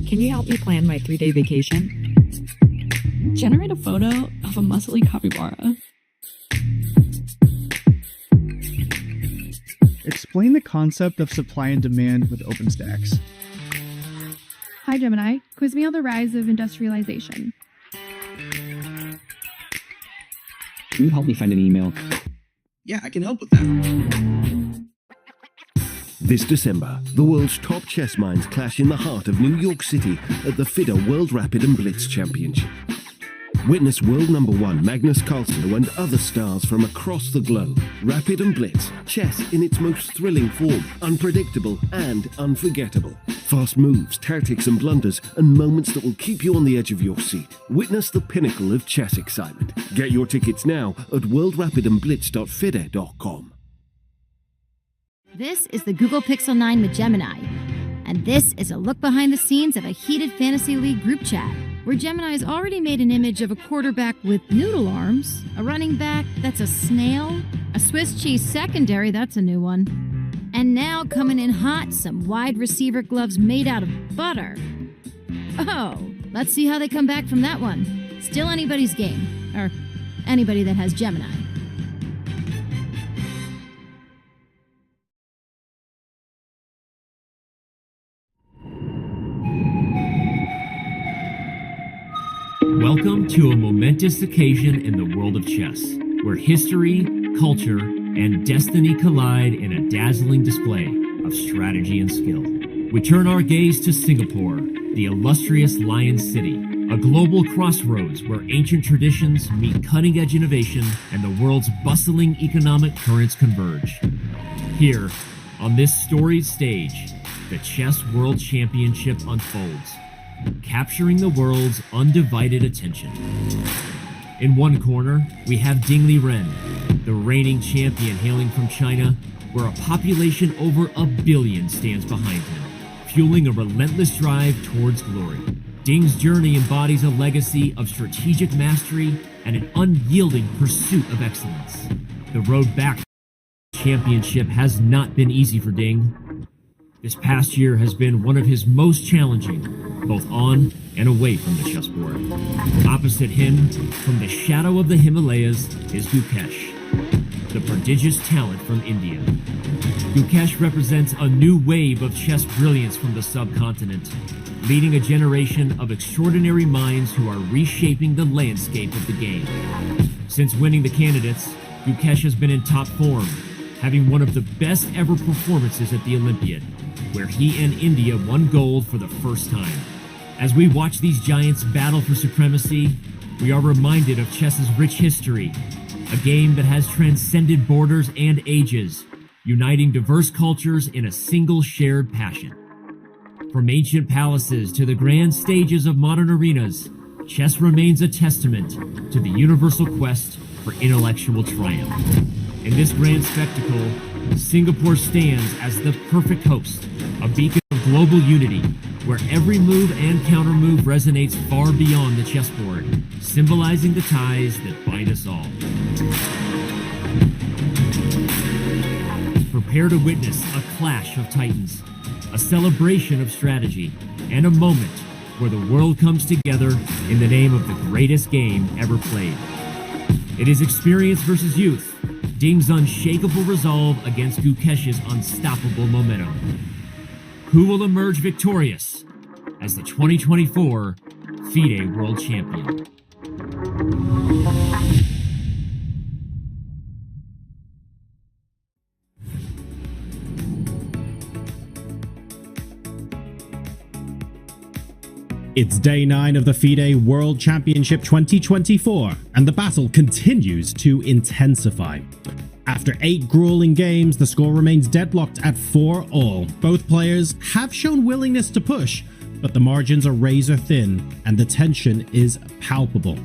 Can you help me plan my 3-day vacation? Generate a photo of a muscly capybara. Explain the concept of supply and demand with OpenStax. Hi Gemini, quiz me on the rise of industrialization. Can you help me find an email? Yeah, I can help with that. This December, the world's top chess minds clash in the heart of New York City at the Fide World Rapid and Blitz Championship. Witness world number 1 Magnus Carlsen and other stars from across the globe. Rapid and Blitz, chess in its most thrilling form, unpredictable and unforgettable. Fast moves, tactics and blunders, and moments that will keep you on the edge of your seat. Witness the pinnacle of chess excitement. Get your tickets now at worldrapidandblitz.fide.com. This is the Google Pixel 9 with Gemini, and this is a look behind the scenes of a heated Fantasy League group chat, where Gemini has already made an image of a quarterback with noodle arms, a running back that's a snail, a Swiss cheese secondary, that's a new one, and now coming in hot, some wide receiver gloves made out of butter. Oh, let's see how they come back from that one. Still anybody's game, or anybody that has Gemini. Welcome to a momentous occasion in the world of chess, where history, culture, and destiny collide in a dazzling display of strategy and skill. We turn our gaze to Singapore, the illustrious Lion City, a global crossroads where ancient traditions meet cutting-edge innovation and the world's bustling economic currents converge. Here, on this storied stage, the Chess World Championship unfolds, capturing the world's undivided attention. In one corner, we have Ding Liren, the reigning champion hailing from China, where a population over 1 billion stands behind him, fueling a relentless drive towards glory. Ding's journey embodies a legacy of strategic mastery and an unyielding pursuit of excellence. The road back to the championship has not been easy for Ding. This past year has been one of his most challenging, both on and away from the chessboard. Opposite him, from the shadow of the Himalayas, is Gukesh, the prodigious talent from India. Gukesh represents a new wave of chess brilliance from the subcontinent, leading a generation of extraordinary minds who are reshaping the landscape of the game. Since winning the candidates, Gukesh has been in top form, having one of the best ever performances at the Olympiad, where he and India won gold for the first time. As we watch these giants battle for supremacy, we are reminded of chess's rich history, a game that has transcended borders and ages, uniting diverse cultures in a single shared passion. From ancient palaces to the grand stages of modern arenas, chess remains a testament to the universal quest for intellectual triumph. In this grand spectacle, Singapore stands as the perfect host, a beacon of global unity, where every move and countermove resonates far beyond the chessboard, symbolizing the ties that bind us all. Prepare to witness a clash of titans, a celebration of strategy, and a moment where the world comes together in the name of the greatest game ever played. It is experience versus youth, Ding's unshakable resolve against Gukesh's unstoppable momentum. Who will emerge victorious as the 2024 Fide World Champion? It's day 9 of the Fide World Championship 2024, and the battle continues to intensify. After 8 grueling games, the score remains deadlocked at 4-all. Both players have shown willingness to push, but the margins are razor thin, and the tension is palpable.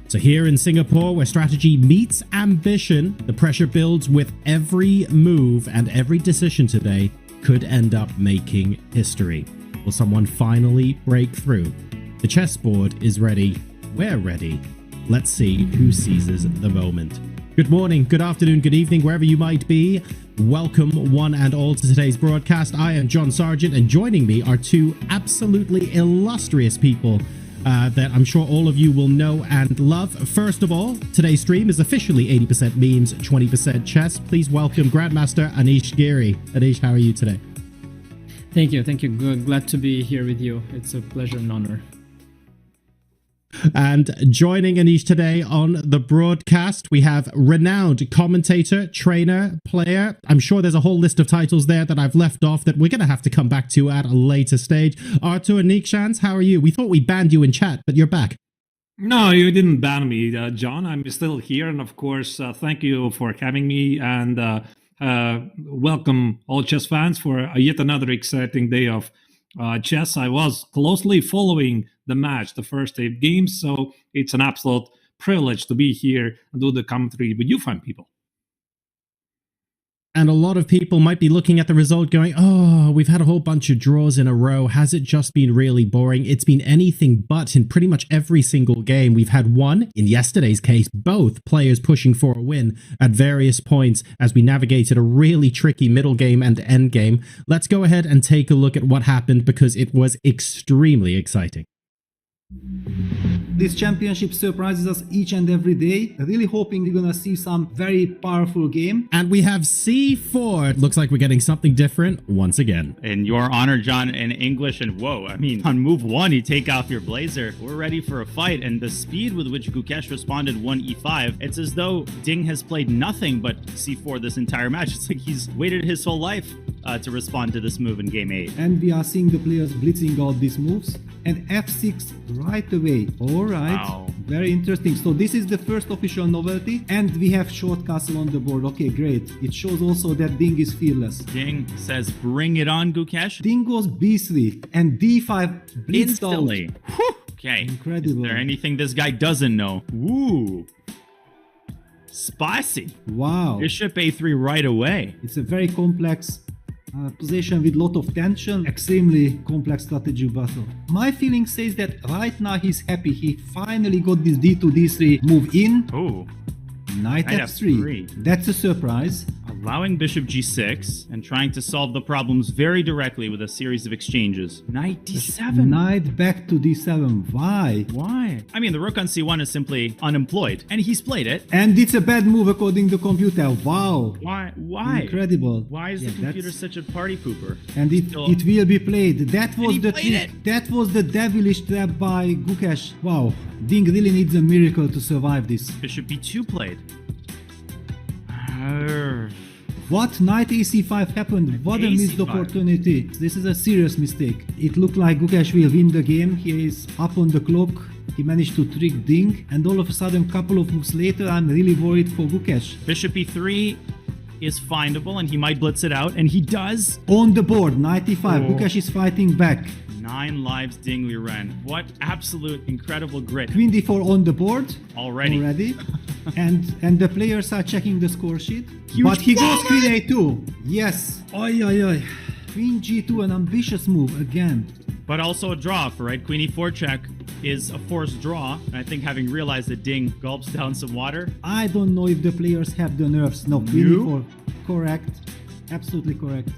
So here in Singapore, where strategy meets ambition, the pressure builds with every move, and every decision today could end up making history. Will someone finally break through? The chessboard is ready. We're ready. Let's see who seizes the moment. Good morning, good afternoon, good evening, wherever you might be. Welcome one and all to today's broadcast. I am John Sargent, and joining me are two absolutely illustrious people that I'm sure all of you will know and love. First of all, today's stream is officially 80% memes, 20% chess. Please welcome Grandmaster Anish Giri. Anish, how are you today? Thank you. Good. Glad to be here with you. It's a pleasure and honor. And joining Anish today on the broadcast, we have renowned commentator, trainer, player. I'm sure there's a whole list of titles there that I've left off that we're going to have to come back to at a later stage. Artur Nikshans, how are you? We thought we banned you in chat, but you're back. No, you didn't ban me, John. I'm still here. And of course, thank you for having me. And welcome all chess fans for yet another exciting day of chess. I was closely following the match, the first 8 games, so it's an absolute privilege to be here and do the commentary with you fine people. And a lot of people might be looking at the result going, oh, we've had a whole bunch of draws in a row. Has it just been really boring? It's been anything but in pretty much every single game. We've had one, in yesterday's case, both players pushing for a win at various points as we navigated a really tricky middle game and end game. Let's go ahead and take a look at what happened because it was extremely exciting. This championship surprises us each and every day. Really hoping we're gonna see some very powerful game. And we have C4. It looks like we're getting something different once again. In your honor, John, in English, and whoa, I mean, on move 1, you take off your blazer. We're ready for a fight, and the speed with which Gukesh responded 1e5, it's as though Ding has played nothing but C4 this entire match. It's like he's waited his whole life to respond to this move in game 8. And we are seeing the players blitzing out these moves. And f6 right away. Alright, wow. Very interesting. So this is the first official novelty, and we have short castle on the board. Okay, great. It shows also that Ding is fearless. Ding says, bring it on, Gukesh. Ding goes b3 and d5 blitzed instantly. Out. Okay. Incredible. Is there anything this guy doesn't know? Ooh. Spicy. Wow. Bishop a3 right away. It's a very complex position with lot of tension, extremely complex strategic battle. My feeling says that right now he's happy. He finally got this d2, d3 move in. Oh. Knight f3. That's a surprise. Allowing bishop g6 and trying to solve the problems very directly with a series of exchanges. Knight d7. Knight back to d7. Why? Why? I mean, the rook on c1 is simply unemployed, and he's played it. And it's a bad move according to computer. Wow. Why? Incredible. Why is the computer such a party pooper? And it will be played. That was the trick. That was the devilish trap by Gukesh. Wow. Ding really needs a miracle to survive this. Bishop b2 played. What? Knight ac5 happened. What a missed opportunity. This is a serious mistake. It looked like Gukesh will win the game. He is up on the clock. He managed to trick Ding, and all of a sudden, couple of moves later, I'm really worried for Gukesh. Bishop e3 is findable, and he might blitz it out, and he does. On the board, knight e5. Gukesh is fighting back. 9 lives Ding Liren. What absolute incredible grit. Queen d4 on the board. Already. and the players are checking the score sheet. But he goes queen a2. Yes. Oi, oi, oi. Queen g2, an ambitious move again. But also a draw, for right? Queen e4 check is a forced draw. And I think having realized that Ding gulps down some water. I don't know if the players have the nerves. No, queen e4. Correct. Absolutely correct.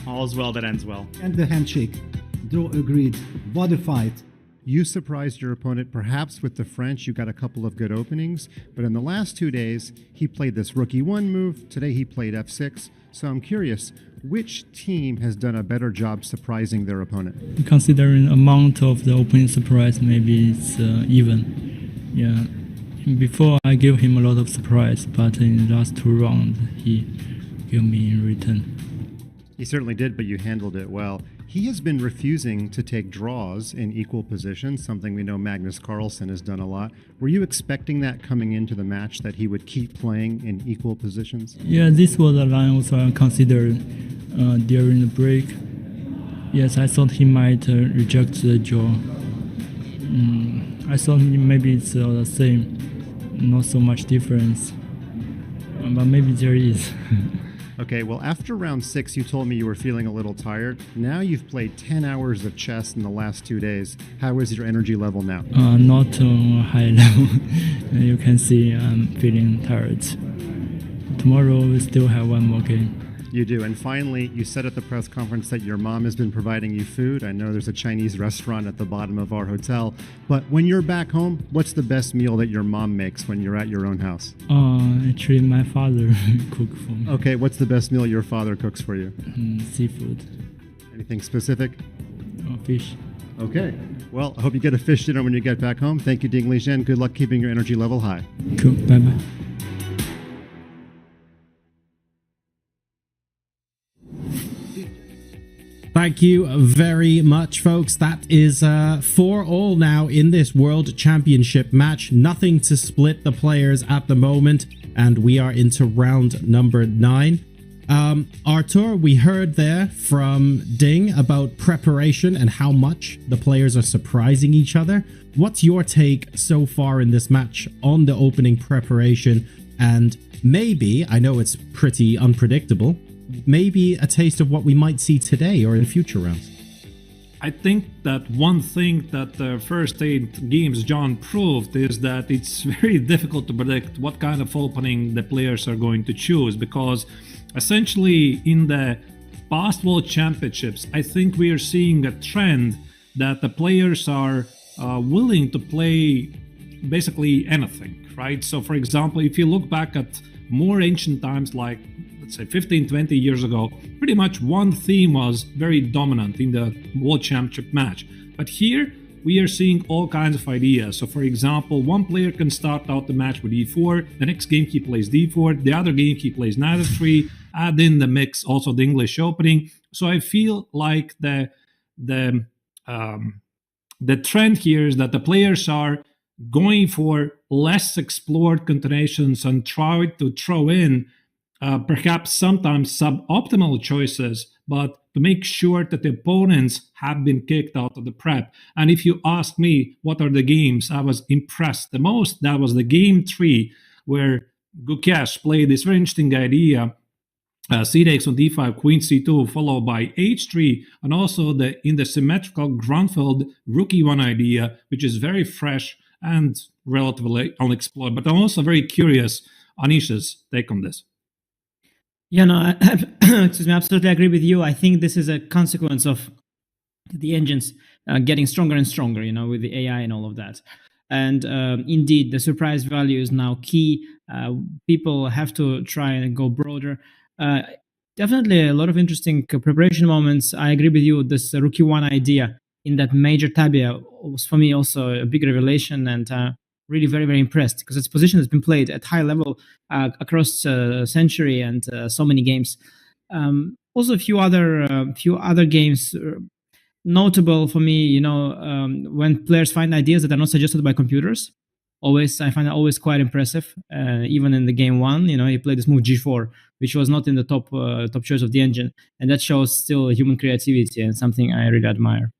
All's well that ends well. And the handshake. Draw agreed. What a fight. You surprised your opponent perhaps with the French. You got a couple of good openings, but in the last 2 days, he played this rook e1 move. Today he played f6. So I'm curious, which team has done a better job surprising their opponent? Considering amount of the opening surprise, maybe it's even. Yeah. Before I gave him a lot of surprise, but in the last 2 rounds, he gave me in return. He certainly did, but you handled it well. He has been refusing to take draws in equal positions, something we know Magnus Carlsen has done a lot. Were you expecting that coming into the match, that he would keep playing in equal positions? Yeah, this was a line also I considered during the break. Yes, I thought he might reject the draw. I thought maybe it's the same, not so much difference, but maybe there is. Okay, well, after round 6, you told me you were feeling a little tired. Now you've played 10 hours of chess in the last 2 days. How is your energy level now? Not on a high level. You can see I'm feeling tired. tomorrow we still have one more game. You do. And finally, you said at the press conference that your mom has been providing you food. I know there's a Chinese restaurant at the bottom of our hotel. But when you're back home, what's the best meal that your mom makes when you're at your own house? Actually, my father cook for me. Okay, what's the best meal your father cooks for you? Seafood. Anything specific? Fish. Okay. Well, I hope you get a fish dinner when you get back home. Thank you, Ding Li Zhen. Good luck keeping your energy level high. Cool. Bye-bye. Thank you very much, folks. That is 4-all now in this World Championship match. Nothing to split the players at the moment, and we are into round number 9. Artur, we heard there from Ding about preparation and how much the players are surprising each other. What's your take so far in this match on the opening preparation? And maybe, I know it's pretty unpredictable, maybe a taste of what we might see today or in future rounds. I think that one thing that the first 8 games John proved is that it's very difficult to predict what kind of opening the players are going to choose, because essentially in the past World Championships, I think we are seeing a trend that the players are willing to play basically anything, right? So for example, if you look back at more ancient times, like let's say 15, 20 years ago, pretty much one theme was very dominant in the World Championship match. But here we are seeing all kinds of ideas. So for example, one player can start out the match with e4, the next game he plays d4, the other game he plays knight f3, add in the mix also the English opening. So I feel like the trend here is that the players are going for less explored continuations and try to throw in perhaps sometimes suboptimal choices, but to make sure that the opponents have been kicked out of the prep. And if you ask me what are the games I was impressed the most, that was the game 3, where Gukesh played this very interesting idea, c-takes on d5, queen c2, followed by h3, and also in the symmetrical ground-filled rook e1 idea, which is very fresh and relatively unexplored. But I'm also very curious Anisha's take on this. Yeah, no, excuse me, I absolutely agree with you. I think this is a consequence of the engines getting stronger and stronger, with the AI and all of that. And indeed, the surprise value is now key. People have to try and go broader. Definitely a lot of interesting preparation moments. I agree with you. This rook e1 idea in that major tabia was for me also a big revelation, and really very, very impressed, because its position has been played at high level across a century and so many games. Also a few other games notable for me, when players find ideas that are not suggested by computers. I find it always quite impressive. Even in the game 1, he played this move g4, which was not in the top choice of the engine, and that shows still human creativity and something I really admire.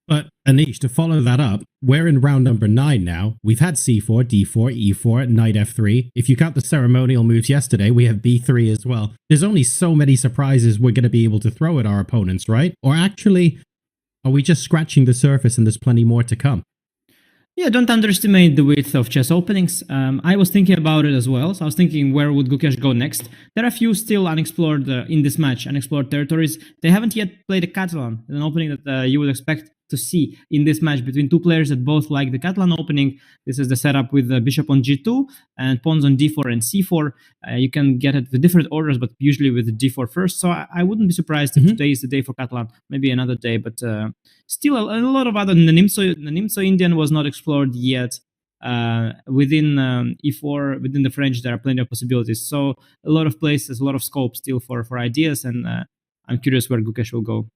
But Anish, to follow that up, we're in round number 9 now. We've had c4, d4, e4, knight f3. If you count the ceremonial moves yesterday, we have b3 as well. There's only so many surprises we're going to be able to throw at our opponents, right? Or actually, are we just scratching the surface and there's plenty more to come? Yeah, don't underestimate the width of chess openings. I was thinking about it as well. So I was thinking, where would Gukesh go next? There are a few still unexplored in this match, unexplored territories. They haven't yet played a Catalan, an opening that you would expect to see in this match between two players that both like the Catalan opening. This is the setup with the bishop on g2 and pawns on d4 and c4. You can get it with different orders, but usually with the d4 first. So I wouldn't be surprised if today is the day for Catalan, maybe another day, but still a lot of other. The Nimzo Indian was not explored yet. Within e4, within the French, there are plenty of possibilities. So a lot of places, a lot of scope still for ideas, and I'm curious where Gukesh will go.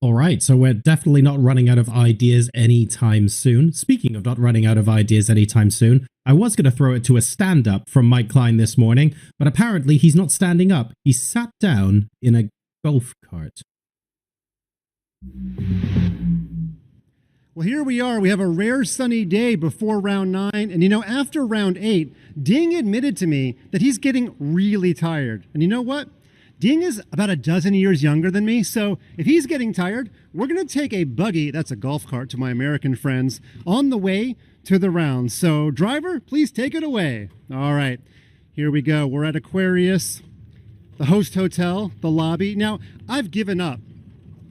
All right, so we're definitely not running out of ideas anytime soon. Speaking of not running out of ideas anytime soon, I was going to throw it to a stand-up from Mike Klein this morning, but apparently he's not standing up. He sat down in a golf cart. Well, here we are. We have a rare sunny day before round 9. And after round 8, Ding admitted to me that he's getting really tired. And you know what? Ding is about a dozen years younger than me, so if he's getting tired, we're going to take a buggy, that's a golf cart to my American friends, on the way to the round. So driver, please take it away. All right. Here we go. We're at Aquarius, the host hotel, the lobby. Now, I've given up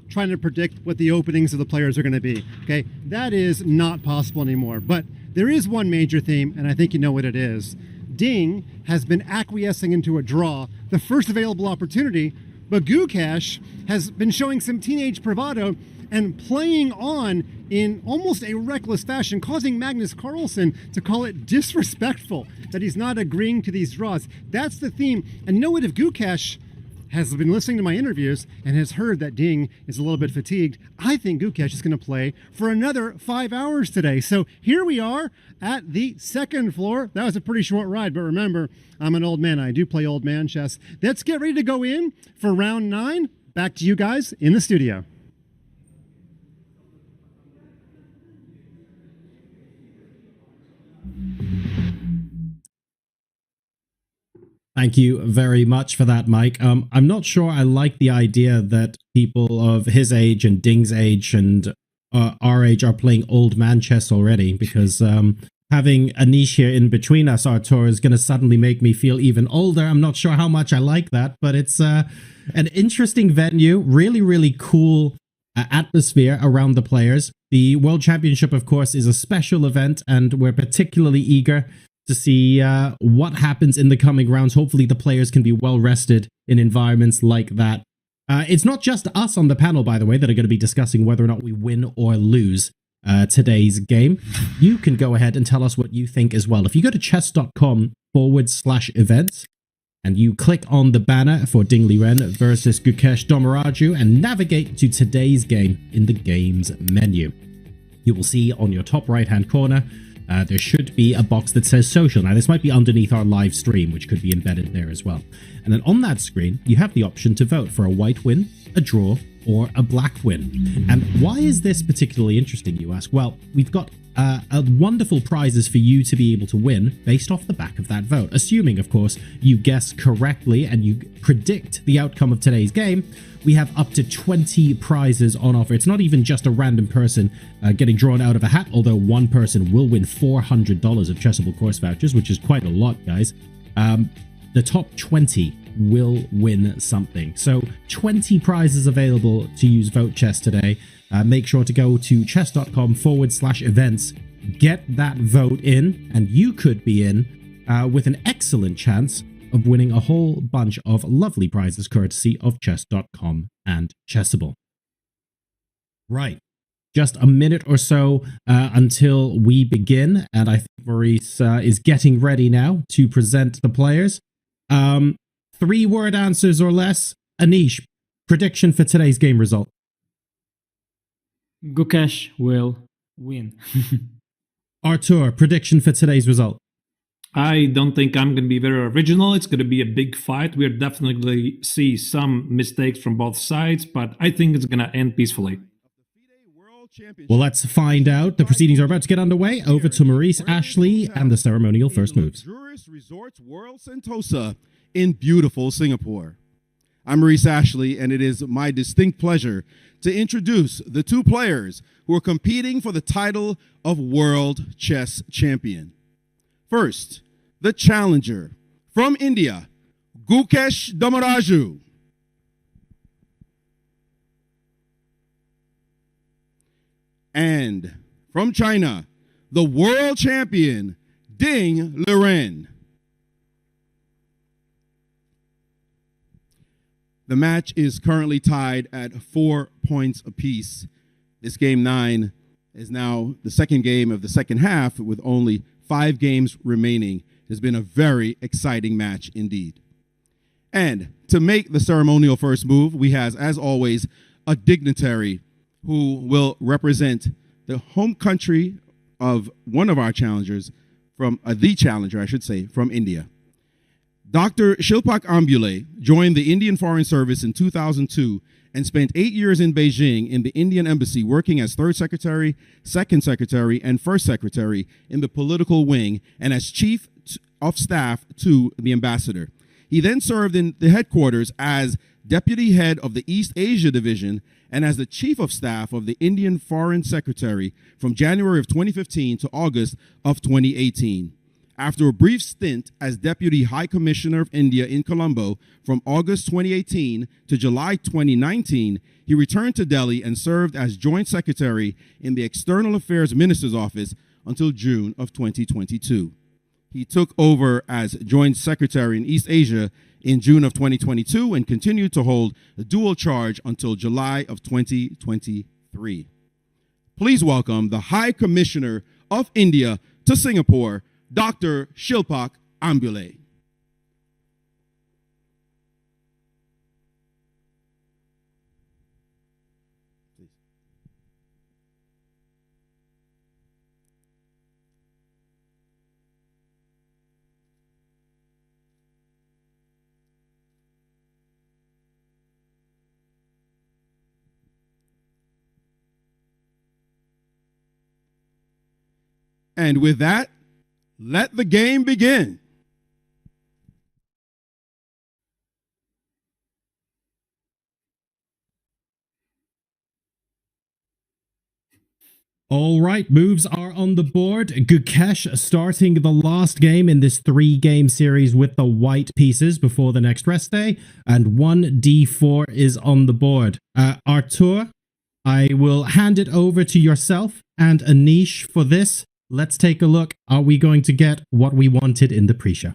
trying to predict what the openings of the players are going to be. Okay, that is not possible anymore. But there is one major theme, and I think you know what it is. Ding has been acquiescing into a draw, the first available opportunity, but Gukesh has been showing some teenage bravado and playing on in almost a reckless fashion, causing Magnus Carlsen to call it disrespectful that he's not agreeing to these draws. That's the theme. And you know what, if Gukesh has been listening to my interviews and has heard that Ding is a little bit fatigued, I think Gukesh is going to play for another 5 hours today. So here we are at the second floor. That was a pretty short ride, but remember, I'm an old man. I do play old man chess. Let's get ready to go in for round 9. Back to you guys in the studio. Thank you very much for that, Mike. I'm not sure I like the idea that people of his age and Ding's age and our age are playing old man chess already, because having Anish here in between us, Artur, is going to suddenly make me feel even older. I'm not sure how much I like that, but it's an interesting venue, really, really cool atmosphere around the players. The World Championship, of course, is a special event, and we're particularly eager to see what happens in the coming rounds. Hopefully the players can be well rested in environments like that. It's not just us on the panel, by the way, that are going to be discussing whether or not we win or lose today's game. You can go ahead and tell us what you think as well. If you go to chess.com/events and you click on the banner for Ding Liren versus Gukesh Domoraju and navigate to today's game in the games menu, you will see on your top right hand corner there should be a box that says social. Now, this might be underneath our live stream, which could be embedded there as well. And then on that screen, you have the option to vote for a white win, a draw, or a black win. And why is this particularly interesting, you ask? Well, we've got wonderful prizes for you to be able to win based off the back of that vote. Assuming, of course, you guess correctly and you predict the outcome of today's game, we have up to 20 prizes on offer. It's not even just a random person getting drawn out of a hat, although one person will win $400 of Chessable course vouchers, which is quite a lot, guys. The top 20 will win something. So 20 prizes available to use Vote Chess today. Make sure to go to chess.com/events, get that vote in, and you could be in with an excellent chance of winning a whole bunch of lovely prizes courtesy of chess.com and Chessable. Right. Just a minute or so until we begin, and I think Maurice is getting ready now to present the players. 3-word answers or less. Anish, prediction for today's game result. Gukesh will win. Artur, prediction for today's result. I don't think I'm going to be very original. It's going to be a big fight. We'll definitely see some mistakes from both sides, but I think it's going to end peacefully. Well, let's find out. The proceedings are about to get underway. Over to Maurice Ashley and the ceremonial first moves. Luxurious Resorts World Sentosa in beautiful Singapore. I'm Maurice Ashley, and it is my distinct pleasure to introduce the two players who are competing for the title of World Chess Champion. First, the challenger from India, Gukesh Domoraju. And from China, the world champion, Ding Liren. The match is currently tied at 4 points apiece. This game 9 is now the second game of the second half with only 5 games remaining. It has been a very exciting match indeed. And to make the ceremonial first move, we have, as always, a dignitary who will represent the home country of one of our challengers, from the challenger, I should say, from India. Dr. Shilpak Ambule joined the Indian Foreign Service in 2002 and spent 8 years in Beijing in the Indian Embassy working as third secretary, second secretary, and first secretary in the political wing and as chief of staff to the ambassador. He then served in the headquarters as deputy head of the East Asia Division and as the chief of staff of the Indian Foreign Secretary from January of 2015 to August of 2018. After a brief stint as Deputy High Commissioner of India in Colombo from August 2018 to July 2019, he returned to Delhi and served as Joint Secretary in the External Affairs Minister's Office until June of 2022. He took over as Joint Secretary in East Asia in June of 2022 and continued to hold a dual charge until July of 2023. Please welcome the High Commissioner of India to Singapore, Dr. Shilpak Ambule. And with that, let the game begin. All right, moves are on the board. Gukesh starting the last game in this 3-game series with the white pieces before the next rest day, and 1d4 is on the board. Artur, I will hand it over to yourself and Anish for this. Let's take a look. Are we going to get what we wanted in the pre-show?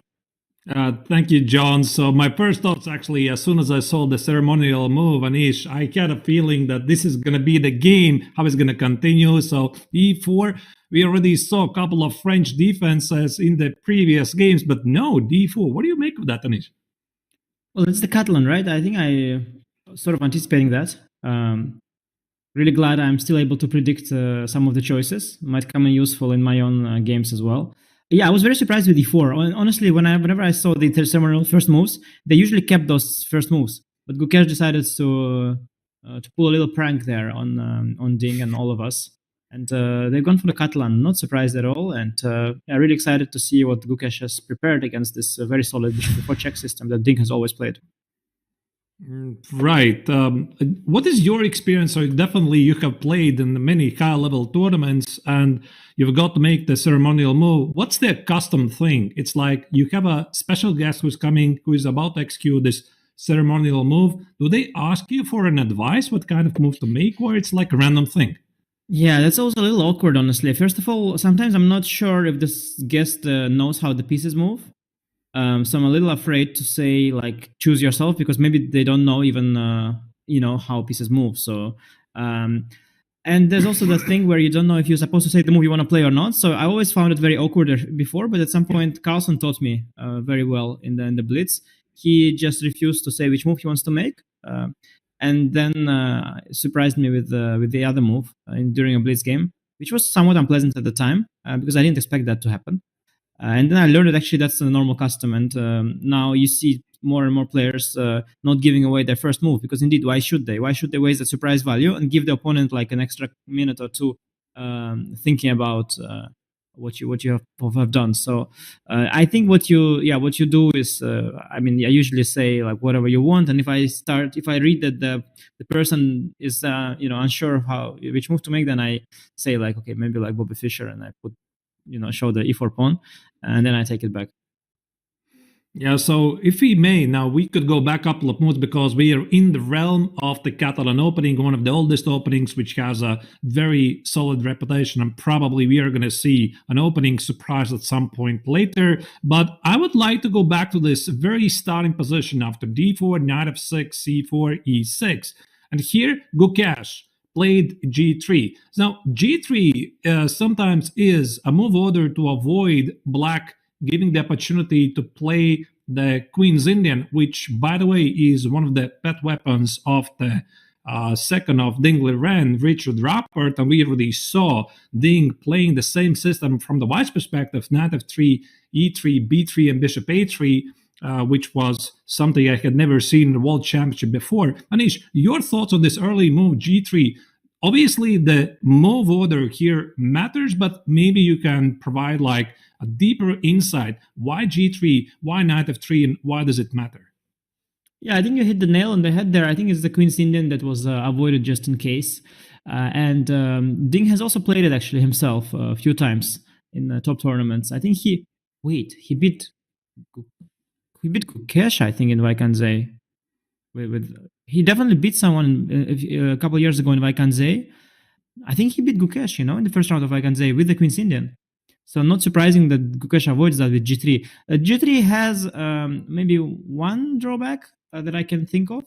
Thank you, John. So my first thoughts, actually, as soon as I saw the ceremonial move, Anish, I had a feeling that this is going to be the game, how it's going to continue. So E4, we already saw a couple of French defenses in the previous games, but no, D4. What do you make of that, Anish? Well, it's the Catalan, right? I think I sort of anticipating that. Really glad I'm still able to predict some of the choices. Might come in useful in my own games as well. Yeah, I was very surprised with E4. Honestly, whenever I saw the ceremonial first moves, they usually kept those first moves. But Gukesh decided to pull a little prank there on Ding and all of us. And they've gone for the Catalan. Not surprised at all. And I'm really excited to see what Gukesh has prepared against this very solid bishop before check system that Ding has always played. Right. What is your experience? So definitely you have played in many high-level tournaments and you've got to make the ceremonial move. What's the custom thing? It's like you have a special guest who's coming, who is about to execute this ceremonial move. Do they ask you for an advice what kind of move to make, or it's like a random thing? Yeah, that's also a little awkward, honestly. First of all, sometimes I'm not sure if this guest knows how the pieces move. So I'm a little afraid to say, like, choose yourself, because maybe they don't know even, how pieces move. So, and there's also the thing where you don't know if you're supposed to say the move you want to play or not. So I always found it very awkward before, but at some point, Carlson taught me very well in the Blitz. He just refused to say which move he wants to make. And then surprised me with the other move during a Blitz game, which was somewhat unpleasant at the time because I didn't expect that to happen. And then I learned that actually that's a normal custom. And now you see more and more players not giving away their first move, because indeed, why should they? Why should they waste the surprise value and give the opponent like an extra minute or two thinking about what you have done? So I think what you do is, I usually say like whatever you want. And if I read that the person is unsure of which move to make, then I say like, okay, maybe like Bobby Fischer, and I put show the E4 pawn, and then I take it back. Yeah, so if we may, now we could go back a couple of moves, because we are in the realm of the Catalan opening, one of the oldest openings, which has a very solid reputation, and probably we are going to see an opening surprise at some point later. But I would like to go back to this very starting position after D4, Knight F6, C4, E6. And here, Gukesh played G3. Now, G3 sometimes is a move order to avoid black giving the opportunity to play the Queen's Indian, which, by the way, is one of the pet weapons of the second of Ding Liren, Richard Rappert, and we already saw Ding playing the same system from the white's perspective, Knight F3, E3, B3, and Bishop A3, which was something I had never seen in the World Championship before. Anish, your thoughts on this early move, G3? Obviously, the move order here matters, but maybe you can provide like a deeper insight. Why G3? Why Knight F3? And why does it matter? Yeah, I think you hit the nail on the head there. I think it's the Queen's Indian that was avoided just in case. And Ding has also played it actually himself a few times in top tournaments. I think he wait, he beat Gukesh, I think, in Vaikanze. He definitely beat someone a couple years ago in Vaikanze. I think he beat Gukesh, in the first round of Vaikanze with the Queen's Indian. So not surprising that Gukesh avoids that with G3. G3 has maybe one drawback that I can think of,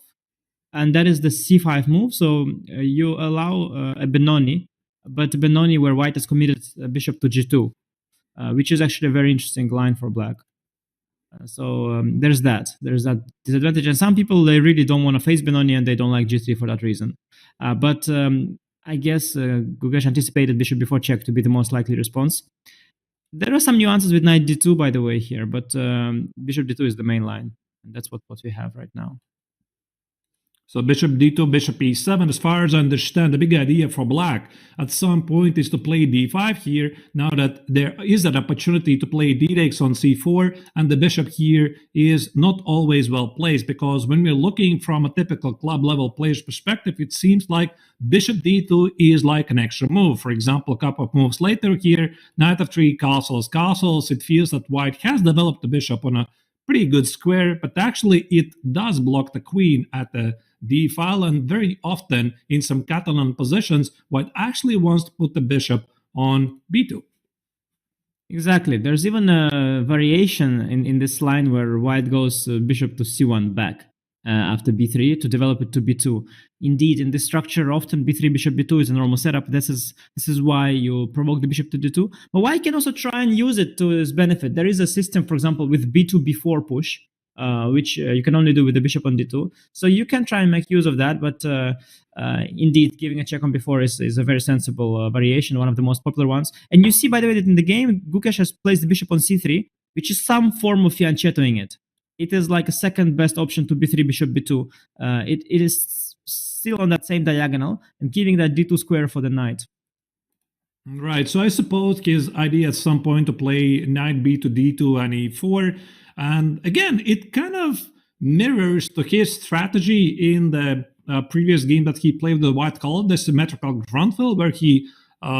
and that is the C5 move. So you allow a Benoni, but Benoni where white has committed bishop to G2, which is actually a very interesting line for black. So there's that disadvantage, and some people, they really don't want to face Benoni and they don't like G3 for that reason. But I guess Gukesh anticipated bishop before check to be the most likely response. There are some nuances with knight d2, by the way, here, but bishop d2 is the main line, and that's what we have right now. So bishop d2, bishop e7, as far as I understand, the big idea for black at some point is to play d5 here, now that there is an opportunity to play d takes on c4, and the bishop here is not always well placed, because when we're looking from a typical club level player's perspective, it seems like bishop d2 is like an extra move. For example, a couple of moves later here, knight f3, castles, it feels that white has developed the bishop on a pretty good square, but actually it does block the queen at the d file, and very often in some Catalan positions, white actually wants to put the bishop on b2. Exactly. There's even a variation in this line where white goes bishop to c1 back after b3 to develop it to b2. Indeed, in this structure, often b3, bishop b2 is a normal setup. This is why you provoke the bishop to d2. But white can also try and use it to his benefit. There is a system, for example, with b2, b4 push, which you can only do with the bishop on d2. So you can try and make use of that, but indeed, giving a check on b4 is a very sensible variation, one of the most popular ones. And you see, by the way, that in the game, Gukesh has placed the bishop on c3, which is some form of fianchettoing it. It is like a second best option to b3, bishop b2. It is still on that same diagonal and giving that d2 square for the knight. Right, so I suppose his idea at some point to play knight b to d2 and e4, and again, it kind of mirrors to his strategy in the previous game that he played with the white color, the symmetrical Grunfeld, where he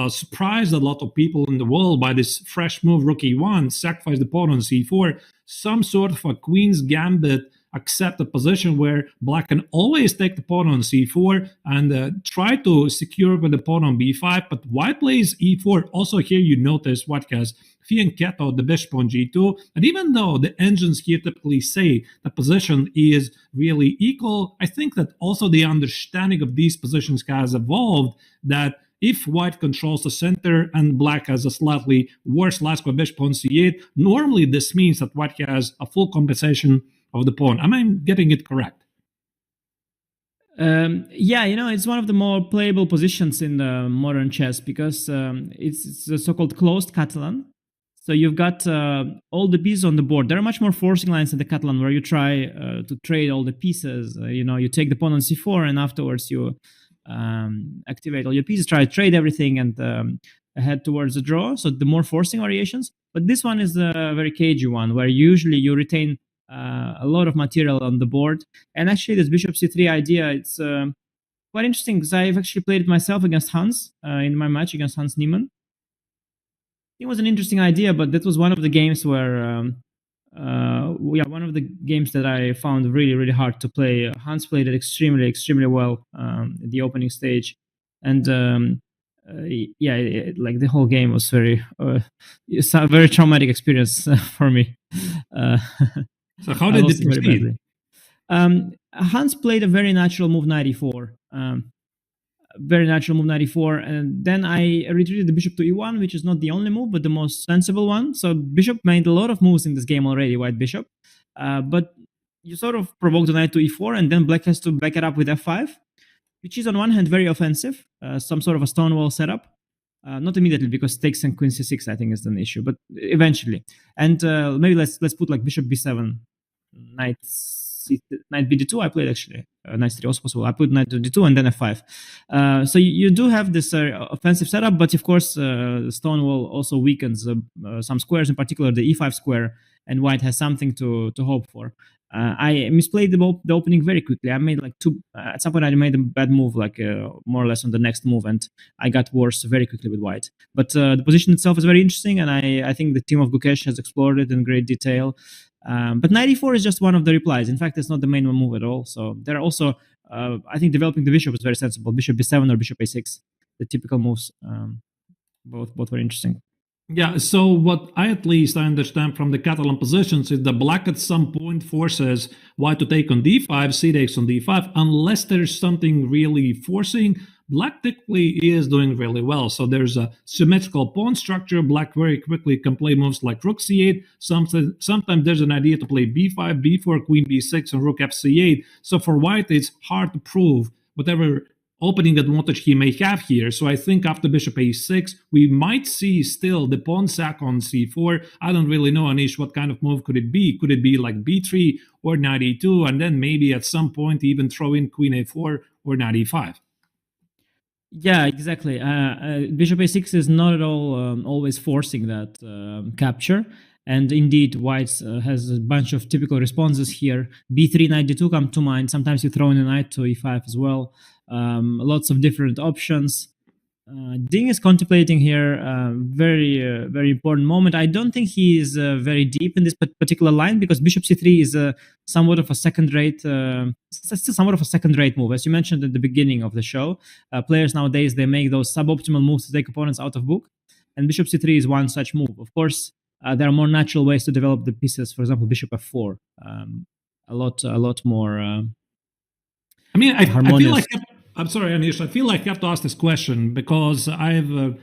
surprised a lot of people in the world by this fresh move, rook e1, sacrifice the pawn on c4, some sort of a queen's gambit, accept a position where black can always take the pawn on c4 and try to secure with the pawn on b5, but white plays e4. Also here you notice white has fianchetto the bishop on g2, and even though the engines here typically say the position is really equal, I think that also the understanding of these positions has evolved, that if white controls the center and black has a slightly worse last square bishop on c8, normally this means that white has a full compensation of the pawn. Am I getting it correct? Yeah, it's one of the more playable positions in the modern chess because it's a so-called closed Catalan. So you've got all the pieces on the board. There are much more forcing lines in the Catalan where you try to trade all the pieces. You take the pawn on c4 and afterwards you activate all your pieces, try to trade everything and head towards the draw. So the more forcing variations. But this one is a very cagey one where usually you retain a lot of material on the board. And actually this bishop c3 idea, it's quite interesting because I've actually played it myself against Hans in my match against Hans Niemann. It was an interesting idea, but that was one of the games where one of the games that I found really, really hard to play. Hans played it extremely, extremely well at the opening stage. And like the whole game was it's a very traumatic experience for me. So how did it proceed? Hans played a very natural move knight e4. Very natural move knight e4, and then I retreated the bishop to e1, which is not the only move, but the most sensible one. So bishop made a lot of moves in this game already, white bishop. But you sort of provoke the knight to e4, and then black has to back it up with f5, which is on one hand very offensive, some sort of a stonewall setup. Not immediately, because takes and queen c6 I think is an issue, but eventually. And maybe let's put like bishop b7, knight b2. I played actually knight c3 also possible. I put knight to d2 and then f5. So you do have this offensive setup, but of course stonewall also weakens some squares, in particular the e5 square, and white has something to hope for. I misplayed the opening very quickly. I made like at some point I made a bad move, like more or less on the next move, and I got worse very quickly with white. But the position itself is very interesting, and I think the team of Gukesh has explored it in great detail. But knight e4 is just one of the replies. In fact, it's not the main move at all. So there are also, I think, developing the bishop is very sensible. Bishop b7 or bishop a6, the typical moves. Both very interesting. Yeah, so what I understand from the Catalan positions is that black at some point forces white to take on d5, c takes on d5, unless there's something really forcing. Black typically is doing really well. So there's a symmetrical pawn structure. Black very quickly can play moves like rook c8. Sometimes there's an idea to play b5, b4, queen b6, and rook fc8. So for white, it's hard to prove whatever opening advantage he may have here. So I think after bishop a6, we might see still the pawn sack on c4. I don't really know, Anish, what kind of move could it be? Could it be like b3 or knight e2, and then maybe at some point even throw in queen a4 or knight e5? Yeah, exactly. Bishop a6 is not at all always forcing that capture. And indeed, white has a bunch of typical responses here. b3, knight d2 come to mind. Sometimes you throw in a knight to e5 as well. Lots of different options. Ding is contemplating here very important moment. I don't think he is very deep in this particular line, because bishop c3 is somewhat of a second-rate, still somewhat of a second-rate move. As you mentioned at the beginning of the show, players nowadays, they make those suboptimal moves to take opponents out of book, and bishop c3 is one such move. Of course, there are more natural ways to develop the pieces. For example, bishop f4, a lot more. I mean, I harmonious. feel like I'm sorry, Anish. I feel like I have to ask this question because I've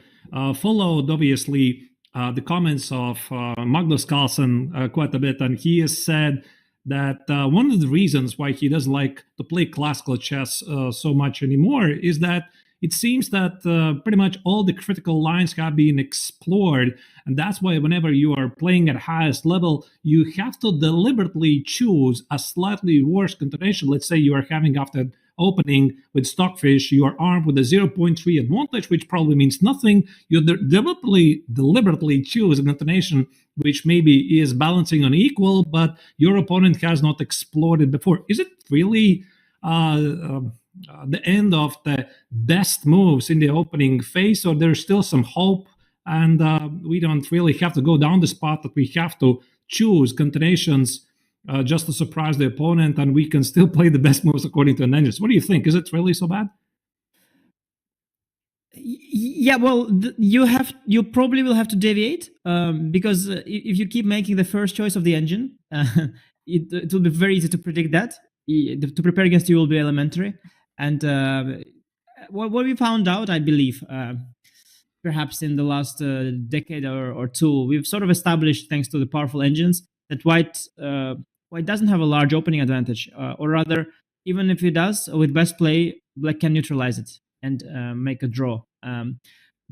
followed, obviously, the comments of Magnus Carlsen quite a bit, and he has said that one of the reasons why he doesn't like to play classical chess so much anymore is that it seems that pretty much all the critical lines have been explored, and that's why whenever you are playing at highest level, you have to deliberately choose a slightly worse continuation. Let's say you are having after opening with Stockfish, you are armed with a 0.3 advantage, which probably means nothing. You deliberately choose a continuation which maybe is balancing on equal, but your opponent has not explored it before. Is it really the end of the best moves in the opening phase, or there's still some hope, and we don't really have to go down this path that we have to choose continuations just to surprise the opponent, and we can still play the best moves according to an engine? What do you think? Is it really so bad? Yeah, well, you probably will have to deviate because if you keep making the first choice of the engine, it will be very easy to predict that. To prepare against you will be elementary. And what we found out, I believe, perhaps in the last decade or two, we've sort of established, thanks to the powerful engines, that white doesn't have a large opening advantage, or rather, even if it does, with best play, black can neutralize it and make a draw.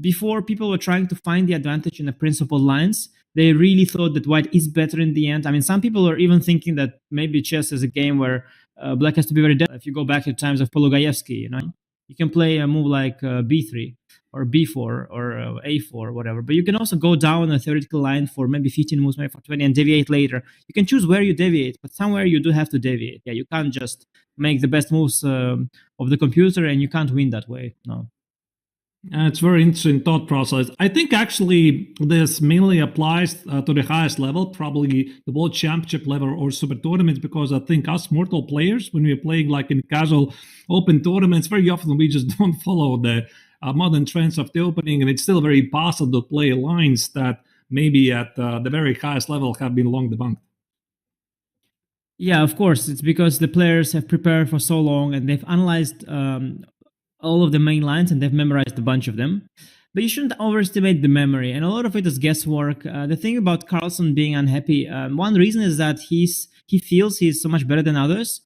Before, people were trying to find the advantage in the principal lines. They really thought that white is better in the end. I mean, some people are even thinking that maybe chess is a game where black has to be very delicate. If you go back to times of Pologaevsky, you can play a move like b3 or b4 or a4 or whatever, but you can also go down a theoretical line for maybe 15 moves, maybe for 20, and deviate later. You can choose where you deviate, but somewhere you do have to deviate. Yeah, you can't just make the best moves of the computer, and you can't win that way. No. It's very interesting thought process. I think actually this mainly applies to the highest level, probably the World Championship level or Super Tournaments, because I think us mortal players, when we're playing like in casual open tournaments, very often we just don't follow the modern trends of the opening, and it's still very possible to play lines that maybe at the very highest level have been long debunked. Yeah, of course. It's because the players have prepared for so long and they've analyzed all of the main lines and they've memorized a bunch of them. But you shouldn't overestimate the memory, and a lot of it is guesswork. The thing about Carlsen being unhappy, one reason is that he feels he's so much better than others.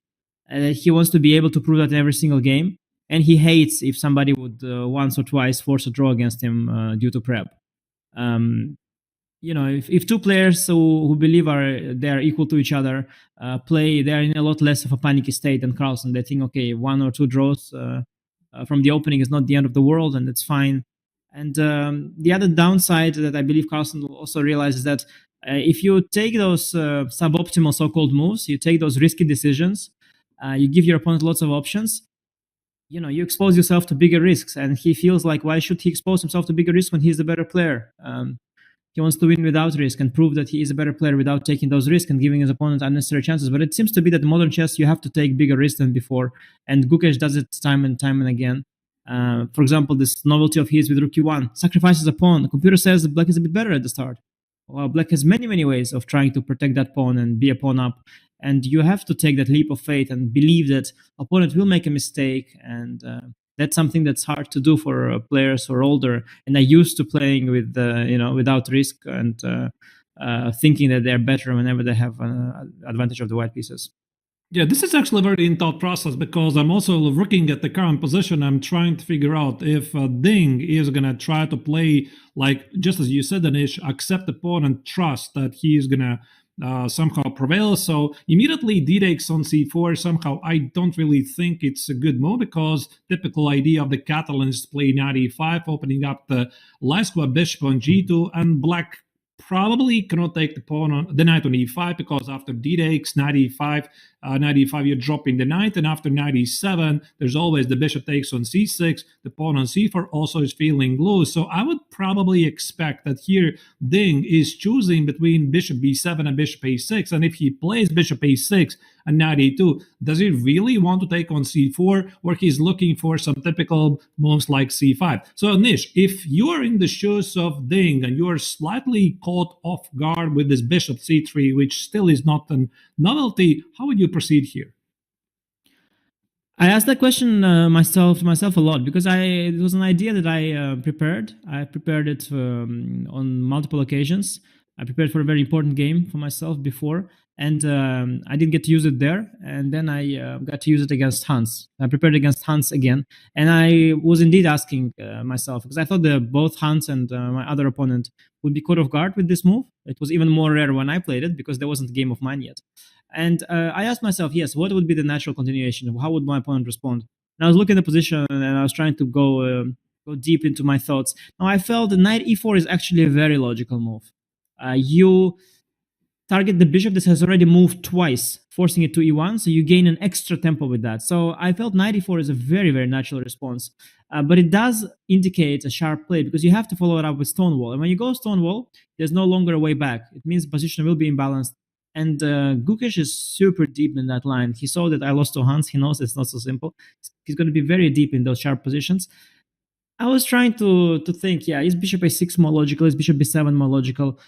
He wants to be able to prove that in every single game, and he hates if somebody would once or twice force a draw against him due to prep. If two players who believe they are equal to each other play, they are in a lot less of a panicky state than Carlsen. They think, okay, one or two draws from the opening is not the end of the world, and it's fine. And the other downside that I believe Carlsen will also realize is that If you take those suboptimal so-called moves, you take those risky decisions, you give your opponent lots of options, you expose yourself to bigger risks, and he feels like, why should he expose himself to bigger risks when he's the better player? He wants to win without risk and prove that he is a better player without taking those risks and giving his opponent unnecessary chances. But it seems to be that in modern chess, you have to take bigger risks than before, and Gukesh does it time and again. For example, this novelty of his with rook e1, sacrifices a pawn. The computer says that black is a bit better at the start. Well, black has many ways of trying to protect that pawn and be a pawn up. And you have to take that leap of faith and believe that opponent will make a mistake. And that's something that's hard to do for players who are older and are used to playing with, without risk and thinking that they're better whenever they have an advantage of the white pieces. Yeah, this is actually a very in-thought process because I'm also looking at the current position. I'm trying to figure out if Ding is going to try to play, like, just as you said, Anish, accept the pawn and trust that he is going to somehow prevail. So immediately d takes on c4. Somehow I don't really think it's a good move because typical idea of the Catalans is to play knight e5, opening up the Lasqua bishop on g2, and black probably cannot take the knight on e5 because after d takes knight e5, you're dropping the knight, and after knight e7 there's always the bishop takes on c6, the pawn on c4 also is feeling loose. So I would probably expect that here Ding is choosing between bishop b7 and bishop a6, and if he plays bishop a6 and knight e2, does he really want to take on c4, or he's looking for some typical moves like c5? So Nish, if you are in the shoes of Ding and you are slightly caught off guard with this bishop c3, which still is not a novelty, how would you proceed here? I asked that question to myself a lot because it was an idea that I prepared. I prepared it on multiple occasions. I prepared for a very important game for myself before, and I didn't get to use it there. And then I got to use it against Hans. I prepared against Hans again, and I was indeed asking myself because I thought that both Hans and my other opponent would be caught off guard with this move. It was even more rare when I played it because there wasn't a game of mine yet. And I asked myself, yes, what would be the natural continuation? How would my opponent respond? And I was looking at the position and I was trying to go deep into my thoughts. Now I felt that knight e4 is actually a very logical move. You target the bishop that has already moved twice, forcing it to e1, so you gain an extra tempo with that. So I felt knight e4 is a very natural response. But it does indicate a sharp play because you have to follow it up with stonewall. And when you go stonewall, there's no longer a way back. It means position will be imbalanced. And Gukesh is super deep in that line. He saw that I lost to Hans. He knows it's not so simple. He's going to be very deep in those sharp positions. I was trying to think, is bishop a6 more logical? Is bishop b7 more logical?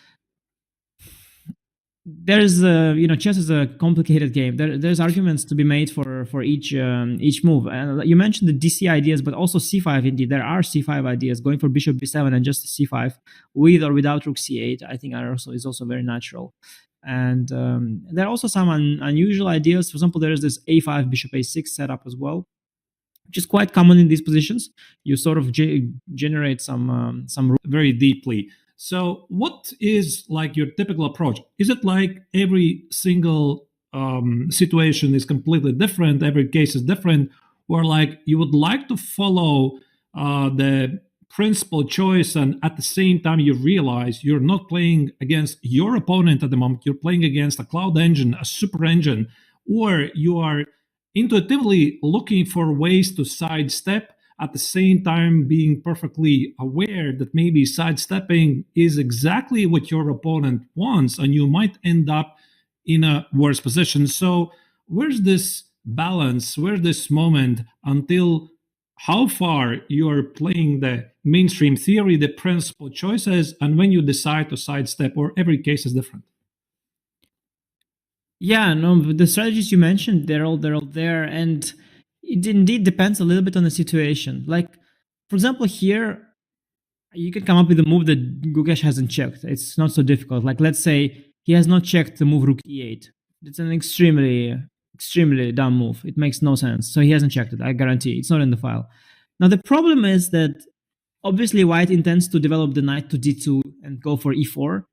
There's chess is a complicated game. There's arguments to be made for each move. And you mentioned the DC ideas, but also c5. Indeed, there are c5 ideas. Going for bishop b7 and just c5 with or without rook c8, I think is also very natural. And there are also some unusual ideas. For example, there is this a5 bishop a6 setup as well, which is quite common in these positions. You sort of generate some very deeply. So what is like your typical approach? Is it like every single situation is completely different, every case is different, or like you would like to follow the principal choice and at the same time you realize you're not playing against your opponent at the moment, you're playing against a cloud engine, a super engine, or you are intuitively looking for ways to sidestep at the same time being perfectly aware that maybe sidestepping is exactly what your opponent wants and you might end up in a worse position. So where's this balance, where's this moment until how far you're playing the mainstream theory, the principal choices, and when you decide to sidestep, or every case is different? Yeah, no, the strategies you mentioned, they're all there, and it indeed depends a little bit on the situation. Like, for example, here, you can come up with a move that Gukesh hasn't checked. It's not so difficult. Like, let's say he has not checked the move rook e8. It's an extremely dumb move. It makes no sense. So he hasn't checked it, I guarantee. It's not in the file. Now, the problem is that obviously white intends to develop the knight to d2 and go for e4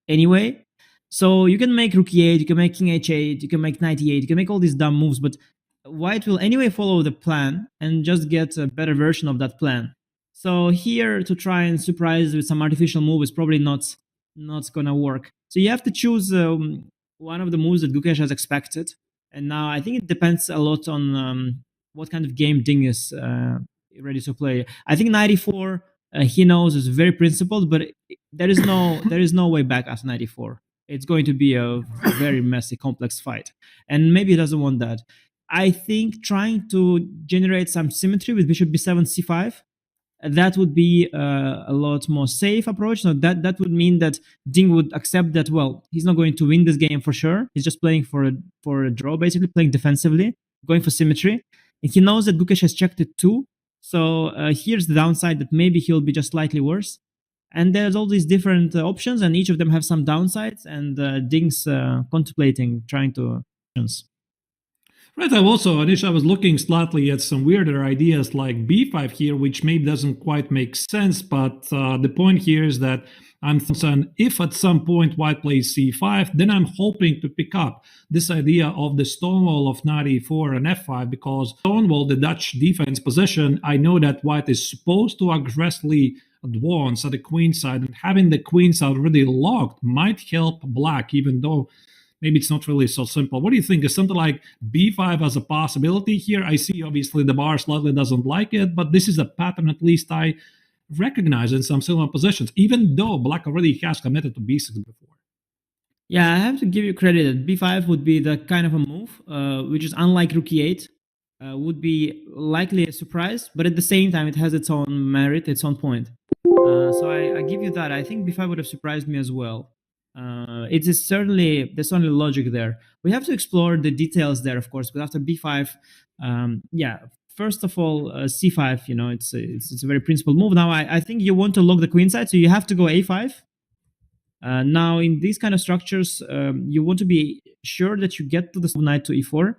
anyway. So you can make rook e8, you can make king h8, you can make knight e8, you can make all these dumb moves, but white will anyway follow the plan and just get a better version of that plan. So here to try and surprise with some artificial move is probably not not gonna work. So you have to choose one of the moves that Gukesh has expected. And now I think it depends a lot on what kind of game Ding is ready to play. I think 94 he knows is very principled, but there is no way back after 94. It's going to be a very messy, complex fight, and maybe he doesn't want that. I think trying to generate some symmetry with bishop b7 c5, that would be a lot more safe approach. So that would mean that Ding would accept that, well, he's not going to win this game for sure. He's just playing for a draw, basically playing defensively, going for symmetry. And he knows that Gukesh has checked it too. So here's the downside, that maybe he'll be just slightly worse. And there's all these different options, and each of them have some downsides. And Ding's contemplating trying to. Right, I was looking slightly at some weirder ideas like b5 here, which maybe doesn't quite make sense, but the point here is that I'm concerned if at some point white plays c5, then I'm hoping to pick up this idea of the stonewall of knight e4 and f5, because stonewall, the Dutch defense position, I know that white is supposed to aggressively advance at the queen side, and having the queen side already locked might help black, even though maybe it's not really so simple. What do you think? Is something like b5 as a possibility here? I see obviously the bar slightly doesn't like it, but this is a pattern at least I recognize in some similar positions, even though black already has committed to b6 before. Yeah, I have to give you credit that b5 would be the kind of a move, which is unlike rook e8, would be likely a surprise, but at the same time it has its own merit, its own point. So I give you that. I think b5 would have surprised me as well. It is certainly, there's only logic there. We have to explore the details there, of course, but after b5, first of all, c5, it's a very principled move. Now, I think you want to lock the queen side, so you have to go a5. Now, in these kind of structures, you want to be sure that you get to the knight to e4.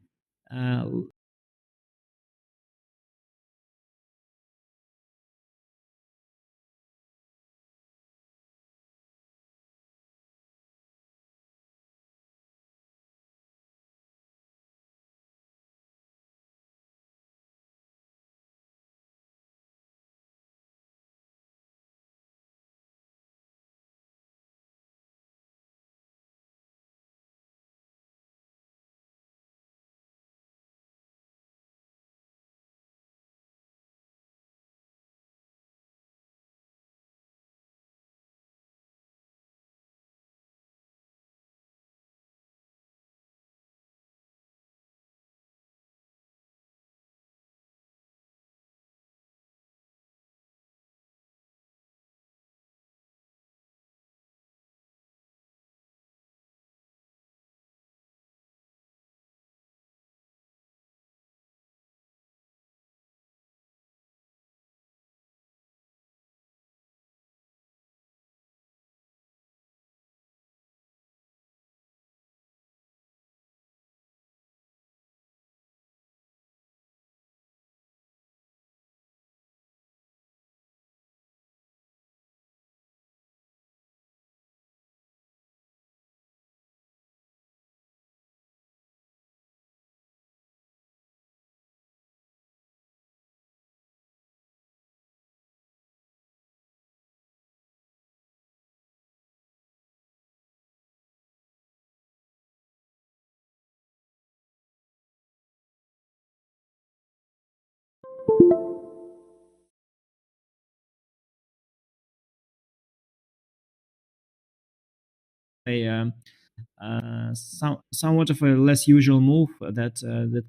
Somewhat of a less usual move that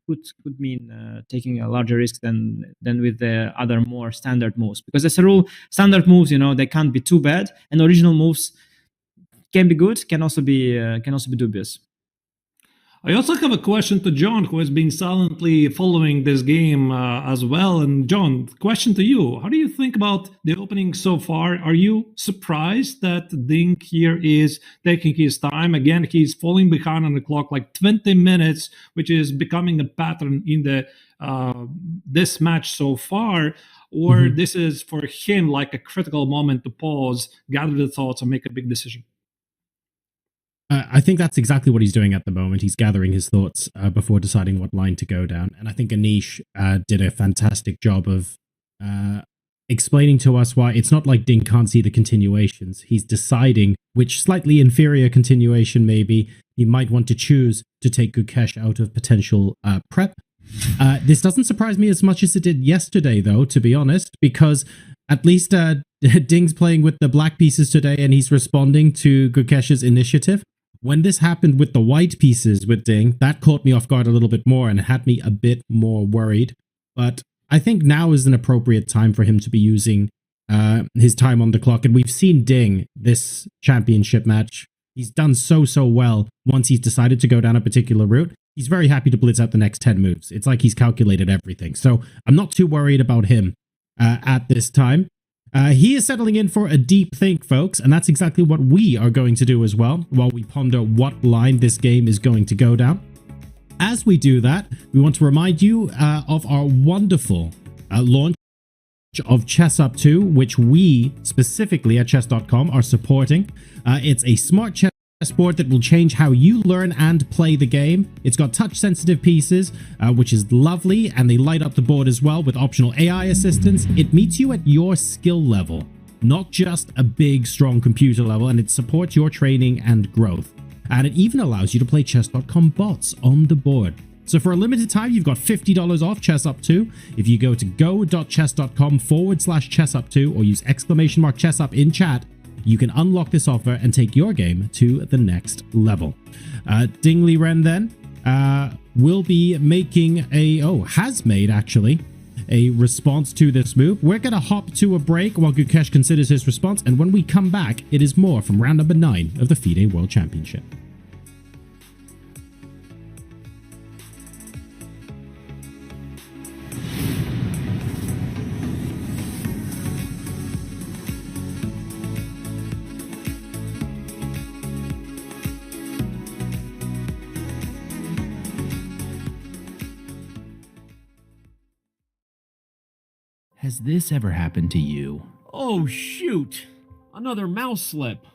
could mean taking a larger risk than with the other more standard moves. Because as a rule, standard moves, they can't be too bad, and original moves can be good, can also be dubious. I also have a question to John, who has been silently following this game as well. And John, question to you. How do you think about the opening so far? Are you surprised that Ding here is taking his time? Again, he's falling behind on the clock like 20 minutes, which is becoming a pattern in the this match so far. Or this is for him like a critical moment to pause, gather the thoughts, and make a big decision? I think that's exactly what he's doing at the moment. He's gathering his thoughts before deciding what line to go down. And I think Anish did a fantastic job of explaining to us why it's not like Ding can't see the continuations. He's deciding which slightly inferior continuation maybe he might want to choose to take Gukesh out of potential prep. This doesn't surprise me as much as it did yesterday, though, to be honest, because at least Ding's playing with the black pieces today and he's responding to Gukesh's initiative. When this happened with the white pieces with Ding, that caught me off guard a little bit more and had me a bit more worried. But I think now is an appropriate time for him to be using his time on the clock. And we've seen Ding this championship match. He's done so well once he's decided to go down a particular route. He's very happy to blitz out the next 10 moves. It's like he's calculated everything. So I'm not too worried about him at this time. He is settling in for a deep think, folks, and that's exactly what we are going to do as well, while we ponder what line this game is going to go down. As we do that, we want to remind you of our wonderful launch of Chess Up 2, which we specifically at chess.com are supporting. It's a smart chess board that will change how you learn and play the game. It's got touch-sensitive pieces, which is lovely, and they light up the board as well with optional AI assistance. It meets you at your skill level, not just a big, strong computer level, and it supports your training and growth. And it even allows you to play chess.com bots on the board. So for a limited time, you've got $50 off Chess Up 2. If you go to go.chess.com/chessup2 or use !chessup in chat, you can unlock this offer and take your game to the next level. Ding Liren then will be making has made actually a response to this move. We're going to hop to a break while Gukesh considers his response, and when we come back, it is more from round number 9 of the Fide World Championship. Has this ever happened to you? Oh, shoot. Another mouse slip.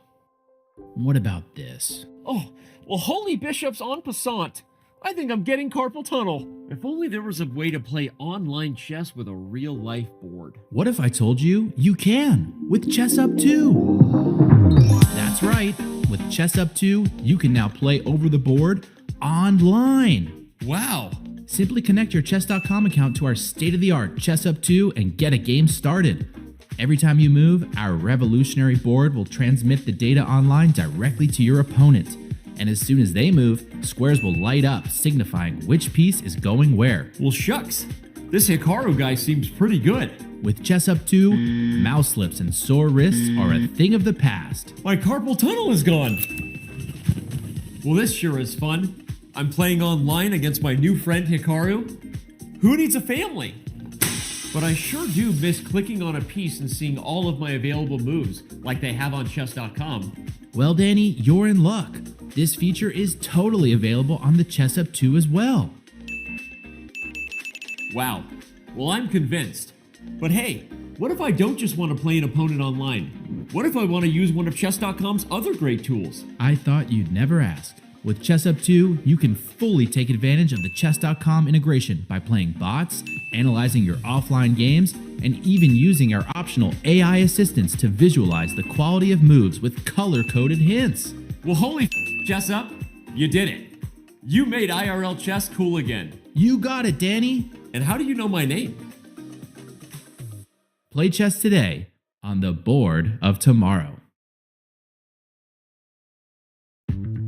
What about this? Oh, well, holy bishops en passant. I think I'm getting carpal tunnel. If only there was a way to play online chess with a real-life board. What if I told you you can with Chess Up 2? That's right. With Chess Up 2, you can now play over the board online. Wow. Simply connect your chess.com account to our state-of-the-art Chess Up 2 and get a game started. Every time you move, our revolutionary board will transmit the data online directly to your opponent. And as soon as they move, squares will light up, signifying which piece is going where. Well, shucks. This Hikaru guy seems pretty good. With Chess Up 2, mouse slips and sore wrists are a thing of the past. My carpal tunnel is gone. Well, this sure is fun. I'm playing online against my new friend Hikaru. Who needs a family? But I sure do miss clicking on a piece and seeing all of my available moves, like they have on chess.com. Well, Danny, you're in luck. This feature is totally available on the Chess Up 2 as well. Wow. Well, I'm convinced. But hey, what if I don't just want to play an opponent online? What if I want to use one of chess.com's other great tools? I thought you'd never ask. With Chess Up 2, you can fully take advantage of the chess.com integration by playing bots, analyzing your offline games, and even using our optional AI assistants to visualize the quality of moves with color-coded hints. Well, holy Chess Up, you did it. You made IRL chess cool again. You got it, Danny. And how do you know my name? Play chess today on the board of tomorrow.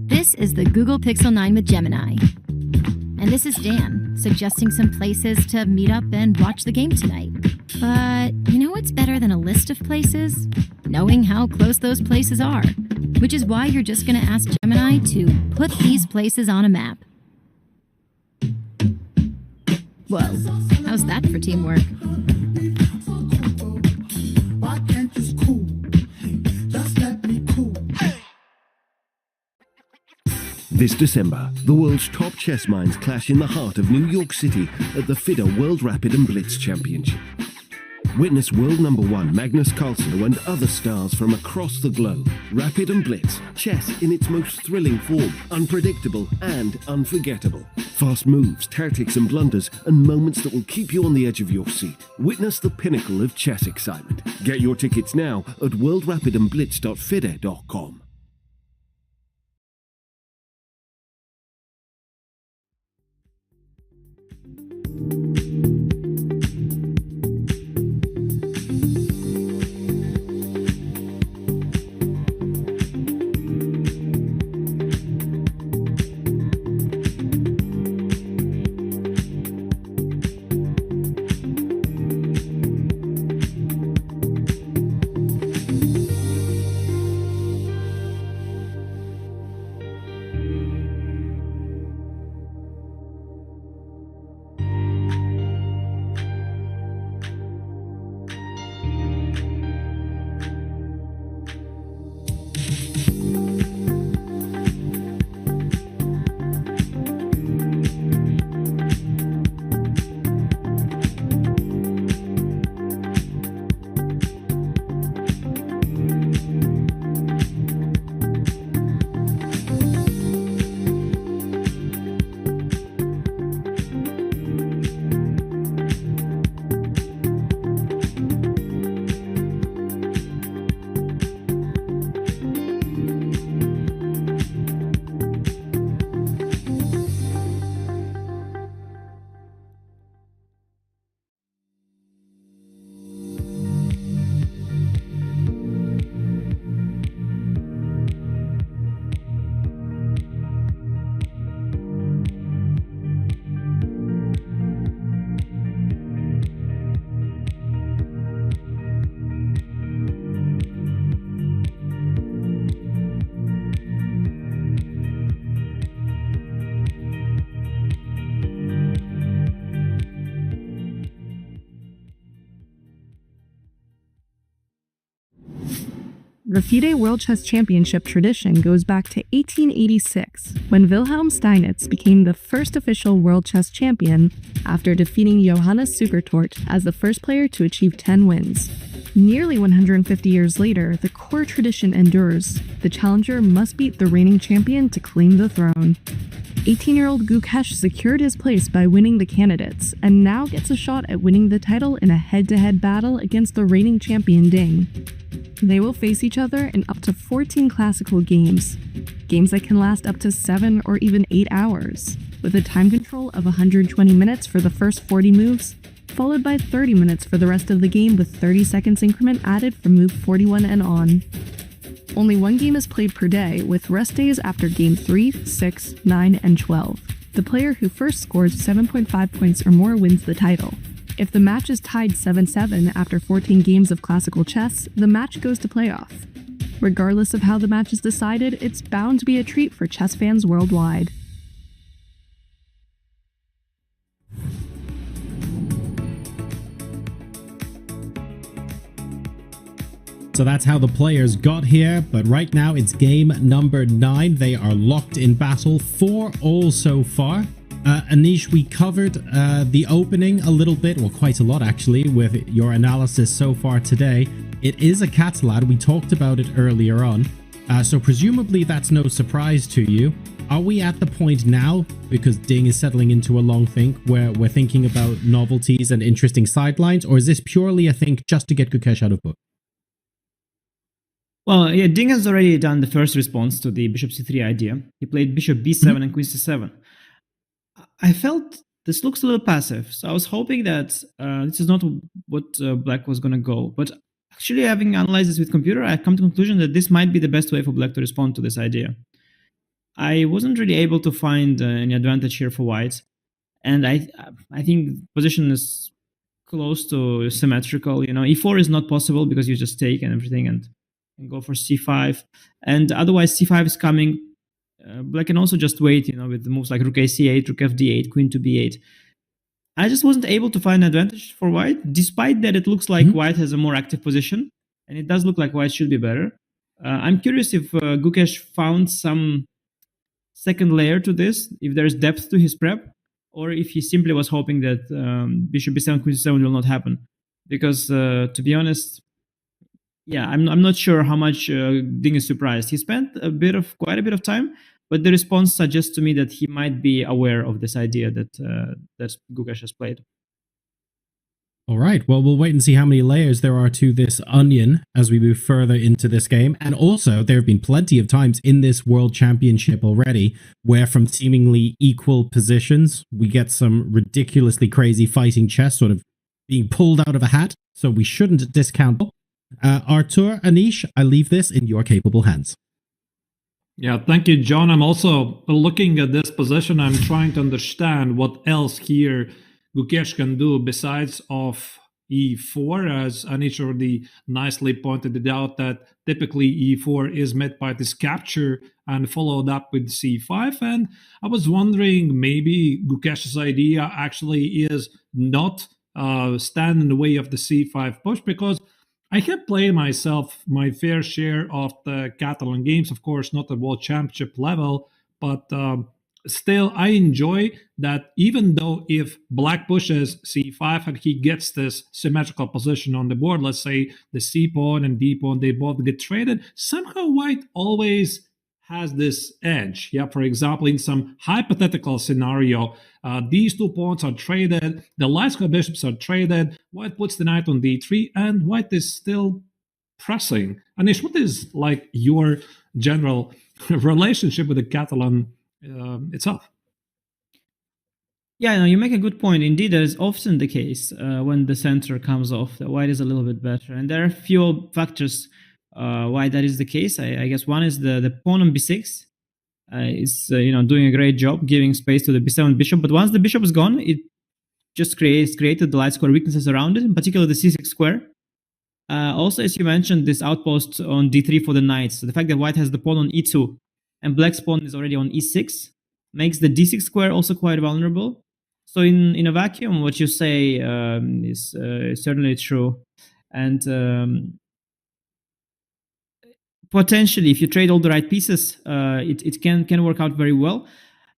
This is the Google Pixel 9 with Gemini. And this is Dan, suggesting some places to meet up and watch the game tonight. But you know what's better than a list of places? Knowing how close those places are. Which is why you're just going to ask Gemini to put these places on a map. Whoa, how's that for teamwork? This December, the world's top chess minds clash in the heart of New York City at the FIDE World Rapid and Blitz Championship. Witness world number one Magnus Carlsen and other stars from across the globe. Rapid and Blitz, chess in its most thrilling form, unpredictable and unforgettable. Fast moves, tactics and blunders, and moments that will keep you on the edge of your seat. Witness the pinnacle of chess excitement. Get your tickets now at worldrapidandblitz.fide.com. The FIDE World Chess Championship tradition goes back to 1886, when Wilhelm Steinitz became the first official world chess champion after defeating Johannes Zukertort as the first player to achieve 10 wins. Nearly 150 years later, the core tradition endures. The challenger must beat the reigning champion to claim the throne. 18-year-old Gukesh secured his place by winning the candidates, and now gets a shot at winning the title in a head-to-head battle against the reigning champion Ding. They will face each other in up to 14 classical games that can last up to 7 or even 8 hours, with a time control of 120 minutes for the first 40 moves, followed by 30 minutes for the rest of the game with 30 seconds increment added from move 41 and on. Only one game is played per day, with rest days after game 3, 6, 9, and 12. The player who first scores 7.5 points or more wins the title. If the match is tied 7-7 after 14 games of classical chess, the match goes to playoff. Regardless of how the match is decided, it's bound to be a treat for chess fans worldwide. So that's how the players got here, but right now it's game number 9. They are locked in battle, 4-all so far. Anish, we covered the opening a little bit, well, quite a lot actually, with your analysis so far today. It is a Catalad. We talked about it earlier on, so presumably that's no surprise to you. Are we at the point now, because Ding is settling into a long think, where we're thinking about novelties and interesting sidelines, or is this purely a think just to get Gukesh out of book? Well, yeah, Ding has already done the first response to the bishop c3 idea. He played bishop b7 and queen c7. I felt this looks a little passive, so I was hoping that this is not what Black was going to go. But actually, having analyzed this with computer, I come to the conclusion that this might be the best way for Black to respond to this idea. I wasn't really able to find any advantage here for White, and I think position is close to symmetrical. You know, e4 is not possible because you just take and everything and go for c5, and otherwise c5 is coming. Black can also just wait, you know, with the moves like rook ac8, rook fd8, queen to b8. I just wasn't able to find an advantage for White, despite that it looks like White has a more active position, and it does look like White should be better. I'm curious if Gukesh found some second layer to this, if there's depth to his prep, or if he simply was hoping that bishop b7, queen c7 will not happen. because to be honest, yeah, I'm not sure how much Ding is surprised. He spent quite a bit of time, but the response suggests to me that he might be aware of this idea that Gukesh has played. All right, well, we'll wait and see how many layers there are to this onion as we move further into this game. And also, there have been plenty of times in this World Championship already where from seemingly equal positions, we get some ridiculously crazy fighting chess sort of being pulled out of a hat. So we shouldn't discount. Artur, Anish, I leave this in your capable hands. Yeah, thank you, John. I'm also looking at this position. I'm trying to understand what else here Gukesh can do besides of e4, as Anish already nicely pointed it out, that typically e4 is met by this capture and followed up with c5. And I was wondering, maybe Gukesh's idea actually is not stand in the way of the c5 push, because I have played myself my fair share of the Catalan games, of course, not at World Championship level, but still, I enjoy that even though if black pushes c5 and he gets this symmetrical position on the board, let's say the c pawn and d pawn, they both get traded, somehow white always has this edge. Yeah, for example, in some hypothetical scenario, these two pawns are traded, the light square bishops are traded, white puts the knight on d3, and white is still pressing. Anish, what is like your general relationship with the Catalan itself? Yeah, no, you make a good point. Indeed, that is often the case when the center comes off, the white is a little bit better. And there are a few factors why that is the case. I guess one is the pawn on b6 is doing a great job giving space to the b7 bishop. But once the bishop is gone, it just created the light square weaknesses around it, in particular the c6 square. Also, as you mentioned, this outpost on d3 for the knights. So the fact that white has the pawn on e2 and black's pawn is already on e6 makes the d6 square also quite vulnerable. So in a vacuum, what you say is certainly true. And potentially, if you trade all the right pieces, it can work out very well.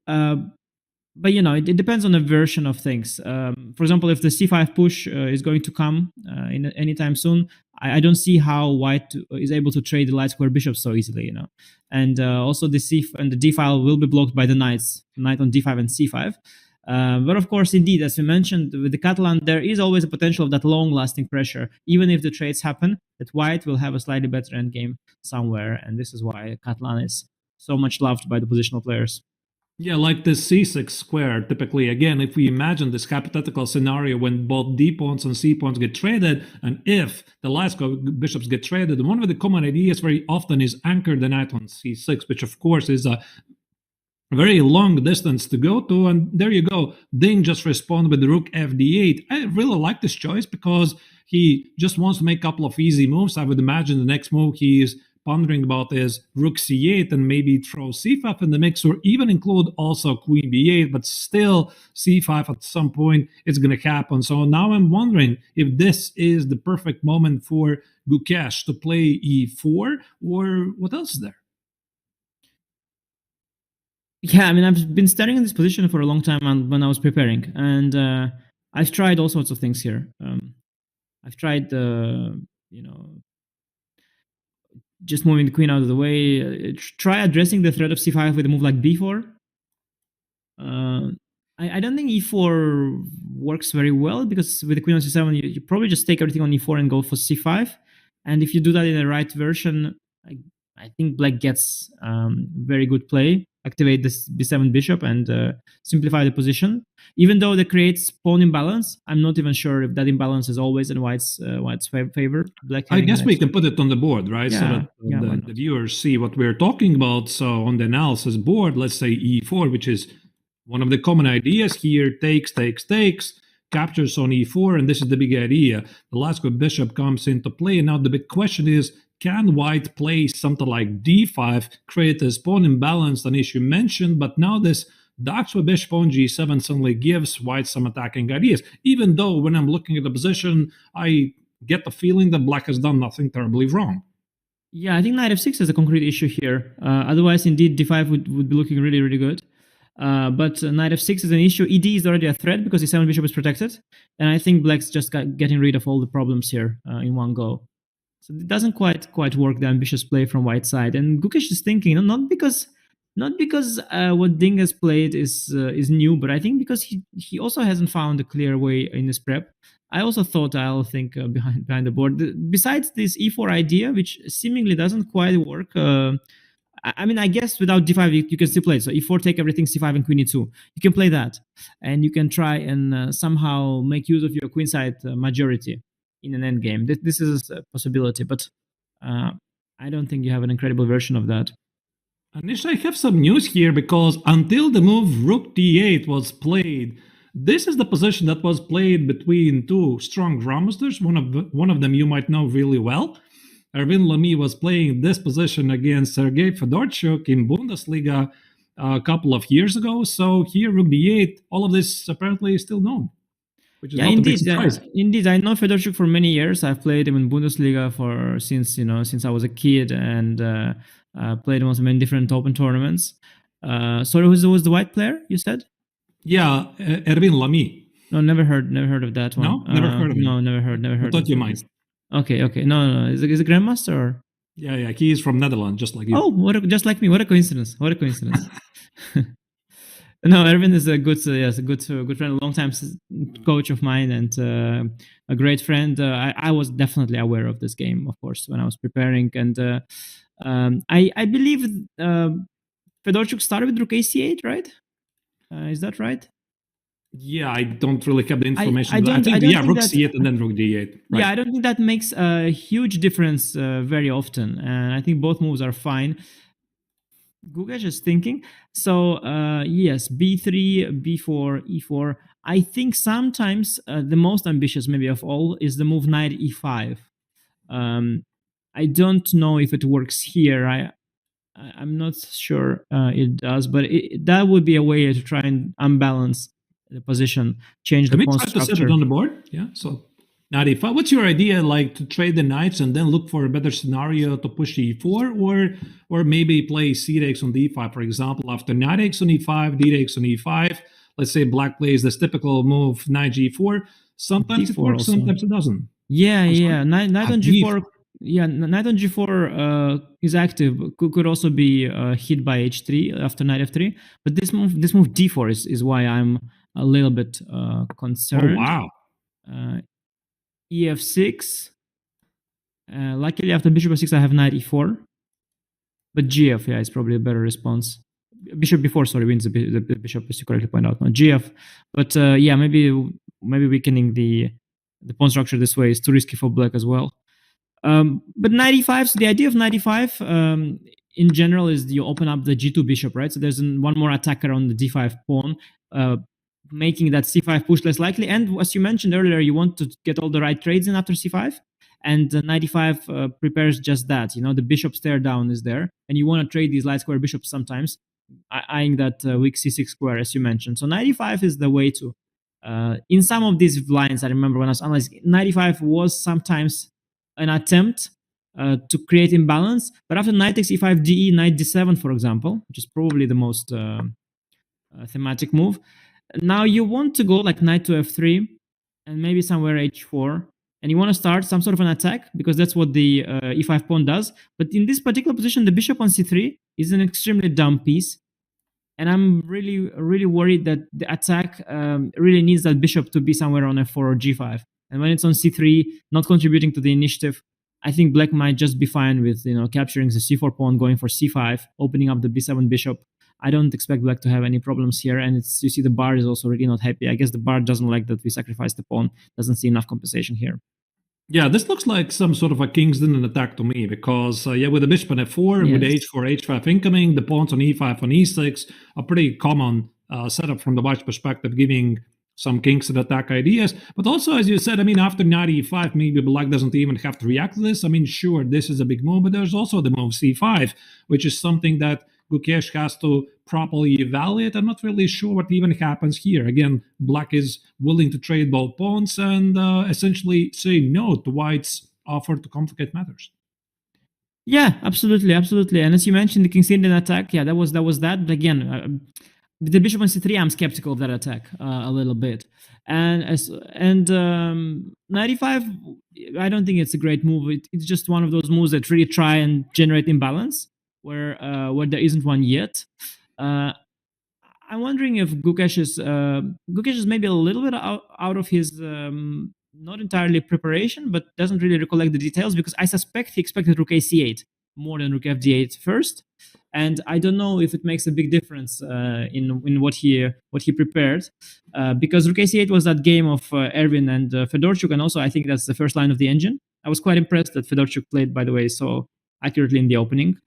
But it depends on the version of things. For example, if the c5 push is going to come anytime soon, I don't see how white is able to trade the light square bishop so easily. And also the c and the d file will be blocked by the knights, knight on d5 and c5. But of course, indeed, as we mentioned, with the Catalan, there is always a potential of that long-lasting pressure. Even if the trades happen, that white will have a slightly better endgame somewhere. And this is why Catalan is so much loved by the positional players. Yeah, like the c6 square, typically, again, if we imagine this hypothetical scenario when both d pawns and c pawns get traded, and if the light square bishops get traded, one of the common ideas very often is anchor the knight on c6, which of course is a very long distance to go to. And there you go. Ding just responded with the rook fd8. I really like this choice because he just wants to make a couple of easy moves. I would imagine the next move he is pondering about is rook c8 and maybe throw c5 in the mix, or even include also queen b8, but still c5 at some point it's going to happen. So now I'm wondering if this is the perfect moment for Gukesh to play e4, or what else is there? Yeah, I mean, I've been studying in this position for a long time when I was preparing, and I've tried all sorts of things here. I've tried, just moving the queen out of the way. Try addressing the threat of c5 with a move like b4. I don't think e4 works very well, because with the queen on c7, you probably just take everything on e4 and go for c5. And if you do that in the right version, I think black gets very good play. Activate this b7 bishop and simplify the position. Even though that creates pawn imbalance, I'm not even sure if that imbalance is always in white's favor. Black, I guess we can put it on the board, right? Yeah, so that the viewers see what we're talking about. So on the analysis board, let's say e4, which is one of the common ideas here, takes, captures on e4, and this is the big idea. The light square bishop comes into play. Now the big question is, can white play something like d5, create this pawn imbalance, an issue mentioned, but now this dark square bishop on g7 suddenly gives white some attacking ideas, even though when I'm looking at the position, I get the feeling that black has done nothing terribly wrong. Yeah, I think knight f6 is a concrete issue here. Otherwise, indeed, d5 would be looking really, really good. But knight f6 is an issue. ED is already a threat because the 7th bishop is protected. And I think black's just getting rid of all the problems here in one go. So it doesn't quite work, the ambitious play from white side. And Gukesh is thinking, not because what Ding has played is new, but I think because he also hasn't found a clear way in his prep. I also thought I'll think behind the board. Besides this e4 idea, which seemingly doesn't quite work, I mean, I guess without d5 you can still play. So e4, take everything, c5 and queen e2. You can play that, and you can try and somehow make use of your queenside majority in an endgame. This is a possibility, but I don't think you have an incredible version of that. Anish, I have some news here, because until the move rook d8 was played, this is the position that was played between two strong grandmasters. One of them you might know really well. Erwin Lamy was playing this position against Sergei Fedorchuk in Bundesliga a couple of years ago. So here, rook d8, all of this apparently is still known, which is not a big surprise. Indeed, I know Fedorchuk for many years. I've played him in Bundesliga since I was a kid, and played him also in different open tournaments. Sorry, who was the white player you said? Yeah, Erwin Lamy. No, never heard of that one. No, never heard of him. No, never heard. I thought you might. Okay. No. Is it grandmaster or? Yeah. He is from Netherlands, just like you. Oh, just like me. What a coincidence! No, Erwin is a good friend, a long-time coach of mine, and a great friend. I was definitely aware of this game, of course, when I was preparing, and I believe Fedorchuk started with rook ac8, right? Is that right? Yeah, I don't really have the information. I don't think rook that, c8 and then rook d8. Right. Yeah, I don't think that makes a huge difference very often, and I think both moves are fine. Gukesh is thinking. So yes, b3, b4, e4. I think sometimes the most ambitious maybe of all is the move knight e5. I don't know if it works here. I'm not sure it does, but that would be a way to try and unbalance the position, change the pawn structure. To set it on the board. Yeah. So knight e5. What's your idea? Like to trade the knights and then look for a better scenario to push e4, or maybe play c takes on d5, for example, after knight takes on e5, d takes on e5. Let's say black plays this typical move knight g4. Sometimes it works, sometimes it doesn't. Yeah. Knight on g4. Yeah, knight on g4 is active. Could also be hit by h3 after knight f3. But this move d4 is why I'm a little bit concerned. Oh wow. ef6. Luckily, after bishop f6, I have knight e4. But gf, is probably a better response. Bishop b4, wins the bishop, as you correctly point out. No, gf. But maybe weakening the pawn structure this way is too risky for black as well. But knight e5, so the idea of knight e5 in general is you open up the g2 bishop, right? So there's one more attacker on the d5 pawn, making that c5 push less likely. And as you mentioned earlier, you want to get all the right trades in after c5. And knight e5 prepares just that. The bishop stare down is there. And you want to trade these light square bishops sometimes, eyeing that weak c6 square, as you mentioned. So knight e5 is the way to. In some of these lines, I remember when I was analyzing, knight e5 was sometimes an attempt to create imbalance, but after knight takes e5, de, knight d7, for example, which is probably the most thematic move, now you want to go like knight to f3 and maybe somewhere h4, and you want to start some sort of an attack because that's what the e5 pawn does. But in this particular position, the bishop on c3 is an extremely dumb piece, and I'm really, really worried that the attack really needs that bishop to be somewhere on f4 or g5. And when it's on c3, not contributing to the initiative, I think black might just be fine with capturing the c4 pawn, going for c5, opening up the b7 bishop. I don't expect black to have any problems here. And you see the bar is also really not happy. I guess the bar doesn't like that we sacrifice the pawn, doesn't see enough compensation here. Yeah, this looks like some sort of a king's dinner attack to me, because with the bishop on f4, with h4, h5 incoming, the pawns on e5, on e6, a pretty common setup from the white perspective, giving some kings and attack ideas. But also, as you said, after knight e5, maybe black doesn't even have to react to this. Sure, this is a big move, but there's also the move c5, which is something that Gukesh has to properly evaluate. I'm not really sure what even happens here. Again, black is willing to trade both pawns and essentially say no to white's offer to complicate matters. Yeah, absolutely. And as you mentioned, the king's Indian attack, that was that. But again, with the bishop on c3, I'm skeptical of that attack a little bit. And knight e5, I don't think it's a great move. It's just one of those moves that really try and generate imbalance where there isn't one yet. I'm wondering if Gukesh is maybe a little bit out of his not entirely preparation, but doesn't really recollect the details, because I suspect he expected rook a8 more than rook fd8 first, and I don't know if it makes a big difference in what he prepared, because rook a8 was that game of Erwin and Fedorchuk, and also I think that's the first line of the engine. I was quite impressed that Fedorchuk played, by the way, so accurately in the opening.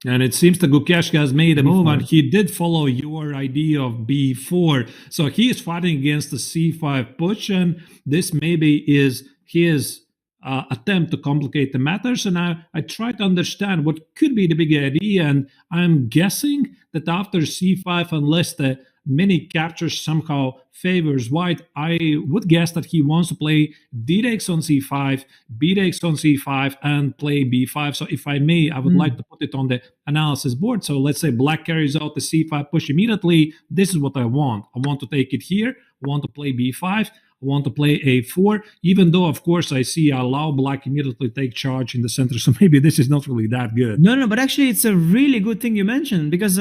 And it seems that Gukesh has made a move, and he did follow your idea of b4. So he is fighting against the c5 push, and this maybe is his attempt to complicate the matters. And I try to understand what could be the big idea, and I'm guessing that after c5, unless the mini capture somehow favors white, I would guess that he wants to play d takes on c5, b takes on c5, and play b5. So if I may, I would like to put it on the analysis board. So let's say black carries out the c5 push immediately. This is what I want. I want to take it here. I want to play b5. I want to play a4, even though, of course, I see I allow black immediately take charge in the center. So maybe this is not really that good. No, but actually it's a really good thing you mentioned, because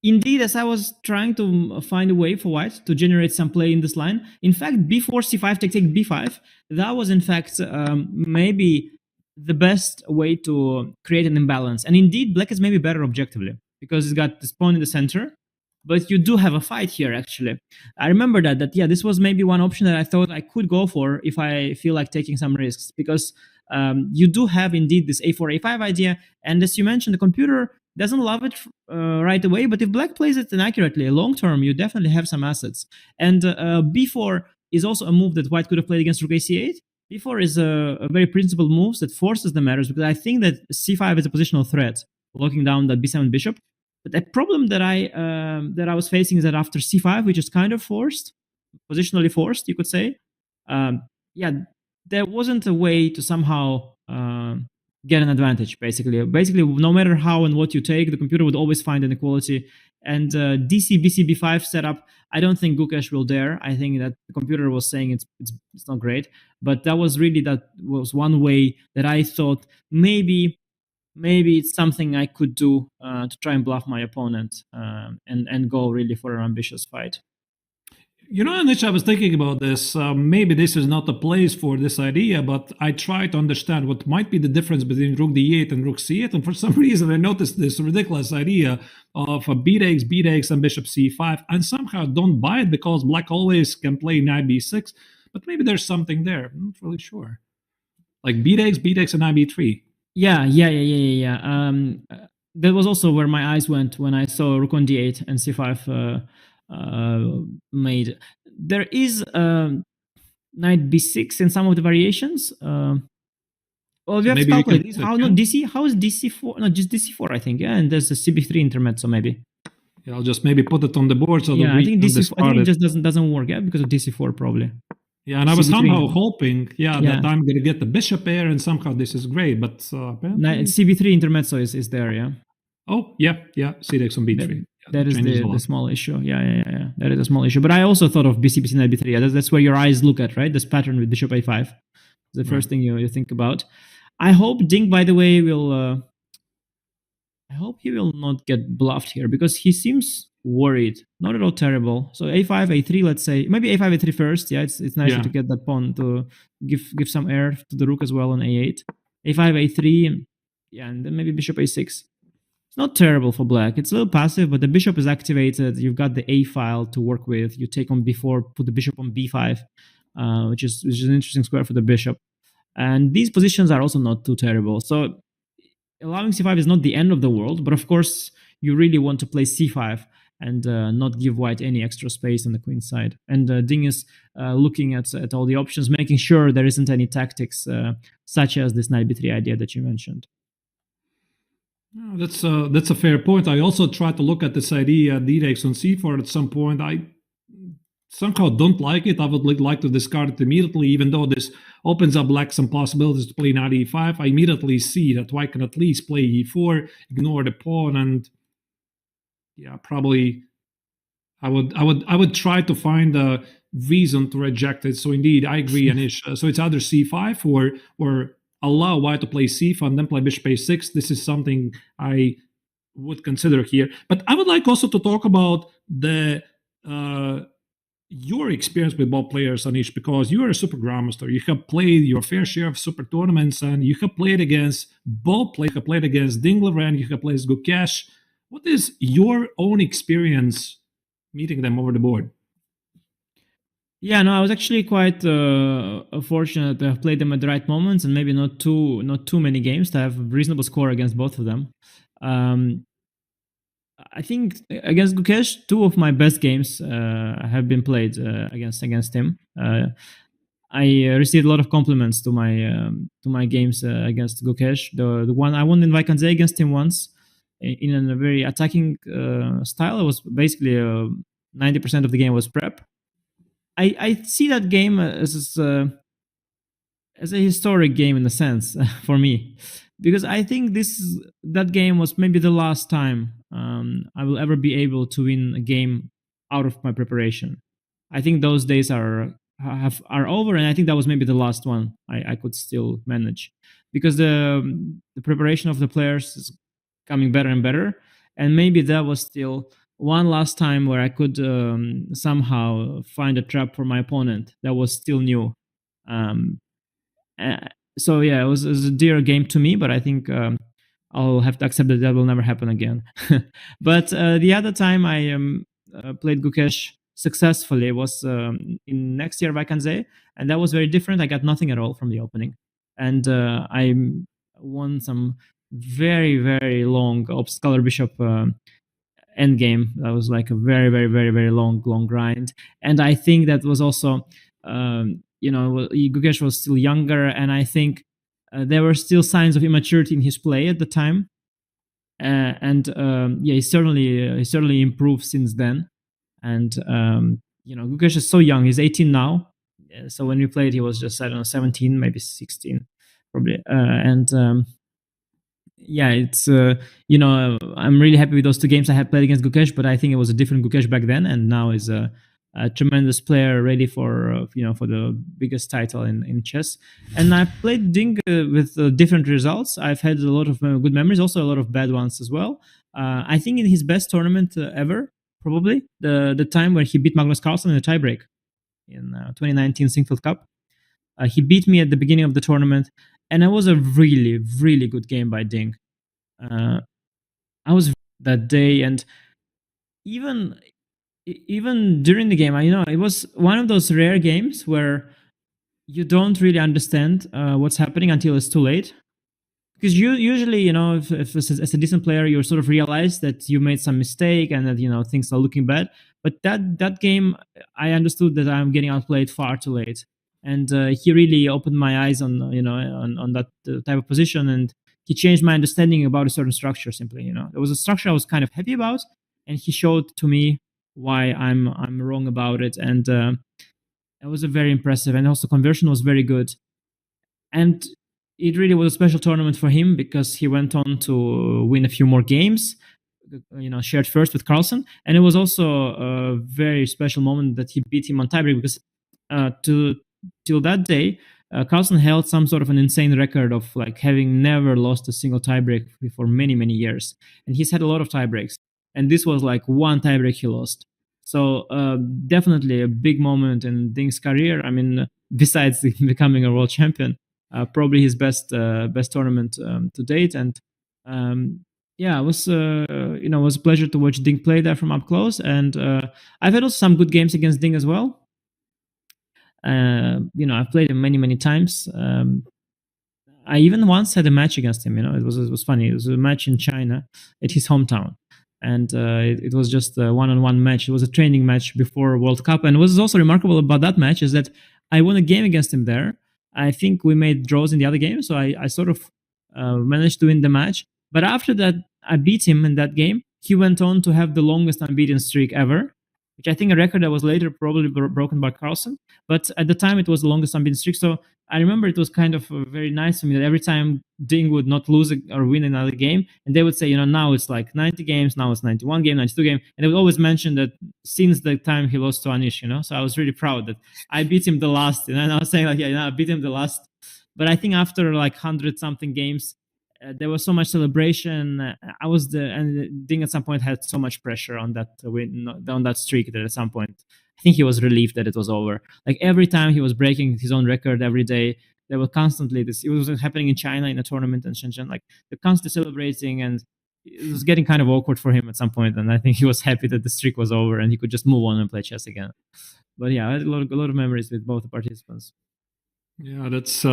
indeed, as I was trying to find a way for white to generate some play in this line, in fact, b4, c5, take b5, that was in fact maybe the best way to create an imbalance. And indeed, black is maybe better objectively, because it's got this pawn in the center, but you do have a fight here, actually. I remember that yeah, this was maybe one option that I thought I could go for if I feel like taking some risks, because you do have indeed this a4, a5 idea, and as you mentioned, the computer doesn't love it right away, but if black plays it inaccurately, long term, you definitely have some assets. And b4 is also a move that white could have played against rook a8. b4 is a very principled move that forces the matters, because I think that c5 is a positional threat, locking down that b7 bishop. But the problem that I was facing is that after c5, which is kind of forced, positionally forced, you could say, yeah, there wasn't a way to somehow get an advantage, basically. Basically, no matter how and what you take, the computer would always find an equality. And DC, BC, B5 setup, I don't think Gukesh will dare. I think that the computer was saying it's not great. But that was one way that I thought maybe it's something I could do to try and bluff my opponent and go really for an ambitious fight. You know, Anish, I was thinking about this. Maybe this is not the place for this idea, but I try to understand what might be the difference between rook d8 and rook c8. And for some reason, I noticed this ridiculous idea of a b takes, and bishop c5, and somehow don't buy it, because black always can play knight b6. But maybe there's something there. I'm not really sure. Like b takes, and knight b3. Yeah. That was also where my eyes went when I saw rook on d8 and c5 made. There is knight b6 in some of the variations. Well, we have to calculate this. How is dc4? No, just dc4, I think. Yeah, and there's a cb3 intermezzo maybe. Yeah, I'll just maybe put it on the board so I think dc4. I think it just doesn't work. Yeah, because of dc4 probably. Yeah, and I was somehow hoping, that I'm going to get the bishop pair, and somehow this is great, but apparently... cb3 intermezzo is there, yeah. Oh, yeah, c takes on b3. That is the small issue. Yeah. That is a small issue. But I also thought of bc, knight b3. Yeah, that's where your eyes look at, right? This pattern with bishop a5. The first thing you think about. I hope Ding, by the way, will... I hope he will not get bluffed here, because he seems worried. Not at all terrible. So a5, a3, let's say. Maybe a5, a3 first. Yeah, it's nicer to get that pawn to give some air to the rook as well on a8. a5, a3, and then maybe bishop a6. It's not terrible for black. It's a little passive, but the bishop is activated. You've got the a file to work with. You take on b4, put the bishop on b5, which is an interesting square for the bishop. And these positions are also not too terrible. So allowing c5 is not the end of the world, but of course you really want to play c5 and not give white any extra space on the queen side. And Ding is looking at all the options, making sure there isn't any tactics such as this knight b3 idea that you mentioned. Oh, that's a fair point. I also tried to look at this idea d takes on c4 at some point. I somehow don't like it. I would like to discard it immediately, even though this opens up like some possibilities to play knight e5. I immediately see that I can at least play e4, ignore the pawn, and yeah, probably I would try to find a reason to reject it. So indeed, I agree, Anish. So it's either c5 or allow white to play c5 and then play bishop a6. This is something I would consider here. But I would like also to talk about the your experience with both players, Anish, because you are a super grandmaster. You have played your fair share of super tournaments, and you have played against both players. You have played against Dingler and you have played against Gukesh. What is your own experience meeting them over the board? Yeah, no, I was actually quite fortunate to have played them at the right moments, and maybe not too many games to have a reasonable score against both of them. I think against Gukesh, 2 of my best games have been played against him. I received a lot of compliments to my games against Gukesh. The one I won in Vaikanze against him once in a very attacking style. It was basically 90% of the game was prep. I see that game as a historic game in a sense for me, because I think that game was maybe the last time I will ever be able to win a game out of my preparation. I think those days are over, and I think that was maybe the last one I could still manage, because the preparation of the players is coming better and better, and maybe that was still one last time where I could somehow find a trap for my opponent that was still new. So yeah, it was a dear game to me, but I think I'll have to accept that will never happen again. But the other time I played Gukesh successfully was in next year Vaikanze, and that was very different. I got nothing at all from the opening, and I won some very, very long scholar bishop end game. That was like a very, very, very, very long grind, and I think that was also Gukesh was still younger, and I think there were still signs of immaturity in his play at the time, and he certainly improved since then. And Gukesh is so young; he's 18 now. So when we played, he was just 17, maybe 16, probably. It's I'm really happy with those 2 games I had played against Gukesh, but I think it was a different Gukesh back then, and now is a tremendous player, ready for for the biggest title in chess. And I played Ding with different results. I've had a lot of good memories, also a lot of bad ones as well. I think in his best tournament ever, probably the time where he beat Magnus Carlsen in a tiebreak in 2019 Singfield Cup. He beat me at the beginning of the tournament, and it was a really, really good game by Ding. I was that day, and even during the game, it was one of those rare games where you don't really understand what's happening until it's too late. Because you usually, if as a decent player, you sort of realize that you made some mistake and that things are looking bad. But that game, I understood that I'm getting outplayed far too late, and he really opened my eyes on on that type of position, and he changed my understanding about a certain structure. Simply, there was a structure I was kind of happy about, and he showed to me why I'm wrong about it, and it was a very impressive, and also conversion was very good, and it really was a special tournament for him because he went on to win a few more games, shared first with Carlsen, and it was also a very special moment that he beat him on tiebreak, because till that day Carlsen held some sort of an insane record of like having never lost a single tiebreak for many, many years, and he's had a lot of tiebreaks, and this was like one tiebreak he lost. So definitely a big moment in Ding's career. I mean, besides becoming a world champion, probably his best tournament to date. And it was it was a pleasure to watch Ding play there from up close. And I've had also some good games against Ding as well. I've played him many, many times. I even once had a match against him. It was funny. It was a match in China at his hometown. And it was just a one-on-one match. It was a training match before World Cup. And what was also remarkable about that match is that I won a game against him there. I think we made draws in the other game, so I sort of managed to win the match. But after that, I beat him in that game. He went on to have the longest unbeaten streak ever. which I think a record that was later probably broken by Carlsen. But at the time, it was the longest unbeaten streak. So I remember it was kind of very nice to me that every time Ding would not lose or win another game, and they would say, now it's like 90 games, now it's 91 game, 92 game, and they would always mention that since the time he lost to Anish, So I was really proud that I beat him the last, and I was saying like, I beat him the last. But I think after like 100-something games, there was so much celebration. And Ding at some point had so much pressure on that win, on that streak, that at some point I think he was relieved that it was over. Like every time he was breaking his own record every day, there was constantly this. It was happening in China in a tournament in Shenzhen. Like they're constantly celebrating, and it was getting kind of awkward for him at some point. And I think he was happy that the streak was over and he could just move on and play chess again. But yeah, I had a lot of memories with both the participants. Yeah, that's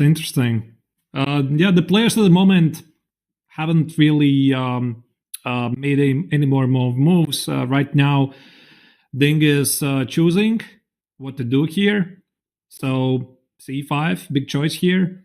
interesting. The players at the moment haven't really made any more moves. Right now, Ding is choosing what to do here. So c5, big choice here.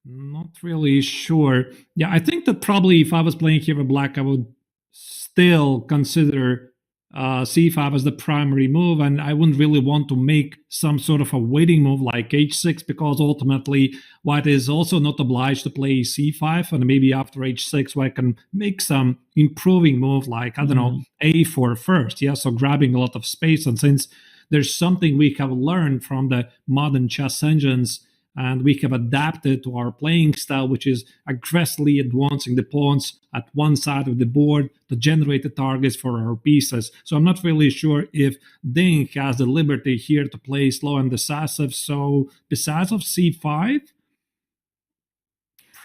Not really sure. Yeah, I think that probably if I was playing here with black, I would still consider c5 as the primary move, and I wouldn't really want to make some sort of a waiting move like h6, because ultimately white is also not obliged to play c5, and maybe after h6 white can make some improving move like, I don't know, a4 first. Yeah, so grabbing a lot of space. And since there's something we have learned from the modern chess engines, and we have adapted to our playing style, which is aggressively advancing the pawns at one side of the board to generate the targets for our pieces. So I'm not really sure if Ding has the liberty here to play slow and decisive. So besides of c5,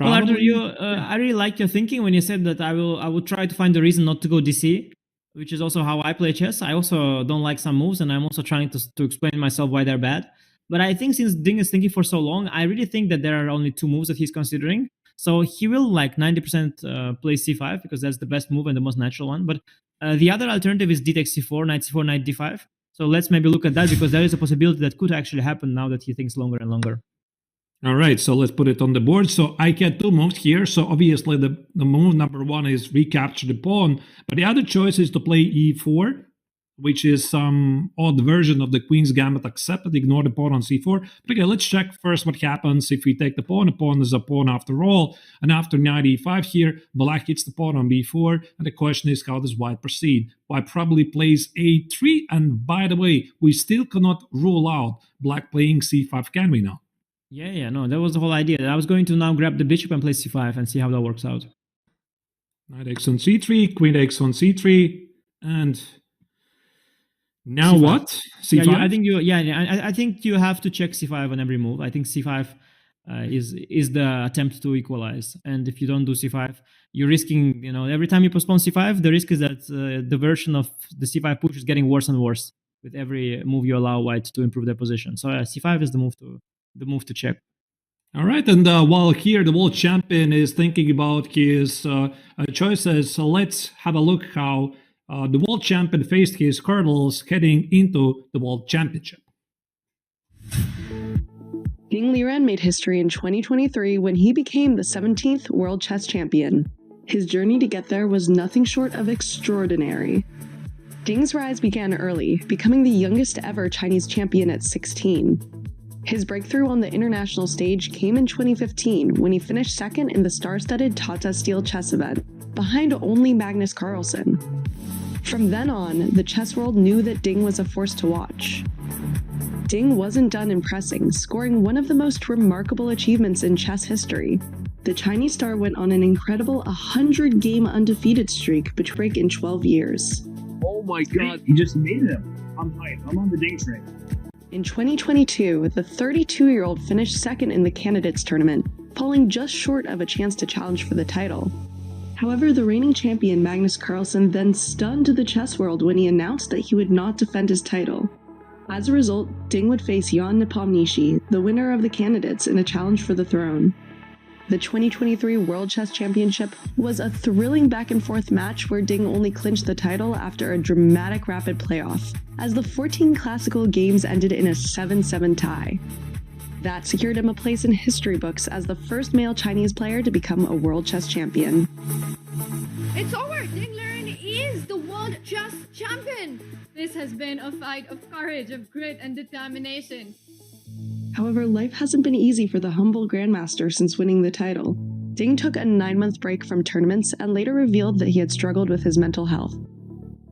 well, Arthur, I really like your thinking when you said that I will try to find a reason not to go DC, which is also how I play chess. I also don't like some moves, and I'm also trying to explain myself why they're bad. But I think since Ding is thinking for so long, I really think that there are only two moves that he's considering. So he will like 90% play c5 because that's the best move and the most natural one. But the other alternative is d takes c4, knight c4, knight d5. So let's maybe look at that, because there is a possibility that could actually happen now that he thinks longer and longer. All right, so let's put it on the board. So I get two moves here. So obviously the move number one is recapture the pawn. But the other choice is to play e4, which is some odd version of the Queen's Gambit accepted, ignore the pawn on c4. But okay, let's check first what happens if we take the pawn. A pawn is a pawn after all. And after knight e5 here, black hits the pawn on b4. And the question is, how does white proceed? White probably plays a3. And by the way, we still cannot rule out black playing c5, can we now? Yeah, no, that was the whole idea. I was going to now grab the bishop and play c5 and see how that works out. Knight x on c3, queen x on c3, and now c5. What? C5? Yeah, I think you have to check c5 on every move. I think c5 is the attempt to equalize, and if you don't do c5, you're risking. Every time you postpone c5, the risk is that the version of the c5 push is getting worse and worse with every move you allow white to improve their position. So c5 is the move to check. All right, and while here the world champion is thinking about his choices, so let's have a look how the world champion faced his hurdles heading into the world championship. Ding Liren made history in 2023 when he became the 17th world chess champion. His journey to get there was nothing short of extraordinary. Ding's rise began early, becoming the youngest ever Chinese champion at 16. His breakthrough on the international stage came in 2015 when he finished second in the star-studded Tata Steel chess event, behind only Magnus Carlsen. From then on, the chess world knew that Ding was a force to watch. Ding wasn't done impressing, scoring one of the most remarkable achievements in chess history. The Chinese star went on an incredible 100-game undefeated streak break in 12 years. Oh my god, you just made him. I'm hyped. I'm on the Ding train. In 2022, the 32-year-old finished second in the candidates tournament, falling just short of a chance to challenge for the title. However, the reigning champion Magnus Carlsen then stunned the chess world when he announced that he would not defend his title. As a result, Ding would face Jan Nepomniachtchi, the winner of the candidates, in a challenge for the throne. The 2023 World Chess Championship was a thrilling back-and-forth match where Ding only clinched the title after a dramatic rapid playoff, as the 14 classical games ended in a 7-7 tie. That secured him a place in history books as the first male Chinese player to become a World Chess Champion. It's over! Ding Liren is the World Chess Champion! This has been a fight of courage, of grit and determination. However, life hasn't been easy for the humble grandmaster since winning the title. Ding took a 9-month break from tournaments and later revealed that he had struggled with his mental health.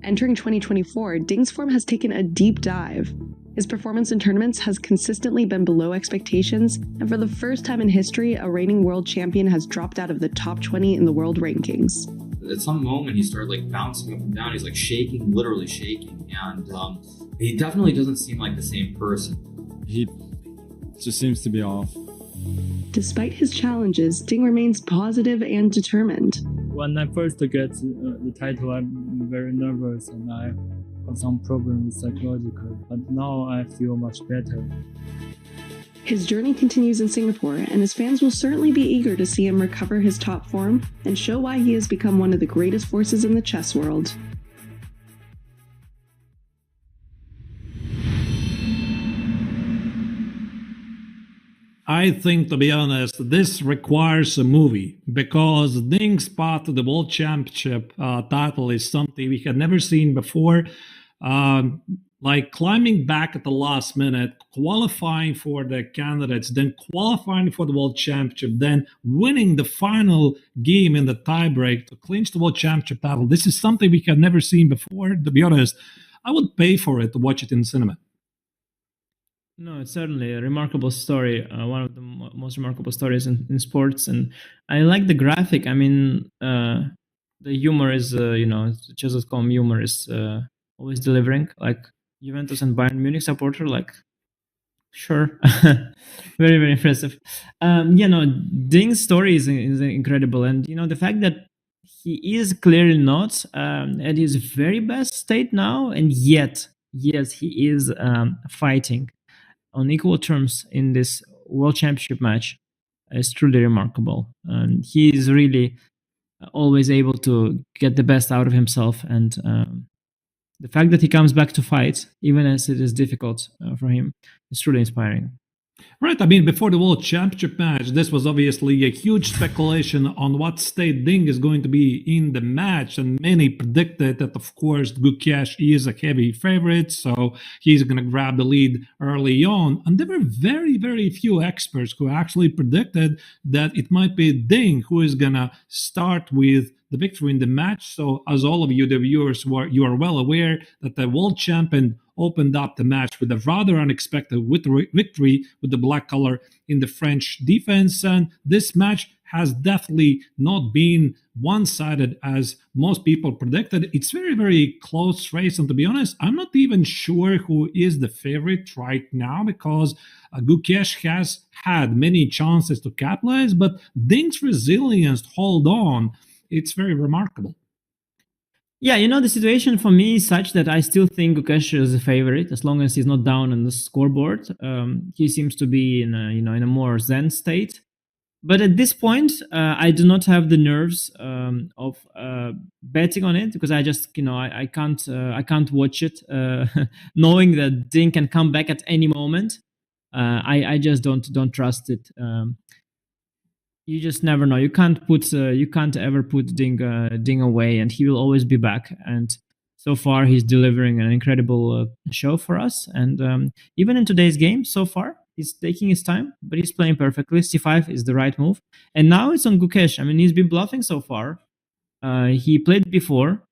Entering 2024, Ding's form has taken a deep dive. His performance in tournaments has consistently been below expectations, and for the first time in history, a reigning world champion has dropped out of the top 20 in the world rankings. At some moment, he started like bouncing up and down. He's like shaking, literally shaking, and he definitely doesn't seem like the same person. He just seems to be off. Despite his challenges, Ding remains positive and determined. When I first get the title, I'm very nervous and I have some problems psychological, but now I feel much better. His journey continues in Singapore, and his fans will certainly be eager to see him recover his top form and show why he has become one of the greatest forces in the chess world. I think, to be honest, this requires a movie because Ding's path to the World Championship title is something we had never seen before. Like climbing back at the last minute, qualifying for the candidates, then qualifying for the World Championship, then winning the final game in the tiebreak to clinch the World Championship title. This is something we have never seen before. To be honest, I would pay for it to watch it in cinema. No, it's certainly a remarkable story. One of the most remarkable stories in sports, and I like the graphic. I mean, the humor is, chess.com humor is always delivering. Like Juventus and Bayern Munich supporter, like, sure, very very impressive. Ding's story is incredible, and the fact that he is clearly not at his very best state now, and yet he is fighting on equal terms in this World Championship match is truly remarkable. And he is really always able to get the best out of himself. And the fact that he comes back to fight, even as it is difficult for him, is truly inspiring. Right. I mean, before the World Championship match, this was obviously a huge speculation on what state Ding is going to be in the match. And many predicted that, of course, Gukesh is a heavy favorite, so he's going to grab the lead early on. And there were very, very few experts who actually predicted that it might be Ding who is going to start with the victory in the match. So as all of you, the viewers, you are well aware that the world champion opened up the match with a rather unexpected victory with the black color in the French defense. And this match has definitely not been one-sided as most people predicted. It's very, very close race. And to be honest, I'm not even sure who is the favorite right now because Gukesh has had many chances to capitalize, but Ding's resilience to hold on, it's very remarkable. Yeah, the situation for me is such that I still think Gukesh is a favorite as long as he's not down on the scoreboard. He seems to be in a more zen state. But at this point, I do not have the nerves of betting on it because I just I can't watch it knowing that Ding can come back at any moment. I just don't trust it. You just never know. You can't ever put Ding away, and he will always be back. And so far, he's delivering an incredible show for us. And even in today's game, so far, he's taking his time, but he's playing perfectly. C5 is the right move, and now it's on Gukesh. I mean, he's been bluffing so far. He played before,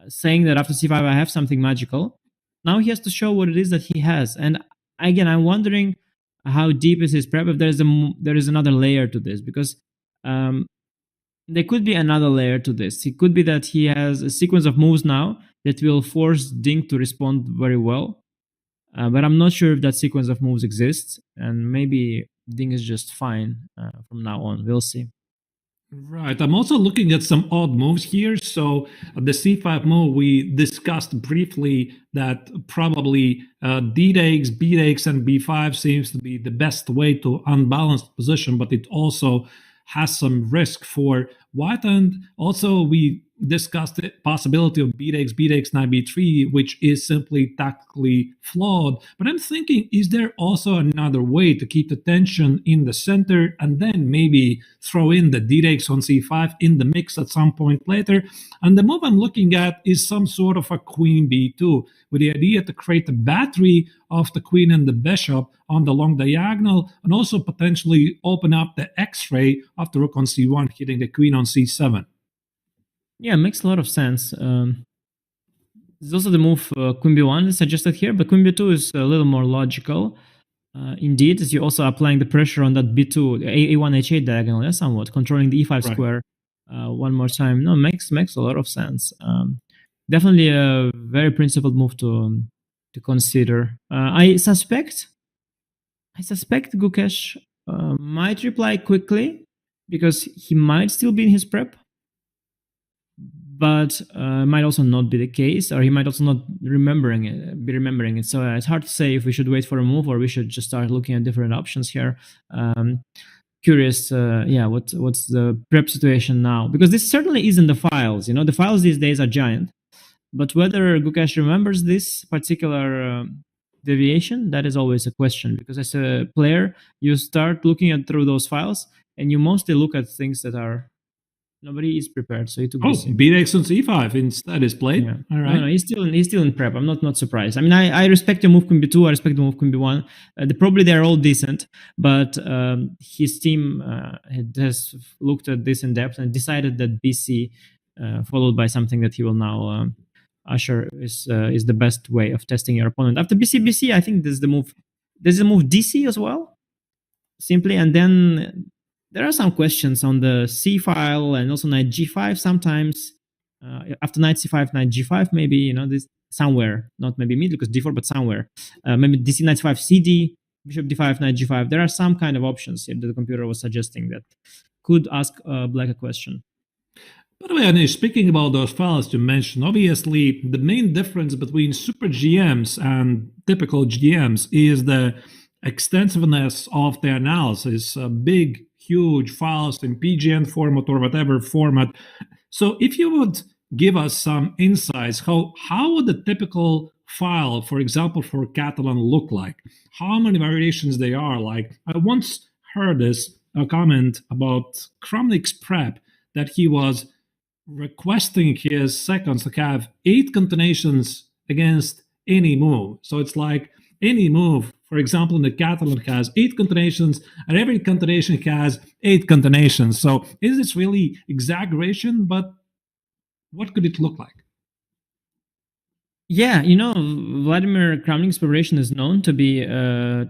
saying that after C5 I have something magical. Now he has to show what it is that he has. And again, I'm wondering how deep is his prep, if there is another layer to this, because there could be another layer to this. It could be that he has a sequence of moves now that will force Ding to respond very well, but I'm not sure if that sequence of moves exists, and maybe Ding is just fine from now on. We'll see. Right. I'm also looking at some odd moves here. So the C5 move, we discussed briefly that probably D takes, B takes, and B5 seems to be the best way to unbalance the position, but it also has some risk for white. And also we discussed the possibility of btakes knight b3, which is simply tactically flawed. But I'm thinking, is there also another way to keep the tension in the center and then maybe throw in the d-takes on c5 in the mix at some point later? And the move I'm looking at is some sort of a queen b2, with the idea to create a battery of the queen and the bishop on the long diagonal, and also potentially open up the x-ray of the rook on c1, hitting the queen on c7. Yeah, makes a lot of sense. There's also the move queen b1 is suggested here, but queen b2 is a little more logical. Indeed, as you're also applying the pressure on that b2, a1, h8 diagonal, yeah, somewhat, controlling the e5 square one more time. No, makes a lot of sense. Definitely a very principled move to consider. I suspect Gukesh might reply quickly because he might still be in his prep, but might also not be the case, or he might also not be remembering it. So it's hard to say if we should wait for a move or we should just start looking at different options here. Curious, what's the prep situation now? Because this certainly isn't the files. The files these days are giant, but whether Gukesh remembers this particular deviation, that is always a question. Because as a player, you start looking through those files, and you mostly look at things that are nobody is prepared, so he took this. btakes on c5 instead is played. Yeah. All right. No, he's still in prep. I'm not surprised. I mean, I respect the move queen b2. I respect the move queen b1. Probably they're all decent, but his team has looked at this in depth and decided that bc followed by something that he will now usher is the best way of testing your opponent. After bc, I think there's the move dc as well, simply, and then there are some questions on the c file and also knight g5 sometimes. After knight c5, knight g5, maybe, this somewhere, not maybe mid because d4, but somewhere. Maybe dc knight 5 cd, bishop d5, knight g5. There are some kind of options here that the computer was suggesting that could ask Black a question. By the way, Anish, speaking about those files you mentioned, obviously the main difference between super GMs and typical GMs is the extensiveness of the analysis. Big, huge files in PGN format or whatever format. So if you would give us some insights, how would the typical file, for example, for Catalan look like? How many variations there are? Like, I once heard a comment about Kramnik's prep that he was requesting his seconds to have 8 concatenations against any move. So it's like any move, for example, in the Catalan has 8 concatenations, and every concatenation has 8 concatenations. So is this really exaggeration? But what could it look like? Yeah, Vladimir Kramnik's preparation is known to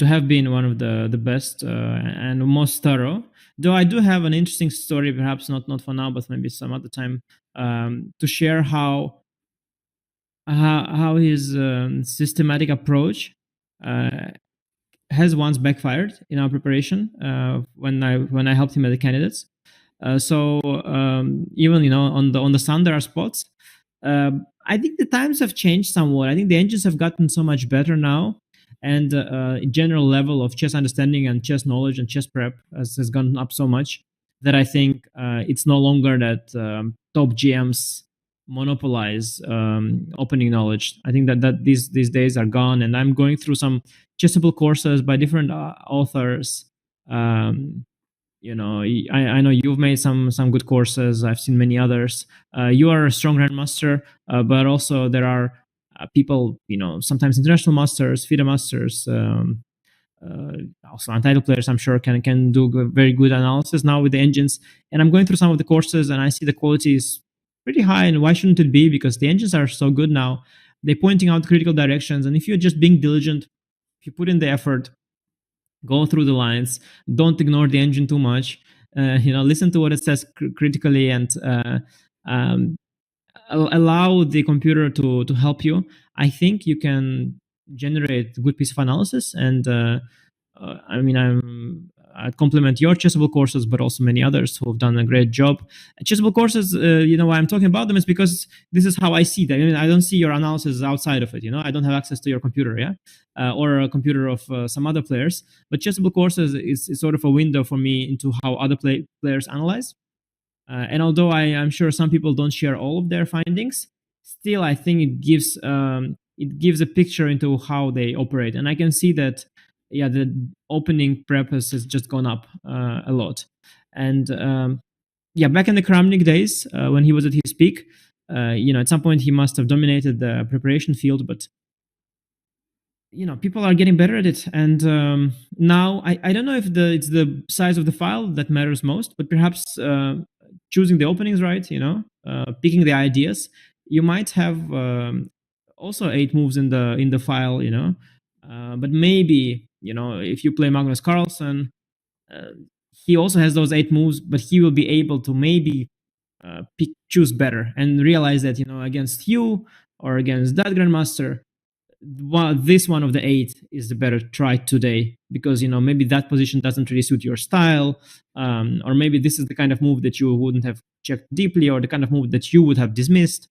have been one of the best and most thorough. Though I do have an interesting story, perhaps not for now, but maybe some other time, to share how his systematic approach has once backfired in our preparation when I helped him at the candidates. So even on the sun there are spots. I think the times have changed somewhat. I think the engines have gotten so much better now, and general level of chess understanding and chess knowledge and chess prep has gone up so much that I think it's no longer that top GMs monopolize opening knowledge. I think that these days are gone, and I'm going through some chessable courses by different authors. I know you've made some good courses. I've seen many others. You are a strong grandmaster, but also there are people, sometimes international masters, FIDE masters, also untitled players, I'm sure can do very good analysis now with the engines. And I'm going through some of the courses, and I see the quality is pretty high. And why shouldn't it be? Because the engines are so good now. They're pointing out critical directions, and if you're just being diligent, if you put in the effort, go through the lines, don't ignore the engine too much, listen to what it says critically, and allow the computer to help you, I think you can generate a good piece of analysis. And I compliment your chessable courses, but also many others who have done a great job. Chessable courses, why I'm talking about them is because this is how I see them. I don't see your analysis outside of it. I don't have access to your computer, or a computer of some other players. But chessable courses is sort of a window for me into how other players analyze. And although I'm sure some people don't share all of their findings, still I think it gives a picture into how they operate. And I can see that, yeah, the opening prep has just gone up a lot. And yeah, back in the Kramnik days, when he was at his peak, at some point he must have dominated the preparation field, but people are getting better at it. And now I don't know if it's the size of the file that matters most, but perhaps choosing the openings right, picking the ideas. You might have also 8 moves in the file, but maybe if you play Magnus Carlsen, he also has those 8 moves, but he will be able to maybe choose better and realize that against you or against that grandmaster, this one of the 8 is the better try today, because maybe that position doesn't really suit your style, or maybe this is the kind of move that you wouldn't have checked deeply, or the kind of move that you would have dismissed.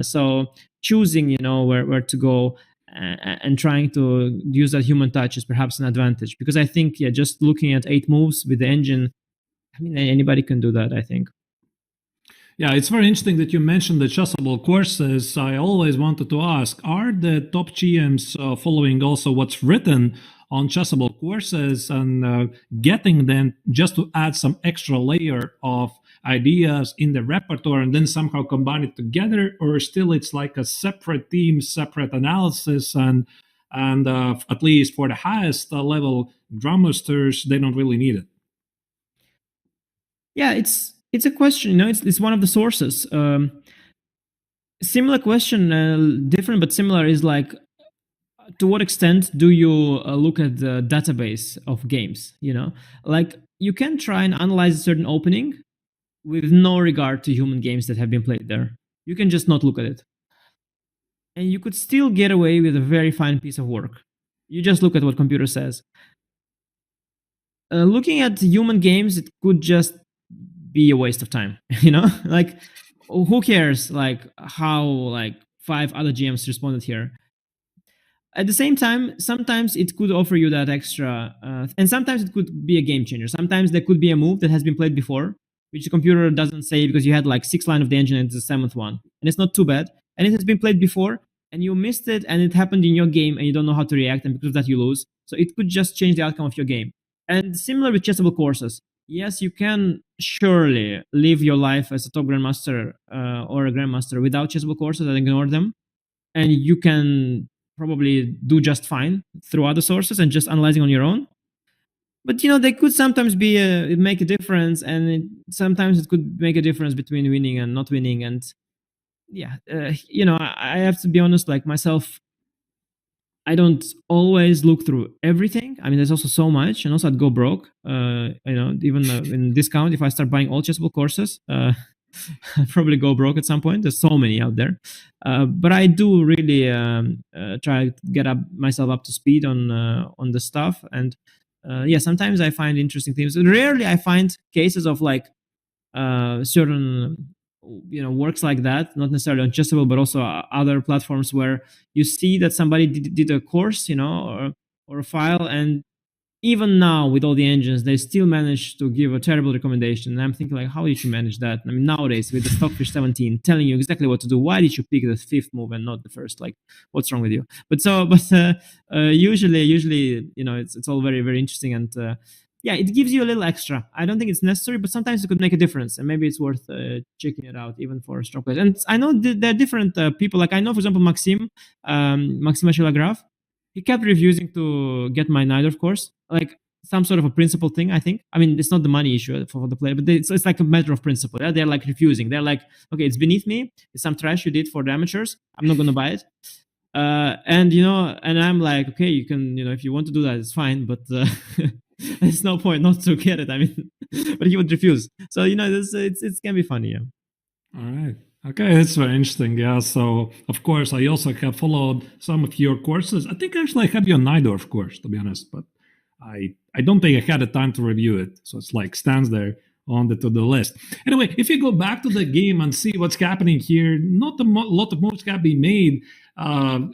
So choosing where to go and trying to use that human touch is perhaps an advantage, because I think just looking at 8 moves with the engine, I mean, anybody can do that, I think. Yeah, it's very interesting that you mentioned the chessable courses. I always wanted to ask, are the top GMs following also what's written on chessable courses and getting them just to add some extra layer of ideas in the repertoire and then somehow combine it together? Or still it's like a separate team, separate analysis, and at least for the highest level grandmasters, they don't really need it? Yeah, it's a question, it's one of the sources. Similar question, different but similar, is like, to what extent do you look at the database of games? Like, you can try and analyze a certain opening with no regard to human games that have been played there. You can just not look at it. And you could still get away with a very fine piece of work. You just look at what computer says. Looking at human games, it could just be a waste of time, like, who cares like how 5 other GMs responded here. At the same time, sometimes it could offer you that extra, and sometimes it could be a game changer. Sometimes there could be a move that has been played before, which the computer doesn't say because you had 6 line of the engine and it's the 7th one, and it's not too bad, and it has been played before and you missed it and it happened in your game and you don't know how to react, and because of that you lose. So it could just change the outcome of your game. And similar with chessable courses. Yes, you can surely live your life as a top grandmaster or a grandmaster without chessable courses and ignore them. And you can probably do just fine through other sources and just analyzing on your own. But, they could sometimes make a difference, and sometimes it could make a difference between winning and not winning. And yeah, I have to be honest, like myself, I don't always look through everything. I mean, there's also so much, and also I'd go broke. Even in discount, if I start buying all chessable courses, I'd probably go broke at some point. There's so many out there, but I do really try to get myself up to speed on the stuff. And sometimes I find interesting things. Rarely I find cases of certain works like that, not necessarily on chessable, but also other platforms where you see that somebody did a course, or a file, and even now with all the engines, they still manage to give a terrible recommendation. And I'm thinking, how did you manage that? I mean, nowadays with the Stockfish 17 telling you exactly what to do, why did you pick the 5th move and not the 1st? What's wrong with you? But usually, it's all very, very interesting, and it gives you a little extra. I don't think it's necessary, but sometimes it could make a difference, and maybe it's worth checking it out, even for strong players. And I know there are different people. I know, for example, Maxime Shelagraf, he kept refusing to get my Nidorf course, some sort of a principle thing, I think. I mean, it's not the money issue for the player, but it's like a matter of principle. Yeah? They're refusing. They're okay, it's beneath me. It's some trash you did for the amateurs. I'm not going to buy it. And I'm okay, you can, if you want to do that, it's fine, but there's no point not to get it. I mean, but he would refuse. So, it can be funny. Yeah. All right. Okay, that's very interesting. Yeah. So, of course, I also have followed some of your courses. I think actually I have your Nidorf course, to be honest, but I don't think I had the time to review it. So it's stands there on the to-do list. Anyway, if you go back to the game and see what's happening here, not a lot of moves can be made.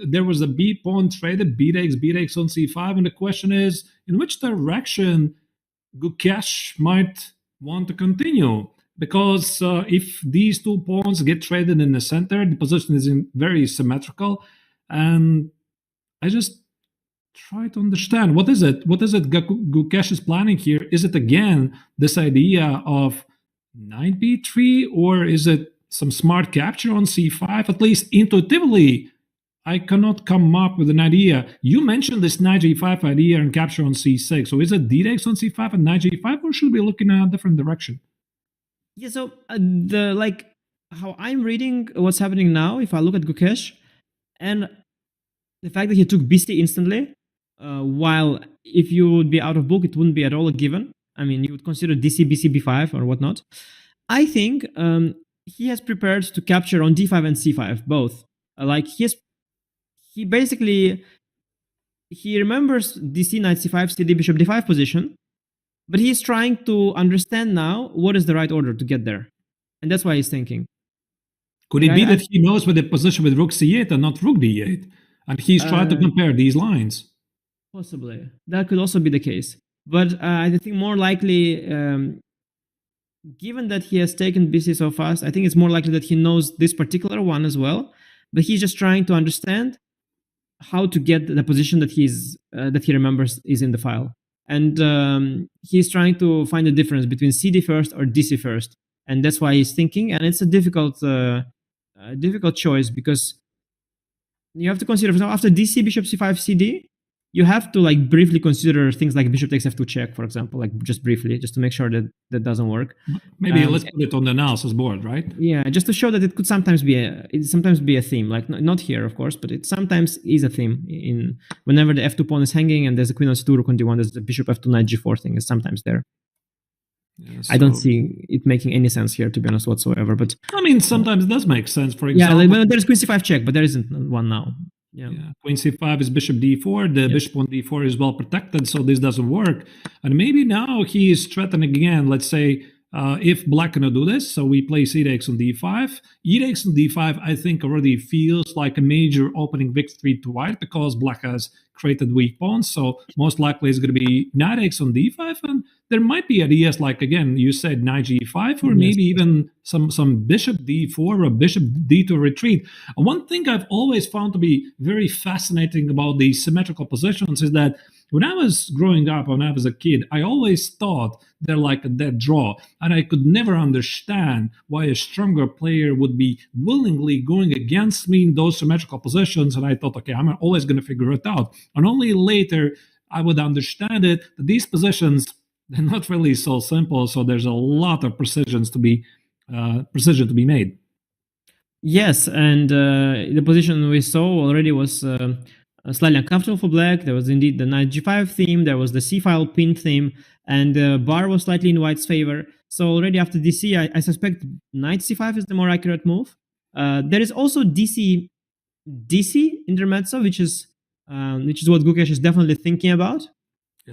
There was a B pawn traded, b takes on c5, and the question is, in which direction Gukesh might want to continue? because if these 2 pawns get traded in the center, the position is very symmetrical, and I just try to understand what is it Gukesh is planning here. Is it again this idea of knight b3, or is it some smart capture on c5? At least intuitively, I cannot come up with an idea. You mentioned this knight g5 idea and capture on c6. So is it d takes on c5 and knight g5, or should we look in a different direction? Yeah, so how I'm reading what's happening now, if I look at Gukesh, and the fact that he took bc instantly, while if you would be out of book, it wouldn't be at all a given. I mean, you would consider dc, bc, b5 or whatnot. I think he has prepared to capture on d5 and c5 both. He basically remembers dc, knight c5, cd, bishop d5 position, but he's trying to understand now what is the right order to get there, and that's why he's thinking. Could it be that he knows with the position with rook c8 and not rook d8, and he's trying to compare these lines? Possibly, that could also be the case. But I think more likely, given that he has taken bc so fast, I think it's more likely that he knows this particular one as well. But he's just trying to understand how to get the position that he remembers is in the file, and he's trying to find the difference between cd first or dc first, and that's why he's thinking. And it's a difficult choice, because you have to consider, for example, after dc, bishop c5, cd, you have to briefly consider things like bishop takes f2 check, for example, just briefly, just to make sure that that doesn't work. Maybe let's put it on the analysis board, right? Yeah, just to show that it could sometimes be a theme, not here, of course, but it sometimes is a theme in whenever the f2 pawn is hanging and there's a queen on c2, rook on d1, there's a bishop f2, knight g4 thing is sometimes there. Yeah, I don't see it making any sense here, to be honest, whatsoever. But I mean, sometimes it does make sense. For example, when there's queen c5 check, but there isn't one now. Yeah. Queen c5 is bishop d4. The bishop on d4 is well protected, so this doesn't work. And maybe now he is threatening again. Let's say if black cannot do this, so we play c takes on d5. E takes on d5, I think, already feels like a major opening victory to white, because black has created weak pawns. So most likely it's going to be knight takes on d5, and there might be ideas like, again, you said knight g5, or maybe even some bishop d4 or bishop d2 retreat. And one thing I've always found to be very fascinating about these symmetrical positions is that when I was growing up, when I was a kid, I always thought they're like a dead draw. And I could never understand why a stronger player would be willingly going against me in those symmetrical positions. And I thought, okay, I'm always going to figure it out. And only later I would understand it, that these positions, they're not really so simple. So there's a lot of precision to be made. Yes, and the position we saw already was slightly uncomfortable for black. There was indeed the knight g5 theme, there was the c-file pin theme, and the bar was slightly in white's favor. So already after dc, I suspect knight c5 is the more accurate move. There is also dc intermezzo, which is what Gukesh is definitely thinking about,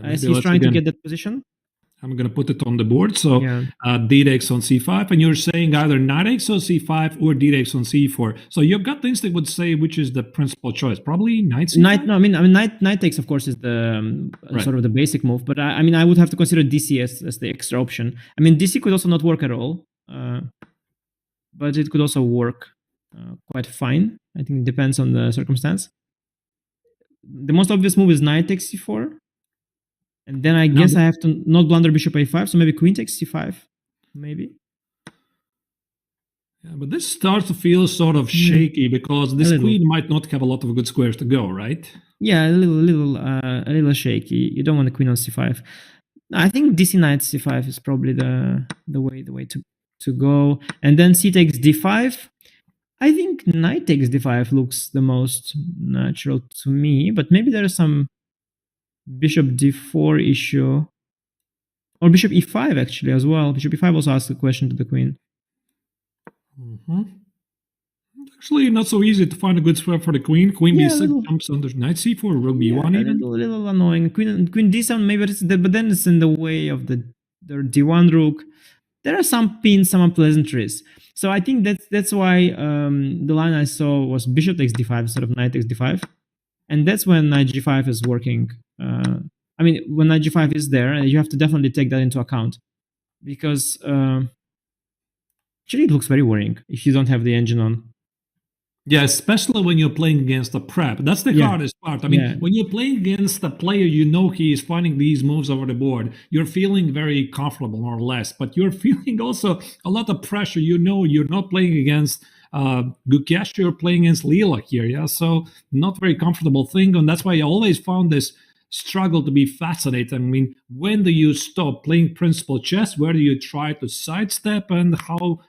as he's trying to get that position. I'm going to put it on the board. So d takes on c5, and you're saying either knight takes on c5 or d takes on c4. So your gut instinct would say which is the principal choice? Probably knight c5? Knight takes, of course, is the sort of the basic move. But I would have to consider dc as the extra option. I mean, dc could also not work at all, but it could also work quite fine. I think it depends on the circumstance. The most obvious move is knight takes c4. And then I guess I have to not blunder bishop a5, so maybe queen takes c5, maybe. Yeah, but this starts to feel sort of shaky, because this queen might not have a lot of good squares to go, right? Yeah, a little shaky. You don't want the queen on c5. I think dc knight c5 is probably the way to go. And then c takes d5. I think knight takes d5 looks the most natural to me, but maybe there is some bishop d4 issue, or bishop e5 actually as well. Bishop e5 also asks a question to the queen. Actually, not so easy to find a good square for the queen. Queen b6 jumps under knight c4, rook b1 even. A little annoying. Queen d7 maybe, but then it's in the way of the d1 rook. There are some pins, some unpleasantries. So I think that's why the line I saw was bishop takes d5 instead of knight takes d5. And that's when knight g5 is working. When knight g5 is there, you have to definitely take that into account, because Actually, it looks very worrying if you don't have the engine on. Yeah, especially when you're playing against a prep. That's the hardest part. I mean, when you're playing against a player, you know he is finding these moves over the board. You're feeling very comfortable, more or less, but you're feeling also a lot of pressure. You know you're not playing against Gukesh, you're playing against Lila here, yeah? So not very comfortable thing, and that's why I always found this struggle to be fascinating. I mean, when do you stop playing principal chess? Where do you try to sidestep, and how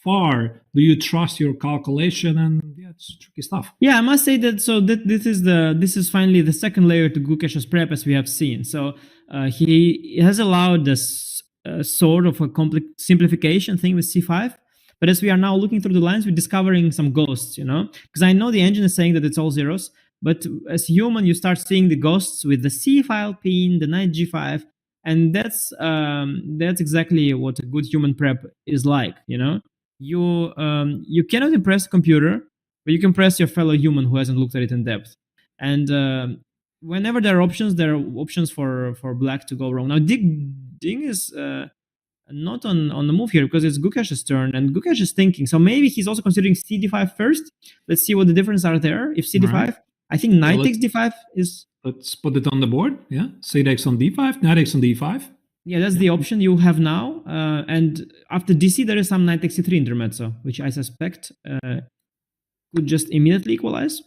far do you trust your calculation? And yeah, it's tricky stuff. Yeah, I must say that. So this is finally the second layer to Gukesh's prep, as we have seen. So he has allowed this sort of a complex simplification thing with c5. But as we are now looking through the lines, we're discovering some ghosts, you know, because I know the engine is saying that it's all zeros, but as human, you start seeing the ghosts with the c file pin, the knight g5, and that's exactly what a good human prep is like, you know. You cannot impress a computer, but you can impress your fellow human who hasn't looked at it in depth. And whenever there are options for black to go wrong. Now Ding is not on the move here because it's Gukesh's turn, and Gukesh is thinking. So maybe he's also considering cd5 first. Let's see what the differences are there. If cd5, right. I think knight takes d5 is. Let's put it on the board. Yeah, c takes on d5, knight takes on d5. Yeah, that's the option you have now. And after DC, there is some knight takes c3 intermezzo, which I suspect could just immediately equalize.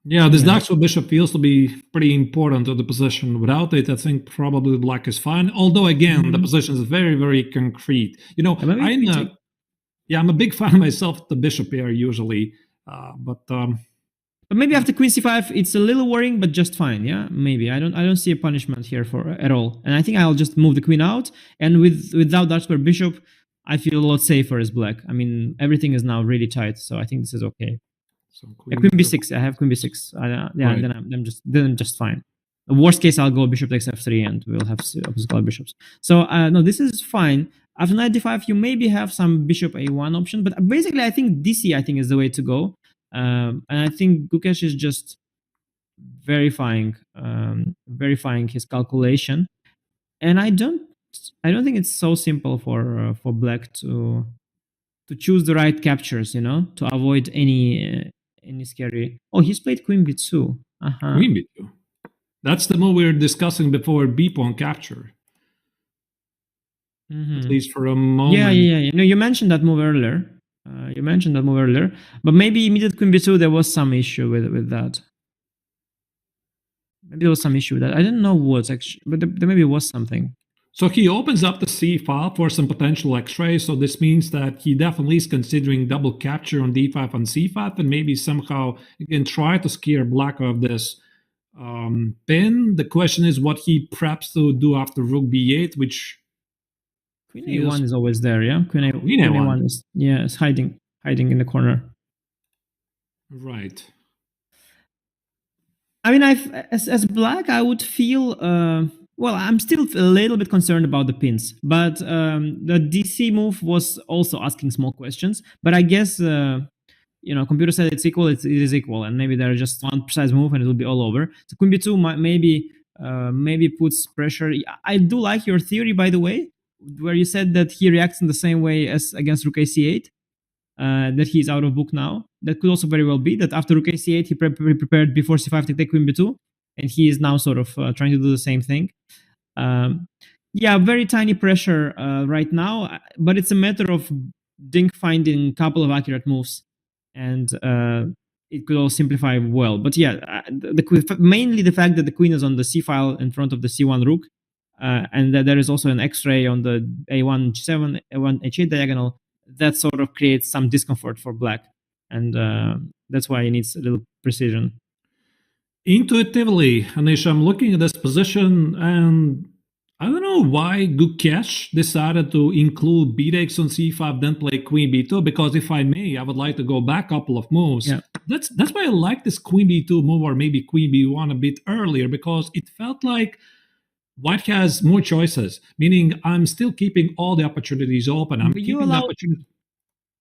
Yeah, this Daxo bishop feels to be pretty important to the position. Without it, I think probably black is fine. Although, again, the position is very, very concrete. You know, I'm a big fan myself of the bishop here usually, But maybe after queen c5, it's a little worrying, but just fine. Yeah, maybe I don't see a punishment here at all. And I think I'll just move the queen out. And without dark square bishop, I feel a lot safer as black. I mean, everything is now really tight, so I think this is okay. So queen b6. I have queen b6. Right. Then I'm just fine. The worst case, I'll go bishop takes f3, and we'll have opposite color bishops. So no, this is fine. After knight d5, you maybe have some bishop a1 option, but basically, I think DC is the way to go. And I think Gukesh is just verifying his calculation, and I don't think it's so simple for black to choose the right captures, you know, to avoid any scary. Oh, he's played queen b2. Queen b2. That's the move we were discussing before b pawn capture. At least for a moment. Yeah. You know, you mentioned that move earlier. But maybe immediate queen b2, there was some issue with that. Maybe there was some issue with that. I didn't know what actually, but there maybe was something. So he opens up the c file for some potential x-ray. So this means that he definitely is considering double capture on d5 and c5, and maybe somehow he can try to scare black of this pin. The question is what he preps to do after rook b8, which Queen a1 is always there, yeah? Queen a1 is hiding in the corner. Right. I mean, as black, I would feel... well, I'm still a little bit concerned about the pins. But the DC move was also asking small questions. But I guess, you know, computer said it's equal, it is equal. And maybe there's just one precise move and it will be all over. So queen b2 maybe puts pressure. I do like your theory, by the way, where you said that he reacts in the same way as against rook ac8, that he's out of book now. That could also very well be that after rook ac8, he prepared before c5 to take queen b2, and he is now sort of trying to do the same thing. Yeah, very tiny pressure right now, but it's a matter of Ding finding a couple of accurate moves, and it could all simplify well. But yeah, mainly the fact that the queen is on the c file in front of the c1 rook, and that there is also an X-ray on the a1 g7, a1 h8 diagonal, that sort of creates some discomfort for black, and that's why he needs a little precision. Intuitively, Anish, I'm looking at this position, and I don't know why Gukesh decided to include b takes on c5, then play queen b2, because if I may, I would like to go back a couple of moves. Yeah. That's why I like this queen b2 move, or maybe queen b1 a bit earlier, because it felt like White has more choices, meaning I'm still keeping all the opportunities open. I'm keeping the opportunity.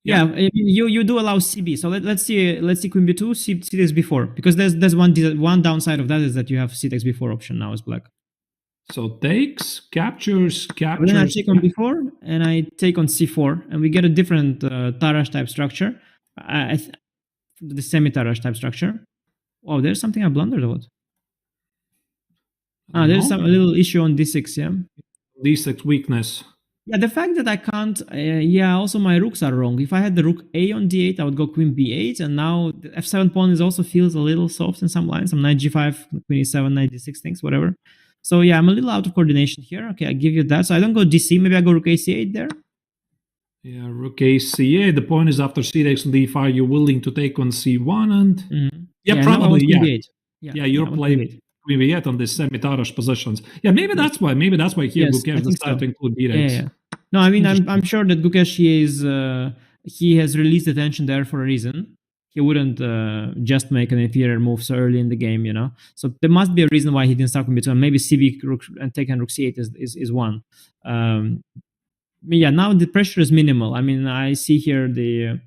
Yeah, you do allow CB. So let's see queen b2, c takes b4, because there's one downside of that is that you have c takes b4 option now as black. So takes, captures, And then I captures. take on b4, and I take on c4, and we get a different Tarrasch type structure, the semi-Tarrasch type structure. Oh, there's something I blundered about. There's a little issue on d6, yeah? D6 weakness. Yeah, the fact that I can't, also my rooks are wrong. If I had the rook a on d8, I would go queen b8, and now the f7 pawn also feels a little soft in some lines. Some knight g5, queen e7, knight d6 things, whatever. So yeah, I'm a little out of coordination here. Okay, I give you that. So I don't go dc, maybe I go rook a8 there. Yeah, rook a c8. The point is after c takes on d5, you're willing to take on c1 and... Yeah, probably, yeah. You're playing queen b8 on this semi-Tarrasch positions. Yeah, maybe that's why. Maybe that's why here Gukesh decided to include d-takes. Yeah. No, I mean, I'm sure that Gukesh he has released the tension there for a reason. He wouldn't just make an inferior move so early in the game, you know. So there must be a reason why he didn't start in between. Maybe cb rook and take on rook c8 is one. Now the pressure is minimal. I mean, I see here the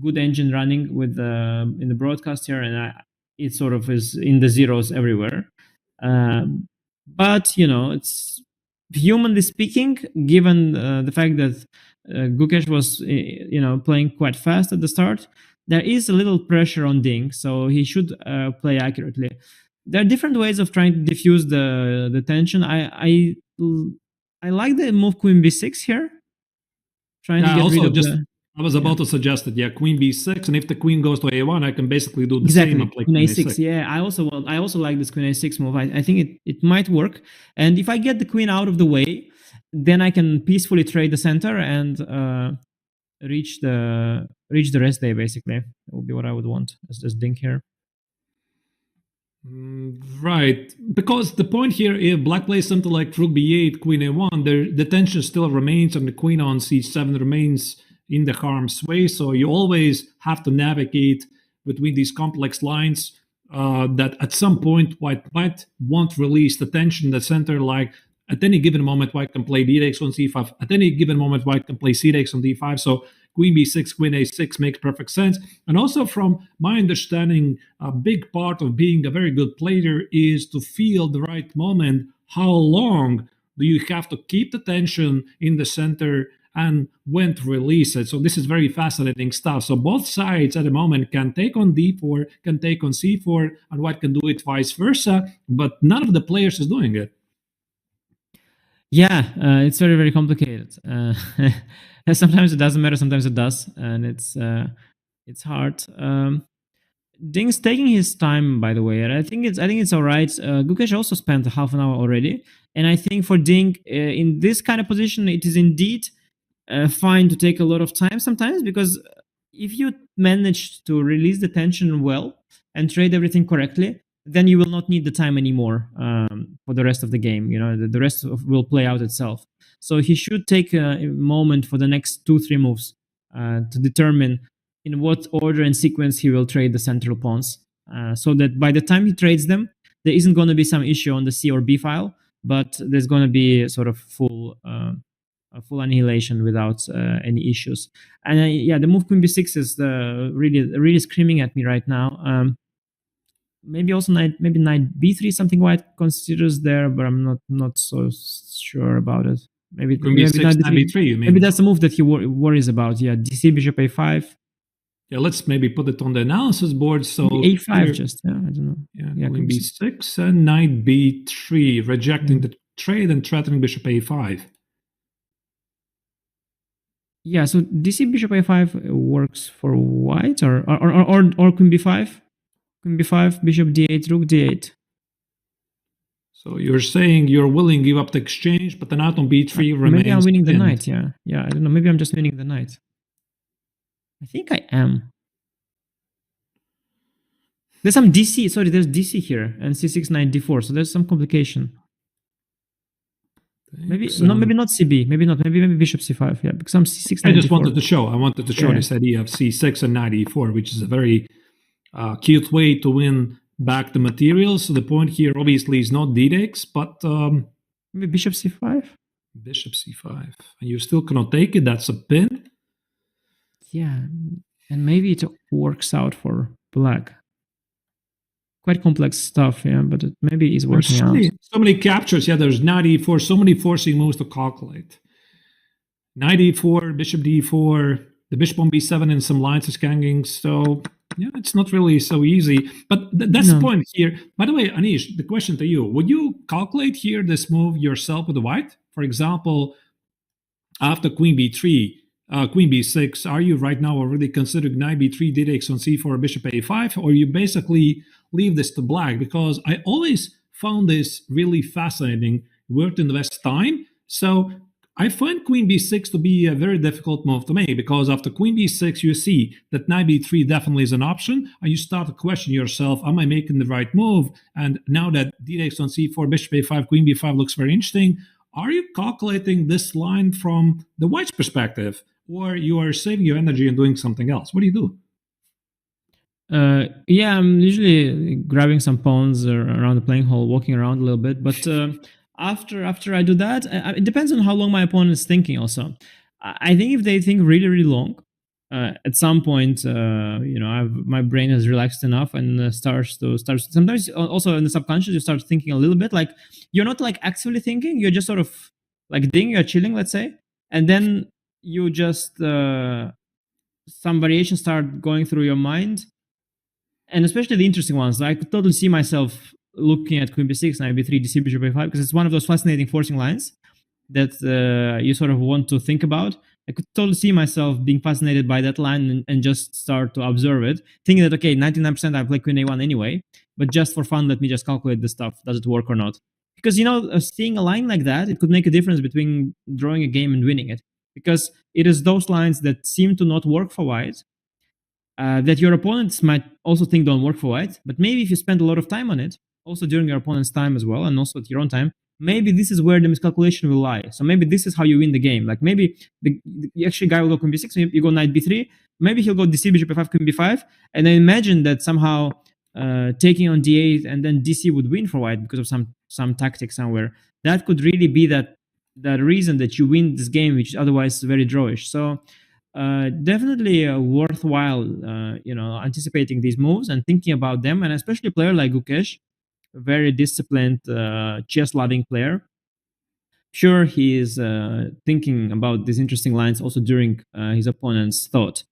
good engine running with in the broadcast here, and it sort of is in the zeros everywhere. But you know, it's humanly speaking, given the fact that Gukesh was playing quite fast at the start, there is a little pressure on Ding, so he should play accurately. There are different ways of trying to diffuse the tension. I like the move queen b6 here, trying to get rid of the... I was about to suggest it. Yeah, queen b6, and if the queen goes to a1, I can basically do the same. Exactly, queen a6. Yeah, I also like this queen a6 move. I think it might work. And if I get the queen out of the way, then I can peacefully trade the center and reach the rest day. Basically, that would be what I would want as Ding here. Right, because the point here, if black plays something like rook b8, queen a1, the tension still remains, and the queen on c7 remains in the harm's way. So you always have to navigate between these complex lines that at some point white might want to release the tension in the center. Like at any given moment, white can play d takes on c5. At any given moment, white can play c takes on d5. So queen b6, queen a6 makes perfect sense. And also from my understanding, a big part of being a very good player is to feel the right moment. How long do you have to keep the tension in the center and when to release it? So this is very fascinating stuff. So both sides at the moment can take on d4, can take on c4, and white can do it vice versa, but none of the players is doing it. Yeah, it's very, very complicated. Sometimes it doesn't matter, sometimes it does, and it's hard. Ding's taking his time, by the way, and I think it's all right. Gukesh also spent half an hour already, and I think for Ding in this kind of position, it is indeed fine to take a lot of time sometimes, because if you manage to release the tension well and trade everything correctly, then you will not need the time anymore for the rest of the game. You know, the rest will play out itself. So he should take a moment for the next 2-3 moves to determine in what order and sequence he will trade the central pawns, so that by the time he trades them, there isn't going to be some issue on the C or B file, but there's going to be sort of full annihilation without any issues. And the move queen b6 is really screaming at me right now. Maybe also knight b3, something white considers there, but I'm not so sure about it. Maybe queen b6, knight b3. You mean? Maybe that's a move that he worries about. Yeah, dc bishop a5. Yeah, let's maybe put it on the analysis board. So a5 here, just, I don't know. Yeah, queen b6 and knight b3, rejecting the trade and threatening bishop a5. Yeah, so dc bishop a5 works for white, or queen b5. Queen b5, bishop d8, rook d8. So you're saying you're willing to give up the exchange, but the knight on b3 remains. Maybe I'm winning the knight, yeah. Yeah, I don't know. Maybe I'm just winning the knight. I think I am. There's some DC, sorry, there's DC here, and c6, knight d4, so there's some complication. Maybe not CB, maybe bishop c5, yeah, because I'm c6, knight I just d4. I wanted to show this idea of c6 and knight e4, which is a very cute way to win back the material. So the point here obviously is not d-takes, but maybe bishop c5. Bishop c5, and you still cannot take it. That's a pin. Yeah, and maybe it works out for black. quite complex stuff, yeah, but it maybe is There's working out. so many captures. Yeah, there's knight e4, so many forcing moves to calculate. Knight e4, bishop d4, the bishop on b7 and some lines is hanging. So yeah, it's not really so easy. But that's the point here. By the way, Anish, the question to you: would you calculate here this move yourself with the white? For example, after queen b3, queen b6, are you right now already considering knight b3, d takes on c4, bishop a5, or you basically leave this to black? Because I always found this really fascinating. Worked in the West time, so I find queen b6 to be a very difficult move to make, because after queen b6, you see that knight b3 definitely is an option, and you start to question yourself, am I making the right move? And now that d takes on c4, bishop a5, queen b5 looks very interesting, are you calculating this line from the white's perspective, or you are saving your energy and doing something else? What do you do? Yeah, I'm usually grabbing some pawns around the playing hall, walking around a little bit, but after I do that, it depends on how long my opponent is thinking also. I think if they think really, really long, at some point, my brain has relaxed enough and starts. Sometimes also in the subconscious, you start thinking a little bit. Like you're not like actively thinking, you're just sort of like you're chilling, let's say, and then you just some variations start going through your mind, and especially the interesting ones. I could totally see myself looking at queen b6, knight b3, dc bishop a5, because it's one of those fascinating forcing lines that you sort of want to think about. I could totally see myself being fascinated by that line and just start to observe it, thinking that, okay, 99% I play queen a1 anyway, but just for fun, let me just calculate this stuff. Does it work or not? Because, seeing a line like that, it could make a difference between drawing a game and winning it. Because it is those lines that seem to not work for white, that your opponents might also think don't work for white, but maybe if you spend a lot of time on it, also during your opponent's time as well, and also at your own time, maybe this is where the miscalculation will lie. So maybe this is how you win the game. Like maybe the actually guy will go queen b6, you go knight b3, maybe he'll go dc bishop a5, queen b5, and I imagine that somehow taking on d8 and then dc would win for white because of some tactic somewhere. That could really be that reason that you win this game, which is otherwise very drawish. So definitely worthwhile, anticipating these moves and thinking about them, and especially a player like Gukesh, a very disciplined, chess-loving player. Sure, he is thinking about these interesting lines also during his opponent's thought.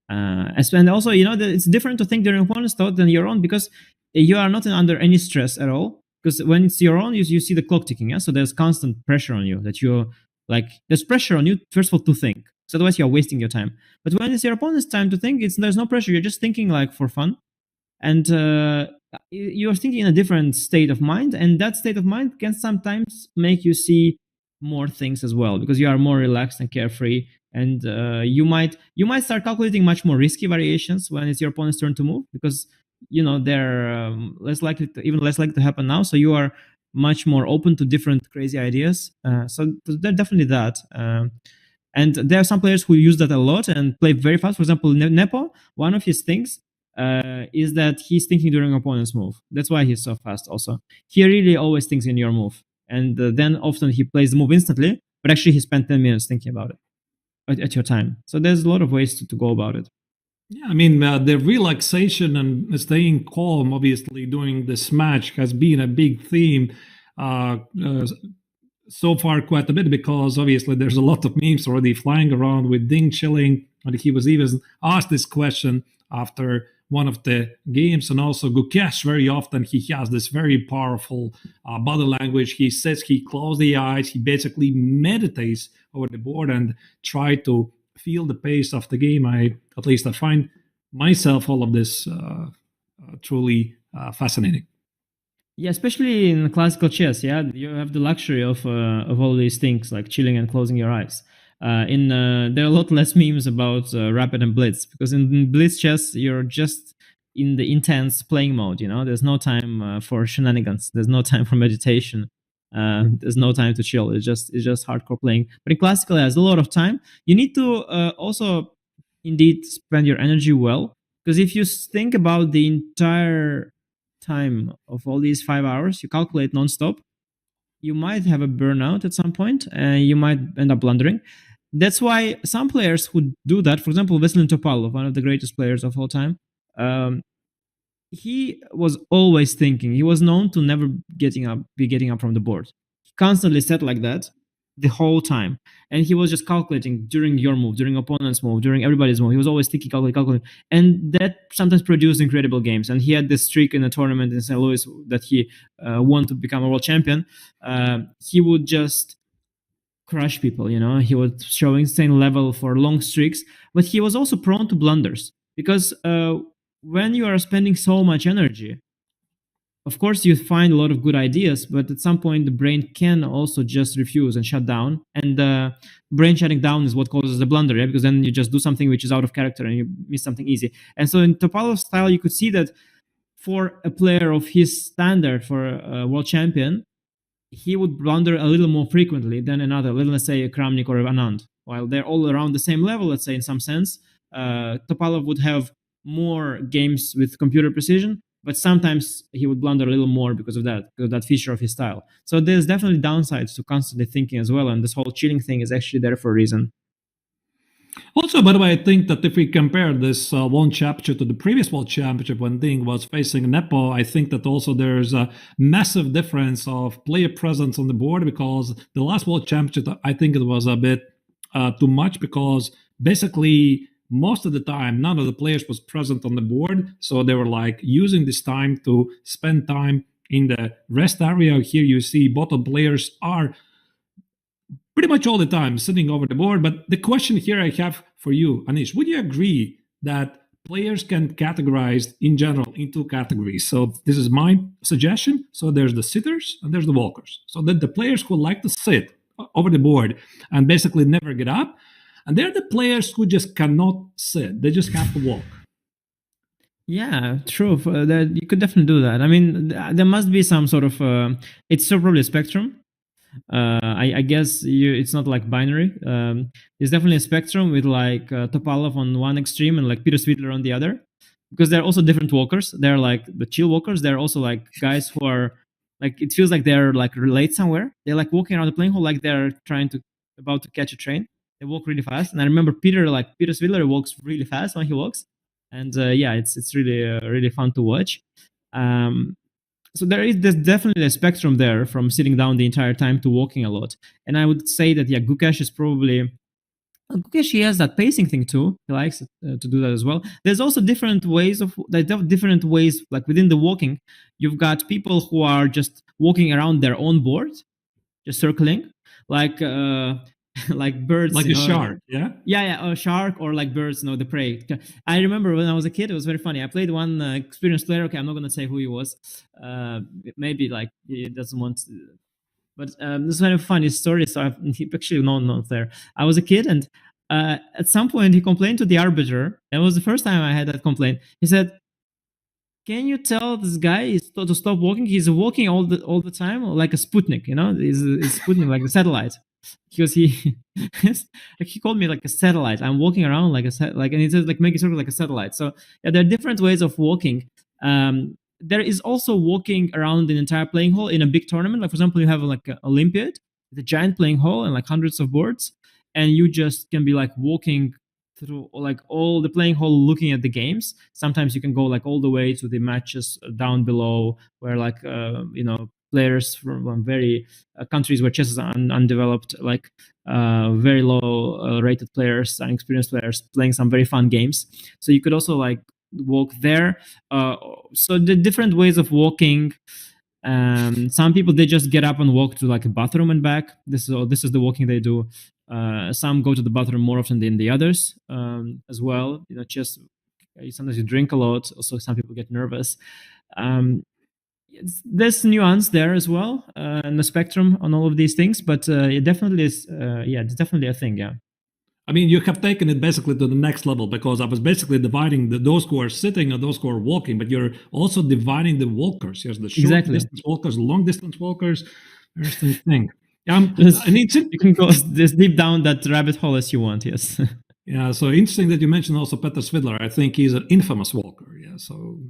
And also, it's different to think during opponent's thought than your own, because you are not under any stress at all. Because when it's your own, you see the clock ticking, yeah? So there's constant pressure on you that you're like, there's pressure on you, first of all, to think. So otherwise you're wasting your time. But when it's your opponent's time to think, there's no pressure. You're just thinking like for fun. And you're thinking in a different state of mind. And that state of mind can sometimes make you see more things as well, because you are more relaxed and carefree. And you might start calculating much more risky variations when it's your opponent's turn to move, because they're less likely to happen now. So you are much more open to different crazy ideas. So they're definitely that. And there are some players who use that a lot and play very fast. For example, Nepo, one of his things is that he's thinking during opponent's move. That's why he's so fast also. He really always thinks in your move. And then often he plays the move instantly, but actually he spent 10 minutes thinking about it at your time. So there's a lot of ways to go about it. Yeah, I mean, the relaxation and staying calm, obviously, during this match has been a big theme so far, quite a bit, because obviously there's a lot of memes already flying around with Ding chilling. And he was even asked this question after one of the games. And also Gukesh, very often, he has this very powerful body language. He says he closes the eyes. He basically meditates over the board and try to feel the pace of the game. I find myself all of this truly fascinating. Yeah, especially in classical chess, yeah, you have the luxury of all these things like chilling and closing your eyes. There are a lot less memes about rapid and blitz, because in blitz chess you're just in the intense playing mode. There's no time for shenanigans. There's no time for meditation. There's no time to chill. It's just hardcore playing. But in classical, there's a lot of time. You need to also indeed spend your energy well, because if you think about the entire time of all these 5 hours, you calculate nonstop, you might have a burnout at some point, and you might end up blundering. That's why some players who do that, for example, Veselin Topalov, one of the greatest players of all time, he was always thinking. He was known to never be getting up from the board. He constantly sat like that the whole time, and he was just calculating during your move, during opponent's move, during everybody's move. He was always thinking, calculating, and that sometimes produced incredible games. And he had this streak in a tournament in St. Louis that he won to become a world champion. He would just crush people, he was show insane level for long streaks, but he was also prone to blunders because when you are spending so much energy, of course you find a lot of good ideas, but at some point the brain can also just refuse and shut down, and brain shutting down is what causes the blunder, yeah? Because then you just do something which is out of character and you miss something easy. And so in Topalov's style, you could see that for a player of his standard, for a world champion, he would blunder a little more frequently than another, let's say a Kramnik or Anand. While they're all around the same level, let's say in some sense, Topalov would have more games with computer precision, but sometimes he would blunder a little more because of that feature of his style. So there's definitely downsides to constantly thinking as well, and this whole cheating thing is actually there for a reason. Also, by the way, I think that if we compare this World Championship to the previous World Championship when Ding was facing Nepo, I think that also there's a massive difference of player presence on the board, because the last World Championship, I think it was a bit too much, because basically most of the time none of the players was present on the board, so they were like using this time to spend time in the rest area. Here you see bottom players are pretty much all the time sitting over the board. But the question here I have for you, Anish, would you agree that players can categorize in general in two categories? So this is my suggestion. So there's the sitters and there's the walkers. So that the players who like to sit over the board and basically never get up, and they're the players who just cannot sit. They just have to walk. Yeah, true. That you could definitely do that. I mean, there must be some sort of it's still probably a spectrum. I guess it's not like binary. There's definitely a spectrum with like Topalov on one extreme and like Peter Svidler on the other, because they're also different walkers. They're like the chill walkers. They're also like guys who are like, it feels like they're like late somewhere. They're like walking around the playing hall like they're about to catch a train. They walk really fast. And I remember Peter Svidler walks really fast when he walks, and yeah, it's really really fun to watch. So there's definitely a spectrum there, from sitting down the entire time to walking a lot. And I would say that, yeah, Gukesh is probably... Gukesh, he has that pacing thing too. He likes to do that as well. There's also different ways, like within the walking. You've got people who are just walking around their own board, just circling, like like birds, like a shark. A shark, or like birds, the prey. I remember when I was a kid, it was very funny. I played one experienced player. Okay, I'm not gonna say who he was. Maybe like he doesn't want to, but this is kind of a funny story. So he actually not there. I was a kid, and at some point he complained to the arbiter. It was the first time I had that complaint. He said, "Can you tell this guy to stop walking? He's walking all the time like a Sputnik. He's Sputnik, like a satellite." Because he called me like a satellite. I'm walking around like and he says like make a circle like a satellite. So yeah, there are different ways of walking. There is also walking around an entire playing hall in a big tournament. Like for example, you have like an Olympiad with a giant playing hall and like hundreds of boards, and you just can be like walking through like all the playing hall looking at the games. Sometimes you can go like all the way to the matches down below, where like players from very countries where chess is undeveloped, like very low rated players, unexperienced players playing some very fun games. So you could also like walk there. So the different ways of walking. Some people, they just get up and walk to like a bathroom and back. This is the walking they do. Some go to the bathroom more often than the others as well. Chess, sometimes you drink a lot. Also, some people get nervous. There's nuance there as well, and the spectrum on all of these things, but it definitely is. It's definitely a thing. Yeah. I mean, you have taken it basically to the next level, because I was basically dividing those who are sitting and those who are walking, but you're also dividing the walkers. Here's the short distance walkers, long distance walkers. Interesting thing. You can go as deep down that rabbit hole as you want. Yes. Yeah. So interesting that you mentioned also Peter Svidler. I think he's an infamous walker. Yeah. So.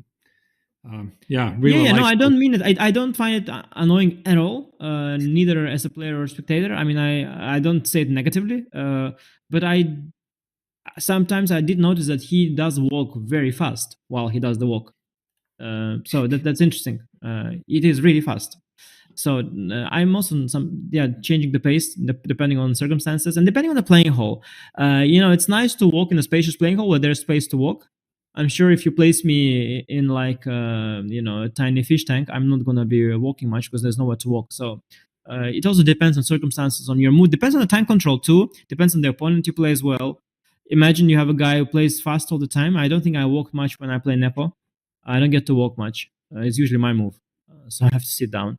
No, I don't mean it. I don't find it annoying at all. Neither as a player or spectator. I mean, I don't say it negatively. But sometimes I did notice that he does walk very fast while he does the walk. So that's interesting. It is really fast. So I'm also changing the pace depending on circumstances and depending on the playing hall. It's nice to walk in a spacious playing hall where there's space to walk. I'm sure if you place me in like a tiny fish tank, I'm not gonna be walking much because there's nowhere to walk. So it also depends on circumstances, on your mood. Depends on the time control too. Depends on the opponent you play as well. Imagine you have a guy who plays fast all the time. I don't think I walk much when I play Nepo. I don't get to walk much. It's usually my move. So I have to sit down.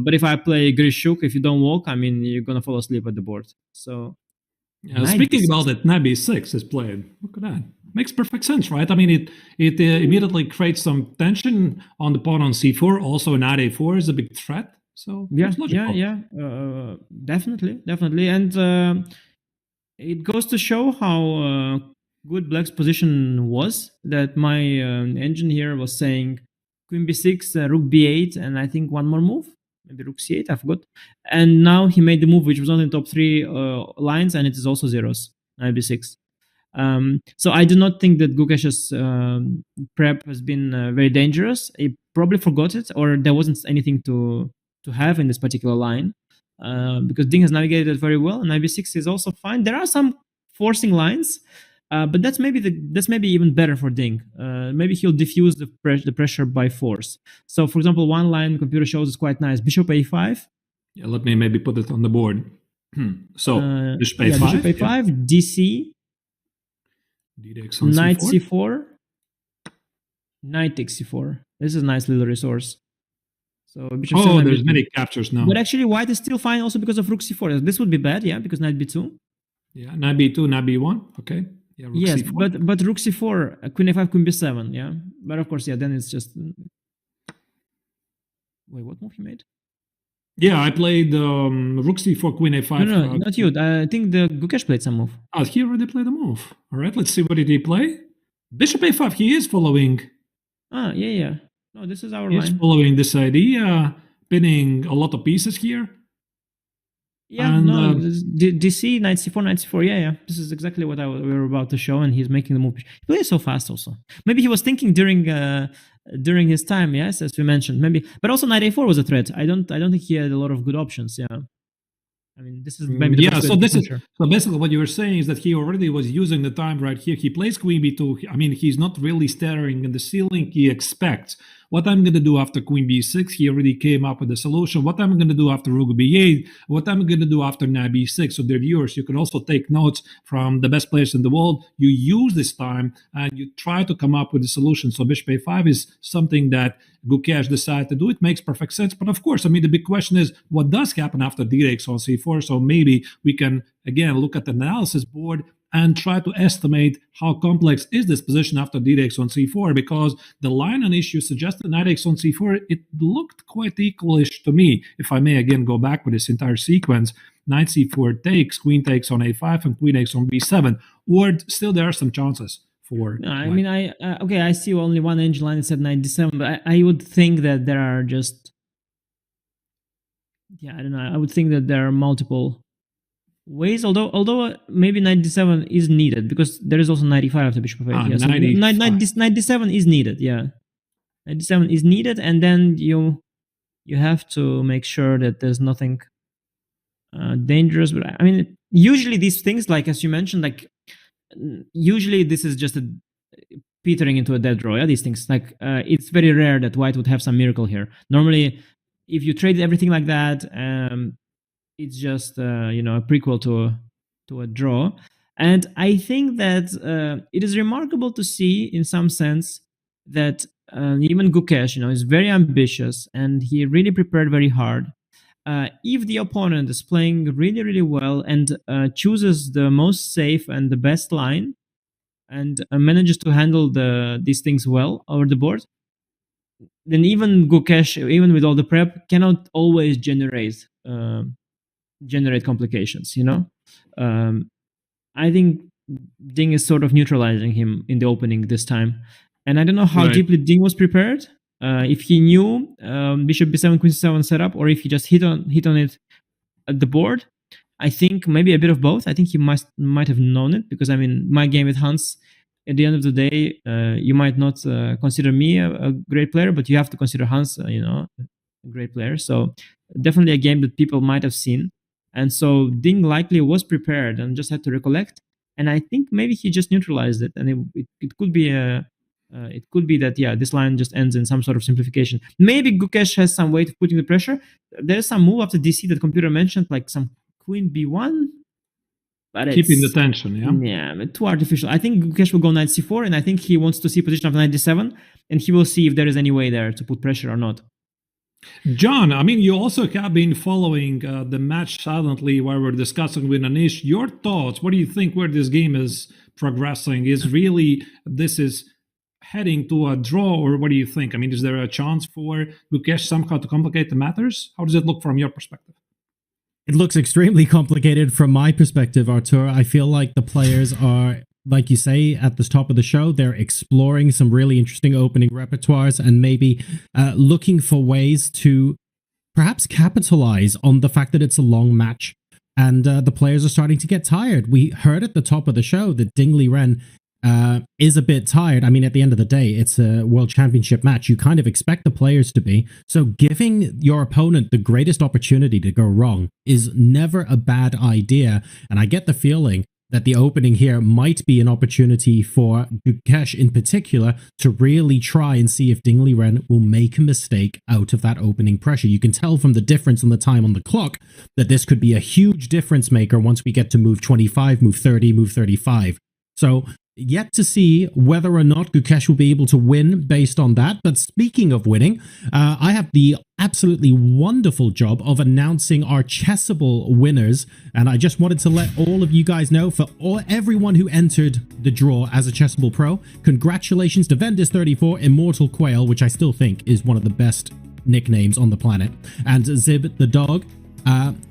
But if I play Grishuk, if you don't walk, you're going to fall asleep at the board. So, speaking about it, knight b6 is played. Look at that. Makes perfect sense, right? It immediately creates some tension on the pawn on c4. Also, knight a4 is a big threat. So, definitely. And it goes to show how good Black's position was, that my engine here was saying Queen b6, Rook b8, and I think one more move, maybe Rook c8, I forgot. And now he made the move which was not in top 3 lines, and it is also zeros, knight b6. So I do not think that Gukesh's prep has been very dangerous. He probably forgot it, or there wasn't anything to have in this particular line, because Ding has navigated it very well, and knight b6 is also fine. There are some forcing lines, but that's maybe even better for Ding. Maybe he'll diffuse the pressure by force. So, for example, one line computer shows is quite nice. Bishop a5. Yeah, let me maybe put it on the board. So, bishop a5. Bishop a5, DC. Knight c4. Knight takes c4. This is a nice little resource. So bishop there's many captures now. But actually, white is still fine also because of rook c4. This would be bad, because knight b2. Yeah, knight b2, knight b1. Okay. Yeah, rook yes, c4. but rook c4, queen a5, queen b7. Yeah, but of course, then it's just. Wait, what move he made? Yeah, I played rook c4, queen a5. No, not you. I think the Gukesh played some move. Oh, he already played the move. All right, let's see what did he play. Bishop a5. He is following. Yeah. No, this is our He's line. following this idea, pinning a lot of pieces here. Yeah, DC, knight c4, knight c4. Yeah. This is exactly what we were about to show, and he's making the move. He plays so fast also. Maybe he was thinking during his time, yes, as we mentioned. Maybe, but also knight a4 was a threat. I don't think he had a lot of good options. Yeah. This is maybe the so basically what you were saying is that he already was using the time right here. He plays queen b2. He's not really staring at the ceiling. He expects what I'm going to do after queen b6. He already came up with a solution. What I'm going to do after rook b8. What I'm going to do after knight b6. So, dear viewers, you can also take notes from the best players in the world. You use this time and you try to come up with a solution. So bishop a5 is something that Gukesh decided to do. It makes perfect sense. But of course, the big question is what does happen after d takes on c4? So maybe we can, again, look at the analysis board and try to estimate how complex is this position after d takes on c4, because the line on issue suggested knight takes on c4. It looked quite equalish to me. If I may again go back with this entire sequence, knight c4 takes, queen takes on a5, and queen takes on b7. Or still there are some chances. I see only one engine line that said knight d7, but I would think that there are just. Yeah, I don't know. I would think that there are multiple ways, although maybe knight d7 is needed because there is also knight e5 after bishop f8. Yeah, so knight d7 is needed. Yeah, knight d7 is needed, and then you have to make sure that there's nothing dangerous. But usually these things, like as you mentioned, usually this is just a petering into a dead draw. Yeah, these things it's very rare that white would have some miracle here. Normally, if you trade everything like that, it's just a prequel to a draw. And I think that it is remarkable to see, in some sense, that even Gukesh, is very ambitious and he really prepared very hard. If the opponent is playing really, really well and chooses the most safe and the best line and manages to handle these things well over the board, then even Gukesh, even with all the prep, cannot always generate complications. I think Ding is sort of neutralizing him in the opening this time, and I don't know how deeply Ding was prepared. If he knew bishop b7, queen c7 setup, or if he just hit on it at the board. I think maybe a bit of both. I think he might have known it because my game with Hans, at the end of the day, you might not consider me a great player, but you have to consider Hans, a great player. So definitely a game that people might have seen. And so Ding likely was prepared and just had to recollect. And I think maybe he just neutralized it. And it could be that this line just ends in some sort of simplification. Maybe Gukesh has some way of putting the pressure. There's some move after DC that computer mentioned, like some Queen B1. But keeping the tension, yeah, too artificial. I think Gukesh will go knight c4, and I think he wants to see position of knight d7, and he will see if there is any way there to put pressure or not. John, I mean, you also have been following the match silently while we're discussing with Anish. Your thoughts, what do you think where this game is progressing? This is heading to a draw, or what do you think? I mean, is there a chance for Gukesh somehow to complicate the matters? How does it look from your perspective? It looks extremely complicated from my perspective, Artur. I feel like the players are, like you say at the top of the show, they're exploring some really interesting opening repertoires and maybe looking for ways to perhaps capitalize on the fact that it's a long match and the players are starting to get tired. We heard at the top of the show that Ding Liren is a bit tired. I mean, at the end of the day, it's a world championship match. You kind of expect the players to be. So giving your opponent the greatest opportunity to go wrong is never a bad idea. And I get the feeling that the opening here might be an opportunity for Gukesh in particular to really try and see if Ding Liren will make a mistake out of that opening pressure. You can tell from the difference in the time on the clock that this could be a huge difference maker once we get to move 25, move 30, move 35. So yet to see whether or not Gukesh will be able to win based on that. But speaking of winning, I have the absolutely wonderful job of announcing our Chessable winners. And I just wanted to let all of you guys know, for everyone who entered the draw as a Chessable Pro, congratulations to Vendis34, Immortal Quail, which I still think is one of the best nicknames on the planet, and Zib the Dog.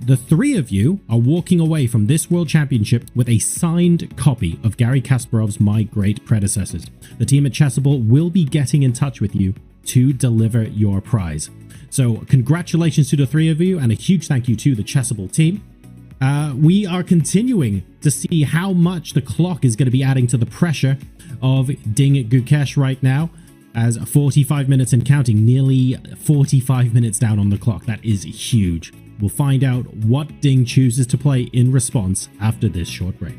The three of you are walking away from this World Championship with a signed copy of Garry Kasparov's My Great Predecessors. The team at Chessable will be getting in touch with you to deliver your prize. So congratulations to the three of you, and a huge thank you to the Chessable team. We are continuing to see how much the clock is going to be adding to the pressure of Ding Gukesh right now, as 45 minutes and counting, nearly 45 minutes down on the clock. That is huge. We'll find out what Ding chooses to play in response after this short break.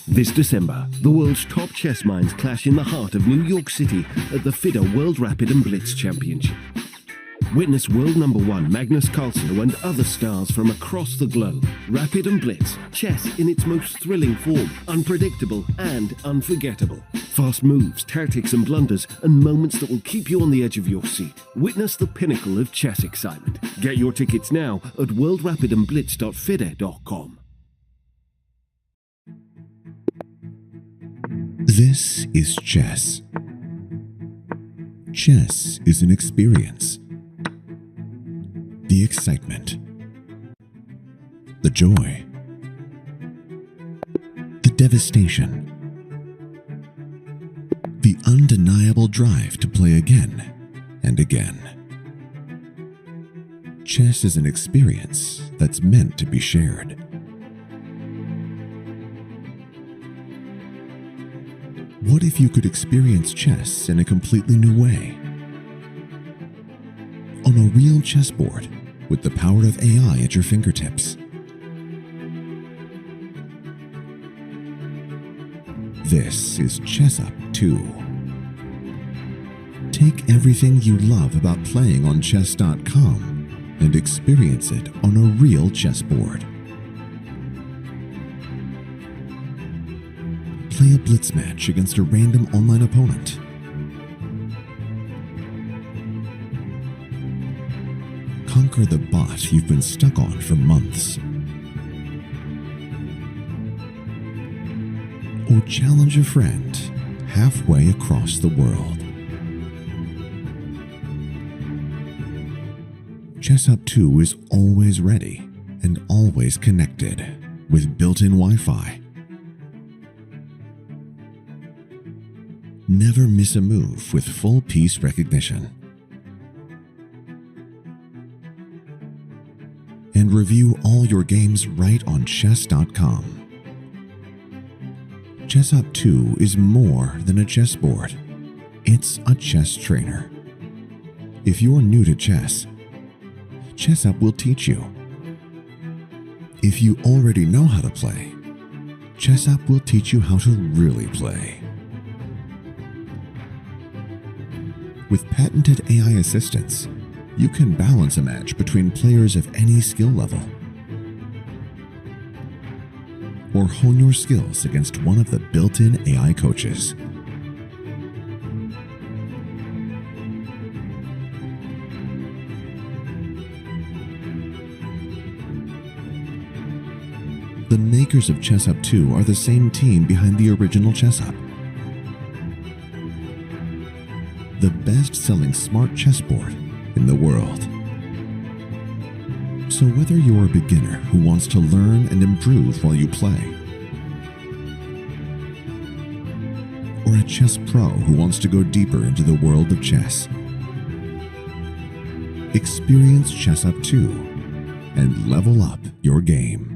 This December, the world's top chess minds clash in the heart of New York City at the Fide World Rapid and Blitz Championship. Witness world number one Magnus Carlsen and other stars from across the globe. Rapid and Blitz, chess in its most thrilling form, unpredictable and unforgettable. Fast moves, tactics and blunders, and moments that will keep you on the edge of your seat. Witness the pinnacle of chess excitement. Get your tickets now at worldrapidandblitz.fide.com. This is chess. Chess is an experience. The excitement. The joy. The devastation. The undeniable drive to play again and again. Chess is an experience that's meant to be shared. What if you could experience chess in a completely new way? On a real chessboard with the power of AI at your fingertips. This is Chess Up 2. Take everything you love about playing on chess.com and experience it on a real chessboard. Play a blitz match against a random online opponent. Conquer the bot you've been stuck on for months. or challenge a friend halfway across the world. ChessUp 2 is always ready and always connected with built-in Wi-Fi. Never miss a move with full piece recognition. And review all your games right on chess.com. ChessUp 2 is more than a chessboard. It's a chess trainer. If you're new to chess, ChessUp will teach you. If you already know how to play, ChessUp will teach you how to really play. With patented AI assistance, you can balance a match between players of any skill level, or hone your skills against one of the built-in AI coaches. The makers of ChessUp 2 are the same team behind the original ChessUp, the best-selling smart chessboard in the world. So whether you're a beginner who wants to learn and improve while you play, or a chess pro who wants to go deeper into the world of chess, experience ChessUp 2 and level up your game.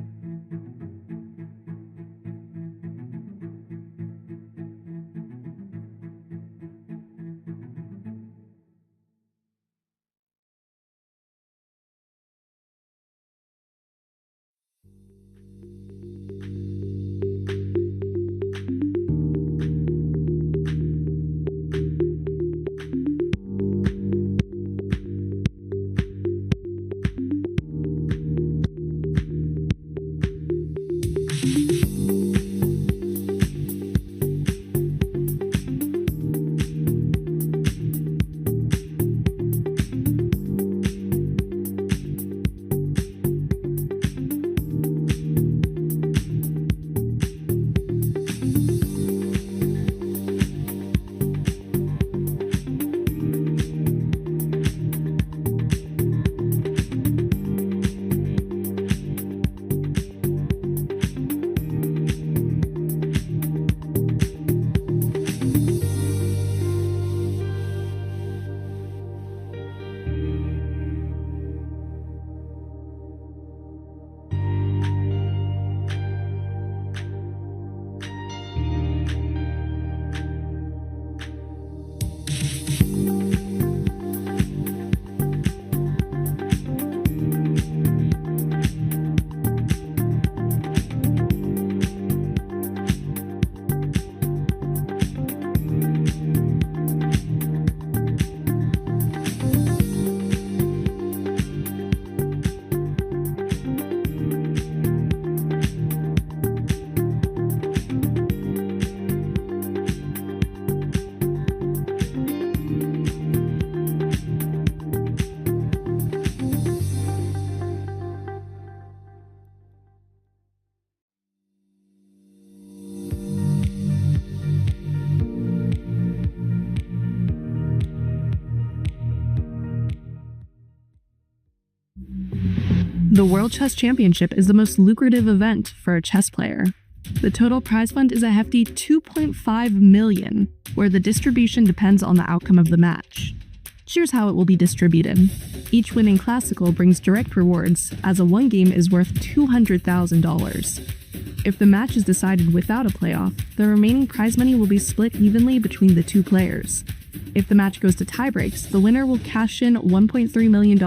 The World Chess Championship is the most lucrative event for a chess player. The total prize fund is a hefty $2.5 million, where the distribution depends on the outcome of the match. Here's how it will be distributed. Each winning classical brings direct rewards, as a one game is worth $200,000. If the match is decided without a playoff, the remaining prize money will be split evenly between the two players. If the match goes to tiebreaks, the winner will cash in $1.3 million,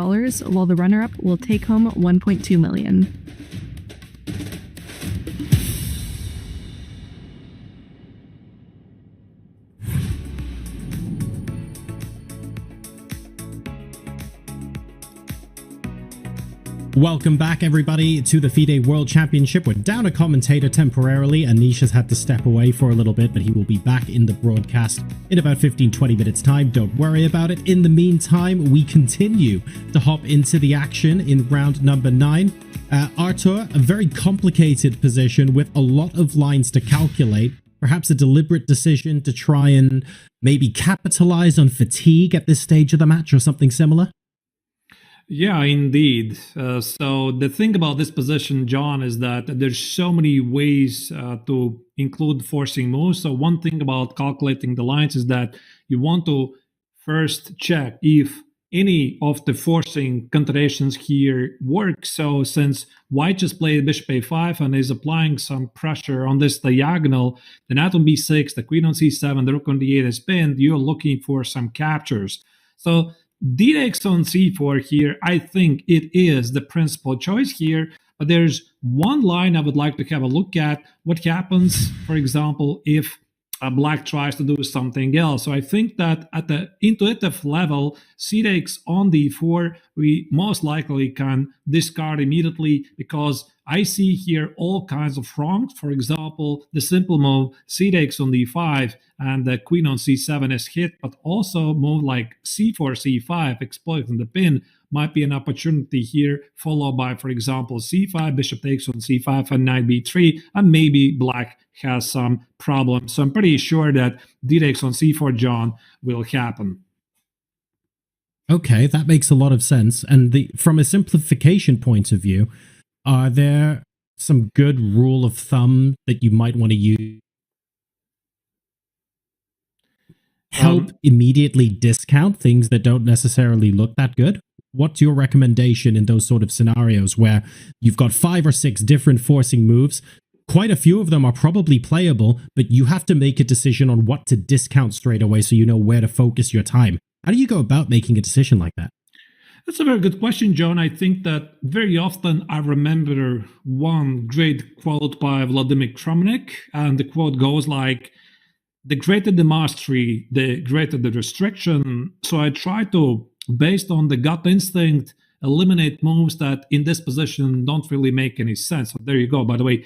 while the runner-up will take home $1.2 million. Welcome back, everybody, to the Fide World Championship. We're down a commentator temporarily. Anish has had to step away for a little bit, but he will be back in the broadcast in about 15-20 minutes time. Don't worry about it. In the meantime, we continue to hop into the action in round number 9. Artur, a very complicated position with a lot of lines to calculate. perhaps a deliberate decision to try and maybe capitalize on fatigue at this stage of the match or something similar? Yeah, indeed. So the thing about this position, John, is that there's so many ways to include forcing moves. So one thing about calculating the lines is that you want to first check if any of the forcing considerations here work. So since white just played bishop a5 and is applying some pressure on this diagonal, the knight on b6, the queen on c7, the rook on d8 is pinned, you're looking for some captures. So d takes on c4 here, I think it is the principal choice here, but there's one line I would like to have a look at. What happens, for example, if black tries to do something else? So I think that at the intuitive level, c takes on d4, we most likely can discard immediately because I see here all kinds of wrongs. For example, the simple move c takes on d5 and the queen on c7 is hit, but also move like c4, c5, exploiting the pin might be an opportunity here, followed by, for example, c5, bishop takes on c5, and knight b3, and maybe black has some problems. So I'm pretty sure that d takes on c4, John, will happen. Okay, that makes a lot of sense. And from a simplification point of view, are there some good rule of thumb that you might want to use? Help immediately discount things that don't necessarily look that good? What's your recommendation in those sort of scenarios where you've got 5 or 6 different forcing moves? Quite a few of them are probably playable, but you have to make a decision on what to discount straight away so you know where to focus your time. How do you go about making a decision like that? That's a very good question, John. I think that very often I remember one great quote by Vladimir Kramnik, and the quote goes like, the greater the mastery, the greater the restriction. So I try to, based on the gut instinct, eliminate moves that in this position don't really make any sense. So there you go. By the way,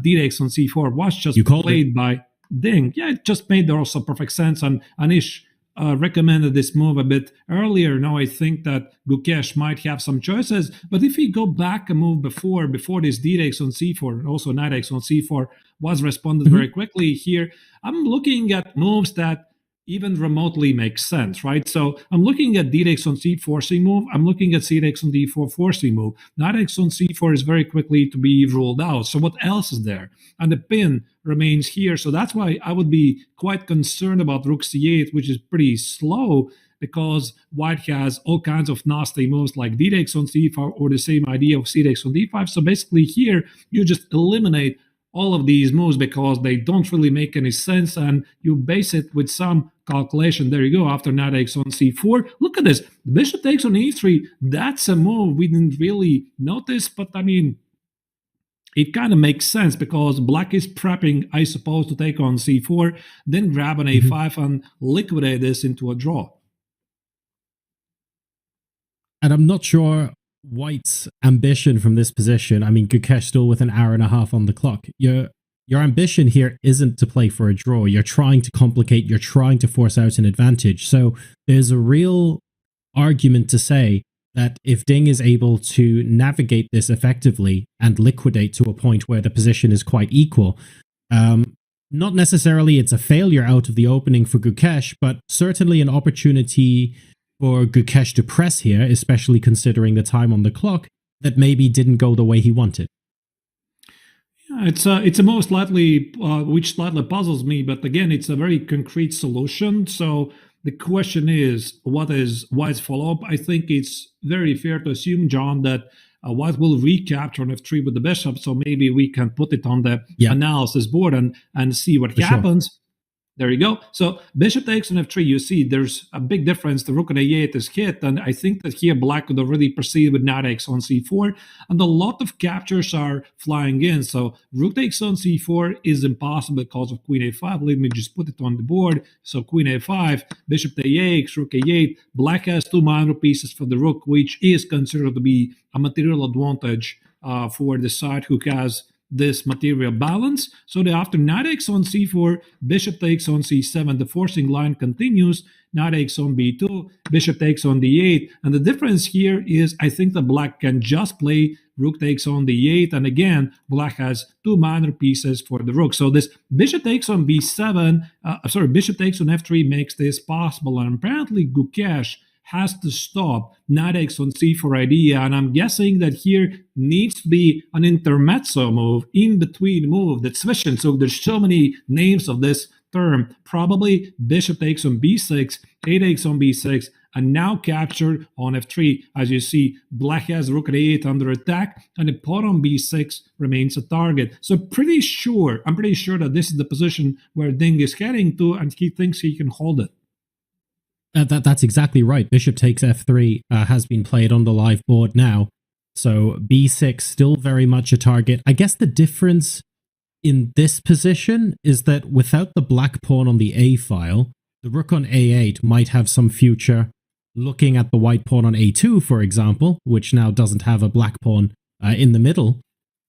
d takes on c4 was just played by Ding. Yeah, it just made also perfect sense. And Anish recommended this move a bit earlier. Now I think that Gukesh might have some choices. But if we go back a move before this d takes on c4, and also knight takes on c4 was responded very quickly here, I'm looking at moves that even remotely make sense, right? So I'm looking at d takes on c forcing move. I'm looking at c takes on d4 forcing move. Knight takes on c4 is very quickly to be ruled out. So what else is there? And the pin remains here. So that's why I would be quite concerned about rook c8, which is pretty slow because white has all kinds of nasty moves like d takes on c5 or the same idea of c takes on d5. So basically here, you just eliminate all of these moves because they don't really make any sense, and you base it with some calculation. There you go. After knight takes on c4, look at this. Bishop takes on e3. That's a move we didn't really notice, but I mean, it kind of makes sense because black is prepping, I suppose, to take on c4, then grab an a5 and liquidate this into a draw. And I'm not sure white's ambition from this position. I mean, Gukesh still with an hour and a half on the clock. Your ambition here isn't to play for a draw. You're trying to complicate. You're trying to force out an advantage. So there's a real argument to say that if Ding is able to navigate this effectively and liquidate to a point where the position is quite equal, not necessarily it's a failure out of the opening for Gukesh, but certainly an opportunity for Gukesh to press here, especially considering the time on the clock, that maybe didn't go the way he wanted. Yeah, it's a most slightly, which slightly puzzles me, but again, it's a very concrete solution. So the question is, what is white's follow-up? I think it's very fair to assume, John, that white will recapture on f3 with the bishop, so maybe we can put it on the analysis board and see what happens. Sure. There you go. So bishop takes on f3. You see there's a big difference. The rook on a8 is hit. And I think that here black could already proceed with knight takes on c4. And a lot of captures are flying in. So rook takes on c4 is impossible because of queen a5. Let me just put it on the board. So queen a5, bishop to a8, rook a8. Black has 2 minor pieces for the rook, which is considered to be a material advantage for the side who has this material balance. So after knight takes on c4, bishop takes on c7, the forcing line continues. Knight takes on b2, bishop takes on d8. And the difference here is I think that black can just play rook takes on d8. And again, black has two minor pieces for the rook. So this bishop takes on b7, bishop takes on f3 makes this possible. And apparently Gukesh has to stop knight takes on c4 idea. And I'm guessing that here needs to be an intermezzo move, in between move that's sufficient. So there's so many names of this term. Probably bishop takes on b6, a takes on b6, and now captured on f3. As you see, black has rook at a8 under attack, and the pawn on b6 remains a target. So I'm pretty sure that this is the position where Ding is heading to, and he thinks he can hold it. That's exactly right. Bishop takes f3 has been played on the live board now. So b6 still very much a target. I guess the difference in this position is that without the black pawn on the a file, the rook on a8 might have some future looking at the white pawn on a2, for example, which now doesn't have a black pawn in the middle.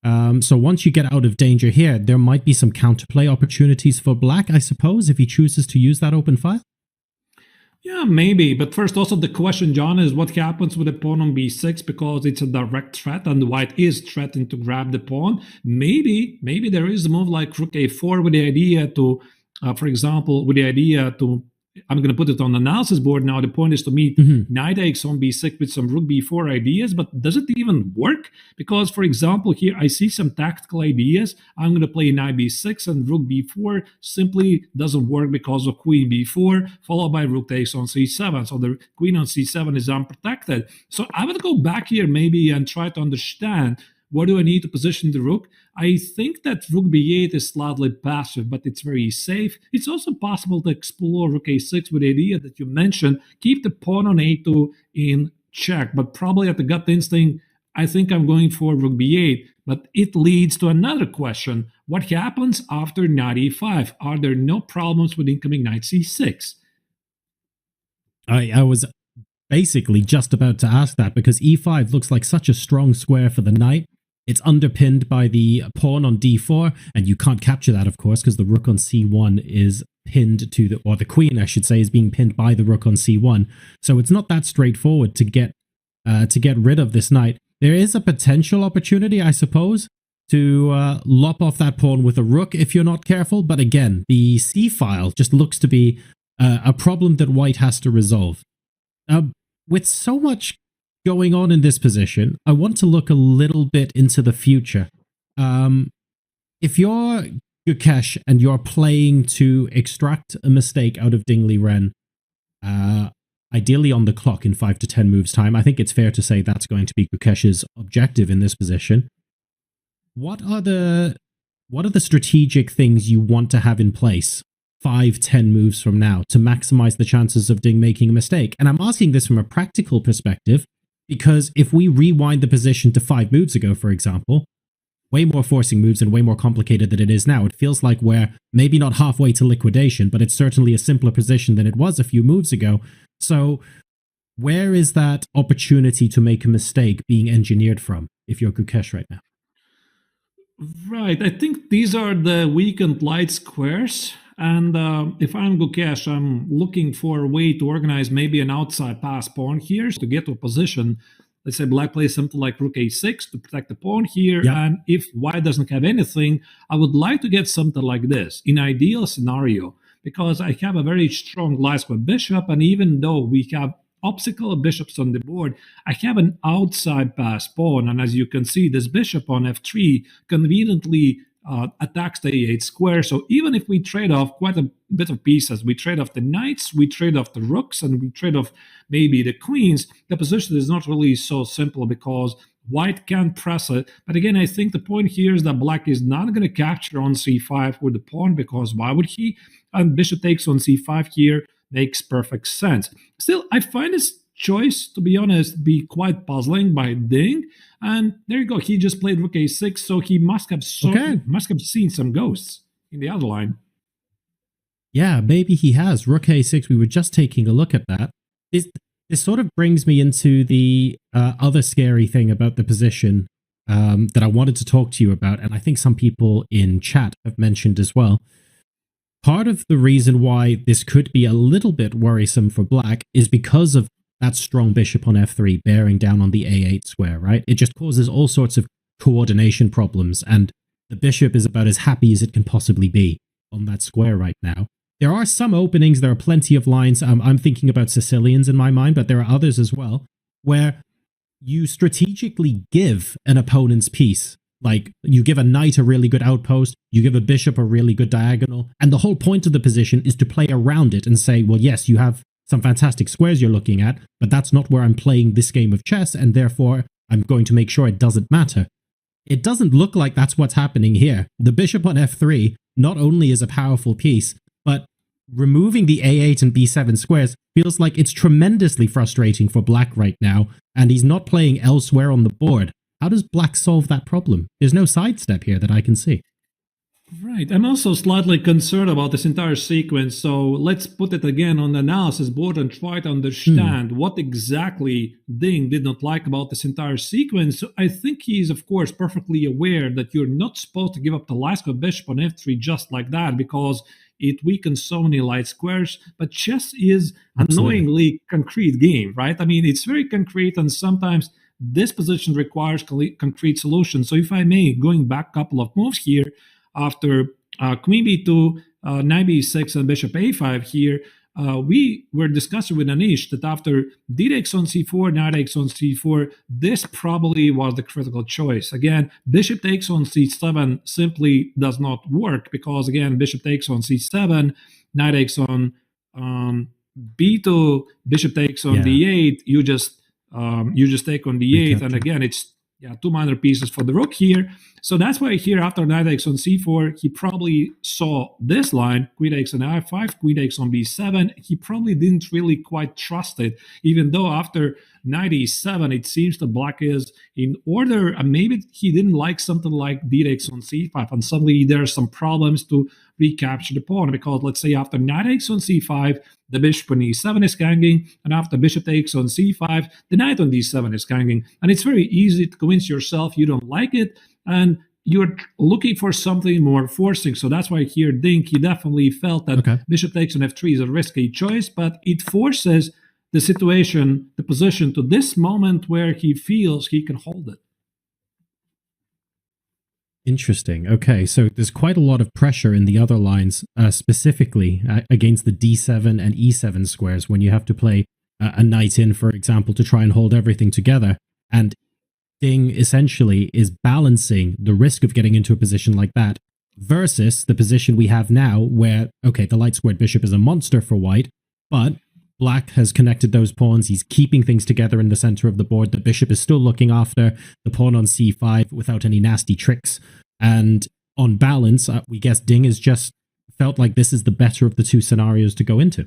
So once you get out of danger here, there might be some counterplay opportunities for black, I suppose, if he chooses to use that open file. Yeah, maybe. But first, also the question, John, is what happens with the pawn on b6, because it's a direct threat and the white is threatening to grab the pawn. Maybe there is a move like rook a4 with the idea to, for example, I'm going to put it on the analysis board now. The point is to meet knight takes on b6 with some rook b4 ideas, but does it even work? Because, for example, here I see some tactical ideas. I'm going to play knight b6 and rook b4 simply doesn't work because of queen b4, followed by rook takes on c7. So the queen on c7 is unprotected. So I would go back here maybe and try to understand, where do I need to position the rook? I think that rook b8 is slightly passive, but it's very safe. It's also possible to explore rook a6 with the idea that you mentioned, keep the pawn on a2 in check. But probably at the gut instinct, I think I'm going for rook b8. But it leads to another question. What happens after knight e5? Are there no problems with incoming knight c6? I was basically just about to ask that, because e5 looks like such a strong square for the knight. It's underpinned by the pawn on d4, and you can't capture that, of course, because the rook on c1 is pinned to the queen, I should say, is being pinned by the rook on c1. So it's not that straightforward to get rid of this knight. There is a potential opportunity, I suppose, to lop off that pawn with a rook if you're not careful. But again, the c file just looks to be a problem that white has to resolve. With so much going on in this position, I want to look a little bit into the future. If you're Gukesh and you're playing to extract a mistake out of Ding Liren, ideally on the clock in 5 to 10 moves time, I think it's fair to say that's going to be Gukesh's objective in this position. What are the strategic things you want to have in place 5-10 moves from now to maximize the chances of Ding making a mistake? And I'm asking this from a practical perspective, because if we rewind the position to 5 moves ago, for example, way more forcing moves and way more complicated than it is now. It feels like we're maybe not halfway to liquidation, but it's certainly a simpler position than it was a few moves ago. So where is that opportunity to make a mistake being engineered from if you're Gukesh right now? Right. I think these are the weakened light squares. And if I'm Gukesh, I'm looking for a way to organize maybe an outside pass pawn here to get to a position. Let's say black plays something like rook a6 to protect the pawn here. Yep. And if white doesn't have anything, I would like to get something like this. In ideal scenario, because I have a very strong light square bishop, and even though we have obstacle bishops on the board, I have an outside pass pawn. And as you can see, this bishop on f3 conveniently attacks the a8 square. So even if we trade off quite a bit of pieces, we trade off the knights, we trade off the rooks, and we trade off maybe the queens, the position is not really so simple because white can press it. But again, I think the point here is that black is not going to capture on c5 with the pawn, because why would he? And bishop takes on c5 here makes perfect sense. Still, I find this choice, to be honest, be quite puzzling by Ding. And there you go. He just played rook a6, so he must have seen some ghosts in the other line. Yeah, maybe he has. Rook a6, we were just taking a look at that. This sort of brings me into the other scary thing about the position that I wanted to talk to you about, and I think some people in chat have mentioned as well. Part of the reason why this could be a little bit worrisome for black is because of that strong bishop on f3 bearing down on the a8 square, right? It just causes all sorts of coordination problems, and the bishop is about as happy as it can possibly be on that square right now. There are some openings, there are plenty of lines. I'm thinking about Sicilians in my mind, but there are others as well, where you strategically give an opponent's piece. Like, you give a knight a really good outpost, you give a bishop a really good diagonal, and the whole point of the position is to play around it and say, well, yes, you have some fantastic squares you're looking at, but that's not where I'm playing this game of chess, and therefore I'm going to make sure it doesn't matter. It doesn't look like that's what's happening here. The bishop on f3 not only is a powerful piece, but removing the a8 and b7 squares feels like it's tremendously frustrating for black right now, and he's not playing elsewhere on the board. How does black solve that problem? There's no sidestep here that I can see. Right. I'm also slightly concerned about this entire sequence. So let's put it again on the analysis board and try to understand what exactly Ding did not like about this entire sequence. So I think he's, of course, perfectly aware that you're not supposed to give up the last of bishop on f3 just like that, because it weakens so many light squares. But chess is annoyingly concrete game, right? I mean, it's very concrete, and sometimes this position requires concrete solutions. So if I may, going back a couple of moves here, after queen b2, knight b6, and bishop a5 here, we were discussing with Anish that after d takes on c4, knight takes on c4, this probably was the critical choice. Again, bishop takes on c7 simply does not work, because again, bishop takes on c7, knight takes on b2, bishop takes on d8, you just take on d8, and again, it's two minor pieces for the rook here. So that's why here, after knight takes on c4, he probably saw this line, queen takes on f5, queen takes on b7. He probably didn't really quite trust it, even though after knight e7, it seems that black is in order, and maybe he didn't like something like d takes on c5, and suddenly there are some problems to recapture the pawn, because let's say after knight takes on c5, the bishop on e7 is hanging, and after bishop takes on c5, the knight on d7 is hanging. And it's very easy to convince yourself you don't like it, and you're looking for something more forcing. So that's why here Ding, he definitely felt that bishop takes on f3 is a risky choice, but it forces the situation, the position, to this moment where he feels he can hold it. Interesting. Okay, so there's quite a lot of pressure in the other lines, specifically against the d7 and e7 squares, when you have to play a knight in, for example, to try and hold everything together. And Ding essentially is balancing the risk of getting into a position like that versus the position we have now where, okay, the light squared bishop is a monster for white, but black has connected those pawns. He's keeping things together in the center of the board. The bishop is still looking after the pawn on c5 without any nasty tricks. And on balance, we guess Ding has just felt like this is the better of the two scenarios to go into.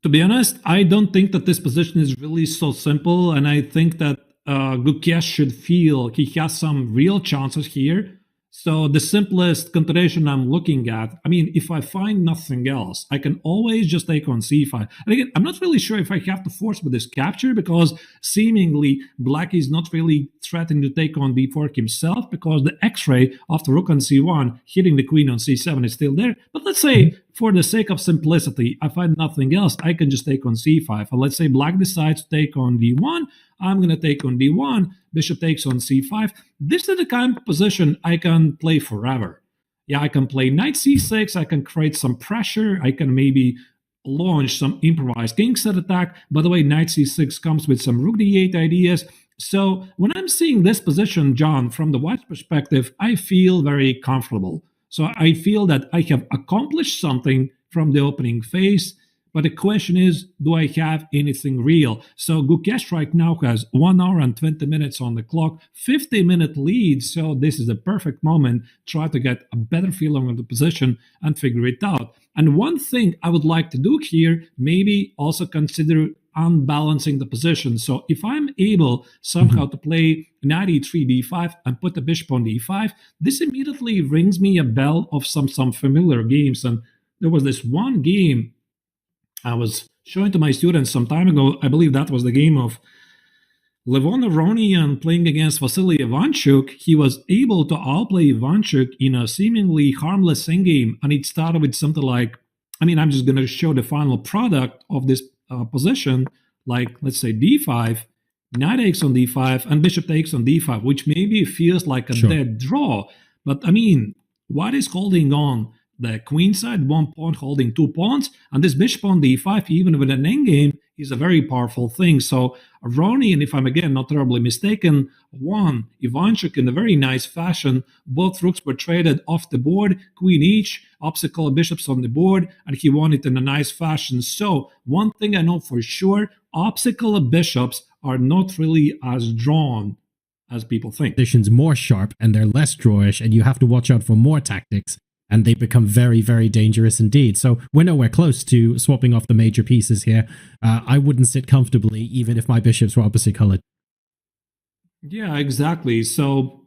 To be honest, I don't think that this position is really so simple. And I think that Gukesh should feel he has some real chances here. So the simplest continuation I'm looking at, I mean, if I find nothing else, I can always just take on c5. And again, I'm not really sure if I have to force with this capture, because seemingly black is not really threatening to take on d4 himself, because the x-ray of the rook on c1 hitting the queen on c7 is still there. But let's say, for the sake of simplicity, I find nothing else, I can just take on c5. And let's say black decides to take on d1, I'm going to take on d1, bishop takes on c5. This is the kind of position I can play forever. Yeah, I can play knight c6, I can create some pressure, I can maybe launch some improvised king set attack. By the way, knight c6 comes with some rook d8 ideas. So when I'm seeing this position, John, from the white perspective, I feel very comfortable. So I feel that I have accomplished something from the opening phase. But the question is, do I have anything real? So Gukesh right now has 1 hour and 20 minutes on the clock, 50-minute lead. So this is the perfect moment to try to get a better feeling of the position and figure it out. And one thing I would like to do here, maybe also consider unbalancing the position. So if I'm able somehow to play knight e3, d5 and put the bishop on d5, this immediately rings me a bell of some familiar games. And there was this one game I was showing to my students some time ago. I believe that was the game of Levon Aronian playing against Vasily Ivanchuk, he was able to outplay Ivanchuk in a seemingly harmless endgame, and it started with something like, I'm just going to show the final product of this position, like, let's say d5, knight takes on d5, and bishop takes on d5, which maybe feels like a dead draw. But, white is holding on the queen side, 1 pawn holding 2 pawns, and this bishop on d5, even with an endgame, is a very powerful thing. So Aronian, if I'm again not terribly mistaken, won Ivanchuk in a very nice fashion. Both rooks were traded off the board, queen each, obstacle bishops on the board, and he won it in a nice fashion. So one thing I know for sure, obstacle bishops are not really as drawn as people think. Positions more sharp and they're less drawish, and you have to watch out for more tactics, and they become very, very dangerous indeed. So we're nowhere close to swapping off the major pieces here. I wouldn't sit comfortably even if my bishops were opposite colored. Yeah, exactly. So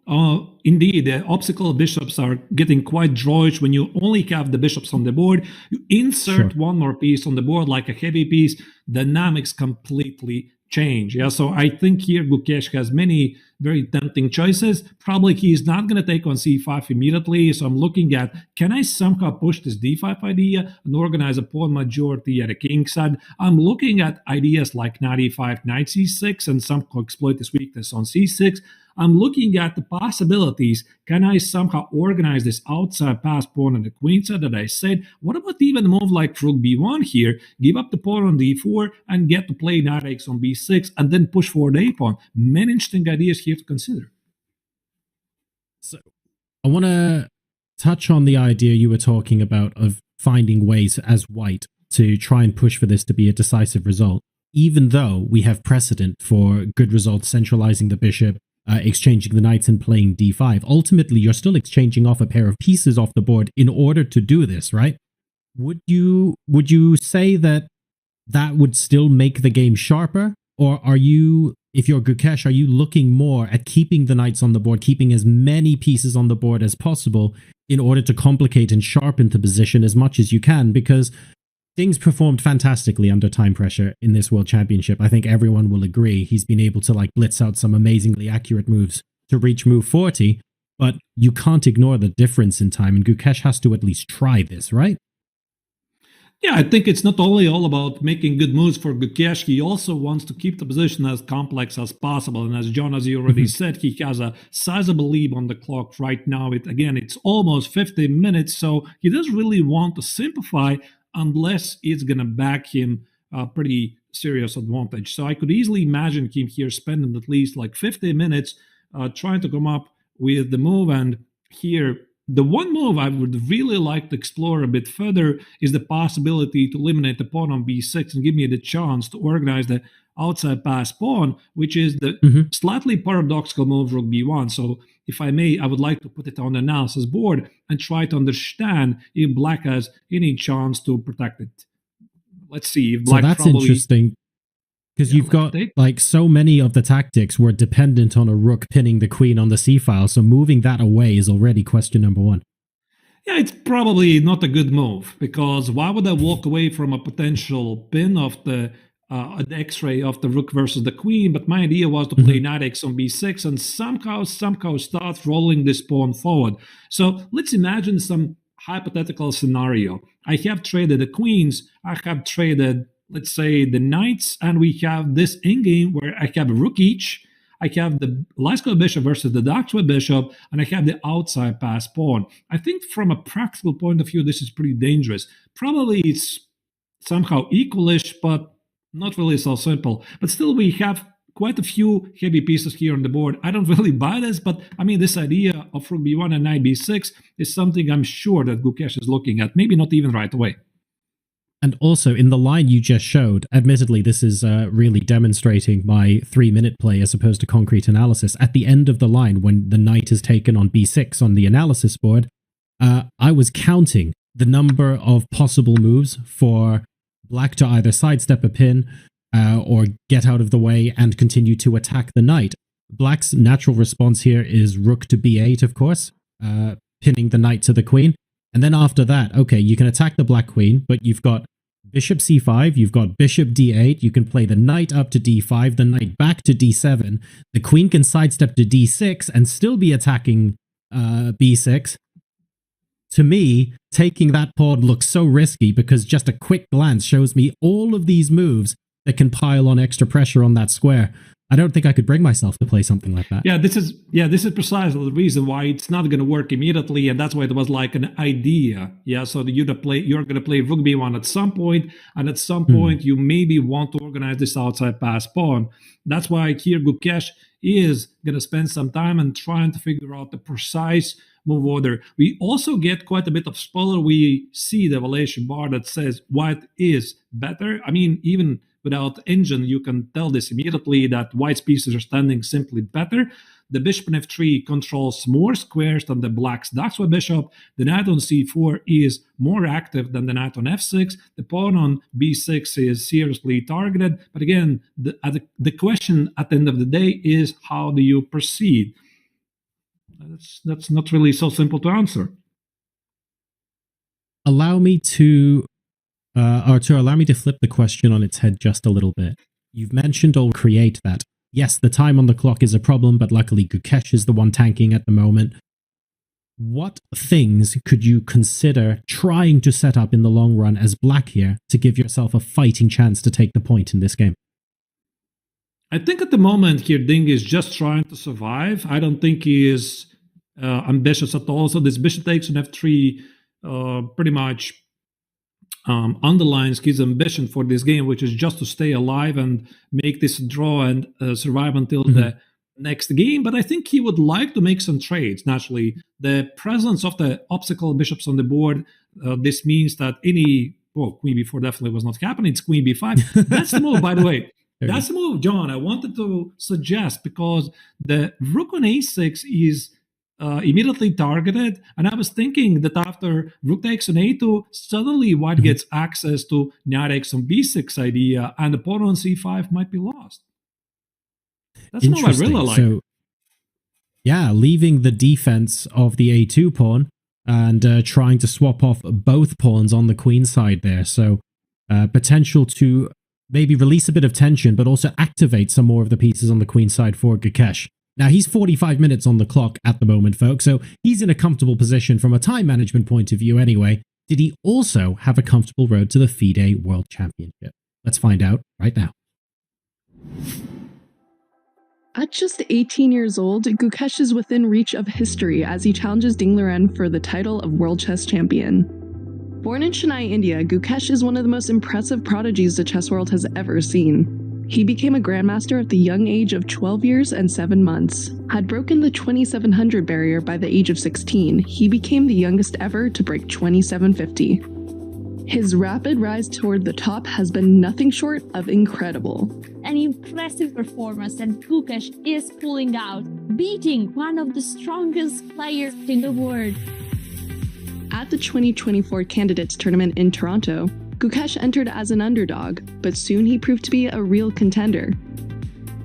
indeed, the obstacle bishops are getting quite drawish when you only have the bishops on the board. You insert one more piece on the board like a heavy piece, dynamics completely change. Yeah, so I think here Gukesh has many very tempting choices. Probably he's not going to take on c5 immediately. So I'm looking at, can I somehow push this d5 idea and organize a pawn majority at a king side? I'm looking at ideas like knight e5, knight c6, and somehow exploit this weakness on c6. I'm looking at the possibilities. Can I somehow organize this outside pass pawn on the queen side that I said? What about even a move like rook b1 here? Give up the pawn on d4 and get to play knight takes on b6 and then push forward a pawn. Many interesting ideas here to consider. So I want to touch on the idea you were talking about of finding ways as white to try and push for this to be a decisive result, even though we have precedent for good results centralizing the bishop, exchanging the knights and playing d5. Ultimately, you're still exchanging off a pair of pieces off the board in order to do this, right? Would you say that would still make the game sharper? Or are you, if you're Gukesh, are you looking more at keeping the knights on the board, keeping as many pieces on the board as possible in order to complicate and sharpen the position as much as you can? Because Ding's performed fantastically under time pressure in this World Championship. I think everyone will agree. He's been able to blitz out some amazingly accurate moves to reach move 40, but you can't ignore the difference in time, and Gukesh has to at least try this, right? Yeah, I think it's not only all about making good moves for Gukesh, he also wants to keep the position as complex as possible. And as John, as you already said, he has a sizable lead on the clock right now. It's almost 50 minutes, so he doesn't really want to simplify unless it's going to back him a pretty serious advantage. So I could easily imagine him here spending at least 50 minutes trying to come up with the move. And here, the one move I would really like to explore a bit further is the possibility to eliminate the pawn on b6 and give me the chance to organize the outside pass pawn, which is the slightly paradoxical move rook b1. So if I may, I would like to put it on the analysis board and try to understand if black has any chance to protect it. Let's see if black. So that's interesting, because you've got so many of the tactics were dependent on a rook pinning the queen on the c-file. So moving that away is already question number one. Yeah, it's probably not a good move, because why would I walk away from a potential pin of the X-ray of the rook versus the queen? But my idea was to play knight x on b6 and somehow start rolling this pawn forward. So let's imagine some hypothetical scenario. I have traded the queens, I have traded, let's say, the knights, and we have this endgame where I have a rook each, I have the Lysko bishop versus the Daxwa bishop, and I have the outside pass pawn. I think from a practical point of view, this is pretty dangerous. Probably it's somehow equalish, but not really so simple. But still, we have quite a few heavy pieces here on the board. I don't really buy this, but this idea of rook b1 and knight b6 is something I'm sure that Gukesh is looking at, maybe not even right away. And also, in the line you just showed, admittedly, this is really demonstrating my 3-minute play as opposed to concrete analysis. At the end of the line, when the knight is taken on b6 on the analysis board, I was counting the number of possible moves for black to either sidestep a pin or get out of the way and continue to attack the knight. Black's natural response here is rook to b8, of course, pinning the knight to the queen. And then after that, okay, you can attack the black queen, but you've got bishop c5, you've got bishop d8, you can play the knight up to d5, the knight back to d7, the queen can sidestep to d6 and still be attacking b6. To me, taking that pawn looks so risky because just a quick glance shows me all of these moves that can pile on extra pressure on that square. I don't think I could bring myself to play something like that. This is precisely the reason why it's not going to work immediately, and that's why it was like an idea. Yeah, so you're going to play rook b1 at some point, and at some point you maybe want to organize this outside pass pawn. That's why here Gukesh is going to spend some time and trying to figure out the precise move order. We also get quite a bit of spoiler. We see the evaluation bar that says white is better. I mean, even without engine, you can tell this immediately that white's pieces are standing simply better. The bishop on f3 controls more squares than the black's Daxwa bishop. The knight on c4 is more active than the knight on f6. The pawn on b6 is seriously targeted. But again, the question at the end of the day is, how do you proceed? That's not really so simple to answer. Allow me to flip the question on its head just a little bit. You've mentioned or create that, yes, the time on the clock is a problem, but luckily Gukesh is the one tanking at the moment. What things could you consider trying to set up in the long run as black here to give yourself a fighting chance to take the point in this game? I think at the moment here, Ding is just trying to survive. I don't think he is ambitious at all. So this bishop takes on f3 pretty much underlines his ambition for this game, which is just to stay alive and make this draw and survive until the next game. But I think he would like to make some trades. Naturally, the presence of the obstacle bishops on the board, this means that queen b4 definitely was not happening. It's queen b5. That's the move, by the way. That's the move, John, I wanted to suggest, because the rook on a6 is immediately targeted, and I was thinking that after rook takes on a2, suddenly white gets access to knight takes on b6 idea, and the pawn on c5 might be lost. That's what I really like. So, yeah, leaving the defense of the a2 pawn and trying to swap off both pawns on the queen side there. So potential to maybe release a bit of tension, but also activate some more of the pieces on the queen side for Gukesh. Now, he's 45 minutes on the clock at the moment, folks, so he's in a comfortable position from a time management point of view anyway. Did he also have a comfortable road to the FIDE World Championship? Let's find out right now. At just 18 years old, Gukesh is within reach of history as he challenges Ding Liren for the title of World Chess Champion. Born in Chennai, India, Gukesh is one of the most impressive prodigies the chess world has ever seen. He became a grandmaster at the young age of 12 years and 7 months. Had broken the 2700 barrier by the age of 16, he became the youngest ever to break 2750. His rapid rise toward the top has been nothing short of incredible. An impressive performance that Gukesh is pulling out, beating one of the strongest players in the world. At the 2024 Candidates Tournament in Toronto, Gukesh entered as an underdog, but soon he proved to be a real contender.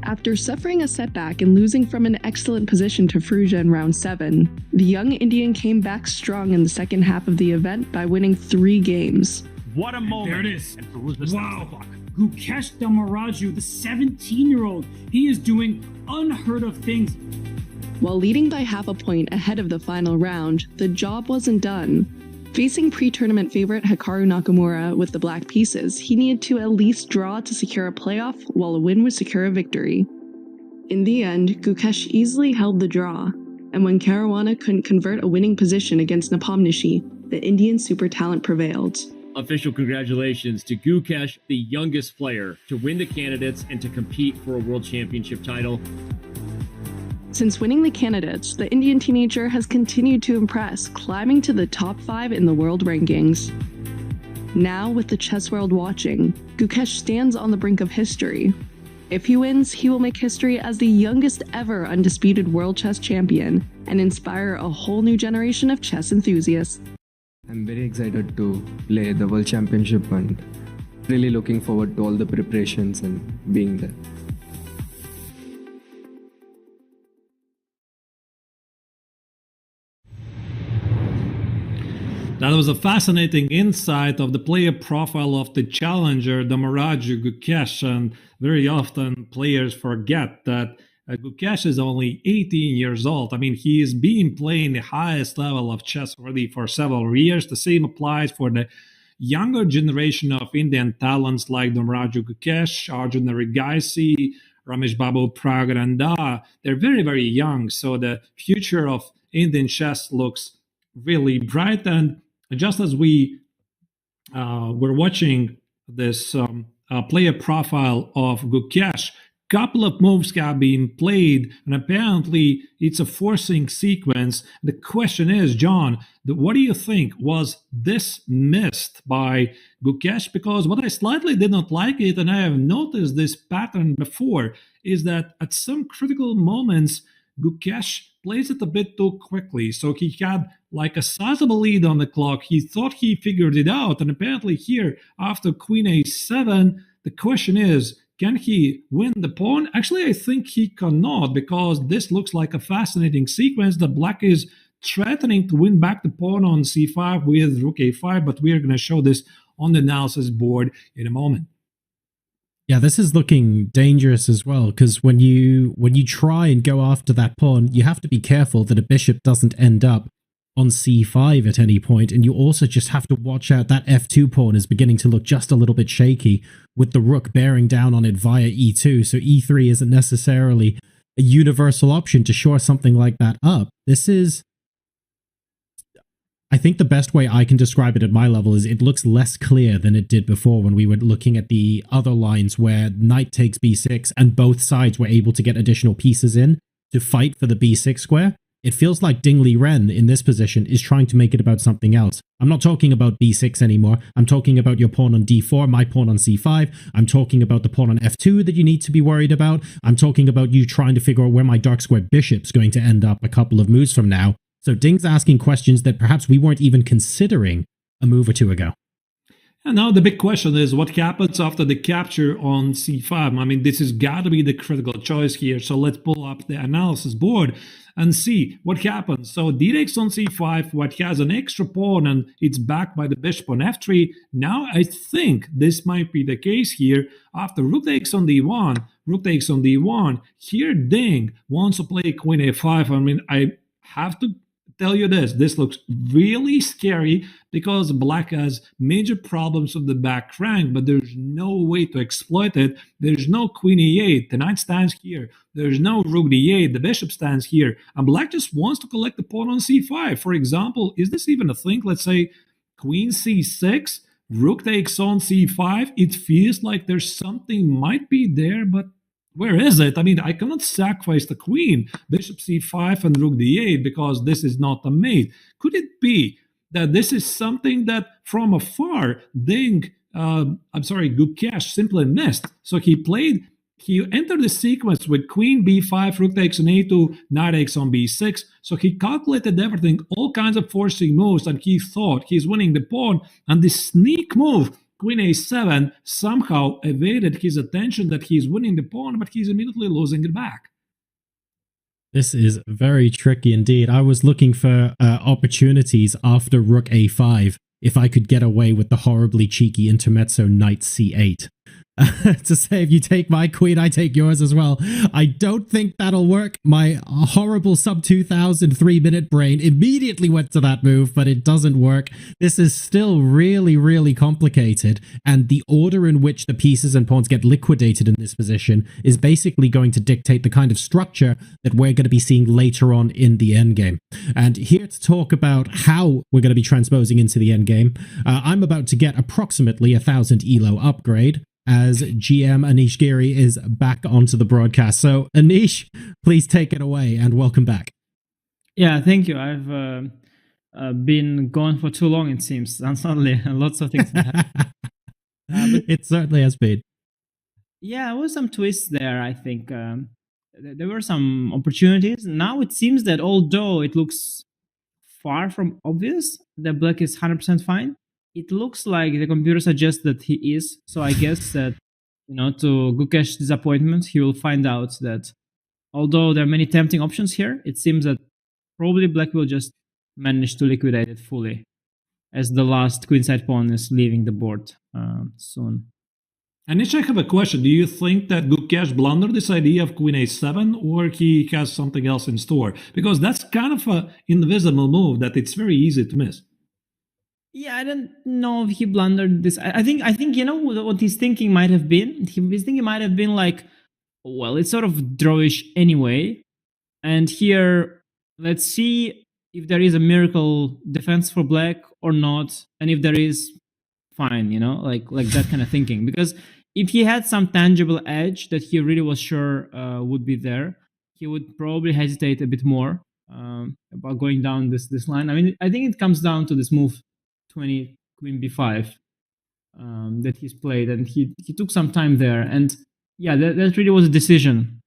After suffering a setback and losing from an excellent position to Fruja in round 7, the young Indian came back strong in the second half of the event by winning 3 games. What a moment! There it is. Wow. Gukesh Damaraju, the 17-year-old, he is doing unheard of things. While leading by half a point ahead of the final round, the job wasn't done. Facing pre-tournament favorite Hikaru Nakamura with the black pieces, he needed to at least draw to secure a playoff, while a win would secure a victory. In the end, Gukesh easily held the draw, and when Caruana couldn't convert a winning position against Nepomniachtchi, the Indian super talent prevailed. Official congratulations to Gukesh, the youngest player to win the candidates and to compete for a world championship title. Since winning the candidates, the Indian teenager has continued to impress, climbing to the top 5 in the world rankings. Now, with the chess world watching, Gukesh stands on the brink of history. If he wins, he will make history as the youngest ever undisputed world chess champion and inspire a whole new generation of chess enthusiasts. I'm very excited to play the World Championship and really looking forward to all the preparations and being there. That was a fascinating insight of the player profile of the challenger, Damaraju Gukesh, and very often players forget that Gukesh is only 18 years old. I mean, he is being playing the highest level of chess already for several years. The same applies for the younger generation of Indian talents like Damaraju Gukesh, Arjun Rigaisi, Ramesh Babu Pragranda. They're very, very young, so the future of Indian chess looks really bright. And just as we were watching this player profile of Gukesh, couple of moves have been played, and apparently it's a forcing sequence. The question is, John, what do you think? Was this missed by Gukesh? Because what I slightly did not like it, and I have noticed this pattern before, is that at some critical moments, Gukesh plays it a bit too quickly. So he had like a sizable lead on the clock. He thought he figured it out. And apparently here, after Queen A7, the question is, can he win the pawn? Actually, I think he cannot, because this looks like a fascinating sequence. The black is threatening to win back the pawn on C5 with Rook A5, but we are going to show this on the analysis board in a moment. Yeah, this is looking dangerous as well, because when you try and go after that pawn, you have to be careful that a bishop doesn't end up on c5 at any point, and you also just have to watch out that f2 pawn is beginning to look just a little bit shaky with the rook bearing down on it via e2, so e3 isn't necessarily a universal option to shore something like that up. This is, I think the best way I can describe it at my level is it looks less clear than it did before when we were looking at the other lines where knight takes b6 and both sides were able to get additional pieces in to fight for the b6 square. It feels like Dingley Ren in this position is trying to make it about something else. I'm not talking about b6 anymore. I'm talking about your pawn on d4, my pawn on c5. I'm talking about the pawn on f2 that you need to be worried about. I'm talking about you trying to figure out where my dark square bishop's going to end up a couple of moves from now. So Ding's asking questions that perhaps we weren't even considering a move or two ago. And now the big question is, what happens after the capture on c5? I mean, this has got to be the critical choice here. So let's pull up the analysis board and see what happens. So d takes on c5, what has an extra pawn, and it's backed by the bishop on f3. Now I think this might be the case here. After rook takes on d1, rook takes on d1, here Ding wants to play queen a5. I mean, I have to tell you this looks really scary because black has major problems with the back rank, but there's no way to exploit it. There's no queen e8, the knight stands here. There's no rook d8, the bishop stands here, and black just wants to collect the pawn on c5. For example, is this even a thing? Let's say queen c6, rook takes on c5. It feels like there's something might be there, but where is it? I mean, I cannot sacrifice the queen, bishop c5 and rook d8 because this is not a mate. Could it be that this is something that from afar, Gukesh simply missed? So he entered the sequence with queen b5, rook takes on a2, knight takes on b6. So he calculated everything, all kinds of forcing moves, and he thought he's winning the pawn. And this sneak move, queen a7, somehow evaded his attention that he's winning the pawn, but he's immediately losing it back. This is very tricky indeed. I was looking for opportunities after rook a5 if I could get away with the horribly cheeky intermezzo knight c8. To say, if you take my queen, I take yours as well. I don't think that'll work. My horrible sub 2000 3-minute brain immediately went to that move, but it doesn't work. This is still really, really complicated, and the order in which the pieces and pawns get liquidated in this position is basically going to dictate the kind of structure that we're going to be seeing later on in the endgame. And here to talk about how we're going to be transposing into the endgame, I'm about to get approximately 1000 ELO upgrade, as GM Anish Giri is back onto the broadcast. So Anish, please take it away and welcome back. Yeah, thank you. I've been gone for too long, it seems, and suddenly lots of things happen. It certainly has been. Yeah, there was some twists there, I think. There were some opportunities. Now it seems that although it looks far from obvious that black is 100% fine, it looks like the computer suggests that he is. So I guess that, to Gukesh's disappointment, he will find out that although there are many tempting options here, it seems that probably black will just manage to liquidate it fully. as the last queenside pawn is leaving the board soon. Anish, I have a question. Do you think that Gukesh blundered this idea of queen a7, or he has something else in store? Because that's kind of an invisible move that it's very easy to miss. Yeah, I don't know if he blundered this. I think you know what his thinking might have been. His thinking might have been like, well, it's sort of drawish anyway, and here let's see if there is a miracle defense for black or not, and if there is, fine, you know, like that kind of thinking. Because if he had some tangible edge that he really was sure would be there, he would probably hesitate a bit more about going down this line. I mean, I think it comes down to this move 20 queen b5 that he's played, and he took some time there, and yeah, that really was a decision.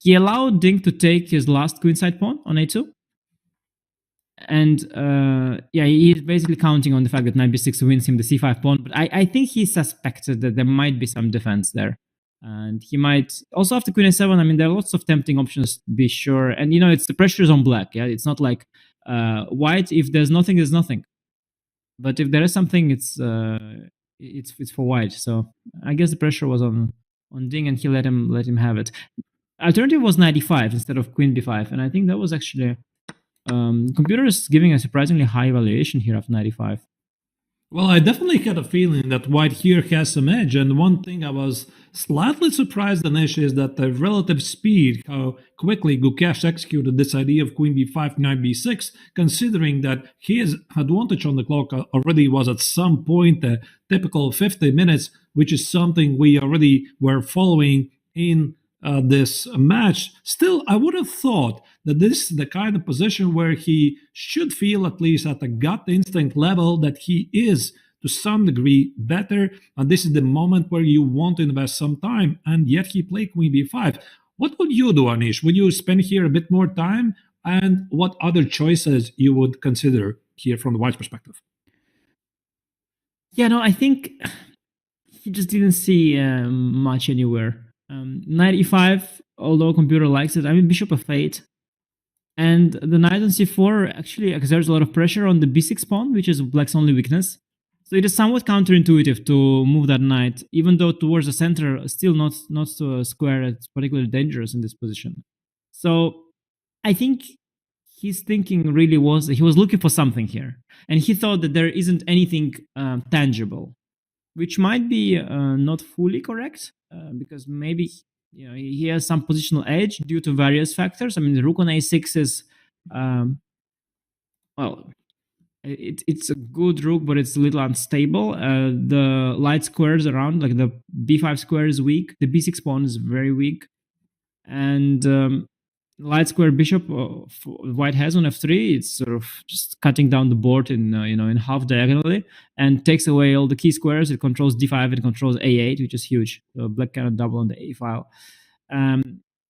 He allowed Ding to take his last queenside pawn on a2, and yeah, he's basically counting on the fact that knight b6 wins him the c5 pawn. But I think he suspected that there might be some defense there, and he might also after queen a7. I mean, there are lots of tempting options to be sure, and you know, it's the pressure is on black. Yeah, it's not like white. If there's nothing, there's nothing. But if there is something, it's for white. So I guess the pressure was on Ding, and he let him have it. Alternative was knight e5 instead of queen b5, and I think that was actually computer is giving a surprisingly high valuation here of knight e5. Well, I definitely had a feeling that white here has some edge, and one thing I was slightly surprised, Anish, is that the relative speed, how quickly Gukesh executed this idea of queen b5, knight b6, considering that his advantage on the clock already was at some point a typical 50 minutes, which is something we already were following in this match. Still, I would have thought that this is the kind of position where he should feel, at least at a gut instinct level, that he is to some degree better, and this is the moment where you want to invest some time, and yet he played queen b5. What would you do, Anish? Would you spend here a bit more time, and what other choices you would consider here from the white's perspective? Yeah, no, I think he just didn't see much anywhere. Knight e5, although computer likes it, I mean, bishop f8, and the knight on c4 actually exerts a lot of pressure on the b6 pawn, which is black's only weakness. So it is somewhat counterintuitive to move that knight, even though towards the center, still not to a square. It's particularly dangerous in this position. So I think his thinking really was, he was looking for something here, and he thought that there isn't anything tangible, which might be not fully correct, because maybe he has some positional edge due to various factors. I mean, the rook on a6 is, well, it's a good rook, but it's a little unstable. The light squares around, like the b5 square is weak, the b6 pawn is very weak, and light square bishop white has on f3, it's sort of just cutting down the board in in half diagonally, and takes away all the key squares. It controls d5, it controls a8, which is huge. So black cannot double on the a file.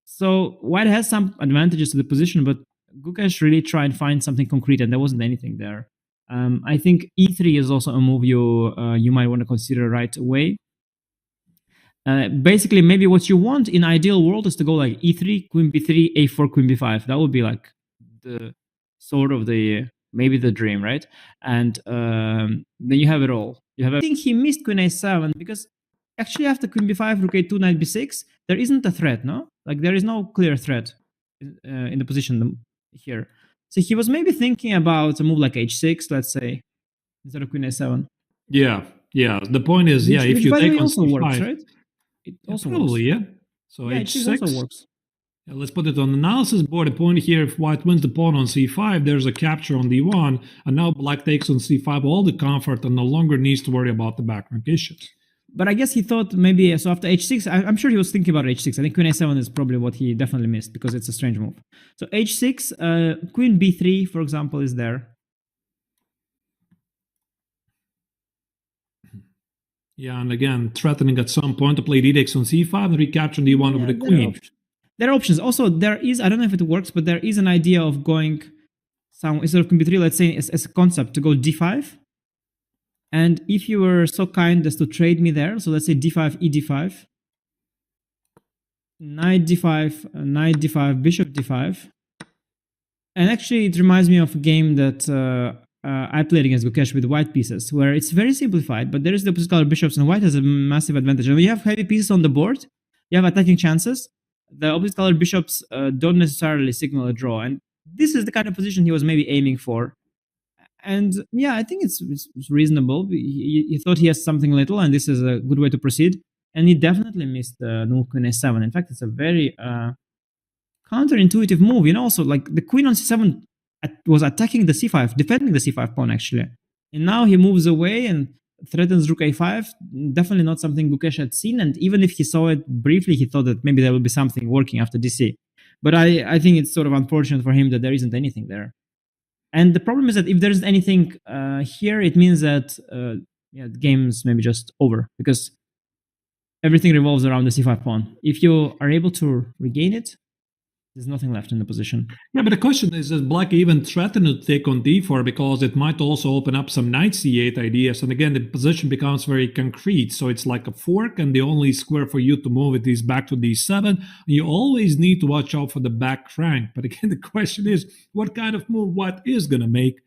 So white has some advantages to the position, but Gukesh really tried and find something concrete, and there wasn't anything there. I think e3 is also a move you might want to consider right away. Basically, maybe what you want in ideal world is to go like e3, queen b3, a4, queen b5. That would be like the sort of maybe the dream, right? And then you have it all. I think he missed queen a7 because actually after queen b5, rook a2, knight b6, there isn't a threat, no? Like there is no clear threat in the position here. So he was maybe thinking about a move like h6, let's say, instead of queen a7. Yeah. The point is, which, if you take on also c5, works, right? It also probably works. Yeah. So yeah, h6 also works. Yeah, let's put it on analysis board. The point here: if white wins the pawn on c5, there's a capture on d1, and now black takes on c5 all the comfort and no longer needs to worry about the back rank issues. But I guess he thought maybe, so after h6, I'm sure he was thinking about h6. I think queen a7 is probably what he definitely missed because it's a strange move. So h6, queen b3, for example, is there. Yeah, and again, threatening at some point to play d takes on c5 and recapture d1 over the queen. There are options. Also, there is, I don't know if it works, but there is an idea of going instead of queen b3, let's say as a concept, to go d5. And if you were so kind as to trade me there, so let's say d5, ed5, knight d5, bishop d5, And actually, it reminds me of a game that I played against Gukesh with white pieces, where it's very simplified, but there is the opposite color bishops, and white has a massive advantage. And when you have heavy pieces on the board, you have attacking chances. The opposite color bishops don't necessarily signal a draw, and this is the kind of position he was maybe aiming for. And yeah, I think it's reasonable. He thought he has something little, and this is a good way to proceed. And he definitely missed null queen a7. In fact, it's a very counterintuitive move. Also, like the queen on c7 was attacking the c5, defending the c5 pawn actually. And now he moves away and threatens rook a5. Definitely not something Gukesh had seen. And even if he saw it briefly, he thought that maybe there will be something working after dc. But I think it's sort of unfortunate for him that there isn't anything there. And the problem is that if there's anything here, it means that the game's maybe just over, because everything revolves around the c5 pawn. If you are able to regain it, there's nothing left in the position. Yeah, but the question is Black even threatened to take on d4 because it might also open up some knight c8 ideas. And again, the position becomes very concrete. So it's like a fork, and the only square for you to move it is back to d7. You always need to watch out for the back rank. But again, the question is, what kind of move White is going to make?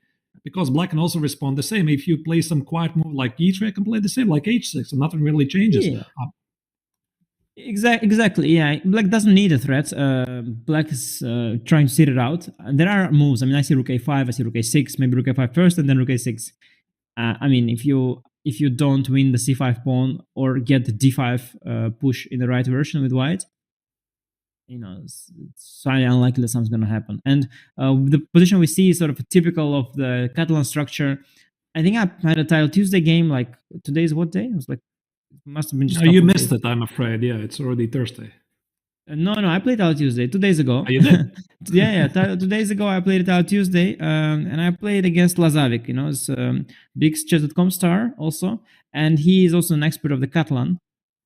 Because Black can also respond the same. If you play some quiet move like e3, I can play the same, like h6, and nothing really changes. Yeah. Exactly, yeah. Black doesn't need a threat. Black is trying to sit it out. There are moves. I mean, I see rook a5, I see rook a6, maybe rook a5 first, and then rook a6. I mean, if you don't win the c5 pawn or get the d5 push in the right version with white, it's highly unlikely that something's going to happen. And the position we see is sort of typical of the Catalan structure. I think I had a Title Tuesday game, like today's what day? It was like, must have been just. You missed it, I'm afraid. Yeah, it's already Thursday. No, I played Title Tuesday 2 days ago. Oh, you did? yeah. 2 days ago, I played Title Tuesday, and I played against Lazavic. It's big chess.com star also, and he is also an expert of the Catalan.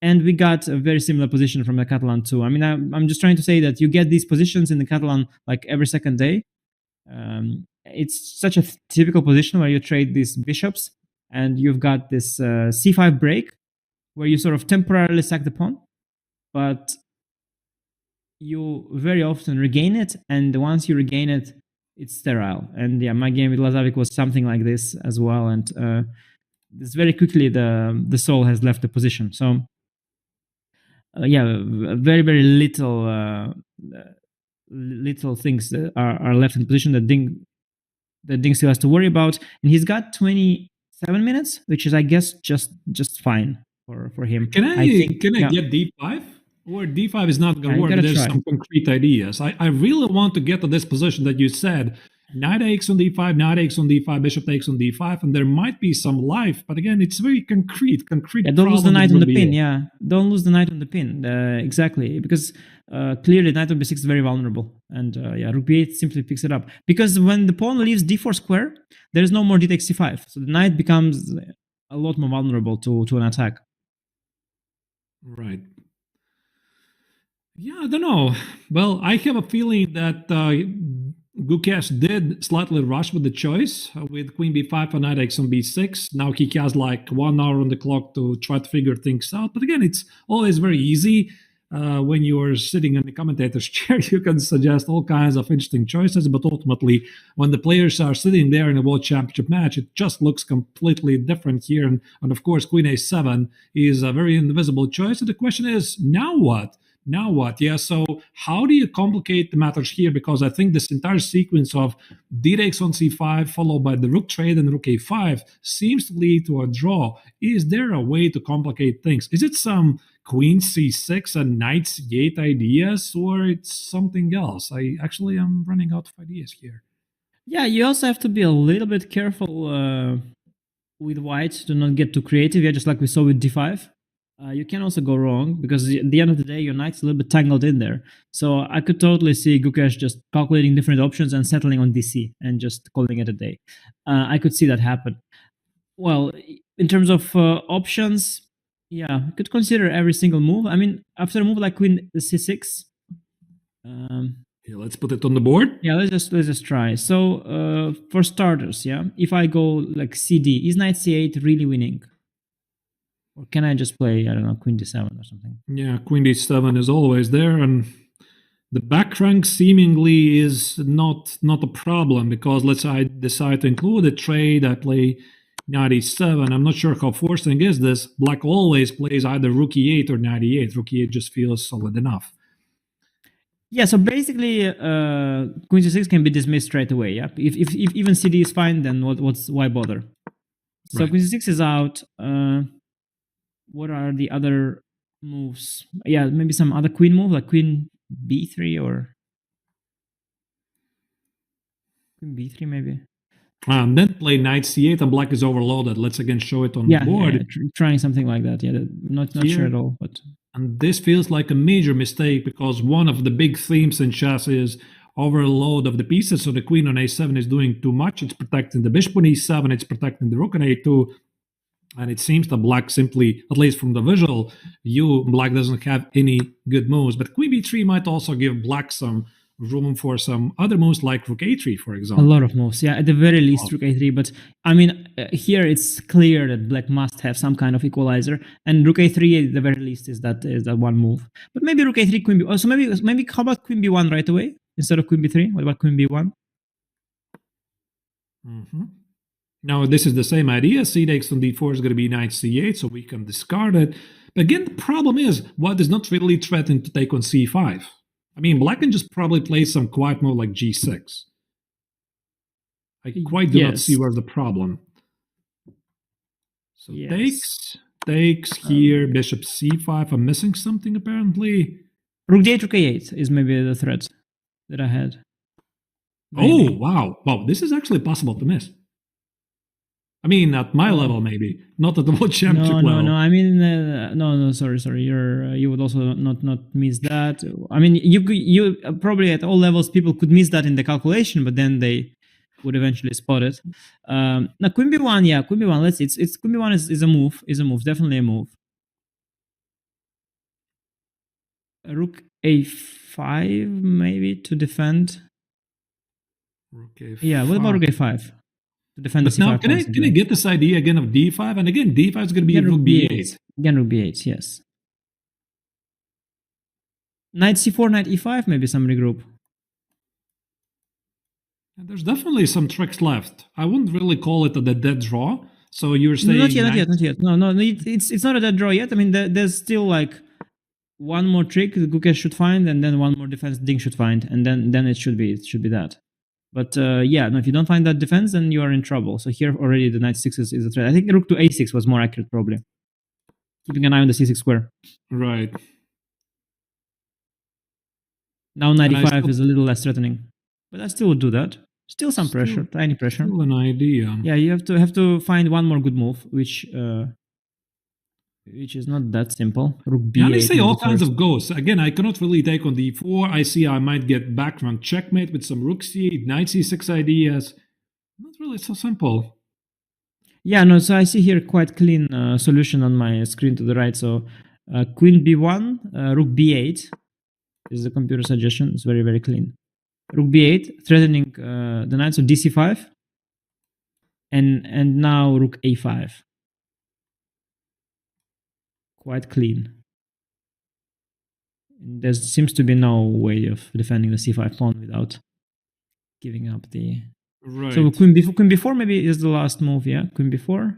And we got a very similar position from the Catalan too. I mean, I'm just trying to say that you get these positions in the Catalan like every second day. It's such a typical position where you trade these bishops, and you've got this c5 break, where you sort of temporarily sack the pawn, but you very often regain it, and once you regain it, it's sterile. And yeah, my game with Lazavic was something like this as well, and it's very quickly the soul has left the position. So very, very little things are left in the position that Ding still has to worry about, and he's got 27 minutes, which is, I guess, just fine for him. Can I get d5? Or d5 is not going to work. There's some concrete ideas. I really want to get to this position that you said. Knight takes on d5, knight takes on d5, bishop takes on d5, and there might be some life. But again, it's very concrete. Yeah, don't lose the knight on the pin. Yeah, don't lose the knight on the pin. Exactly, because clearly knight on b6 is very vulnerable, and rook b8 simply picks it up. Because when the pawn leaves d4 square, there is no more d takes c5, so the knight becomes a lot more vulnerable to an attack. Right. Yeah, I don't know. Well, I have a feeling that Gukesh did slightly rush with the choice with queen b5 and knight takes on b6. Now he has like 1 hour on the clock to try to figure things out. But again, it's always very easy. When you are sitting in the commentator's chair, you can suggest all kinds of interesting choices. But ultimately, when the players are sitting there in a world championship match, it just looks completely different here. And of course, queen a7 is a very invisible choice. And the question is, now what? Now what? Yeah, so how do you complicate the matters here? Because I think this entire sequence of d takes on c5 followed by the rook trade and rook a5 seems to lead to a draw. Is there a way to complicate things? Is it some queen c6 and knight c8 ideas, or it's something else? I'm running out of ideas here. Yeah, you also have to be a little bit careful with white to not get too creative. Yeah, just like we saw with d5. You can also go wrong, because at the end of the day, your knight's a little bit tangled in there. So I could totally see Gukesh just calculating different options and settling on DC and just calling it a day. I could see that happen. Well, in terms of options, yeah, you could consider every single move. I mean, after a move like queen c6, let's put it on the board. Yeah, let's just try. So for starters, yeah, if I go like cd, is knight c8 really winning? Or can I just play, I don't know, queen d7 or something? Yeah, queen d7 is always there, and The back rank seemingly is not a problem, because let's say I decide to include a trade, I play knight e7. I'm not sure how forcing is this. Black always plays either rook e8 or knight e8. Rook e8 just feels solid enough. Yeah, so basically, queen c6 can be dismissed straight away. Yeah, if even cd is fine, then why bother? So Right. queen c6 is out. What are the other moves? Yeah, maybe some other queen move, like queen b3 or queen b3 maybe. Then play knight c8 and black is overloaded. Let's again show it on the board. Yeah, trying something like that. Yeah, not sure at all, but. And this feels like a major mistake, because one of the big themes in chess is overload of the pieces. So the queen on a7 is doing too much. It's protecting the bishop on e7. It's protecting the rook on a2. And it seems that black simply, at least from the visual view, black doesn't have any good moves. But queen b3 might also give black some room for some other moves, like rook a3, for example. A lot of moves, yeah. At the very least, rook a3. But I mean, here it's clear that black must have some kind of equalizer, and rook a3 at the very least is that one move. But maybe rook a3, queen b. So maybe how about queen b1 right away instead of queen b3? What about queen b1? Mm-hmm. Now this is the same idea. C takes on d4 is going to be knight c8, so we can discard it. But again, the problem is white is not really threatening to take on c5. I mean, black can just probably play some quiet move like g6. I quite do not see where's the problem. So takes here, bishop c5. I'm missing something apparently. Rook d8, rook a8 is maybe the threat that I had. Maybe. Oh, wow. This is actually possible to miss. I mean, at my level, maybe not at the world championship level. No. I mean, no. Sorry. You would also not miss that. I mean, you probably at all levels people could miss that in the calculation, but then they would eventually spot it. Now queen b1, yeah, queen b1. Let's see. It's queen b1 is a move, definitely a move. Rook a5 maybe to defend. Rook a5. Yeah. What about rook a5? Defend but the now, can I get this idea again of d5? And again, d5 is going to be rook b8. Again, rook b8, yes. Knight c4, knight e5, maybe some regroup. And there's definitely some tricks left. I wouldn't really call it a dead draw. So you're saying not yet. No, it's not a dead draw yet. I mean, there's still like one more trick the Gukesh should find, and then one more defense Ding should find, and then it should be that. But if you don't find that defense, then you are in trouble. So here already the knight 6 is a threat. I think rook to a6 was more accurate, probably. Keeping an eye on the c6 square. Right. Now knight e5 is a little less threatening. But I still would do that. Still some pressure, tiny pressure. Still an idea. Yeah, you have to find one more good move, which is not that simple. Rook b8. And I say all kinds of goes. Again, I cannot really take on d4. I see I might get back rank checkmate with some rook c8, knight c6 ideas. Not really so simple. Yeah, no, so I see here quite clean solution on my screen to the right. So queen b1, rook b8 is the computer suggestion. It's very, very clean. Rook b8, threatening the knight, so dc5. And now rook a5. Quite clean. There seems to be no way of defending the c5 pawn without giving up the... Right. So queen b4 maybe is the last move, yeah? Queen b4.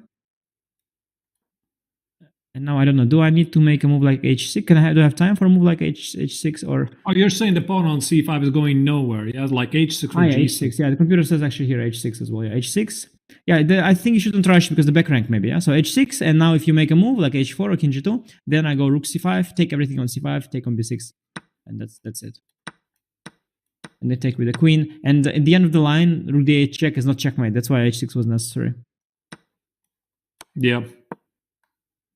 And now I don't know, do I need to make a move like h6? Do I have time for a move like h6 or... Oh, you're saying the pawn on c5 is going nowhere, yeah? Like h6 or g6. h6, yeah, the computer says actually here h6 as well, yeah, h6. Yeah, I think you shouldn't rush because the back rank maybe, yeah? So h6, and now if you make a move like h4 or king g2, then I go rook c5, take everything on c5, take on b6, and that's it. And they take with the queen, and at the end of the line, rook d8 check is not checkmate, that's why h6 was necessary. Yeah.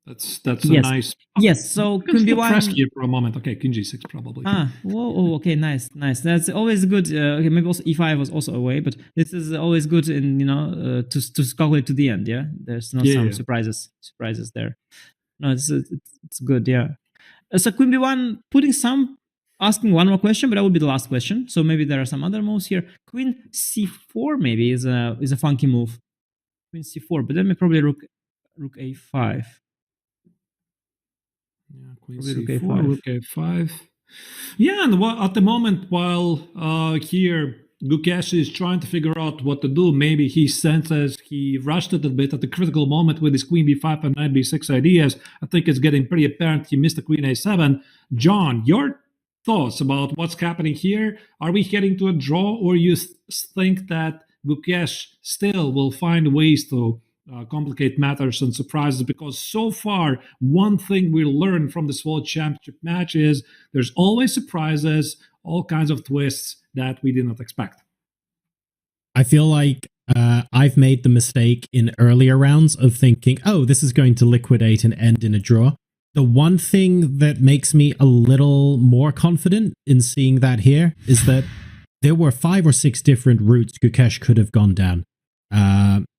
That's a nice... Yes, so queen b1... press here for a moment. Okay, king g6 probably. Okay, nice. That's always good. Okay, maybe also e5 was also a way, but this is always good in, to calculate to the end, yeah? There's no some surprises there. No, it's good, yeah. So queen b1, asking one more question, but that would be the last question. So maybe there are some other moves here. Queen c4 maybe is a funky move. Queen c4, but then probably rook a5. Yeah, queen c4, rook a5. Yeah, and at the moment, while here Gukesh is trying to figure out what to do, maybe he senses he rushed it a bit at the critical moment with his queen b5 and knight b6 ideas. I think it's getting pretty apparent he missed the queen a7. John, your thoughts about what's happening here? Are we heading to a draw, or you think that Gukesh still will find ways to complicate matters and surprises? Because so far, one thing we learned from this World Championship match is there's always surprises, all kinds of twists that we did not expect. I feel like I've made the mistake in earlier rounds of thinking, oh, this is going to liquidate and end in a draw. The one thing that makes me a little more confident in seeing that here is that there were 5 or 6 different routes Gukesh could have gone down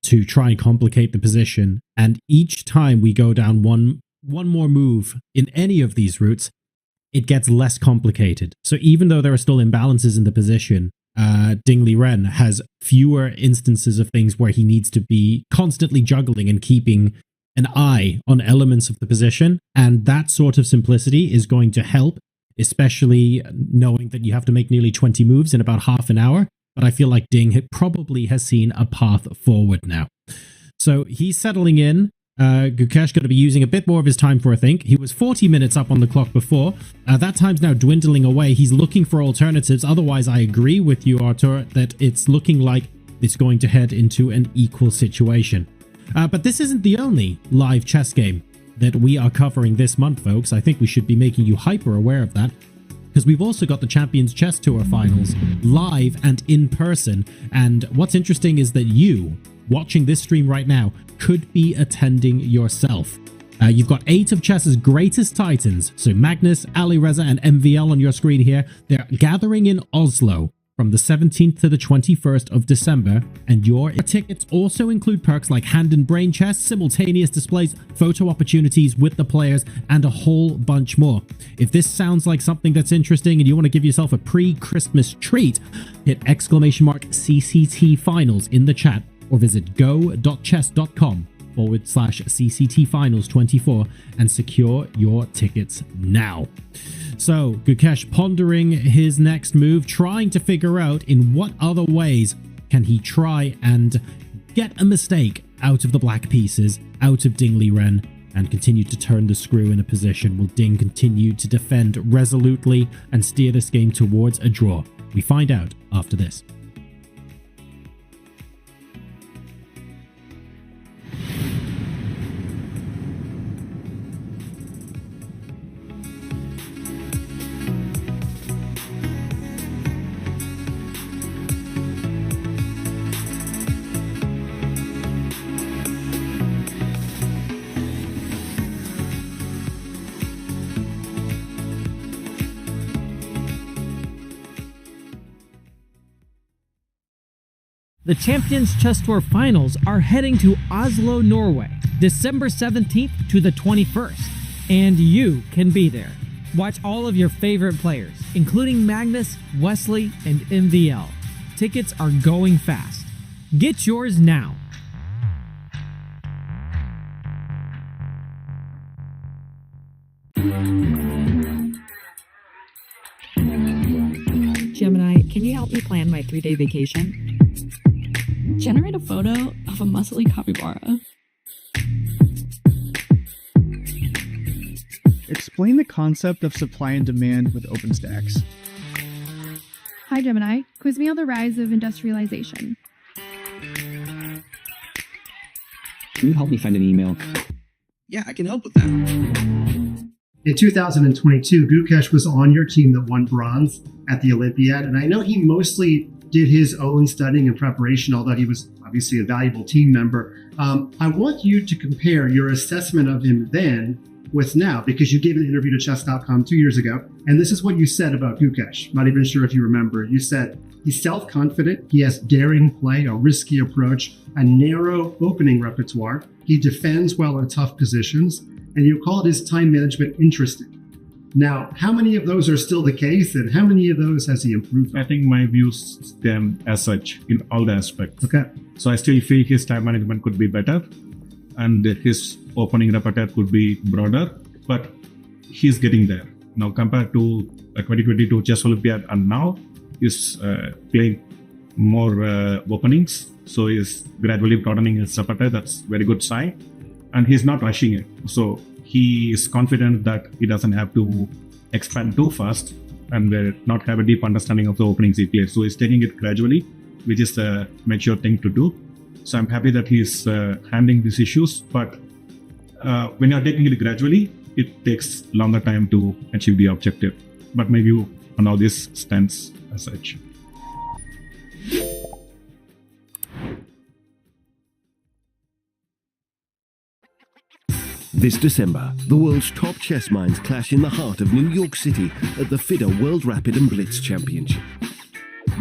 to try and complicate the position. And each time we go down one more move in any of these routes, it gets less complicated. So even though there are still imbalances in the position, Dingley Ren has fewer instances of things where he needs to be constantly juggling and keeping an eye on elements of the position. And that sort of simplicity is going to help, especially knowing that you have to make nearly 20 moves in about half an hour. But I feel like Ding probably has seen a path forward now. So he's settling in. Gukesh going to be using a bit more of his time for a think. He was 40 minutes up on the clock before. That time's now dwindling away. He's looking for alternatives. Otherwise, I agree with you, Artur, that it's looking like it's going to head into an equal situation. But this isn't the only live chess game that we are covering this month, folks. I think we should be making you hyper aware of that, because we've also got the Champions Chess Tour finals live and in person. And what's interesting is that you, watching this stream right now, could be attending yourself. You've got 8 of chess's greatest titans, so Magnus, Alireza, and MVL on your screen here. They're gathering in Oslo from the 17th to the 21st of December, and your tickets also include perks like hand and brain chess, simultaneous displays, photo opportunities with the players, and a whole bunch more. If this sounds like something that's interesting and you want to give yourself a pre-Christmas treat, hit !CCT finals in the chat or visit go.chess.com/CCT finals 24 and secure your tickets now. So Gukesh pondering his next move, trying to figure out in what other ways can he try and get a mistake out of the black pieces, out of Dingley Ren, and continue to turn the screw in a position. Will Ding continue to defend resolutely and steer this game towards a draw? We find out after this. The Champions Chess Tour finals are heading to Oslo, Norway, December 17th to the 21st, and you can be there. Watch all of your favorite players, including Magnus, Wesley, and MVL. Tickets are going fast. Get yours now. Gemini, can you help me plan my 3-day vacation? Generate a photo of a muscly capybara. Explain the concept of supply and demand with OpenStax. Hi Gemini, quiz me on the rise of industrialization. Can you help me find an email? Yeah, I can help with that. In 2022, Gukesh was on your team that won bronze at the Olympiad, and I know he mostly did his own studying and preparation, although he was obviously a valuable team member. I want you to compare your assessment of him then with now, because you gave an interview to chess.com 2 years ago, and this is what you said about Gukesh. Not even sure if you remember. You said, he's self-confident, he has daring play, a risky approach, a narrow opening repertoire, he defends well in tough positions, and you called his time management interesting. Now, how many of those are still the case, and how many of those has he improved on? I think my views them as such in all the aspects. Okay. So I still feel his time management could be better, and his opening repertoire could be broader, but he's getting there. Now, compared to 2022 Chess Olympiad, and now he's playing more openings. So he's gradually broadening his repertoire. That's very good sign. And he's not rushing it. So he is confident that he doesn't have to expand too fast and not have a deep understanding of the openings he plays. So he's taking it gradually, which is the mature thing to do. So I'm happy that he's handling these issues. But when you're taking it gradually, it takes longer time to achieve the objective. But maybe now this stands as such. This December, the world's top chess minds clash in the heart of New York City at the Fide World Rapid and Blitz Championship.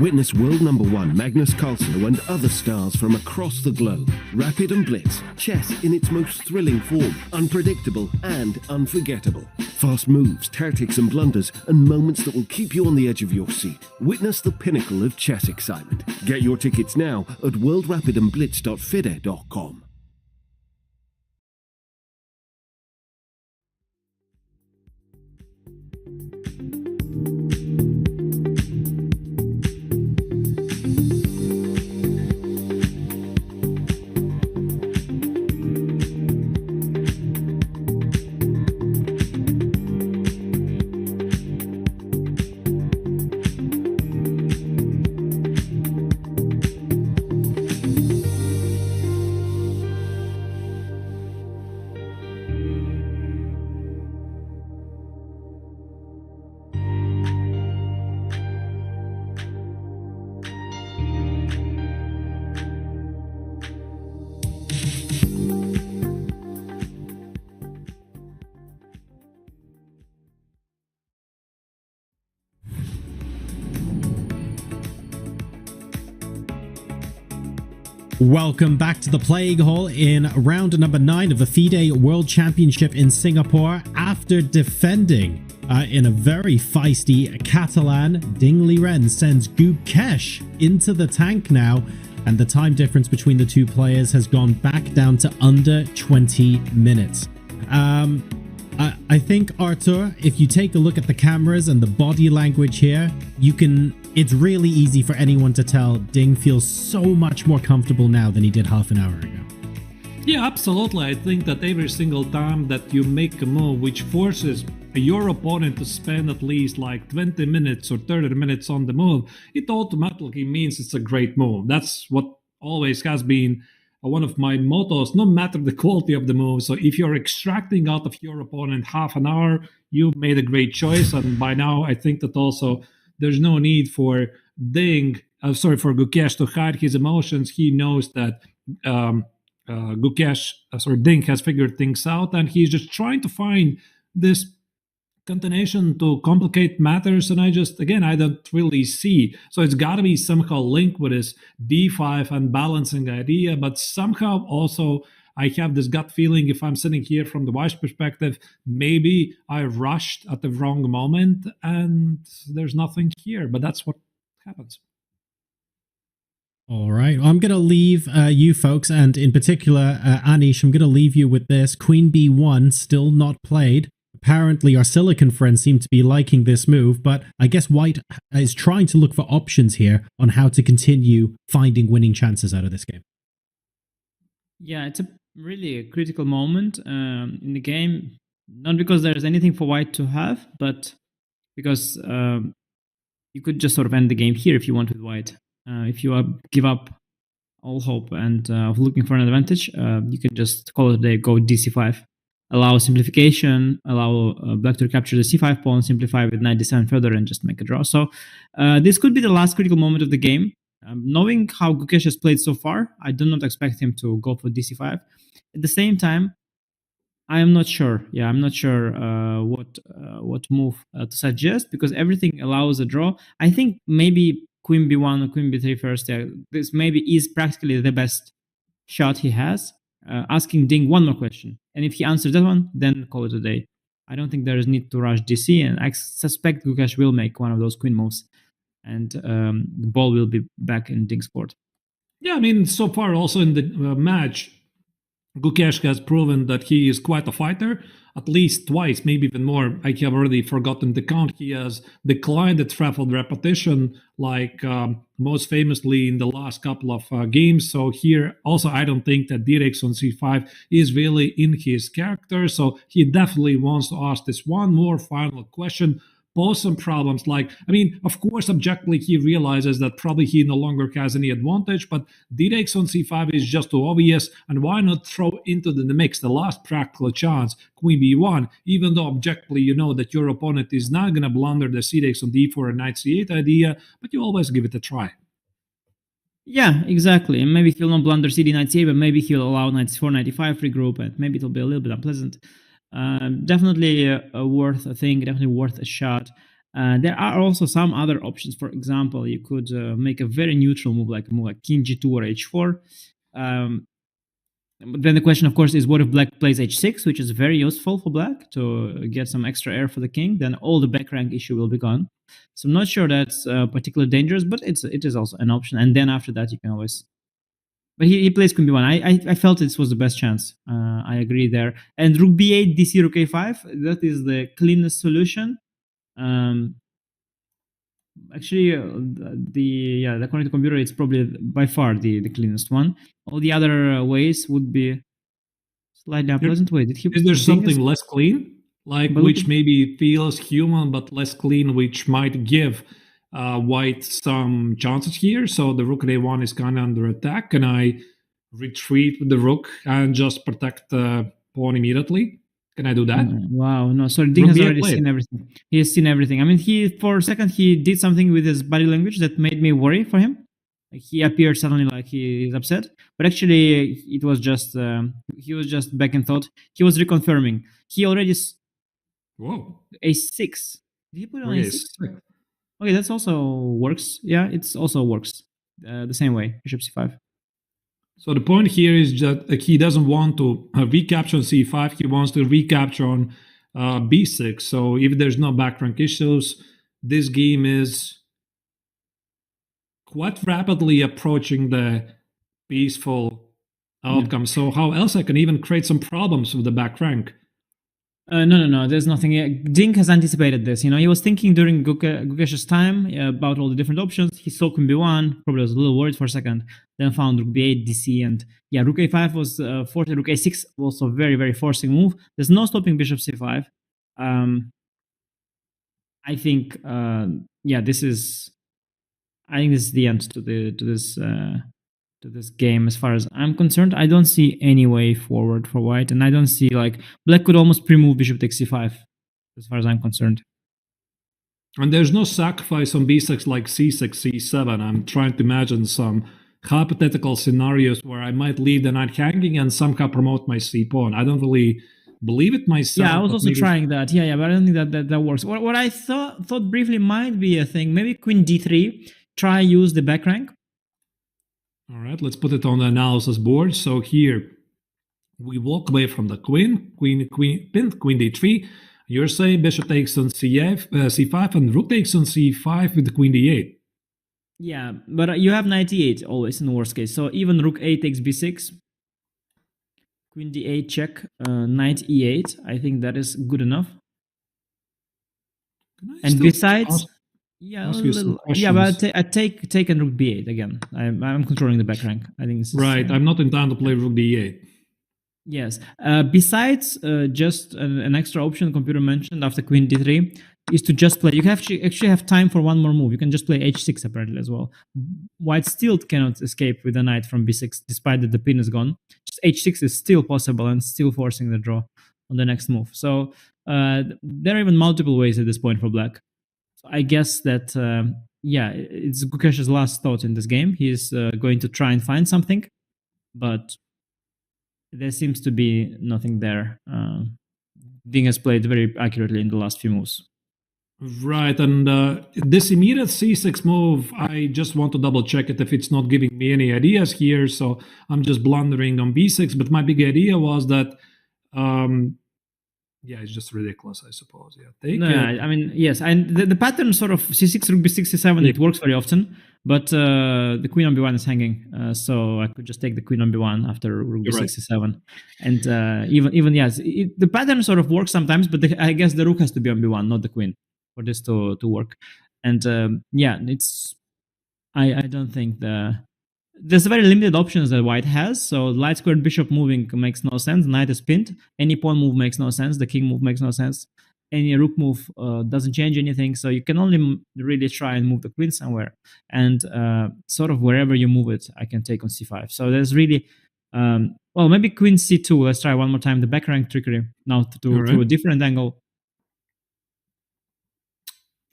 Witness world number one Magnus Carlsen and other stars from across the globe. Rapid and Blitz, chess in its most thrilling form, unpredictable and unforgettable. Fast moves, tactics and blunders, and moments that will keep you on the edge of your seat. Witness the pinnacle of chess excitement. Get your tickets now at worldrapidandblitz.fide.com. Welcome back to the Plague Hall in round number 9 of the Fide World Championship in Singapore. After defending in a very feisty Catalan, Ding Liren sends Gukesh into the tank now, and the time difference between the two players has gone back down to under 20 minutes. I think, Artur, if you take a look at the cameras and the body language here, it's really easy for anyone to tell Ding feels so much more comfortable now than he did half an hour ago. Yeah, absolutely. I think that every single time that you make a move which forces your opponent to spend at least like 20 minutes or 30 minutes on the move, it automatically means it's a great move. That's what always has been one of my mottos, no matter the quality of the move. So if you're extracting out of your opponent half an hour, you made a great choice. And by now, I think that also there's no need for Gukesh to hide his emotions. He knows that Ding has figured things out, and he's just trying to find this continuation to complicate matters, and I don't really see. So it's got to be somehow linked with this D5 and balancing idea, but somehow also I have this gut feeling, if I'm sitting here from the white perspective, maybe I rushed at the wrong moment and there's nothing here, but that's what happens. All right, I'm going to leave you folks, and in particular, Anish, I'm going to leave you with this. Queen B1 still not played. Apparently, our Silicon friends seem to be liking this move, but I guess White is trying to look for options here on how to continue finding winning chances out of this game. Yeah, it's a really critical moment in the game, not because there's anything for White to have, but because you could just sort of end the game here if you want with White. If you give up all hope and of looking for an advantage, you can just call it a day, go DC5. Allow simplification, allow black to capture the c5 pawn, simplify with knight d7 further, and just make a draw. So this could be the last critical moment of the game. Knowing how Gukesh has played so far, I do not expect him to go for dc5. At the same time, I am not sure. Yeah, I'm not sure what move to suggest, because everything allows a draw. I think maybe queen b1 or queen b3 first. Yeah, this maybe is practically the best shot he has. Asking Ding one more question, and if he answers that one, then call it a day. I don't think there is need to rush DC, and I suspect Gukesh will make one of those queen moves, and the ball will be back in Ding's court. Yeah, I mean, so far also in the match, Gukesh has proven that he is quite a fighter. at least twice, maybe even more. I have already forgotten the count. He has declined the traveled repetition, like most famously in the last couple of games. So here also, I don't think that d-Rex on c5 is really in his character. So he definitely wants to ask this one more final question, pose some problems. Like, I mean, of course, objectively, he realizes that probably he no longer has any advantage, but d-Rex on c5 is just too obvious, and why not throw into the mix the last practical chance, queen b1, even though objectively you know that your opponent is not going to blunder the c-Rex on d4 and knight c8 idea, but you always give it a try. Yeah, exactly. And maybe he'll not blunder cd knight c8, but maybe he'll allow knight c4, knight e5 regroup, and maybe it'll be a little bit unpleasant. Definitely worth a thing, definitely worth a shot. There are also some other options. For example, you could make a very neutral move, like a move like king g2 or h4. But then the question, of course, is what if black plays h6, which is very useful for black to get some extra air for the king? Then all the back rank issue will be gone. So I'm not sure that's particularly dangerous, but it is also an option. And then after that, you can always... But he plays queen b1. I felt this was the best chance. I agree there. And rook b8, dc rook a5. That is the cleanest solution. Actually, according to computer, it's probably by far the cleanest one. All the other ways would be slightly unpleasant. Wait, is there something less clean, like which maybe feels human but less clean, which might give white some chances here? So the rook at a1 is kind of under attack. Can I retreat with the rook and just protect the pawn immediately? Can I do that? Wow, no, sorry, Ding has already seen everything. He has seen everything. I mean, for a second, he did something with his body language that made me worry for him. Like, he appeared suddenly like he is upset, but actually it was just, he was just back in thought. He was reconfirming. He already... Whoa. a6. Did he put it on a6? Okay, that's also works. Yeah, it's also works the same way, bishop c5. So the point here is that he doesn't want to recapture on c5. He wants to recapture on b6. So if there's no back rank issues, this game is quite rapidly approaching the peaceful outcome. So how else I can even create some problems with the back rank? No. There's nothing. Ding has anticipated this. You know, he was thinking during Gukesh's time about all the different options. He saw queen b1, probably was a little worried for a second. Then found rook b8, dc, and yeah, rook a5 was forced. Rook a6 also very, very forcing move. There's no stopping bishop c5. I think, this is. I think this is the end to this game as far as I'm concerned. I don't see any way forward for white, and I don't see, like, black could almost pre-move bishop takes c5 as far as I'm concerned. And there's no sacrifice on b6 like c6, c7. I'm trying to imagine some hypothetical scenarios where I might leave the knight hanging and somehow promote my c pawn. I don't really believe it myself. Yeah, I was also trying that. Yeah, but I don't think that works. What I thought briefly might be a thing, maybe queen d3, try use the back rank. All right, let's put it on the analysis board. So here we walk away from the queen d3. You're saying bishop takes on c5 and rook takes on c5 with the queen d8. Yeah, but you have knight e8 always in the worst case. So even rook a takes b6, queen d8 check, knight e8. I think that is good enough. And besides... but I take and rook b8 again. I'm controlling the back rank. I think this is right. I'm not in time to play rook d8. Yes. Besides, just an extra option the computer mentioned after queen d3 is to just play. You actually have time for one more move. You can just play h6 apparently as well. White still cannot escape with the knight from b6, despite that the pin is gone. Just h6 is still possible and still forcing the draw on the next move. So there are even multiple ways at this point for black. I guess that, it's Gukesh's last thought in this game. He's going to try and find something, but there seems to be nothing there. Ding has played very accurately in the last few moves. Right, and this immediate c6 move, I just want to double check it if it's not giving me any ideas here, so I'm just blundering on b6, but my big idea was that... it's just ridiculous, I suppose. Yeah, I mean, yes, and the pattern sort of c6, rook b6, c7, it works very often. But the queen on b1 is hanging, so I could just take the queen on b1 after rook b6 c7. And even yes, the pattern sort of works sometimes, but I guess the rook has to be on b1, not the queen, for this to work. And yeah, it's I don't think there's very limited options that white has. So light squared bishop moving makes no sense. Knight is pinned. Any pawn move makes no sense. The king move makes no sense. Any rook move doesn't change anything. So you can only really try and move the queen somewhere. And sort of wherever you move it, I can take on c5. So there's really, well, maybe queen c2. Let's try one more time. The back rank trickery now to a different angle.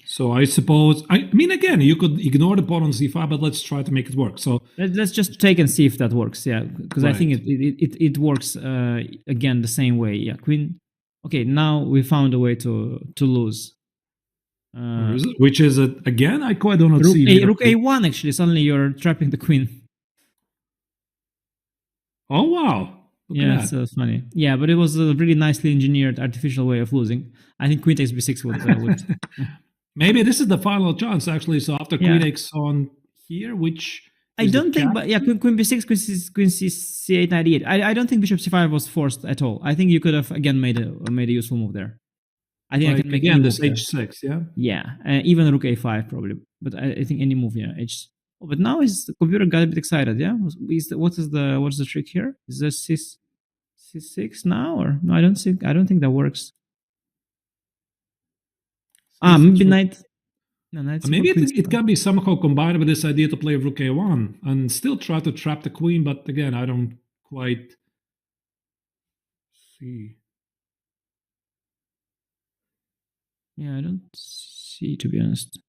So I suppose, I mean, again, you could ignore the pawn on c5, but let's try to make it work. So let's just take and see if that works. Yeah, because I think it works again the same way. Yeah, queen. Okay, now we found a way to lose. Which is it again? I quite don't see. Rook a1. Actually, suddenly you're trapping the queen. Oh wow! Yeah, so it's funny. Yeah, but it was a really nicely engineered artificial way of losing. I think queen takes b6 would Maybe this is the final chance, actually. So after queen takes on here, which I don't think, but yeah, queen b6, queen c8, knight e8. I don't think bishop c5 was forced at all. I think you could have again made a useful move there. I think I can make again this h6, yeah. Yeah, even rook a5 probably, but I think any move, yeah. Oh, but now the computer got a bit excited. Yeah, what's the trick here? Is this c6 now or no? I don't think that works. Maybe knight. No, maybe it can be somehow combined with this idea to play rook a1 and still try to trap the queen, but again, I don't quite see. Yeah, I don't see, to be honest.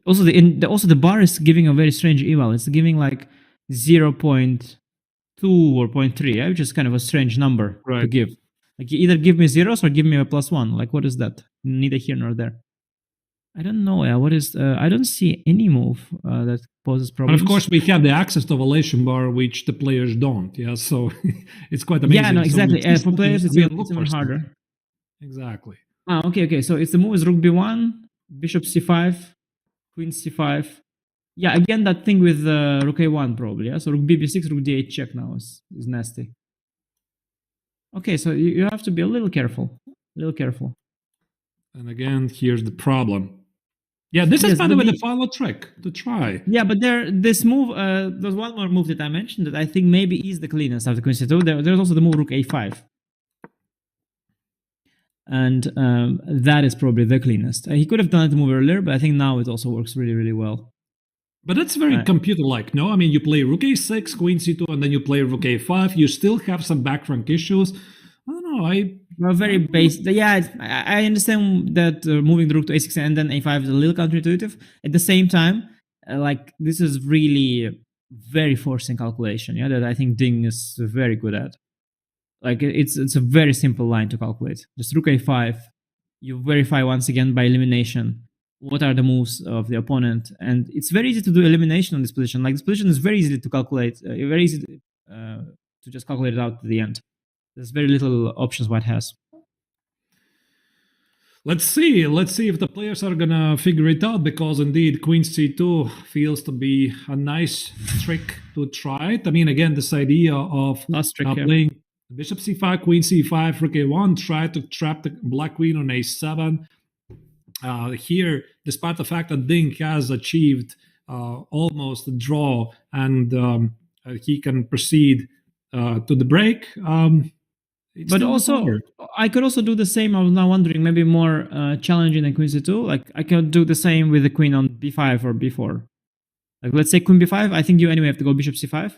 Also, the bar is giving a very strange eval. It's giving like 0.2 or 0.3, yeah, which is kind of a strange number to give. Like, you either give me zeros or give me a +1. Like, what is that? Neither here nor there. I don't know. Yeah, what is? I don't see any move that poses problems. And of course, we have the access to evaluation bar, which the players don't. Yeah, so it's quite amazing. Yeah, no, exactly. For players, it's even harder. Exactly. Okay. So it's the move is rook b1, bishop c5, queen c5. Yeah, again that thing with rook a1 probably. Yeah, so rook b6, rook d8 check now is nasty. Okay, so you have to be a little careful. And again, here's the problem. Yeah, this is by the way the final trick to try. Yeah, but this move, there's one more move that I mentioned that I think maybe is the cleanest after queen c2. There's also the move rook a5. And that is probably the cleanest. He could have done the move earlier, but I think now it also works really, really well. But that's very computer-like, no? I mean, you play rook a6, queen c2, and then you play rook a5. You still have some back rank issues. I don't know. Very basic. Yeah, I understand that moving the rook to a6 and then a5 is a little counterintuitive. At the same time, like this is really very forcing calculation. Yeah, that I think Ding is very good at. Like it's a very simple line to calculate. Just rook a5. You verify once again by elimination what are the moves of the opponent, and it's very easy to do elimination on this position. Like this position is very easy to calculate. Very easy to just calculate it out at the end. There's very little options white has. Let's see if the players are gonna figure it out, because indeed queen c2 feels to be a nice trick to try it. I mean, again, this idea of playing bishop c5, queen c5, rook a1, try to trap the black queen on a7. Here, despite the fact that Ding has achieved almost a draw and he can proceed to the break. But also, I could also do the same. I was now wondering, maybe more challenging than queen c2. Like, I could do the same with the queen on b5 or b4. Like, let's say queen b5. I think you anyway have to go bishop c5.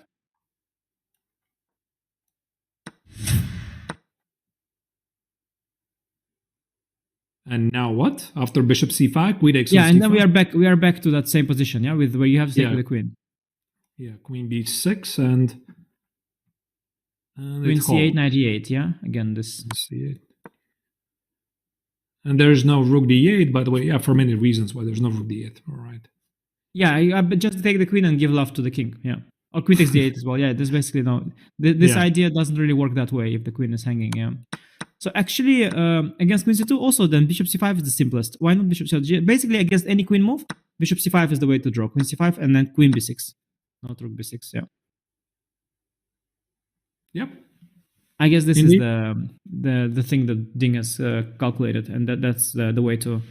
And now what? After bishop c5, queen takes. Yeah, and then we are back. We are back to that same position. Yeah, with where you have to take with the queen. Yeah, queen b6 and queen c8, knight e8. Yeah, again this c8. And there's no rook d8, by the way. Yeah, for many reasons why there's no rook d8. All right. Yeah, just take the queen and give love to the king. Yeah, or queen takes d8 as well. Yeah, there's basically no. This idea doesn't really work that way if the queen is hanging. Yeah. So actually, against queen c2, also then bishop c5 is the simplest. Why not bishop c5? Basically, against any queen move, bishop c5 is the way to draw. Queen c5 and then queen b6, not rook b6. Yeah. Yep. I guess this Indeed. is the thing that Ding has calculated, and that's the way to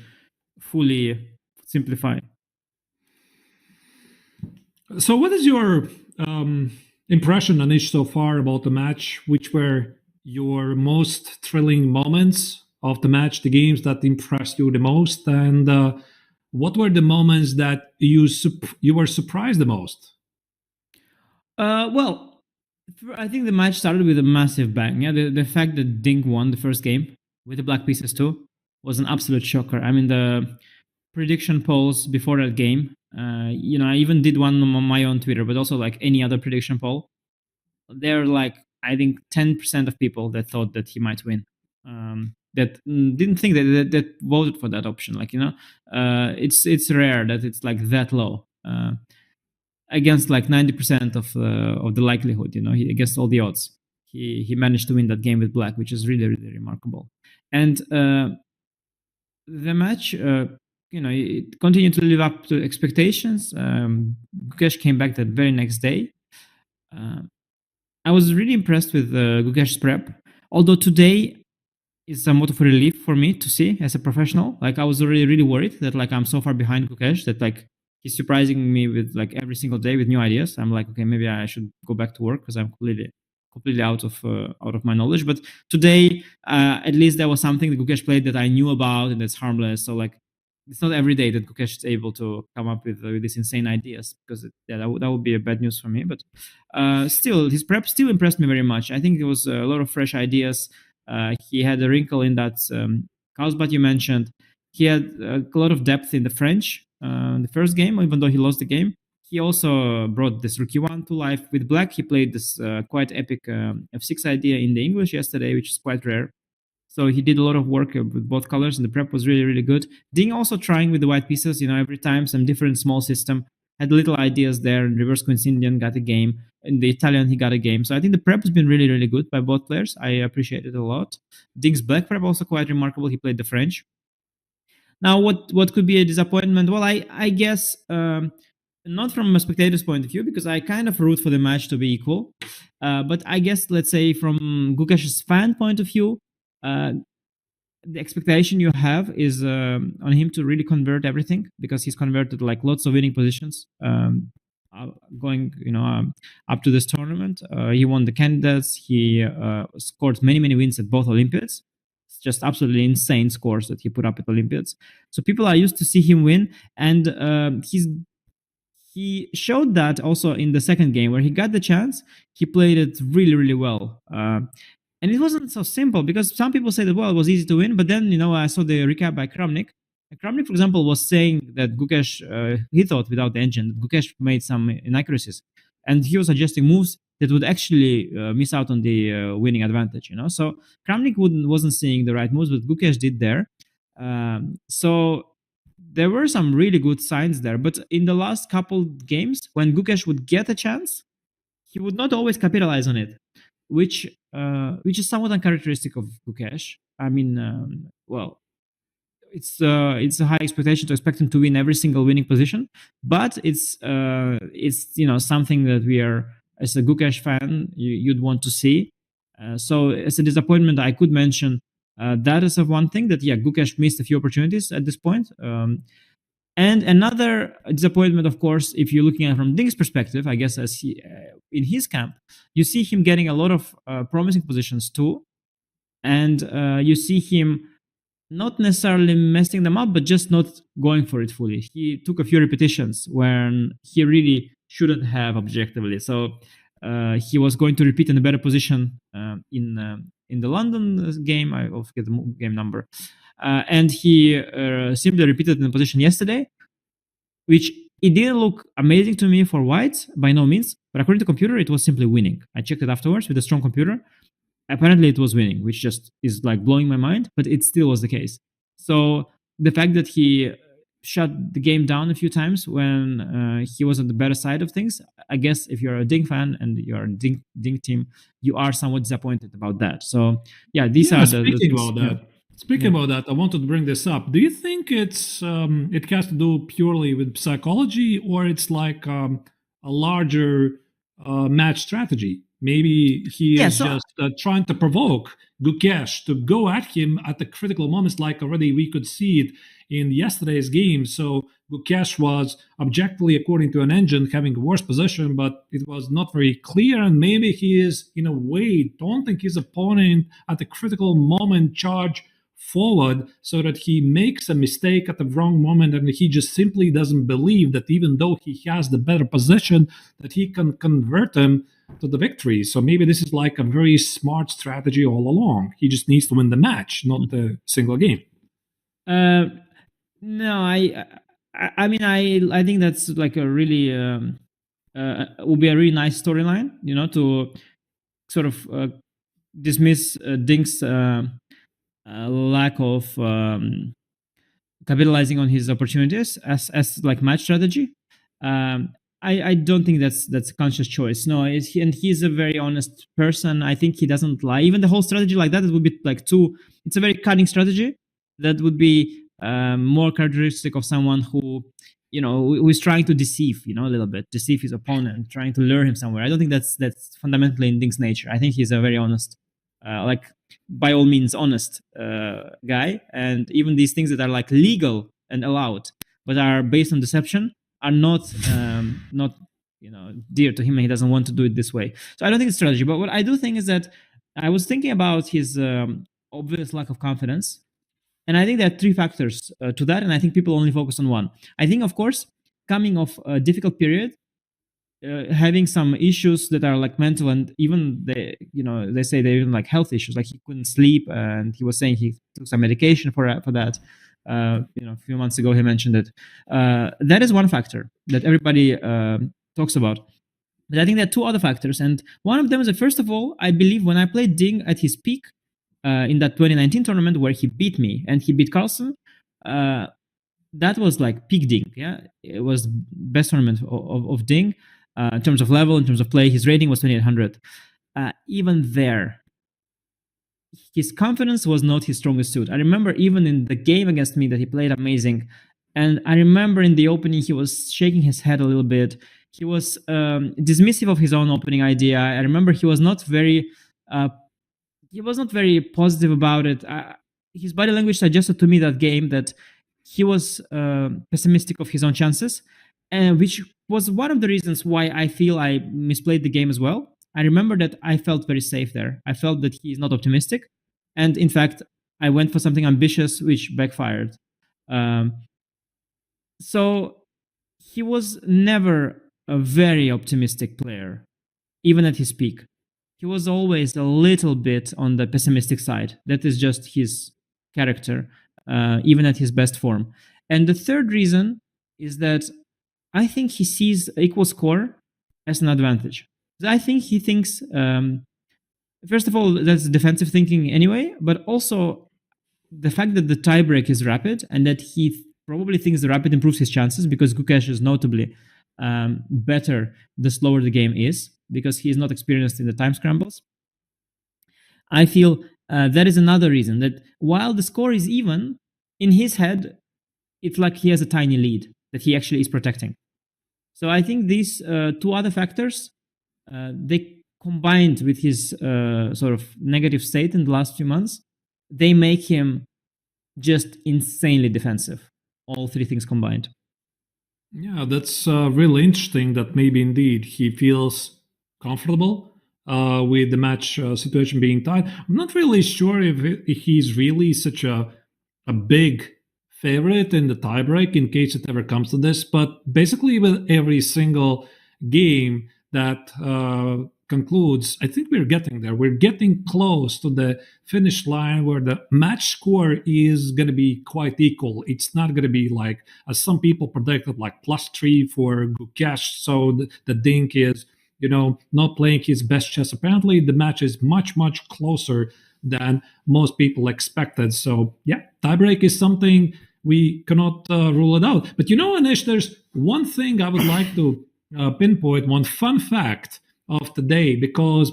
fully simplify. So, what is your impression, Anish, so far about the match? Which were your most thrilling moments of the match, the games that impressed you the most, and what were the moments that you were surprised the most? Well, I think the match started with a massive bang. Yeah, the fact that Ding won the first game with the black pieces too was an absolute shocker. I mean, the prediction polls before that game, I even did one on my own Twitter, but also like any other prediction poll, there are like, I think 10% of people that thought that he might win. That didn't think that voted for that option. Like, it's rare that it's like that low. Against like 90% of the likelihood, against all the odds, he managed to win that game with black, which is really, really remarkable. And the match, it continued to live up to expectations. Gukesh came back that very next day. I was really impressed with Gukesh's prep, although today is somewhat of a relief for me to see as a professional. Like, I was already really worried that like I'm so far behind Gukesh that like he's surprising me with like every single day with new ideas. I'm like, okay, maybe I should go back to work because I'm completely out of my knowledge. But today, at least there was something that Gukesh played that I knew about and that's harmless. So like, it's not every day that Gukesh is able to come up with these insane ideas, because that would be a bad news for me. But still, his prep still impressed me very much. I think there was a lot of fresh ideas. He had a wrinkle in that Carlsbad you mentioned. He had a lot of depth in the French. The first game, even though he lost the game, he also brought this rook e1 to life with black. He played this quite epic f6 idea in the English yesterday, which is quite rare. So he did a lot of work with both colors, and the prep was really, really good. Ding also trying with the white pieces, every time some different small system. Had little ideas there. In reverse Queen's Indian got a game. In the Italian, he got a game. So I think the prep has been really, really good by both players. I appreciate it a lot. Ding's black prep also quite remarkable. He played the French. Now, what could be a disappointment? Well, I guess not from a spectator's point of view, because I kind of root for the match to be equal. But I guess, let's say, from Gukesh's fan point of view, the expectation you have is on him to really convert everything, because he's converted like lots of winning positions going up to this tournament. He won the candidates. He scored many wins at both Olympiads. Just absolutely insane scores that he put up at Olympiads. So people are used to see him win, and he showed that also in the second game where he got the chance. He played it really, really well. And it wasn't so simple, because some people say that, well, it was easy to win, but then, I saw the recap by Kramnik. And Kramnik, for example, was saying that Gukesh, he thought without the engine, Gukesh made some inaccuracies. And he was suggesting moves that would actually miss out on the winning advantage, So Kramnik wasn't seeing the right moves, but Gukesh did there. So there were some really good signs there. But in the last couple games, when Gukesh would get a chance, he would not always capitalize on it, which is somewhat uncharacteristic of Gukesh. I mean, it's a high expectation to expect him to win every single winning position, but it's something that we are, as a Gukesh fan, you'd want to see. So as a disappointment, I could mention that as one thing that Gukesh missed a few opportunities at this point. And another disappointment, of course, if you're looking at it from Ding's perspective, I guess as he in his camp, you see him getting a lot of promising positions too, and you see him not necessarily messing them up, but just not going for it fully. He took a few repetitions when he really shouldn't have objectively. So he was going to repeat in a better position in the London game. I forget the game number. And he simply repeated in the position yesterday, which it didn't look amazing to me for white, by no means. But according to computer, it was simply winning. I checked it afterwards with a strong computer. Apparently it was winning, which just is like blowing my mind, but it still was the case. So the fact that he shut the game down a few times when he was on the better side of things, I guess if you're a Ding fan and you're a Ding team, you are somewhat disappointed about that. So these are speaking about that. Speaking about that, I wanted to bring this up. Do you think it has to do purely with psychology, or it's like a larger match strategy? Maybe he is just trying to provoke Gukesh to go at him at the critical moments, like already we could see it in yesterday's game. So Gukesh was objectively, according to an engine, having a worse position, but it was not very clear. And maybe he is, in a way, taunting his opponent at the critical moment, charge forward, so that he makes a mistake at the wrong moment, and he just simply doesn't believe that even though he has the better position, that he can convert him to the victory. So maybe this is like a very smart strategy all along. He just needs to win the match, not the single game. No, I mean, I think that's like a really would be a really nice storyline, to sort of dismiss Dink's lack of capitalizing on his opportunities as like match strategy. I don't think that's a conscious choice. No, and he's a very honest person. I think he doesn't lie. Even the whole strategy like that, it would be like it's a very cunning strategy that would be more characteristic of someone who is trying to deceive, a little bit, deceive his opponent, trying to lure him somewhere. I don't think that's fundamentally in Dink's nature. I think he's a very honest, like by all means honest guy. And even these things that are like legal and allowed, but are based on deception, are not dear to him, and he doesn't want to do it this way. So I don't think it's strategy. But what I do think is that I was thinking about his obvious lack of confidence. And I think there are three factors to that, and I think people only focus on one. I think, of course, coming off a difficult period, having some issues that are like mental, and even they say they're even like health issues, like he couldn't sleep, and he was saying he took some medication for that. A few months ago he mentioned it. That is one factor that everybody talks about. But I think there are two other factors, and one of them is that, first of all, I believe when I played Ding at his peak, in that 2019 tournament where he beat me and he beat Carlsen, that was like peak Ding. Yeah, it was the best tournament of Ding in terms of level, in terms of play. His rating was 2800. Even there, his confidence was not his strongest suit. I remember even in the game against me that he played amazing, and I remember in the opening he was shaking his head a little bit. He was dismissive of his own opening idea. I remember he was not very positive about it. His body language suggested to me that game that he was pessimistic of his own chances, and which was one of the reasons why I feel I misplayed the game as well. I remember that I felt very safe there. I felt that he is not optimistic, and in fact, I went for something ambitious, which backfired. So he was never a very optimistic player, even at his peak. He was always a little bit on the pessimistic side. That is just his character, even at his best form. And the third reason is that I think he sees equal score as an advantage. I think he thinks, first of all, that's defensive thinking anyway, but also the fact that the tiebreak is rapid and that he probably thinks the rapid improves his chances, because Gukesh is notably better the slower the game is, because he is not experienced in the time scrambles. I feel that is another reason, that while the score is even, in his head, it's like he has a tiny lead that he actually is protecting. So I think these two other factors, they combined with his sort of negative state in the last few months, they make him just insanely defensive. All three things combined. Yeah, that's really interesting that maybe indeed he feels comfortable with the match situation being tied. I'm not really sure if he's really such a big favorite in the tiebreak in case it ever comes to this, but basically with every single game that concludes, I think we're getting there. We're getting close to the finish line where the match score is going to be quite equal. It's not going to be like, as some people predicted, like +3 for Gukesh. So the Dink is, not playing his best chess. Apparently, the match is much, much closer than most people expected. So, yeah, tiebreak is something we cannot rule it out. But Anish, there's one thing I would like to pinpoint, one fun fact of the day, because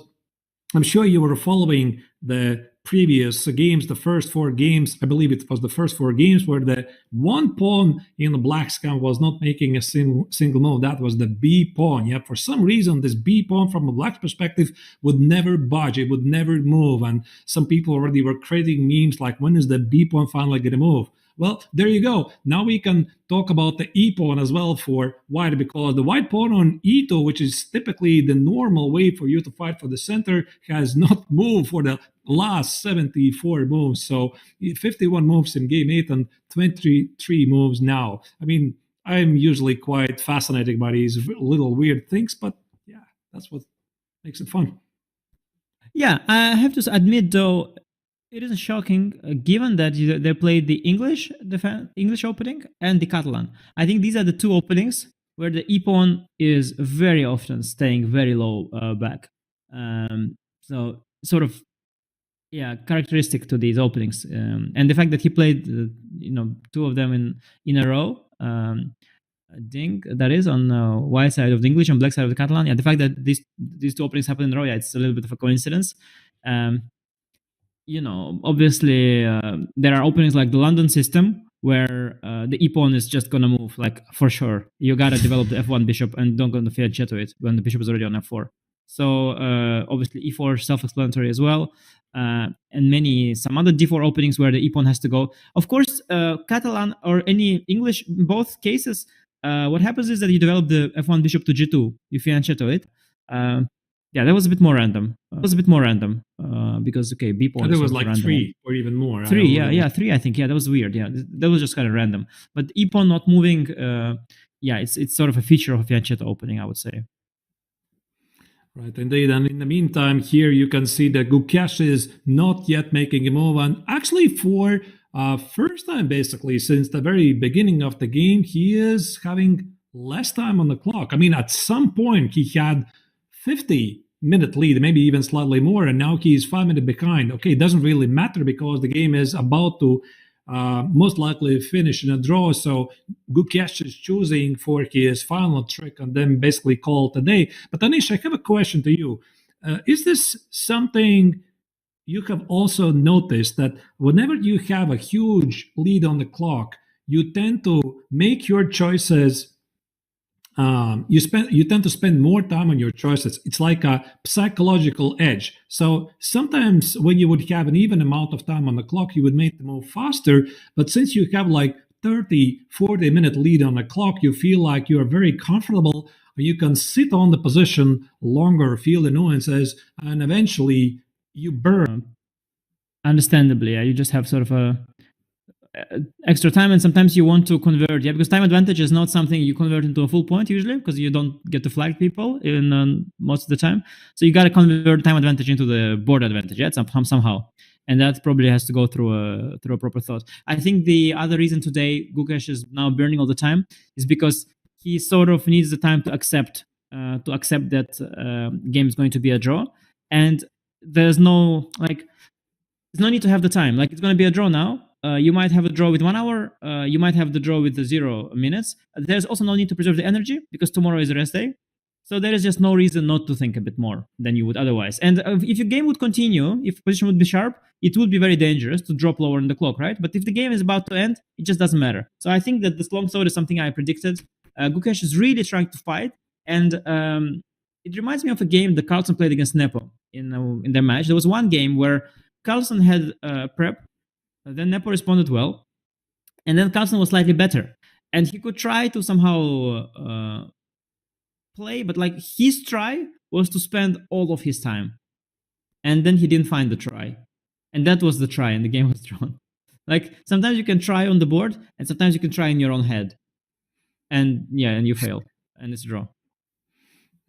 I'm sure you were following the previous games, the first 4 games. I believe it was the first 4 games where the one pawn in the black's camp was not making a single move. That was the B pawn. Yeah, for some reason, this B pawn from a black's perspective would never budge. It would never move. And some people already were creating memes like, when is the B pawn finally going to move? Well, there you go. Now we can talk about the E pawn as well for white, because the white pawn on E2, which is typically the normal way for you to fight for the center, has not moved for the last 74 moves. So 51 moves in game 8 and 23 moves now. I mean, I'm usually quite fascinated by these little weird things, but yeah, that's what makes it fun. Yeah, I have to admit though, it is shocking, given that they played the English opening and the Catalan. I think these are the 2 openings where the e-pawn is very often staying very low back. So sort of, yeah, characteristic to these openings. And the fact that he played, 2 of them in a row, Ding, that is on white side of the English and black side of the Catalan. Yeah, the fact that these 2 openings happen in a row, yeah, it's a little bit of a coincidence. Obviously there are openings like the London system where the e-pawn is just gonna move, like, for sure. You gotta develop the f1 bishop and don't go to fianchetto it when the bishop is already on f4. So obviously e4 self-explanatory as well, and some other d4 openings where the e-pawn has to go. Of course, Catalan or any English, in both cases, what happens is that you develop the f1 bishop to g2, you fianchetto it. Yeah, that was a bit more random. Because B pawn. It was like random. 3 or even more. 3, yeah, 3. I think, yeah, that was weird. Yeah, that was just kind of random. But E pawn not moving, it's sort of a feature of a fianchetto opening, I would say. Right, indeed. And in the meantime, here you can see that Gukesh is not yet making a move, and actually for first time basically since the very beginning of the game, he is having less time on the clock. I mean, at some point he had 50-minute lead, maybe even slightly more, and now he's 5 minutes behind. Okay, it doesn't really matter because the game is about to most likely finish in a draw, so Gukesh is choosing for his final trick and then basically call it a day. But Anish, I have a question to you. Is this something you have also noticed, that whenever you have a huge lead on the clock, you tend to make your choices you tend to spend more time on your choices. It's like a psychological edge. So sometimes when you would have an even amount of time on the clock, you would make the move faster. But since you have like 30, 40-minute lead on the clock, you feel like you are very comfortable. You can sit on the position longer, feel the nuances, and eventually you burn. Understandably, you just have sort of a extra time, and sometimes you want to convert, because time advantage is not something you convert into a full point usually, because you don't get to flag people in most of the time. So you got to convert time advantage into the board advantage, somehow, and that probably has to go through a proper thought. I think the other reason today Gukesh is now burning all the time is because he sort of needs the time to accept that game is going to be a draw, and there's no need to have the time. Like, it's going to be a draw now. You might have a draw with 1 hour. You might have the draw with the 0 minutes. There's also no need to preserve the energy because tomorrow is a rest day. So there is just no reason not to think a bit more than you would otherwise. And if your game would continue, if position would be sharp, it would be very dangerous to drop lower in the clock, right? But if the game is about to end, it just doesn't matter. So I think that this long sword is something I predicted. Gukesh is really trying to fight. And it reminds me of a game that Carlsen played against Nepo in their match. There was one game where Carlsen had prep. Then Nepo responded well, and then Carlsen was slightly better, and he could try to somehow play, but like his try was to spend all of his time, and then he didn't find the try, and that was the try, and the game was drawn. Like, sometimes you can try on the board, and sometimes you can try in your own head, and you fail, and it's a draw.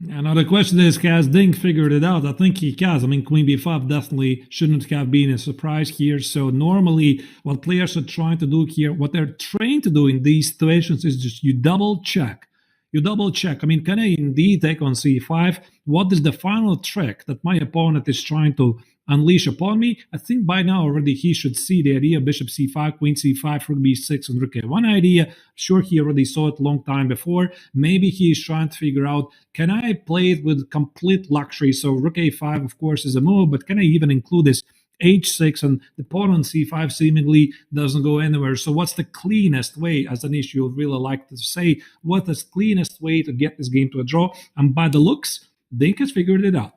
Now the question is, has Ding figured it out? I think he has. I mean, Queen b5 definitely shouldn't have been a surprise here. So normally what players are trying to do here, what they're trained to do in these situations is just you double check. I mean, can I indeed take on c5? What is the final trick that my opponent is trying to unleash upon me? I think by now already he should see the idea. Bishop c5, queen c5, rook b6, and rook a1 idea. Sure, he already saw it a long time before. Maybe he is trying to figure out, can I play it with complete luxury? So rook a5, of course, is a move, but can I even include this h6, and the pawn on c5 seemingly doesn't go anywhere. So what's the cleanest way, as an issue I'd really like to say, what is the cleanest way to get this game to a draw? And by the looks, Dink has figured it out.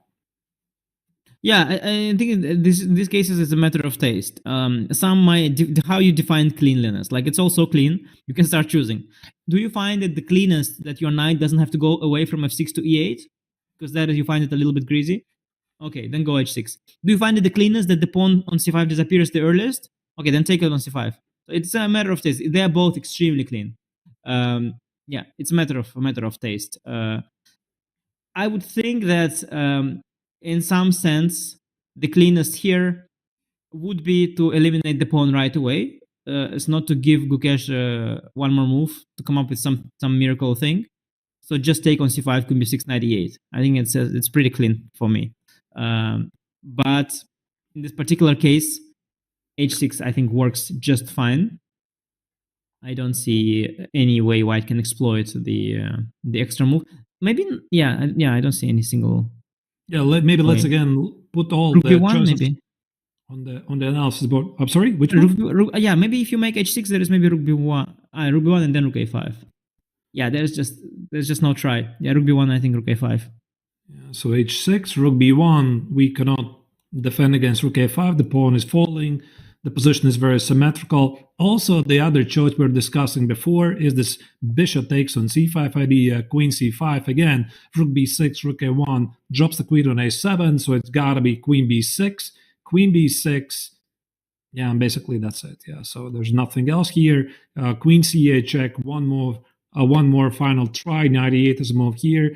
Yeah, I think in these cases it's a matter of taste. Some might how you define cleanliness. Like, it's also clean. You can start choosing. Do you find it the cleanest that your knight doesn't have to go away from f6 to e8? Because that you find it a little bit greasy? Okay, then go h6. Do you find it the cleanest that the pawn on c5 disappears the earliest? Okay, then take it on c5. So it's a matter of taste. They are both extremely clean. Yeah, it's a matter of taste. I would think that in some sense, the cleanest here would be to eliminate the pawn right away. It's not to give Gukesh one more move to come up with some miracle thing. So just take on c5, queen b6, knight e8. I think it's pretty clean for me. But in this particular case, h6 I think works just fine. I don't see any way white can exploit the extra move. Maybe I don't see any single. Yeah, let's again put all Rook the b1 choices maybe on the analysis board. I'm sorry, which one? Yeah, maybe if you make h6, there is maybe rook b1, and then rook a5. Yeah, there's just no try. Yeah, rook b1, I think rook a5. Yeah, so h6, rook b1. We cannot defend against rook a5. The pawn is falling. The position is very symmetrical. Also, the other choice we were discussing before is this bishop takes on c5 idea, queen c5 again, rook b6, rook a1, drops the queen on a7, so it's got to be queen b6, queen b6. Yeah, and basically that's it. Yeah, so there's nothing else here. Queen c8 check, one more final try. Knight e8 is a move here.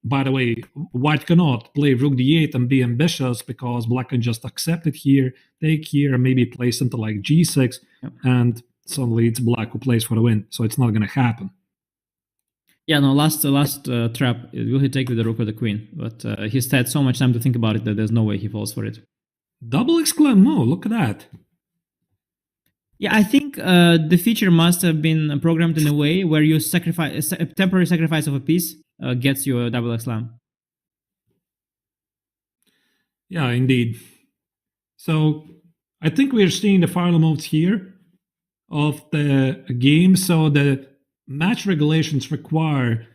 By the way, white cannot play rook d8 and be ambitious because black can just accept it here, take here, and maybe play something like g6, and suddenly it's black who plays for the win. So it's not going to happen. Yeah, no, last trap, will he take with the rook or the queen? But he's had so much time to think about it that there's no way he falls for it. Double exclaim, no, look at that. Yeah, I think the feature must have been programmed in a way where you sacrifice a temporary sacrifice of a piece gets you a double exclam. Yeah, indeed. So I think we're seeing the final moves here of the game. So the match regulations require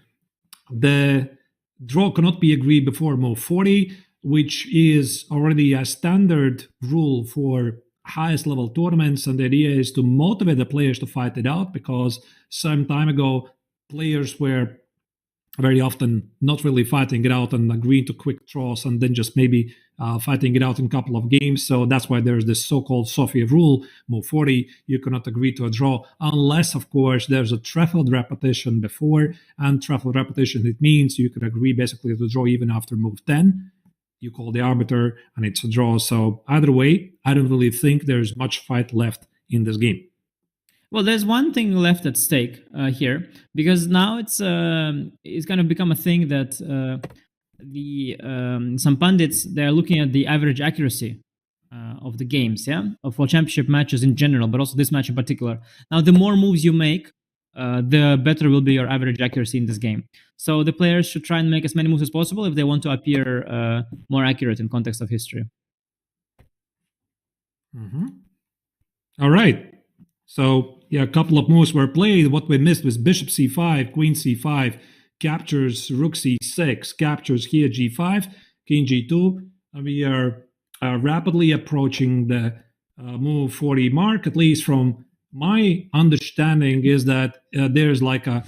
the draw cannot be agreed before move 40, which is already a standard rule for highest level tournaments, and the idea is to motivate the players to fight it out, because some time ago players were very often not really fighting it out and agreeing to quick draws and then just maybe fighting it out in a couple of games. So that's why there's this so-called Sofia rule, move 40, you cannot agree to a draw unless, of course, there's a trefoiled repetition before, and trefoiled repetition, it means you could agree basically to draw even after move 10. You call the arbiter and it's a draw. So either way, I don't really think there's much fight left in this game. Well, there's one thing left at stake here, because now it's going to become a thing that some pundits, they're looking at the average accuracy of the games, for championship matches in general, but also this match in particular. Now, the more moves you make, the better will be your average accuracy in this game. So the players should try and make as many moves as possible if they want to appear more accurate in context of history. Mm-hmm. All right. So, yeah, a couple of moves were played. What we missed was bishop c5, queen c5, captures rook c6, captures here g5, king g2. And we are rapidly approaching the move 40 mark, at least from my understanding is that there's like a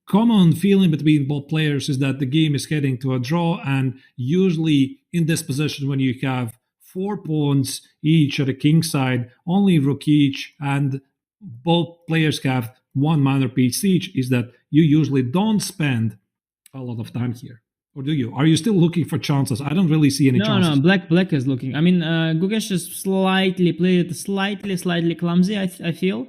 common feeling between both players is that the game is heading to a draw, and usually in this position when you have 4 pawns each at the king side, only rook each, and both players have 1 minor piece each, is that you usually don't spend a lot of time here. Or do you? Are you still looking for chances? I don't really see any chances. No, black is looking. I mean, Gukesh is played it slightly clumsy, I feel.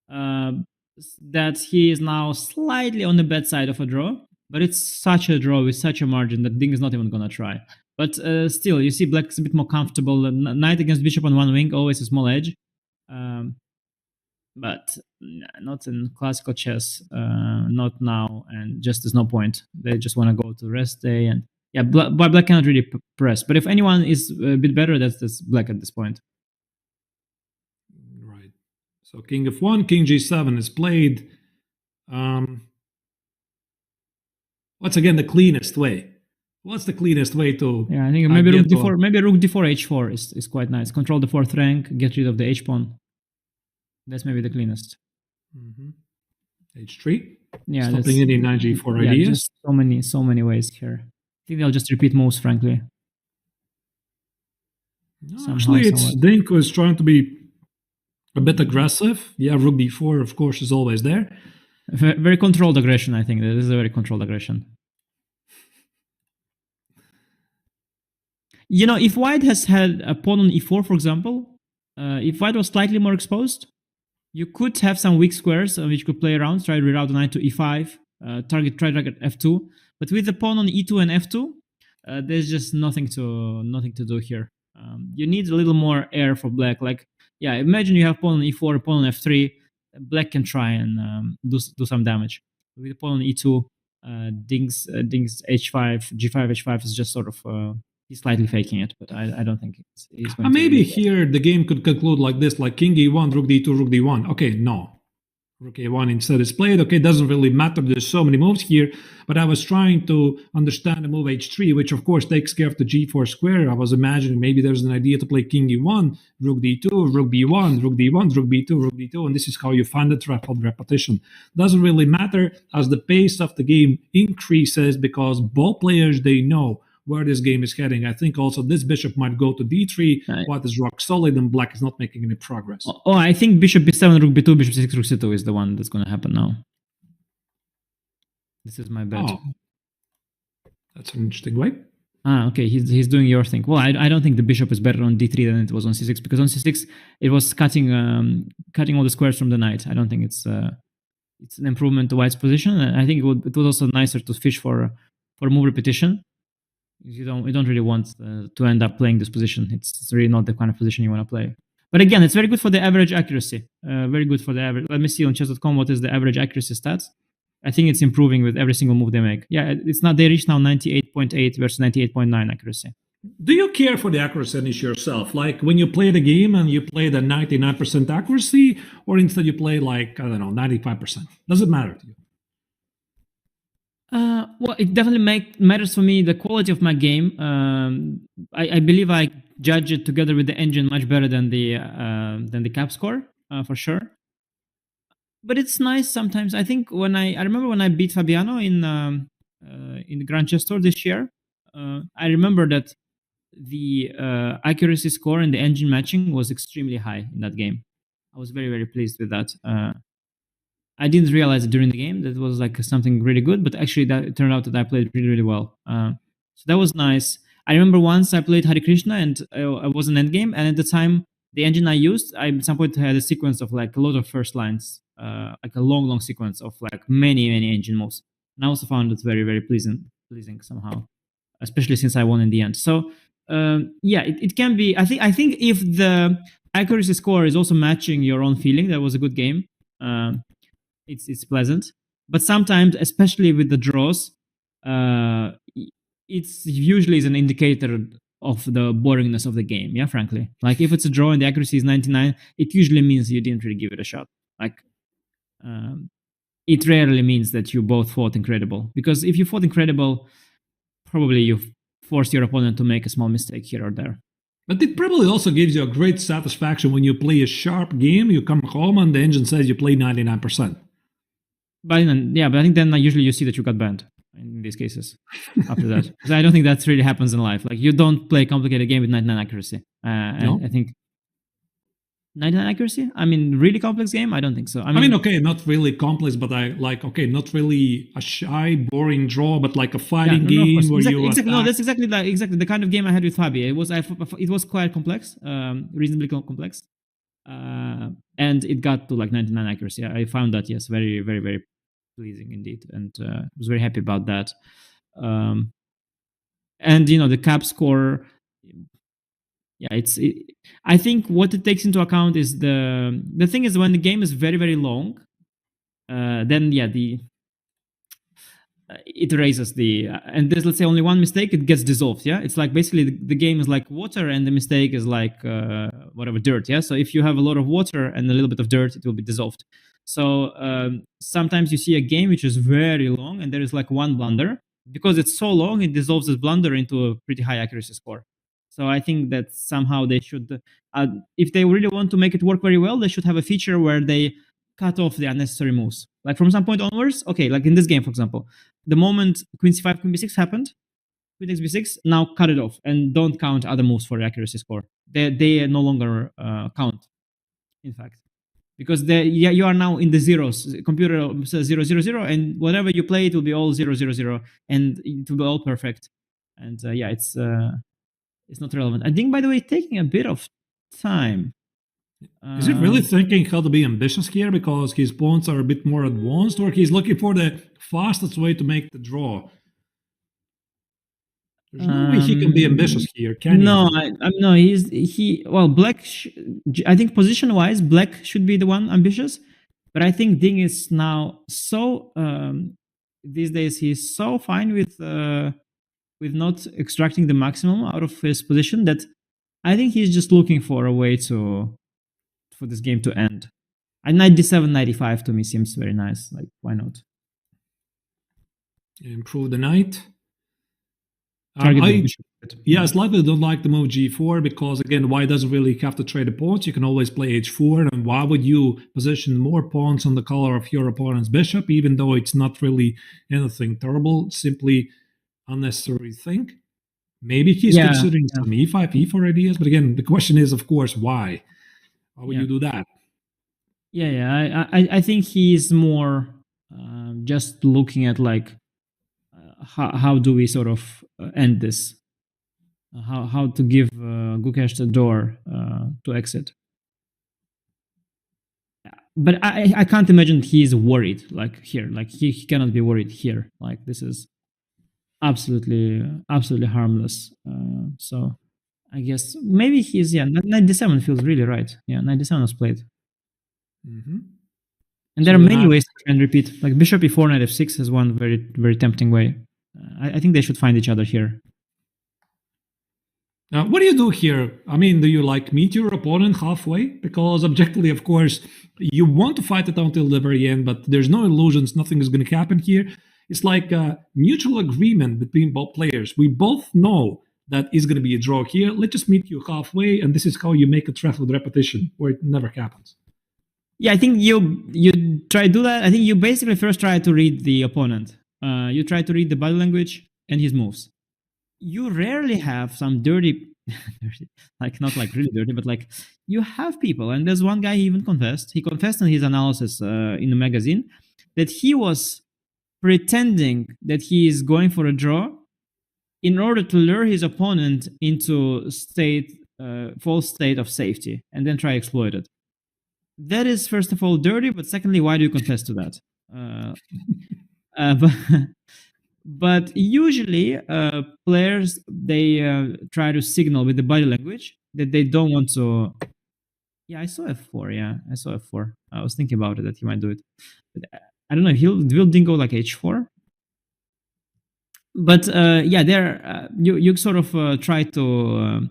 That he is now slightly on the bad side of a draw, but it's such a draw with such a margin that Ding is not even going to try. But still, you see black is a bit more comfortable. Knight against bishop on one wing, always a small edge. But not in classical chess, not now, and just there's no point. They just want to go to rest day, and Yeah, black cannot really press. But if anyone is a bit better, that's black at this point. Right. So king f1, king g7 is played. What's again the cleanest way? What's the cleanest way to? Yeah, I think maybe rook d4. Maybe rook d4 h4 is quite nice. Control the fourth rank, get rid of the h pawn. That's maybe the cleanest. h3. Yeah, stopping any knight g4 yeah, ideas. Just so many ways here. I think they'll just repeat moves, frankly. No, actually, it's Dinko is trying to be a bit aggressive. Yeah, rook d4, of course, is always there. Very controlled aggression, I think. This is a very controlled aggression. You know, if white has had a pawn on e4, for example, if white was slightly more exposed, you could have some weak squares which could play around, try to reroute the knight to e5, try to target f2. But with the pawn on e2 and f2, there's just nothing to do here. You need a little more air for black. Like, yeah, imagine you have pawn on e4, pawn on f3. Black can try and do some damage. With the pawn on e2, dings h5, g5, h5 is just sort of he's slightly faking it, but I don't think he's going to. Maybe here the game could conclude like this, like king e1, rook d2, rook d1. Okay, no. Rook a1 instead is played. Okay, doesn't really matter. There's so many moves here, but I was trying to understand the move h3, which of course takes care of the g4 square. I was imagining maybe there's an idea to play king e1, rook d2, rook b1, rook d1, rook b2, rook d2, and this is how you find the rapid repetition. Doesn't really matter as the pace of the game increases because both players, they know where this game is heading. I think also this bishop might go to d3, white is rock solid, and black is not making any progress. Oh, I think bishop b7, rook b2, bishop c6, rook c2 is the one that's going to happen now. This is my bet. Oh. That's an interesting way. Okay, he's doing your thing. Well, I don't think the bishop is better on d3 than it was on c6, because on c6 it was cutting all the squares from the knight. I don't think it's an improvement to white's position. I think it was also nicer to fish for move repetition. You don't really want to end up playing this position. It's really not the kind of position you want to play. But again, it's very good for the average accuracy. Very good for the average. Let me see on chess.com what is the average accuracy stats. I think it's improving with every single move they make. Yeah, it's not. They reach now 98.8 versus 98.9 accuracy. Do you care for the accuracy yourself? Like when you play the game and you play the 99% accuracy, or instead you play like, I don't know, 95%? Does it matter to you? Well, it definitely matters for me the quality of my game. I believe I judge it together with the engine much better than the cap score for sure. But it's nice sometimes. I think I remember when I beat Fabiano in the Grand Chess Tour this year. I remember that the accuracy score and the engine matching was extremely high in that game. I was very, very pleased with that. I didn't realize it during the game that it was like something really good, but actually that it turned out that I played really, really well. So that was nice. I remember once I played Hare Krishna and I was an endgame, and at the time the engine I used, I at some point had a sequence of like a lot of first lines, like a long sequence of like many engine moves. And I also found it very, very pleasing somehow, especially since I won in the end. So yeah, it can be. I think if the accuracy score is also matching your own feeling, that was a good game. It's pleasant, but sometimes, especially with the draws, it's usually is an indicator of the boringness of the game. Yeah, frankly, like if it's a draw and the accuracy is 99, it usually means you didn't really give it a shot. Like, it rarely means that you both fought incredible, because if you fought incredible, probably you forced your opponent to make a small mistake here or there. But it probably also gives you a great satisfaction when you play a sharp game, you come home and the engine says you played 99%. But I think then usually you see that you got banned in these cases after that. Because I don't think that really happens in life. Like, you don't play a complicated game with 99 accuracy. No? I think 99 accuracy? I mean, really complex game? I don't think so. I mean, okay, not really complex, but not really a shy, boring draw, but like a fighting game where you exactly. No, that's exactly the kind of game I had with Fabi. It was quite complex, reasonably complex. And it got to like 99 accuracy. I found that, yes, very, very, very pleasing indeed, and was very happy about that. And the cap score, yeah, I think what it takes into account is the thing is when the game is very, very long, then yeah, it erases and there's, let's say, only one mistake, it gets dissolved. Yeah, it's like basically the game is like water and the mistake is like whatever, dirt. Yeah, so if you have a lot of water and a little bit of dirt, it will be dissolved. So sometimes you see a game which is very long and there is like one blunder. Because it's so long, it dissolves this blunder into a pretty high accuracy score. So I think that somehow they should, if they really want to make it work very well, they should have a feature where they cut off the unnecessary moves. Like from some point onwards, okay, like in this game, for example, the moment queen c5, queen b6 happened, queen takes b6, now cut it off and don't count other moves for the accuracy score. They no longer count, in fact. Because you are now in the zeros. Computer says 0, 0, 0, and whatever you play, it will be all 0, 0, 0, and it will be all perfect. And it's not relevant. I think, by the way, taking a bit of time. Is he really thinking how to be ambitious here because his pawns are a bit more advanced, or he's looking for the fastest way to make the draw? There's no way he can be ambitious here, can he? No, no. Black. I think position-wise, black should be the one ambitious, but I think Ding is now so these days he's so fine with not extracting the maximum out of his position that I think he's just looking for a way for this game to end. And knight d7, knight e5 to me seems very nice. Like, why not? Improve the knight. I slightly don't like the move g4 because, again, white doesn't really have to trade the pawns. You can always play h4, and why would you position more pawns on the color of your opponent's bishop, even though it's not really anything terrible, simply unnecessary thing? Maybe he's considering some e5, e4 ideas, but again, the question is, of course, why? Why would you do that? I think he's more just looking at like how do we sort of end this? How to give Gukesh the door to exit? But I can't imagine he's worried like here. Like he cannot be worried here. Like this is absolutely harmless. So I guess maybe he's knight d7 feels really right. Yeah, knight d7 was played. Mm-hmm. And there are many ways to try and repeat. Like bishop e4, knight f6 is one very, very tempting way. I think they should find each other here. Now, what do you do here? I mean, do you like meet your opponent halfway? Because objectively, of course, you want to fight it until the very end, but there's no illusions. Nothing is going to happen here. It's like a mutual agreement between both players. We both know that is going to be a draw here. Let's just meet you halfway, and this is how you make a threat with repetition, where it never happens. Yeah, I think you try to do that. I think you basically first try to read the opponent. You try to read the body language and his moves. You rarely have some dirty, like not like really dirty, but like you have people. And there's one guy he even confessed. He confessed in his analysis in the magazine that he was pretending that he is going for a draw in order to lure his opponent into false state of safety and then try to exploit it. That is, first of all, dirty, but secondly, why do you confess to that? But usually, players, they try to signal with the body language that they don't want to... Yeah, I saw f4, I saw f4. I was thinking about it, that he might do it. But I don't know, will Ding go like h4? But there, you sort of try to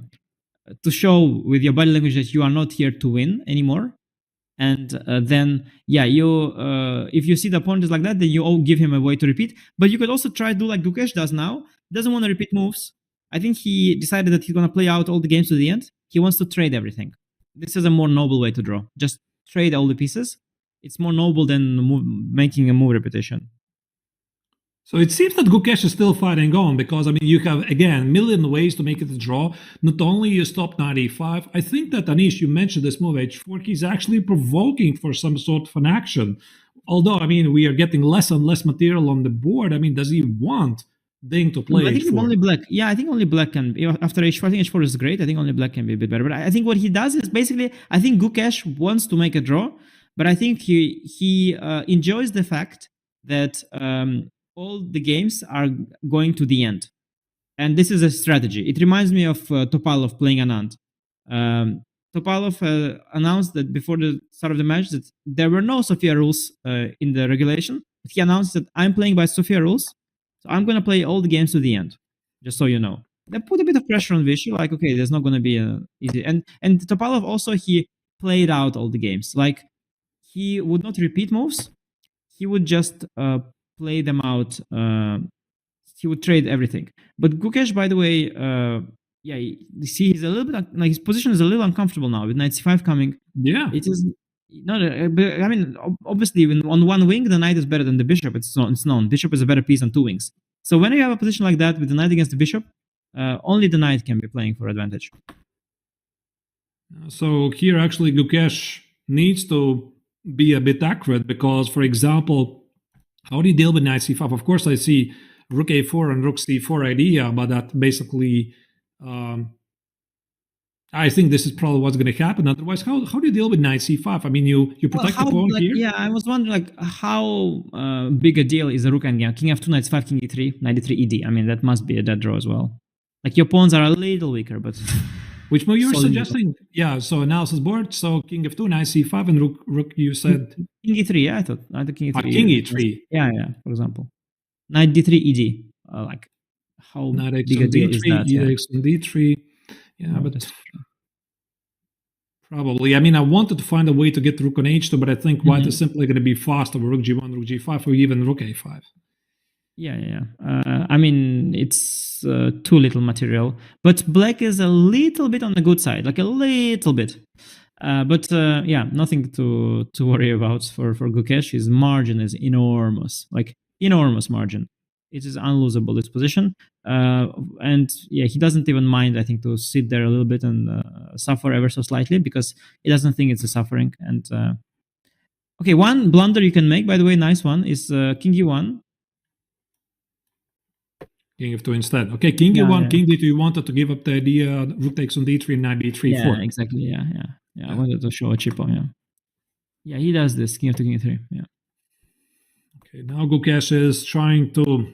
show with your body language that you are not here to win anymore. And then, if you see the opponent is like that, then you all give him a way to repeat. But you could also try to do like Gukesh does now. Doesn't want to repeat moves. I think he decided that he's going to play out all the games to the end. He wants to trade everything. This is a more noble way to draw. Just trade all the pieces. It's more noble than making a move repetition. So it seems that Gukesh is still fighting on because, I mean, you have, again, a million ways to make it a draw. Not only you stop knight e5, I think that, Anish, you mentioned this move h4, he's actually provoking for some sort of an action. Although, I mean, we are getting less and less material on the board. I mean, does he want Ding to play I think h4? Only black. Yeah, I think only black can. After h4, I think h4 is great. I think only black can be a bit better. But I think what he does is basically, I think Gukesh wants to make a draw, but I think he enjoys the fact that... all the games are going to the end. And this is a strategy. It reminds me of Topalov playing Anand. Topalov announced that before the start of the match that there were no Sophia rules in the regulation. He announced that I'm playing by Sophia rules So I'm gonna play all the games to the end, just so you know. That put a bit of pressure on Vishy, like, okay, there's not gonna be a easy. And Topalov also, he played out all the games. Like, he would not repeat moves. He would just play them out. He would trade everything. But Gukesh, by the way, yeah, you see, he's a little bit like, his position is a little uncomfortable now with knight c5 coming. Yeah, it is not. But I mean, obviously, when on one wing, the knight is better than the bishop. It's known. Bishop is a better piece on two wings. So when you have a position like that with the knight against the bishop, only the knight can be playing for advantage. So here, actually, Gukesh needs to be a bit accurate because, for example, how do you deal with knight c5? Of course, I see rook a4 and rook c4 idea, but that basically, I think this is probably what's going to happen. Otherwise, how do you deal with knight c5? I mean, you protect the pawn here. Yeah, I was wondering, like, how big a deal is a rook endgame? King f2, knight f5, king e3, knight e3, ed. I mean, that must be a dead draw as well. Like, your pawns are a little weaker, but which move you were suggesting? Yeah, so analysis board. So king f2, knight c5, and rook. You said king e3. Yeah, I thought king e3. King e3. Yeah. For example, knight d3, ed. Like, how big a deal is that? X on d3. Yeah, but probably. I mean, I wanted to find a way to get rook on h2, but I think white is simply going to be fast over rook g1, rook g5, or even rook a5. Yeah. I mean, it's too little material, but black is a little bit on the good side, like a little bit. But nothing to worry about for Gukesh. His margin is enormous, like enormous margin. It is unlosable, this position. And yeah, he doesn't even mind, I think, to sit there a little bit and suffer ever so slightly because he doesn't think it's a suffering. And okay, one blunder you can make, by the way, nice one, is king e1. King f2 instead. Okay, king e1, king d2. You wanted to give up the idea rook takes on d3, knight b3, 4. Exactly. Yeah. I wanted to show a chip on. Yeah, he does this. King f2, king e3. Yeah. Okay, now Gukesh is trying to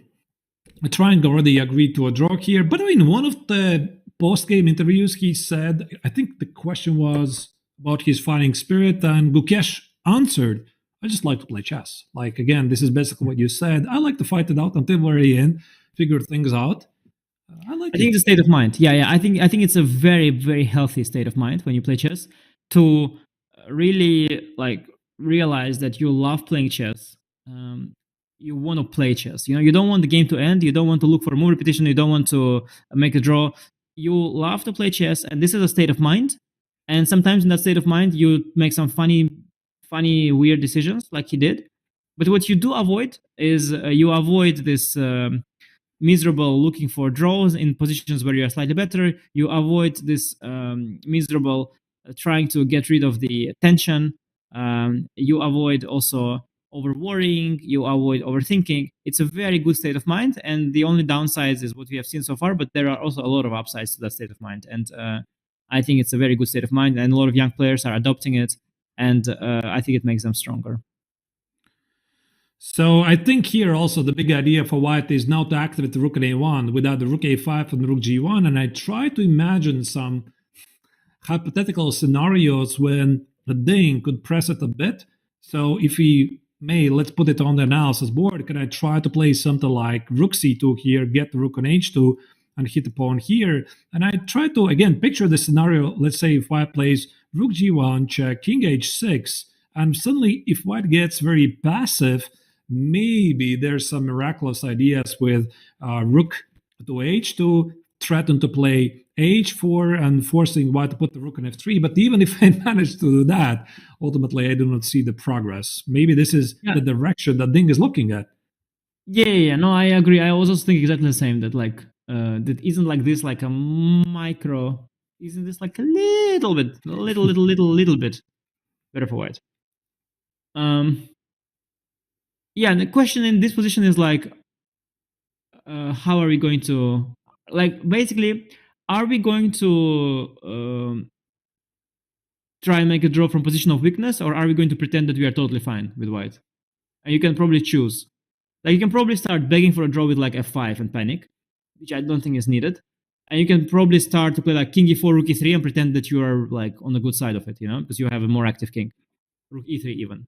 already agree to a draw here. But in one of the post-game interviews, he said, I think the question was about his fighting spirit, and Gukesh answered, I just like to play chess. Like, again, this is basically what you said. I like to fight it out until very end, figure things out. I think it's a state of mind. Yeah. I think it's a very, very healthy state of mind when you play chess to really like realize that you love playing chess. You want to play chess. You don't want the game to end. You don't want to look for a move repetition. You don't want to make a draw. You love to play chess, and this is a state of mind. And sometimes in that state of mind, you make some funny, weird decisions, like he did. But what you do avoid is you avoid this miserable looking for draws in positions where you are slightly better. You avoid this miserable trying to get rid of the tension. You avoid also over worrying, you avoid overthinking. It's a very good state of mind, and the only downsides is what we have seen so far, but there are also a lot of upsides to that state of mind. And I think it's a very good state of mind, and a lot of young players are adopting it, and I think it makes them stronger. So I think here also the big idea for white is now to activate the rook on a1 without the rook a5 and the rook g1, and I try to imagine some hypothetical scenarios when the Ding could press it a bit. So if he let's put it on the analysis board. Can I try to play something like rook c2 here, get the rook on h2, and hit the pawn here? And I try to, again, picture the scenario. Let's say if white plays rook g1, check, king h6, and suddenly if white gets very passive, maybe there's some miraculous ideas with rook to h2, threaten to play h4 and forcing white to put the rook on f3. But even if I manage to do that, ultimately I do not see the progress. Maybe this is the direction that Ding is looking at. Yeah. No, I agree. I also think exactly the same. That like that isn't like this like a micro. Isn't this like a little bit, little bit better for white? Yeah. And the question in this position is like, how are we going to basically? Are we going to try and make a draw from position of weakness, or are we going to pretend that we are totally fine with white? And you can probably choose. Like, you can probably start begging for a draw with like f5 and panic, which I don't think is needed. And you can probably start to play like king e4, rook e3, and pretend that you are like on the good side of it, because you have a more active king. Rook e3 even.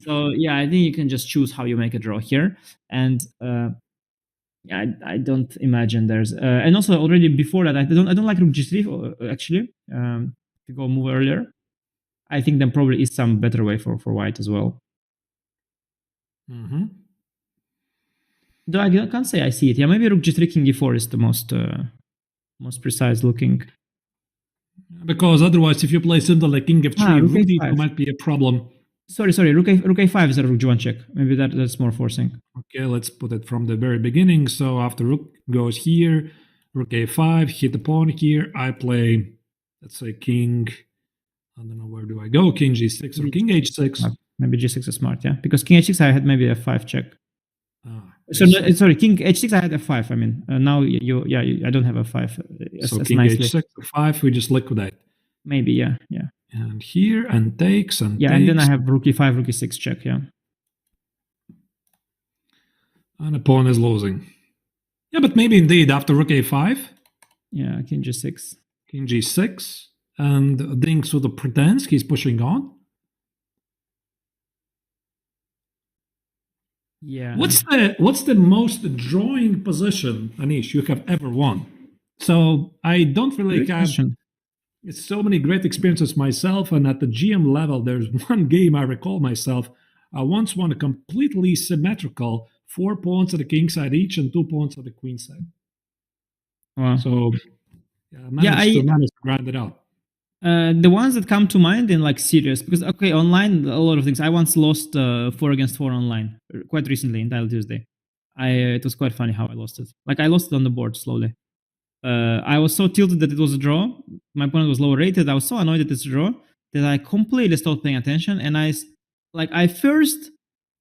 So yeah, I think you can just choose how you make a draw here. And I don't imagine there's and also already before that I don't like rook g3 actually. To go move earlier, I think there probably is some better way for white as well. Mm-hmm. Though I can't say I see it. Yeah, maybe rook g3 king e4 is the most precise looking. Because otherwise, if you play something like king f3, rook rook a5 d2 might be a problem. Sorry, rook a5 is a rook g1 check. Maybe that's more forcing. Okay, let's put it from the very beginning. So after rook goes here, rook a5, hit the pawn here. I play, let's say, king. I don't know, where do I go? King g6 or king h6? Maybe g6 is smart, yeah. Because king h6 I had maybe a 5 check. Sorry, king h6 I had f5. I mean, now I don't have a 5. So king h6, f5, we just liquidate. Maybe, yeah. And here, and takes, and yeah, takes. And then I have rook e5, rook e6 check, yeah. And the pawn is losing. Yeah, but maybe indeed after rook a5. Yeah, king g6. King g6, and Ding sort of pretends he's pushing on. Yeah. What's the most drawing position, Anish, you have ever won? So I don't really have so many great experiences myself, and at the GM level, there's one game I recall myself. I once won a completely symmetrical 4 pawns at the king side each and 2 pawns at the queen side. Wow. So I managed to grind it out. The ones that come to mind in like serious, because online a lot of things. I once lost 4 against 4 online quite recently in Title Tuesday. It was quite funny how I lost it. Like I lost it on the board slowly. I was so tilted that it was a draw. My opponent was lower rated. I was so annoyed that it's a draw that I completely stopped paying attention. And I first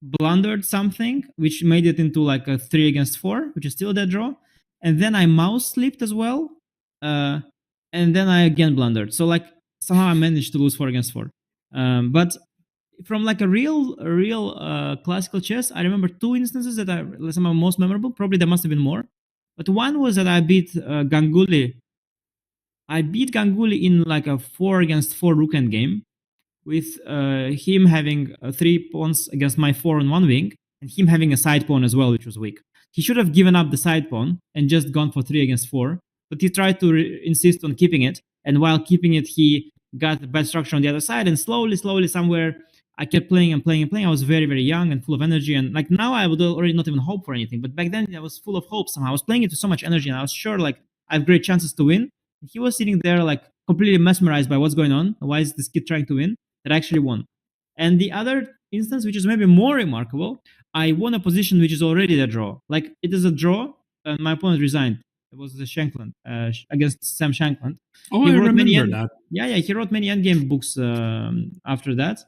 blundered something which made it into like a 3 against 4, which is still a dead draw. And then I mouse slipped as well. And then I again blundered. So like somehow I managed to lose 4 against 4. But from like a real classical chess, I remember 2 instances that are somehow most memorable. Probably there must have been more. But one was that I beat Ganguly. I beat Ganguly in like a 4 against 4 rook end game with him having 3 pawns against my 4 on one wing and him having a side pawn as well, which was weak. He should have given up the side pawn and just gone for 3 against 4. But he tried to insist on keeping it. And while keeping it, he got a bad structure on the other side. And slowly, somewhere, I kept playing and playing and playing. I was very, very young and full of energy. And like now, I would already not even hope for anything. But back then, I was full of hope somehow. I was playing it with so much energy. And I was sure like I have great chances to win. And he was sitting there like completely mesmerized by what's going on. Why is this kid trying to win? That I actually won. And the other instance, which is maybe more remarkable, I won a position which is already a draw. Like it is a draw and my opponent resigned. It was the Shankland against Sam Shankland. Oh, I remember that. Yeah, he wrote many endgame books after that,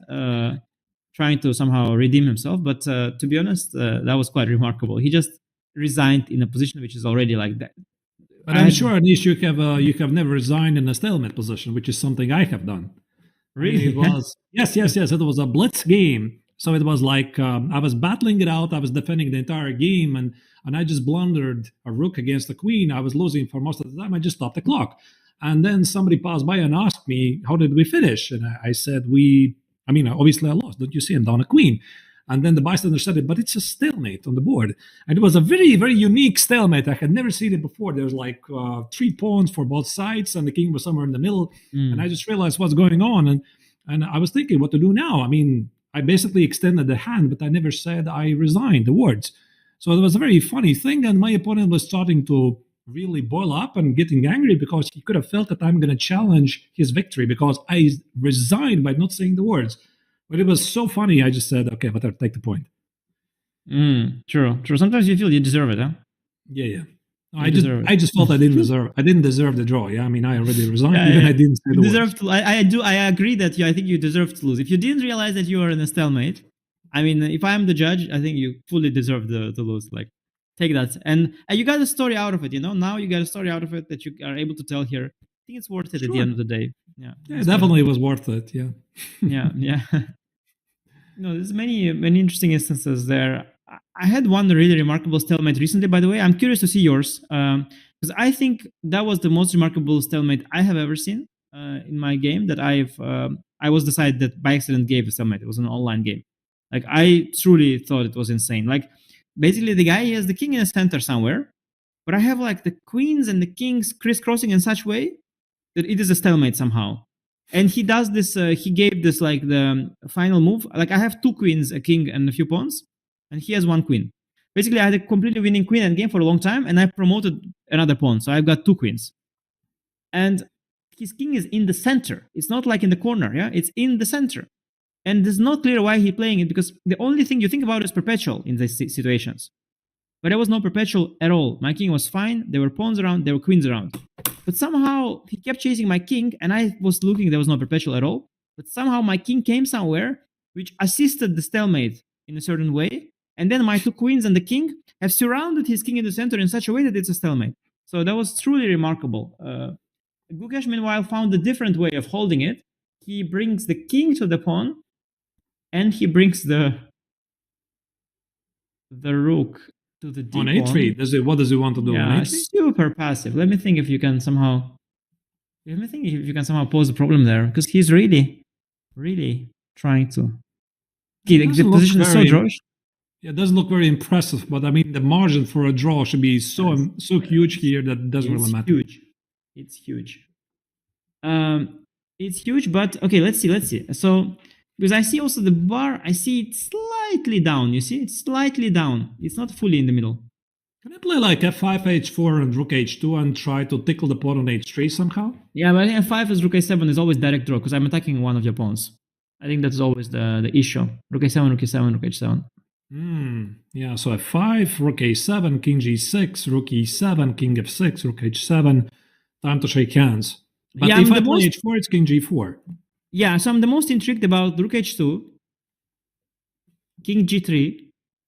trying to somehow redeem himself. But to be honest, that was quite remarkable. He just resigned in a position which is already like that. But I'm sure, Anish, you have never resigned in a stalemate position, which is something I have done. Really? It was yes. It was a blitz game. So it was like I was battling it out. I was defending the entire game, and I just blundered a rook against the queen. I was losing for most of the time. I just stopped the clock. And then somebody passed by and asked me, how did we finish? And I said, obviously I lost. Don't you see? I'm down a queen. And then the bystander said it, but it's a stalemate on the board. And it was a very, very unique stalemate. I had never seen it before. There was like 3 pawns for both sides, and the king was somewhere in the middle. And I just realized what's going on. And I was thinking what to do now. I mean, I basically extended the hand, but I never said I resigned the words. So it was a very funny thing. And my opponent was starting to really boil up and getting angry because he could have felt that I'm going to challenge his victory because I resigned by not saying the words. But it was so funny. I just said, okay, but I'll take the point. True. Sometimes you feel you deserve it, huh? Yeah. I just felt I didn't deserve the draw. Yeah, I mean, I already resigned. I didn't say the words. I agree that I think you deserve to lose. If you didn't realize that you were in a stalemate, I mean, if I'm the judge, I think you fully deserve to lose. Like, take that, and you got a story out of it. Now you got a story out of it that you are able to tell here. I think it's worth it at the end of the day. Yeah, it definitely was worth it. Yeah. yeah. There's many interesting instances there. I had one really remarkable stalemate recently, by the way. I'm curious to see yours, because I think that was the most remarkable stalemate I have ever seen in my game. That I was decided that by accident gave a stalemate. It was an online game. Like I truly thought it was insane. Like basically the guy has the king in the center somewhere, but I have like the queens and the kings crisscrossing in such way that it is a stalemate somehow. And he does this, he gave this like the final move. Like I have 2 queens, a king, and a few pawns, and he has 1 queen. Basically, I had a completely winning queen endgame for a long time, and I promoted another pawn, so I've got 2 queens. And his king is in the center. It's not like in the corner, yeah? It's in the center. And it's not clear why he's playing it, because the only thing you think about is perpetual in these situations. But there was no perpetual at all. My king was fine. There were pawns around. There were queens around. But somehow he kept chasing my king, and I was looking. There was no perpetual at all. But somehow my king came somewhere, which assisted the stalemate in a certain way. And then my 2 queens and the king have surrounded his king in the center in such a way that it's a stalemate. So that was truly remarkable. Gukesh, meanwhile, found a different way of holding it. He brings the king to the pawn, and he brings the rook to the d on a3. What does he want to do on a3? Super passive. Let me think if you can somehow pose a problem there, because he's really, really trying to. Okay, the position is so drawish. Yeah, it doesn't look very impressive, but I mean the margin for a draw should be so huge here that it doesn't really matter. It's huge. It's huge, but okay, let's see. So, because I see also the bar, I see it slightly down. You see, it's slightly down. It's not fully in the middle. Can I play like f5, h4, and rook h2 and try to tickle the pawn on h3 somehow? Yeah, but I think f5 is rook a7 is always direct draw because I'm attacking one of your pawns. I think that's always the issue. Rook a7, rook a7, rook h7. Yeah, so f5, rook a7, king g6, rook e7, king f6, rook h7. Time to shake hands. But if I play h4, it's king g4. Yeah, so I'm the most intrigued about rook h2, king g3.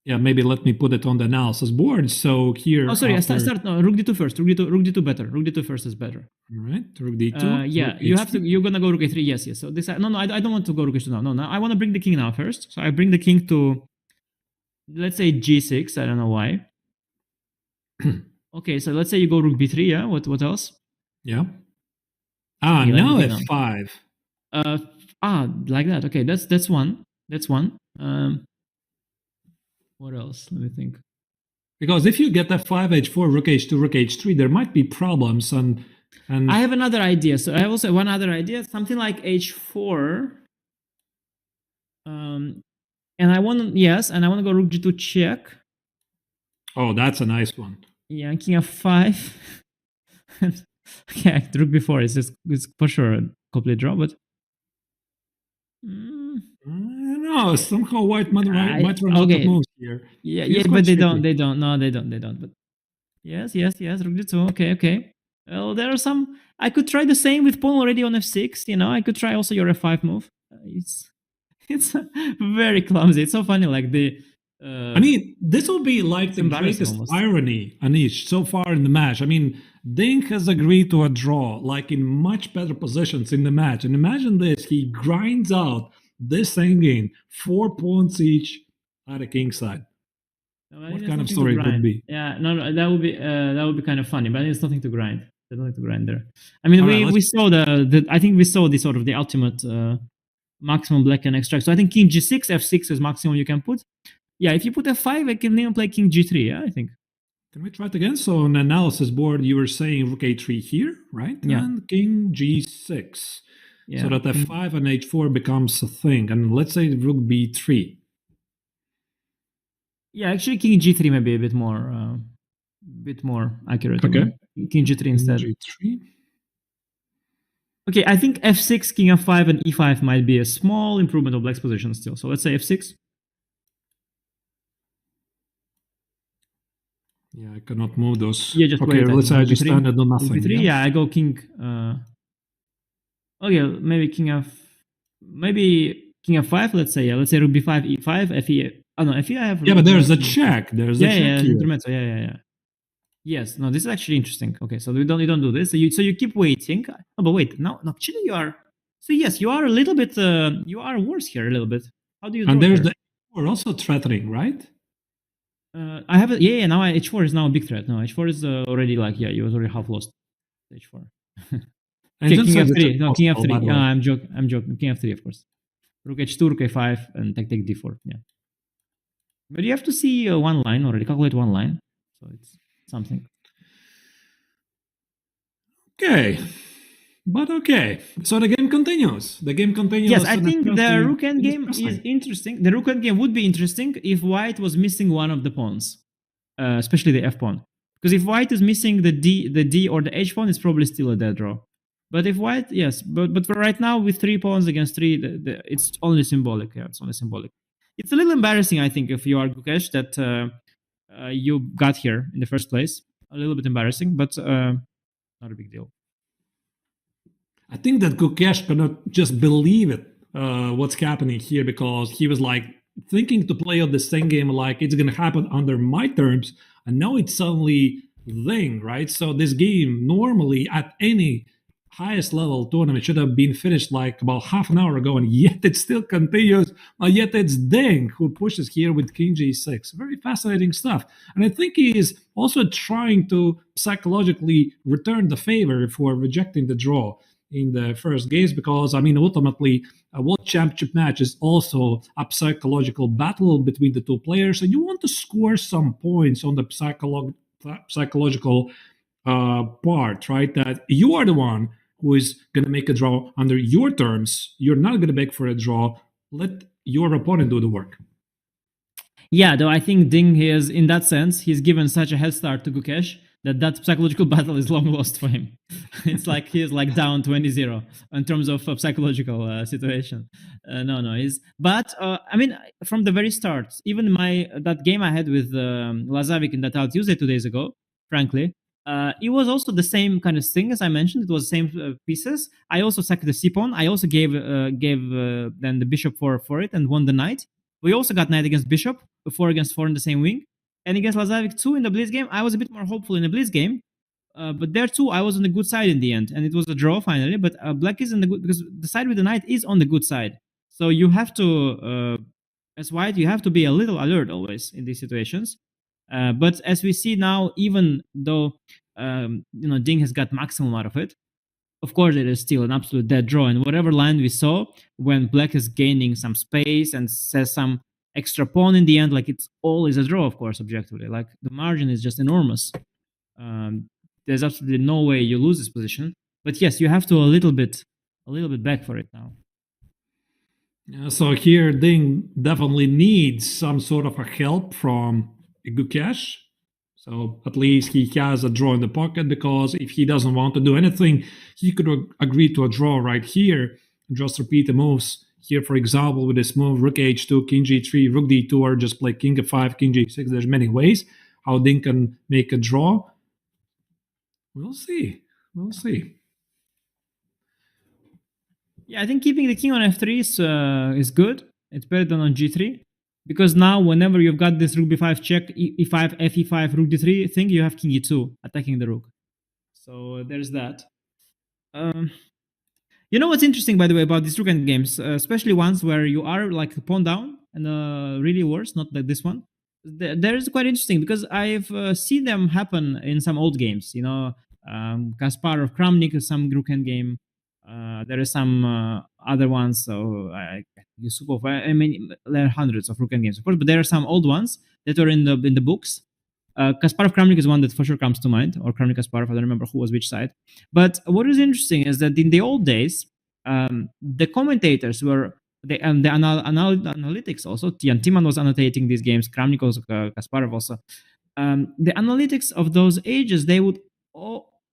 Yeah, maybe let me put it on the analysis board. So here. Oh, sorry, start. No, rook d2 first. Rook d2 better. Rook d2 first is better. All right, rook d2. Yeah, rook you have to. You're gonna go rook a3. Yes. So this. No, I don't want to go rook h2 now. No, I want to bring the king now first. So I bring the king to, let's say g6. I don't know why. Okay, so let's say you go rook b3. Yeah. What else? Yeah. Okay, now f5. Like that. Okay, that's one. That's one. What else? Let me think. Because if you get f5, h4, rook h2, rook h3, there might be problems. And I have another idea. So I have also one other idea, something like h4. And I want to go rook g2 check. Oh, that's a nice one. Yeah, king f5. Yeah, rook b4 is for sure a complete draw, but. No, somehow white might run out of moves here. Yeah, but they don't. No, they don't. But yes. Rook d2. Okay. Well, there are some. I could try the same with pawn already on f6. I could try also your f5 move. It's very clumsy. It's so funny. Like I mean, this will be like the greatest irony, Anish, so far in the match. I mean, Dink has agreed to a draw, like in much better positions in the match. And imagine this: he grinds out this hanging 4 pawns each at the king side. No, what kind of story it would be? Yeah, no, that would be kind of funny, but it's nothing to grind. There's nothing to grind there. I mean, we saw I think we saw the sort of the ultimate maximum black can extract. So I think king g6, f6 is maximum you can put. Yeah, if you put f5, I can even play king g3. Yeah, I think. Can we try it again? So on the analysis board, you were saying rook a3 here, right? Yeah. And king g6. Yeah. So that f5 and h4 becomes a thing. And let's say rook b3. Yeah, actually king g3 may be a bit more accurate. Okay. King g3 instead. G3. Okay, I think f6, king f5, and e5 might be a small improvement of black's position still. So let's say f6. Yeah, I cannot move those. Yeah, just okay, wait. let's say I just stand and do nothing. B3, yeah, I go king. Okay, maybe king f5. Let's say let's say rook b5, e5, fe. Oh no, fe. I have. Yeah, but there's a check. There's a check here. Intermezzo. Yeah. Yes, no, this is actually interesting. Okay, so you don't do this. So you keep waiting. Oh, but wait, no, actually you are. So yes, you are a little bit. You are worse here a little bit. How do you? And there's we're also threatening, right? I have it. Yeah. Now h4 is now a big threat. No, h4 is already like you was already half lost. H4. Okay, king f3. No, king f3. No, I'm joking. King f3, of course. Rook h2, rook a5, and take d4. Yeah. But you have to see one line already, calculate one line. So it's something. Okay. But okay. So the game continues. The game continues. Yes, I think the rook endgame is interesting. The rook endgame would be interesting if white was missing one of the pawns, especially the f pawn. Because if white is missing the d or the h pawn, it's probably still a dead draw. But if white, yes, but for right now with 3 pawns against 3, it's only symbolic. Yeah, it's only symbolic. It's a little embarrassing, I think, if you are Gukesh, that you got here in the first place. A little bit embarrassing, but not a big deal. I think that Gukesh cannot just believe it, what's happening here, because he was like thinking to play out the same game like it's going to happen under my terms, and now it's suddenly thing, right? So this game normally at any highest level tournament should have been finished like about half an hour ago, and yet it still continues. Yet it's Ding who pushes here with King G6. Very fascinating stuff. And I think he is also trying to psychologically return the favor for rejecting the draw in the first games, because I mean ultimately a world championship match is also a psychological battle between the two players, and you want to score some points on the psychological part, right? That you are the one who is going to make a draw under your terms. You're not going to beg for a draw. Let your opponent do the work. Yeah, though I think Ding is, in that sense, he's given such a head start to Gukesh that psychological battle is long lost for him. It's like he's like down 20-0 in terms of psychological situation. But I mean, from the very start, even that game I had with Lazavic in that out Tuesday 2 days ago, frankly, it was also the same kind of thing as I mentioned. It was the same pieces. I also sacked the c-pawn. I also gave then the bishop for it and won the knight. We also got knight against bishop, 4 against 4 in the same wing. And against Lazavic 2 in the Blitz game, I was a bit more hopeful in the Blitz game. But there too, I was on the good side in the end. And it was a draw finally. But black is in the good, because the side with the knight is on the good side. So you have to, as white, you have to be a little alert always in these situations. But as we see now, even though Ding has got maximum out of it, of course it is still an absolute dead draw. And whatever line we saw, when black is gaining some space and says some extra pawn in the end, like it's always a draw, of course, objectively. Like the margin is just enormous. There's absolutely no way you lose this position. But yes, you have to a little bit back for it now. Yeah, so here Ding definitely needs some sort of a help from Gukesh. So at least he has a draw in the pocket, because if he doesn't want to do anything, he could agree to a draw right here and just repeat the moves. Here, for example, with this move, rook h2, king g3, rook d2, or just play king f5, king g6. There's many ways how Ding can make a draw. We'll see. We'll see. Yeah, I think keeping the king on f3 is good. It's better than on g3. Because now, whenever you've got this rook b5 check, e5, fe5, rook d3 thing, you have king e2 attacking the rook. So there's that. You know what's interesting, by the way, about these rook end games, especially ones where you are like pawn down and really worse, not like this one. There is quite interesting, because I've seen them happen in some old games. You know, Kasparov, Kramnik is some rook end game. There are some other ones. So Yusupov. I mean, there are hundreds of rook end games, of course, but there are some old ones that are in the books. Kasparov Kramnik is one that for sure comes to mind, or Kramnik Kasparov, I don't remember who was which side. But what is interesting is that in the old days, the commentators were, the analytics also, Jan Timan was annotating these games, Kramnik also, Kasparov also. The analytics of those ages, they would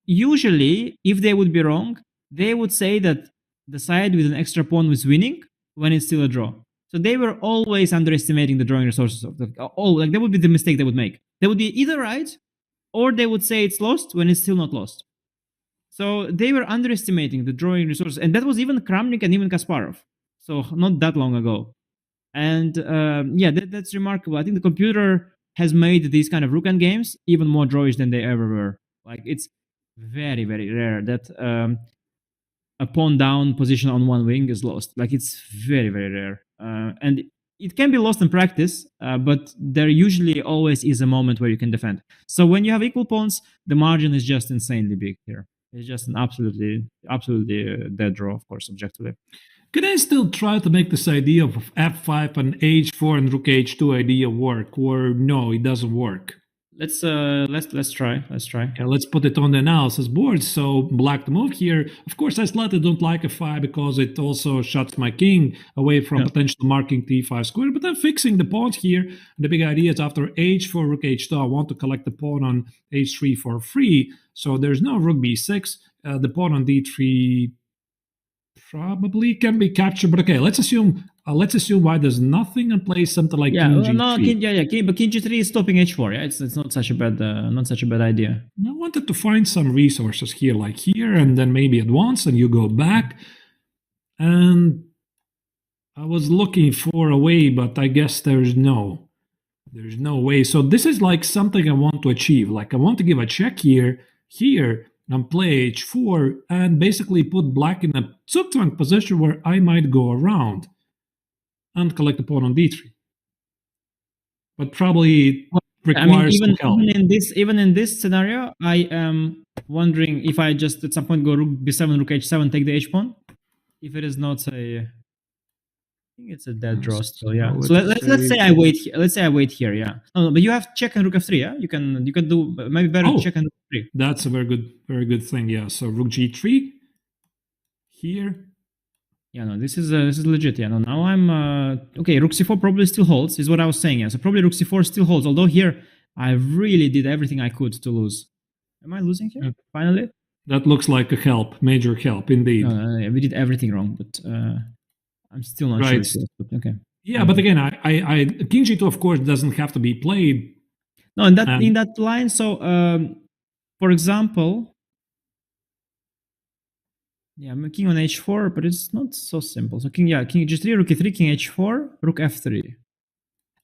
usually, if they would be wrong, they would say that the side with an extra pawn was winning when it's still a draw. So they were always underestimating the drawing resources of that would be the mistake they would make. They would be either right, or they would say it's lost when it's still not lost. So they were underestimating the drawing resources, and that was even Kramnik and even Kasparov. So not that long ago. And that's remarkable. I think the computer has made these kind of rook end games even more drawish than they ever were. Like it's very, very rare that a pawn down position on one wing is lost. Like it's very, very rare. And it can be lost in practice, but there usually always is a moment where you can defend. So when you have equal pawns, the margin is just insanely big here. It's just an absolutely dead draw, of course, objectively. Can I still try to make this idea of f5 and h4 and rook h2 idea work, or no, it doesn't work? Let's try. Okay, let's put it on the analysis board. So black to move here. Of course, I slightly don't like f5 because it also shuts my king away from potential marking t5 square. But I'm fixing the pawns here. The big idea is after h4, rook h2, I want to collect the pawn on h3 for free. So there's no rook b6. The pawn on d3 probably can be captured. But okay, let's assume why there's nothing and play something like king g3. But king g3 is stopping h4. Yeah, it's not such a bad idea. I wanted to find some resources here, like here, and then maybe at once, and you go back. And I was looking for a way, but I guess there's no way. So this is like something I want to achieve. Like I want to give a check here, and play h4, and basically put black in a zugzwang position where I might go around and collect the pawn on d3. But probably requires some help. Even in this scenario, I am wondering if I just at some point go rook b7, rook h7, take the h pawn. If it is not I think it's a dead draw still. Yeah. So let's say I wait here. Let's say I wait here. Yeah. No, but you have check and rook f3. Yeah. You can do maybe better check and rook f3. That's a very good thing. Yeah. So rook g3 here. Yeah, no, this is legit. Yeah, no, now I'm okay. Rook c4 probably still holds, is what I was saying. Yeah, so probably rook c4 still holds. Although here I really did everything I could to lose. Am I losing here finally? That looks like a major help indeed. No, we did everything wrong, but I'm still not sure. But okay. Yeah, but again, I king g2 of course doesn't have to be played. No, in that line. So, for example. Yeah, I'm king on h4, but it's not so simple. So king g3, rook e3, king h4, rook f3.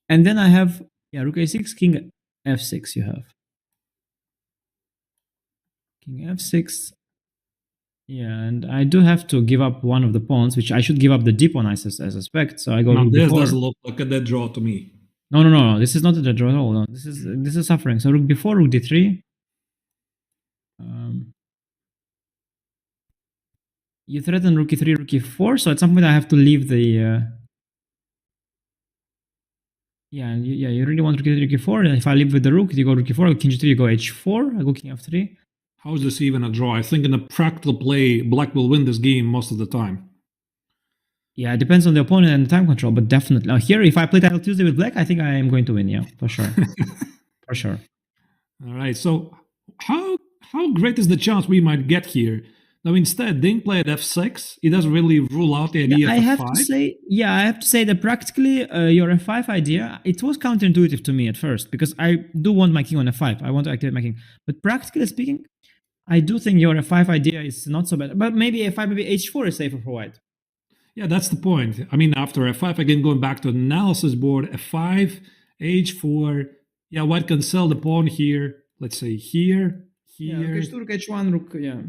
And then I have, rook a6, king f6 you have. King f6. Yeah, and I do have to give up one of the pawns, which I should give up the d pawn, I suspect. So I go rook this b4. Doesn't look like a dead draw to me. No. This is not a dead draw at all. No, this is suffering. So rook b4, rook d3. You threaten rook e3, rook e4, so at some point I have to leave the... you really want rook e3, rook e4, and if I leave with the rook, you go rook e4, I go king g3, you go h4, I go king f3. How is this even a draw? I think in a practical play, black will win this game most of the time. Yeah, it depends on the opponent and the time control, but definitely. Now here, if I play Title Tuesday with black, I think I am going to win, yeah, for sure. For sure. All right, so how great is the chance we might get here? Now, instead, Ding played f6. It doesn't really rule out the idea of f5. I have to say that practically your f5 idea, it was counterintuitive to me at first, because I do want my king on f5. I want to activate my king. But practically speaking, I do think your f5 idea is not so bad. But maybe f5, maybe h4 is safer for white. Yeah, that's the point. I mean, after f5, again, going back to the analysis board, f5, h4. Yeah, white can sell the pawn here. Let's say here. Yeah, h2, rook h1, rook, yeah.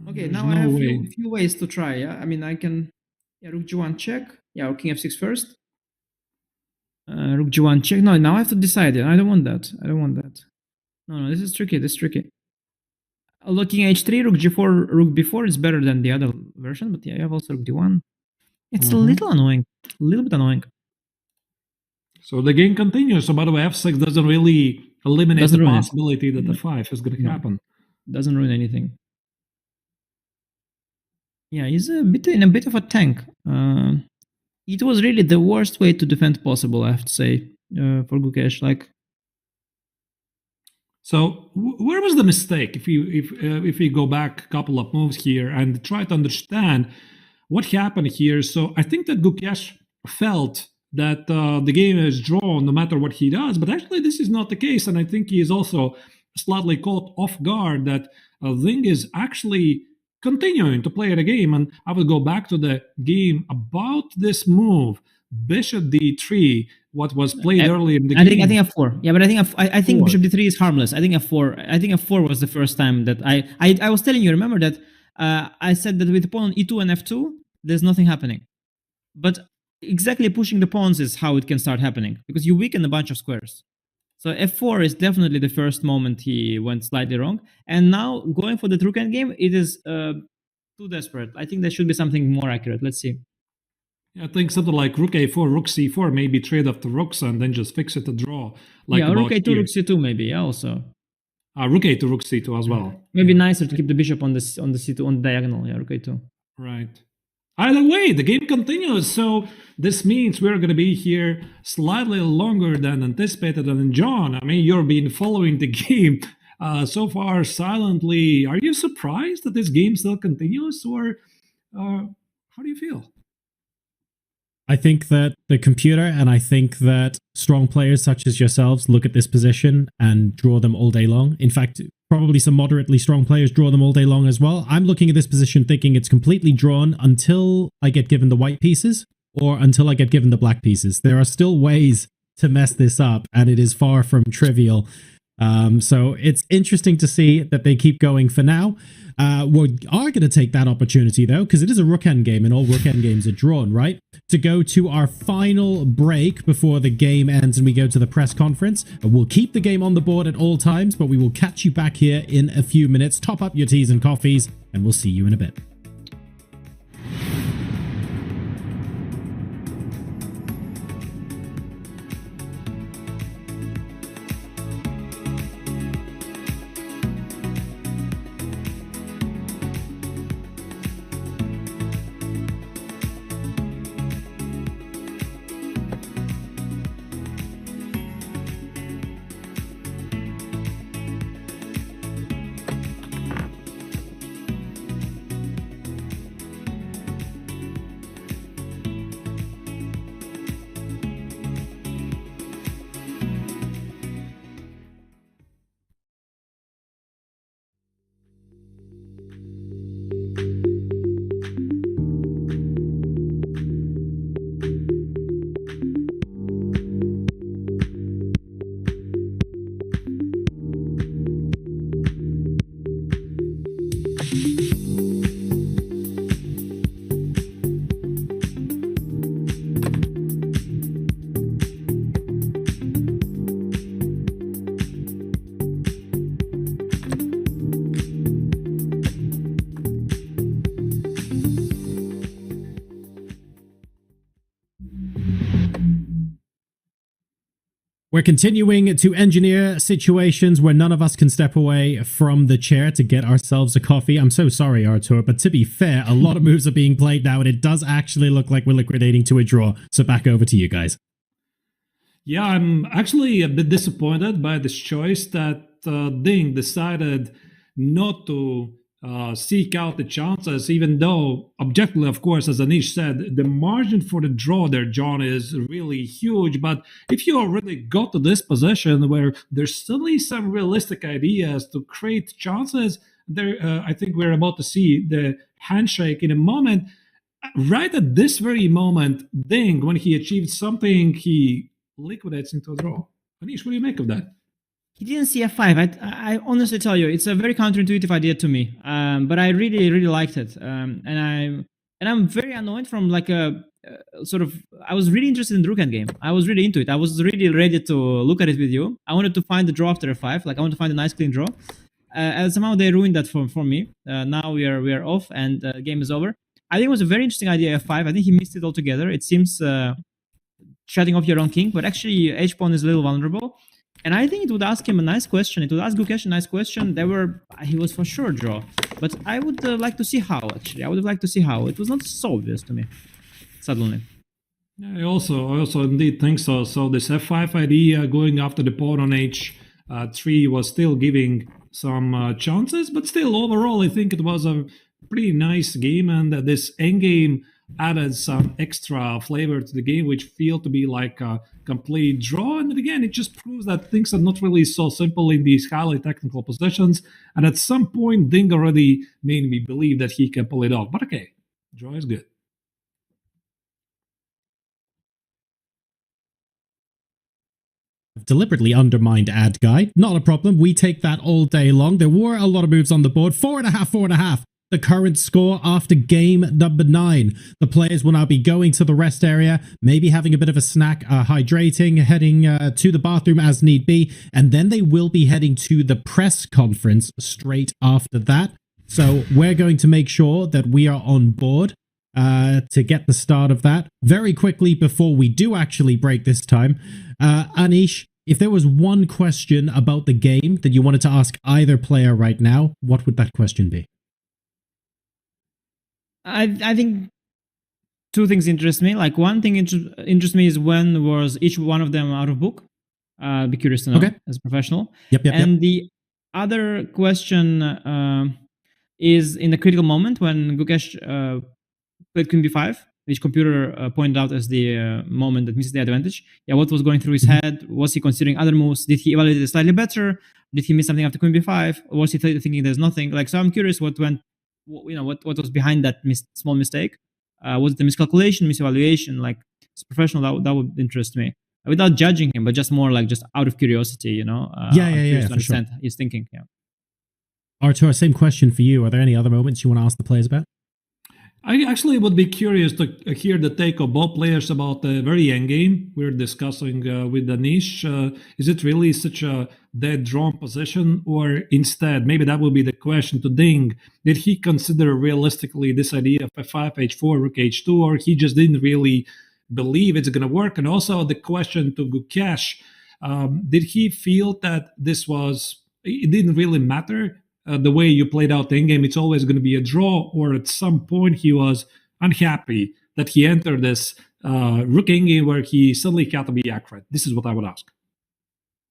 Okay, now I have a few ways to try. Yeah, I mean I can rook g1 check. Yeah, king f6 first. Rook g1 check. No, now I have to decide. I don't want that. No, this is tricky. Although king h3, rook g4, rook b4 is better than the other version, but yeah, you have also rook d1. It's a little annoying, a little bit annoying. So the game continues. So by the way, f6 doesn't really eliminate the possibility that the 5 is going to happen. Doesn't ruin anything. Yeah, he's in a bit of a tank. It was really the worst way to defend possible, I have to say, for Gukesh. So where was the mistake? If we go back a couple of moves here and try to understand what happened here. So I think that Gukesh felt that the game is drawn no matter what he does, but actually this is not the case, and I think he is also slightly caught off guard that Ding is actually continuing to play the game. And I will go back to the game about this move, bishop d3, what was played earlier in the game. I think f4. Yeah, but I think bishop d3 is harmless. I think f4 was the first time that I was telling you, remember that I said that with the pawn on e2 and f2, there's nothing happening. But exactly pushing the pawns is how it can start happening, because you weaken a bunch of squares. So f4 is definitely the first moment he went slightly wrong. And now going for the rook endgame, it is 2 too desperate. I think there should be something more accurate. Let's see. Yeah, I think something like rook a4, rook c4, maybe trade off the rooks and then just fix it to draw. Like yeah, rook a2, here. rook c2 maybe, yeah, also. Rook a2, rook c2 as well. Maybe nicer to keep the bishop on the c2, on the diagonal, yeah, rook a2. Right. Either way, the game continues. So this means we're going to be here slightly longer than anticipated. And John, I mean, you've been following the game so far silently. Are you surprised that this game still continues, or how do you feel? I think that the computer and I think that strong players such as yourselves look at this position and draw them all day long. In fact, probably some moderately strong players draw them all day long as well. I'm looking at this position thinking it's completely drawn until I get given the white pieces or until I get given the black pieces. There are still ways to mess this up, and it is far from trivial. So it's interesting to see that they keep going for now. We are going to take that opportunity, though, because it is a rook end game, and all rook end games are drawn, right? To go to our final break before the game ends and we go to the press conference. We'll keep the game on the board at all times, but we will catch you back here in a few minutes. Top up your teas and coffees, and we'll see you in a bit. We're continuing to engineer situations where none of us can step away from the chair to get ourselves a coffee. I'm so sorry, Artur, but to be fair, a lot of moves are being played now, and it does actually look like we're liquidating to a draw. So back over to you guys. Yeah, I'm actually a bit disappointed by this choice that Ding decided not to seek out the chances, even though objectively, of course, as Anish said, the margin for the draw there, John, is really huge. But if you already got to this position where there's suddenly some realistic ideas to create chances, there, I think we're about to see the handshake in a moment. Right at this very moment, Ding, when he achieved something, he liquidates into a draw. Anish, what do you make of that? He didn't see f5. I honestly tell you, it's a very counterintuitive idea to me. But I really, really liked it. And I'm very annoyed from like a sort of. I was really interested in the rook endgame. I was really into it. I was really ready to look at it with you. I wanted to find the draw after f5. Like I want to find a nice clean draw. And somehow they ruined that for me. Now we are off and the game is over. I think it was a very interesting idea f5. I think he missed it altogether. It seems shutting off your own king, but actually h pawn is a little vulnerable. And I think it would ask him a nice question. It would ask Gukesh a nice question. He was for sure draw. But I would like to see how, actually. I would like to see how. It was not so obvious to me, suddenly. Yeah, I also indeed think so. So this f5 idea going after the pawn on h3 was still giving some chances. But still, overall, I think it was a pretty nice game. And this endgame added some extra flavor to the game, which feel to be like a complete draw. And again, it just proves that things are not really so simple in these highly technical positions. And at some point, Ding already made me believe that he can pull it off. But okay, draw is good. Deliberately undermined ad guide. Not a problem. We take that all day long. There were a lot of moves on the board. 4.5. The current score after game number 9. The players will now be going to the rest area, maybe having a bit of a snack, hydrating, heading to the bathroom as need be, and then they will be heading to the press conference straight after that. So we're going to make sure that we are on board to get the start of that. Very quickly, before we do actually break this time, Anish, if there was one question about the game that you wanted to ask either player right now, what would that question be? I think two things interest me. Like, one thing interests me is when was each one of them out of book? I'd be curious to know as a professional. Yep. And the other question is in the critical moment when Gukesh played Queen b5, which computer pointed out as the moment that misses the advantage. Yeah, what was going through his head? Was he considering other moves? Did he evaluate it slightly better? Did he miss something after Queen b5? Or was he thinking there's nothing? Like, so I'm curious what was behind that small mistake. Was it a miscalculation, misevaluation? Like, as a professional, that would interest me. Without judging him, but just more like just out of curiosity, I'm curious to understand his thinking. Yeah. Artur, same question for you. Are there any other moments you want to ask the players about? I actually would be curious to hear the take of both players about the very end game we're discussing with Anish. Is it really such a dead drawn position, or instead, maybe that would be the question to Ding, did he consider realistically this idea of f5, h4, rook h2, or he just didn't really believe it's going to work? And also the question to Gukesh, did he feel that it didn't really matter the way you played out the endgame, it's always going to be a draw, or at some point he was unhappy that he entered this rook endgame where he suddenly had to be accurate? This is what I would ask.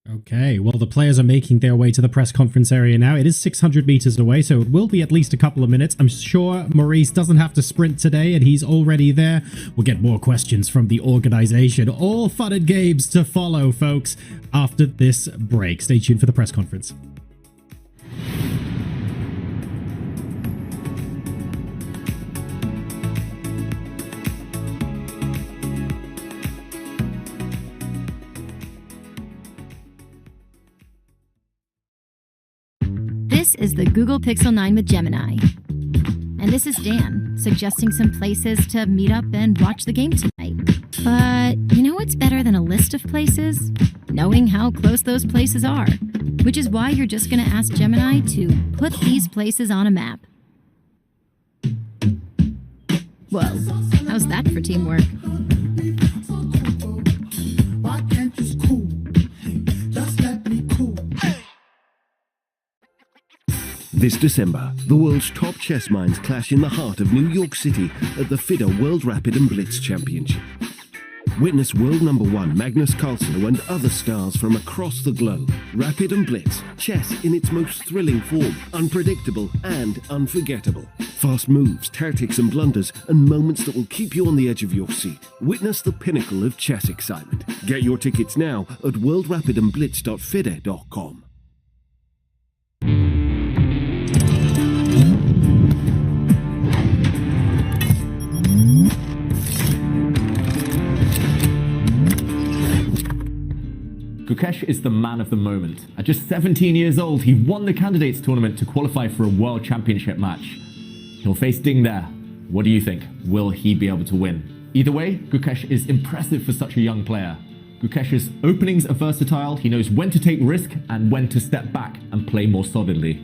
Okay, well, the players are making their way to the press conference area now. It is 600 meters away, so it will be at least a couple of minutes. I'm sure Maurice doesn't have to sprint today, and he's already there. We'll get more questions from the organization. All fun and games to follow, folks, after this break. Stay tuned for the press conference. This is the Google Pixel 9 with Gemini. And this is Dan, suggesting some places to meet up and watch the game tonight. But you know what's better than a list of places? Knowing how close those places are. Which is why you're just going to ask Gemini to put these places on a map. Whoa, how's that for teamwork? This December, the world's top chess minds clash in the heart of New York City at the Fide World Rapid and Blitz Championship. Witness world number one Magnus Carlsen and other stars from across the globe. Rapid and Blitz, chess in its most thrilling form, unpredictable and unforgettable. Fast moves, tactics and blunders, and moments that will keep you on the edge of your seat. Witness the pinnacle of chess excitement. Get your tickets now at worldrapidandblitz.fide.com. Gukesh is the man of the moment. At just 17 years old, he won the candidates tournament to qualify for a world championship match. He'll face Ding there. What do you think? Will he be able to win? Either way, Gukesh is impressive for such a young player. Gukesh's openings are versatile, he knows when to take risk and when to step back and play more solidly.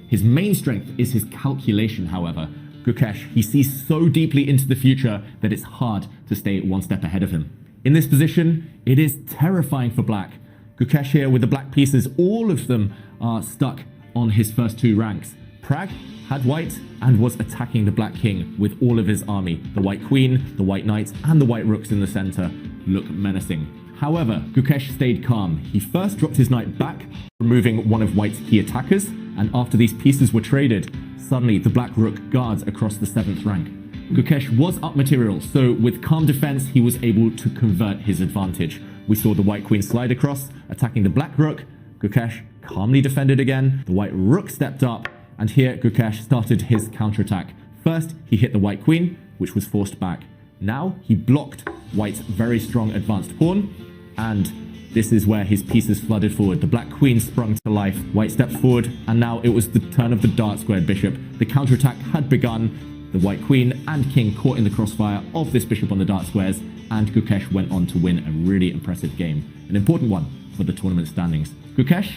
His main strength is his calculation, however. Gukesh, he sees so deeply into the future that it's hard to stay one step ahead of him. In this position, it is terrifying for black. Gukesh here with the black pieces, all of them are stuck on his first two ranks. Prag had white and was attacking the black king with all of his army. The white queen, the white knights, and the white rooks in the center look menacing. However, Gukesh stayed calm. He first dropped his knight back, removing one of white's key attackers, and after these pieces were traded, suddenly the black rook guards across the 7th rank. Gukesh was up material, so with calm defense, he was able to convert his advantage. We saw the white queen slide across, attacking the black rook. Gukesh calmly defended again. The white rook stepped up, and here Gukesh started his counterattack. First, he hit the white queen, which was forced back. Now, he blocked white's very strong advanced pawn, and this is where his pieces flooded forward. The black queen sprung to life. White stepped forward, and now it was the turn of the dark-squared bishop. The counterattack had begun. The white queen and king caught in the crossfire of this bishop on the dark squares, and Gukesh went on to win a really impressive game. An important one for the tournament standings. Gukesh,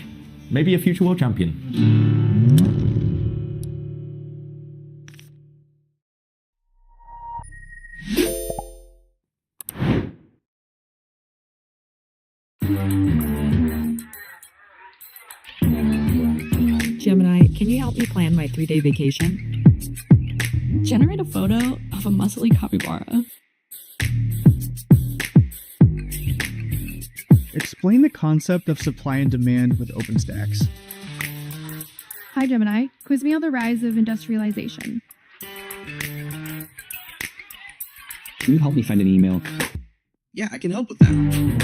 maybe a future world champion. Can you help me plan my 3-day vacation? Generate a photo of a muscly capybara. Explain the concept of supply and demand with OpenStax. Hi, Gemini. Quiz me on the rise of industrialization. Can you help me find an email? Yeah, I can help with that.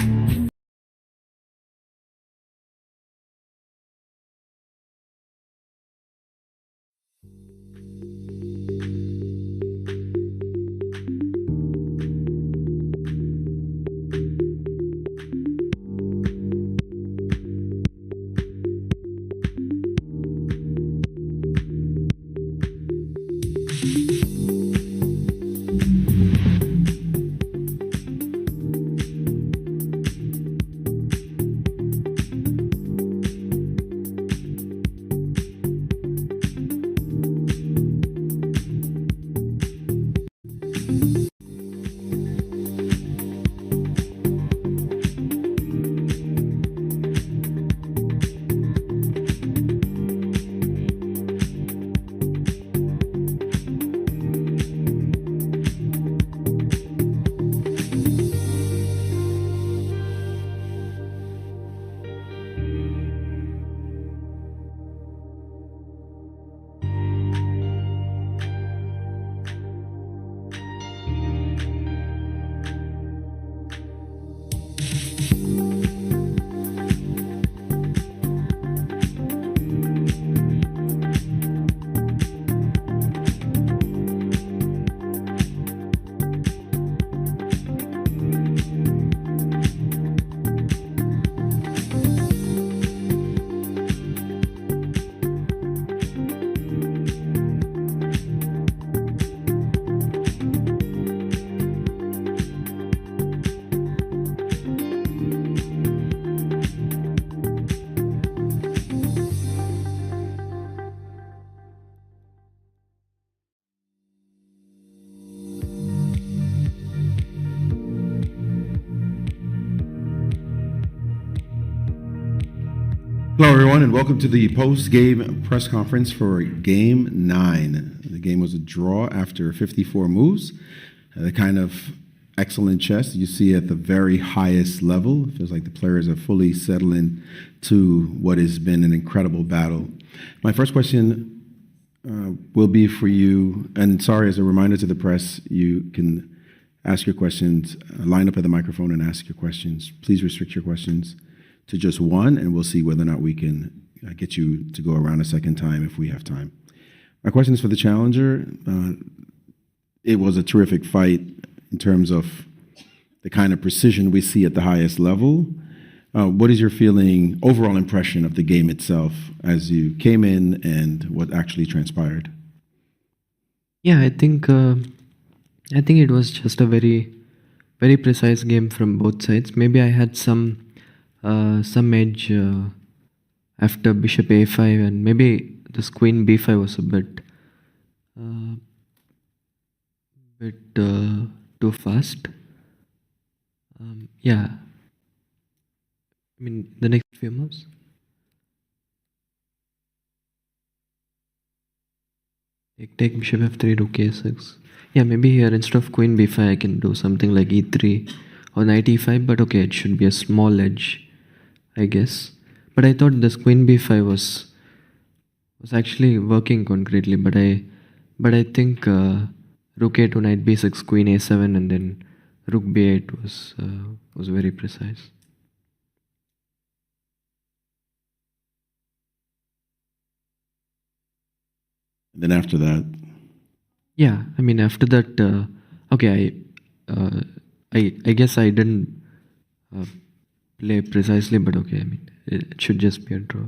Hello, everyone, and welcome to the post-game press conference for Game 9. The game was a draw after 54 moves. The kind of excellent chess you see at the very highest level. It feels like the players are fully settled into what has been an incredible battle. My first question will be for you, and sorry, as a reminder to the press, you can ask your questions, line up at the microphone and ask your questions. Please restrict your questions to just one, and we'll see whether or not we can get you to go around a second time if we have time. My question is for the challenger. It was a terrific fight in terms of the kind of precision we see at the highest level. What is your feeling, overall impression of the game itself as you came in and what actually transpired? Yeah, I think it was just a very, very precise game from both sides. Maybe I had some edge after bishop a5, and maybe this queen b5 was a bit too fast. Yeah, I mean the next few moves. Take bishop f3, rook a6. Yeah, maybe here instead of queen b5 I can do something like e3 or knight e5, but okay, it should be a small edge, I guess. But I thought this queen b5 was actually working concretely, but I think rook a2, knight b6, queen a7, and then rook b8 was very precise. And then after that? Yeah, I mean after that, okay, I guess I didn't play precisely, but okay, I mean it should just be a draw.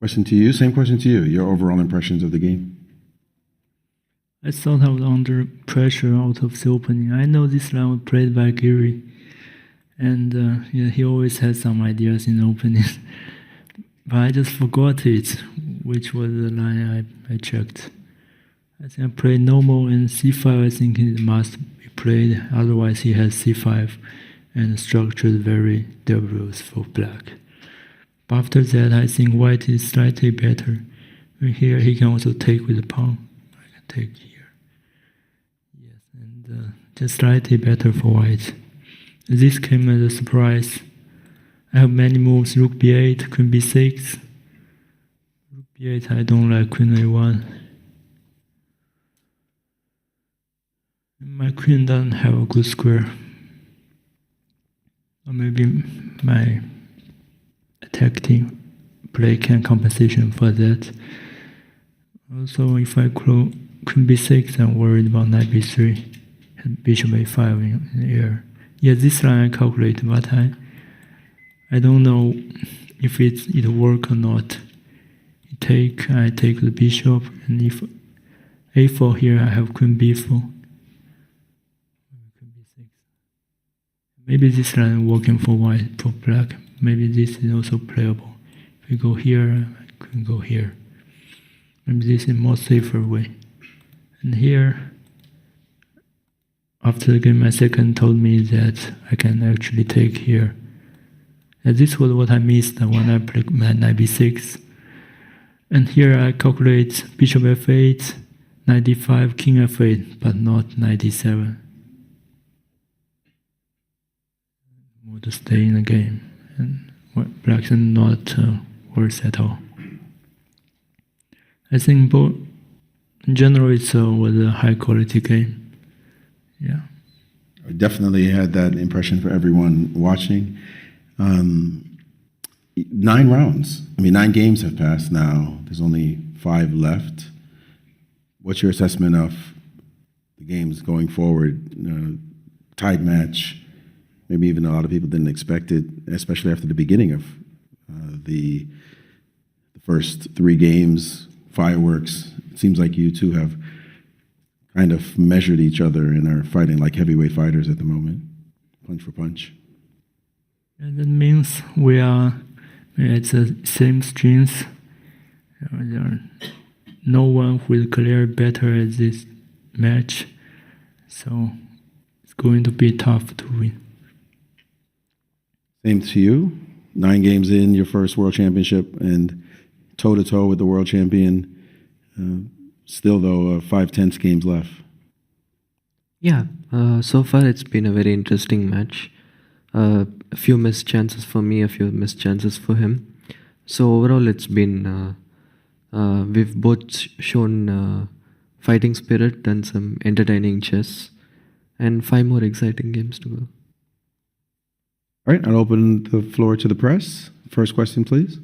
Question to you, same question to you, your overall impressions of the game. I thought I was under pressure out of the opening. I know this line was played by Giri, and yeah, he always has some ideas in the opening. But I just forgot it, which was the line I checked. I think I played normal and c5, I think it must be played, otherwise he has c5 and structured very dangerous for black. After that, I think white is slightly better. Here he can also take with the pawn. I can take here. Yes, and just slightly better for white. This came as a surprise. I have many moves: rook b8, queen b6. Rook b8, I don't like queen a1. My queen doesn't have a good square. Or maybe my attacking play can compensation for that. Also, if I close queen b6, I'm worried about knight b3 and bishop a5 in the air. Yeah, this line I calculate, but I don't know if it work or not. I take the bishop, and if a4 here, I have queen b4. Maybe this line working for white, for black. Maybe this is also playable. If we go here, I can go here. Maybe this is more safer way. And here, after the game, my second told me that I can actually take here. And this was what I missed when I played knight b6. And here I calculate bishop f8, knight d5, king f8, but not knight d7. More to stay in the game. And black is not worse at all. I think both, in general, it was a high quality game. Yeah. I definitely had that impression for everyone watching. 9 rounds. 9 games have passed now. There's only 5 left. What's your assessment of the games going forward? Tied match. Maybe even a lot of people didn't expect it, especially after the beginning of the first 3 games, fireworks. It seems like you two have kind of measured each other and are fighting like heavyweight fighters at the moment, punch for punch. And that means we are at the same strength. There are no one who is clear better at this match, so it's going to be tough to win. Same to you. 9 games in, your first world championship, and toe-to-toe with the world champion. Still, though, 5 tense games left. Yeah, so far it's been a very interesting match. A few missed chances for me, a few missed chances for him. So overall, it's been, we've both shown fighting spirit and some entertaining chess, and 5 more exciting games to go. All right, I'll open the floor to the press. First question, please.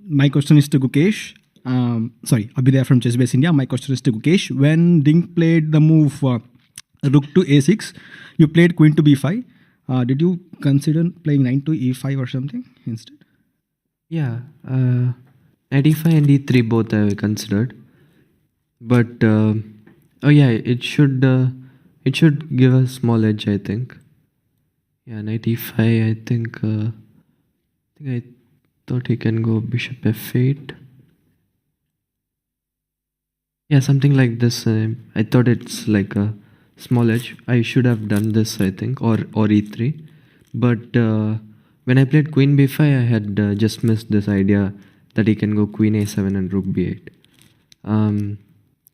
My question is to Gukesh. Abhidaya from Chessbase India. My question is to Gukesh. When Ding played the move rook to a6, you played queen to b5. Did you consider playing knight to e5 or something instead? Yeah, knight e5 and e3 both I considered. But it should give a small edge, I think. Yeah, knight e5. I think I thought he can go bishop f8. Yeah, something like this. I thought it's like a small edge. I should have done this, I think, or e3. But when I played queen b5, I had just missed this idea that he can go queen a7 and rook b8.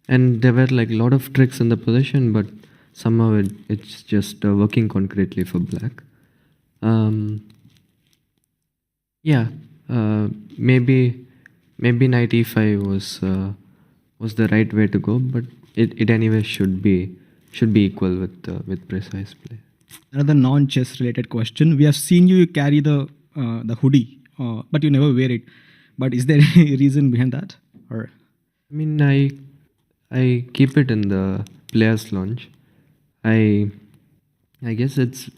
And there were like a lot of tricks in the position, but somehow it's just working concretely for black. Maybe knight e5 was the right way to go, but it anyway should be equal with precise play. Another non-chess related question. We have seen you carry the hoodie, but you never wear it. But is there any reason behind that? Or I keep it in the players' lounge. I guess it's.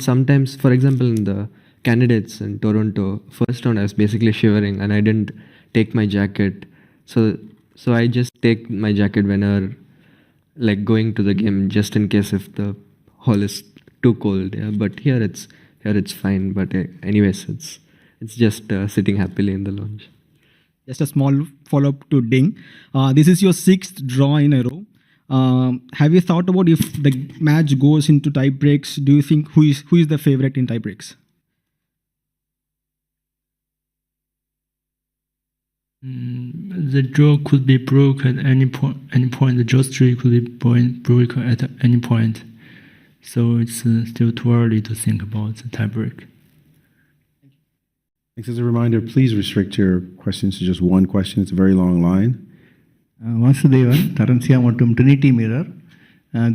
Sometimes, for example, in the candidates in Toronto, first round I was basically shivering and I didn't take my jacket. So I just take my jacket whenever, like, going to the game, just in case if the hall is too cold. Yeah, but here it's fine. But anyways, it's just sitting happily in the lounge. Just a small follow-up to Ding. This is your 6th draw in a row. Have you thought about if the match goes into tie breaks? Do you think who is the favorite in tie breaks? The draw could be broke at any point. The draw streak could be broken at any point. So it's still too early to think about the tiebreak. Thanks. As a reminder, please restrict your questions to just one question. It's a very long line. Vasudevan தரன்சியா மற்றும் Trinity mirror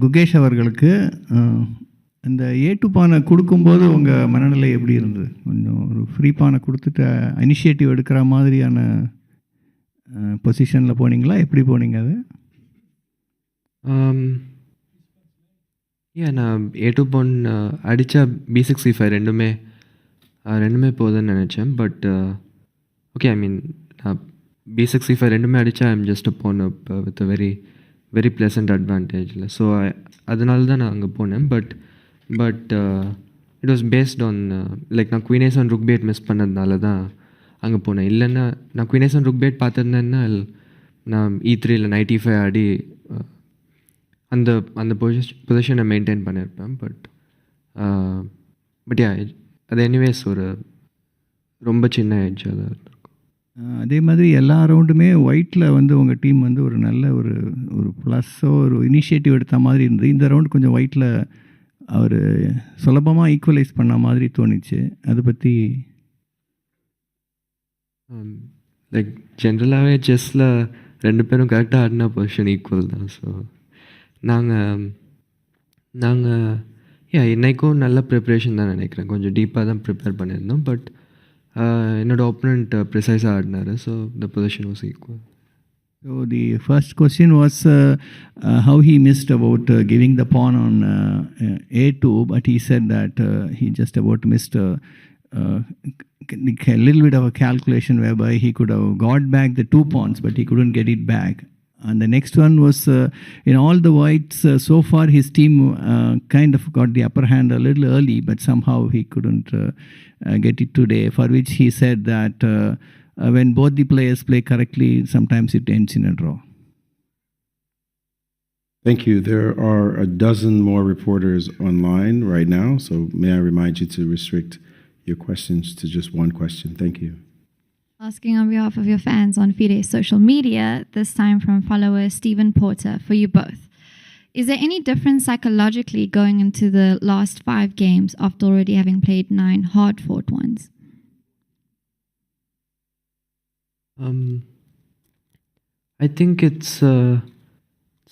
Gukesh அவர்களுக்கு இந்த ஏ2 பானை கொடுக்கும்போது உங்கள் மனநிலை எப்படி இருந்தது? கொஞ்சம் ஒரு ஃப்ரீ பானை கொடுத்துட்டு இனிஷியேட்டிவ் எடுக்கிற மாதிரியான பொசிஷனில் போனீங்களா? எப்படி போனீங்க அது? நான் ஏ2 பான் அடித்தா B65 ரெண்டுமே போகுதுன்னு நினச்சேன். But okay, I mean B65 ரெண்டுமே அடித்தா I'm just pawn up with a very very pleasant அட்வான்டேஜில். ஸோ அதனால தான் நான் அங்கே போனேன். But it was based on like நான் queen ace on rook bad miss பண்ணதுனால தான் அங்கே போனேன். இல்லைன்னா நான் queen ace on rook bad பார்த்துருந்தேன்னா நான் E3 knight e5 ஆடி அந்த பொசிஷனை மெயின்டைன் பண்ணியிருப்பேன். பட் யா, அது எனிவேஸ் ஒரு ரொம்ப சின்ன ஏஜ் அது இருக்கும். அதே மாதிரி எல்லா ரவுண்டுமே ஒயிட்டில் வந்து உங்கள் டீம் வந்து ஒரு நல்ல ஒரு ப்ளஸ்ஸோ ஒரு இனிஷியேட்டிவ் எடுத்த மாதிரி இருந்தது. இந்த ரவுண்ட் கொஞ்சம் ஒயிட்டில் அவர் சுலபமாக ஈக்குவலைஸ் பண்ண மாதிரி தோணுச்சு. அதை பற்றி லைக் ஜென்ரலாகவே செஸ்ஸில் ரெண்டு பேரும் கரெக்டாக ஆடினா பொசிஷன் ஈக்குவல் தான். ஸோ நாங்கள் இன்றைக்கும் நல்ல ப்ரிப்ரேஷன் தான் நினைக்கிறேன். கொஞ்சம் டீப்பாக தான் ப்ரிப்பேர் பண்ணியிருந்தோம். பட் என்னோட ஆப்போனண்ட் ப்ரிசைஸாக ஆடினார். So the position was equal. So the first question was how he missed about giving the pawn on A2, but he said that he just about missed a little bit of a calculation whereby he could have got back the 2 pawns, but he couldn't get it back. And the next one was in all the whites, so far his team kind of got the upper hand a little early, but somehow he couldn't get it today, for which he said that when both the players play correctly, sometimes it ends in a draw. Thank you. There are a dozen more reporters online right now, so may I remind you to restrict your questions to just one question. Thank you. Asking on behalf of your fans on Fide's social media, this time from follower Stephen Porter, for you both. Is there any difference psychologically going into the last 5 games after already having played 9 hard-fought ones? I think it's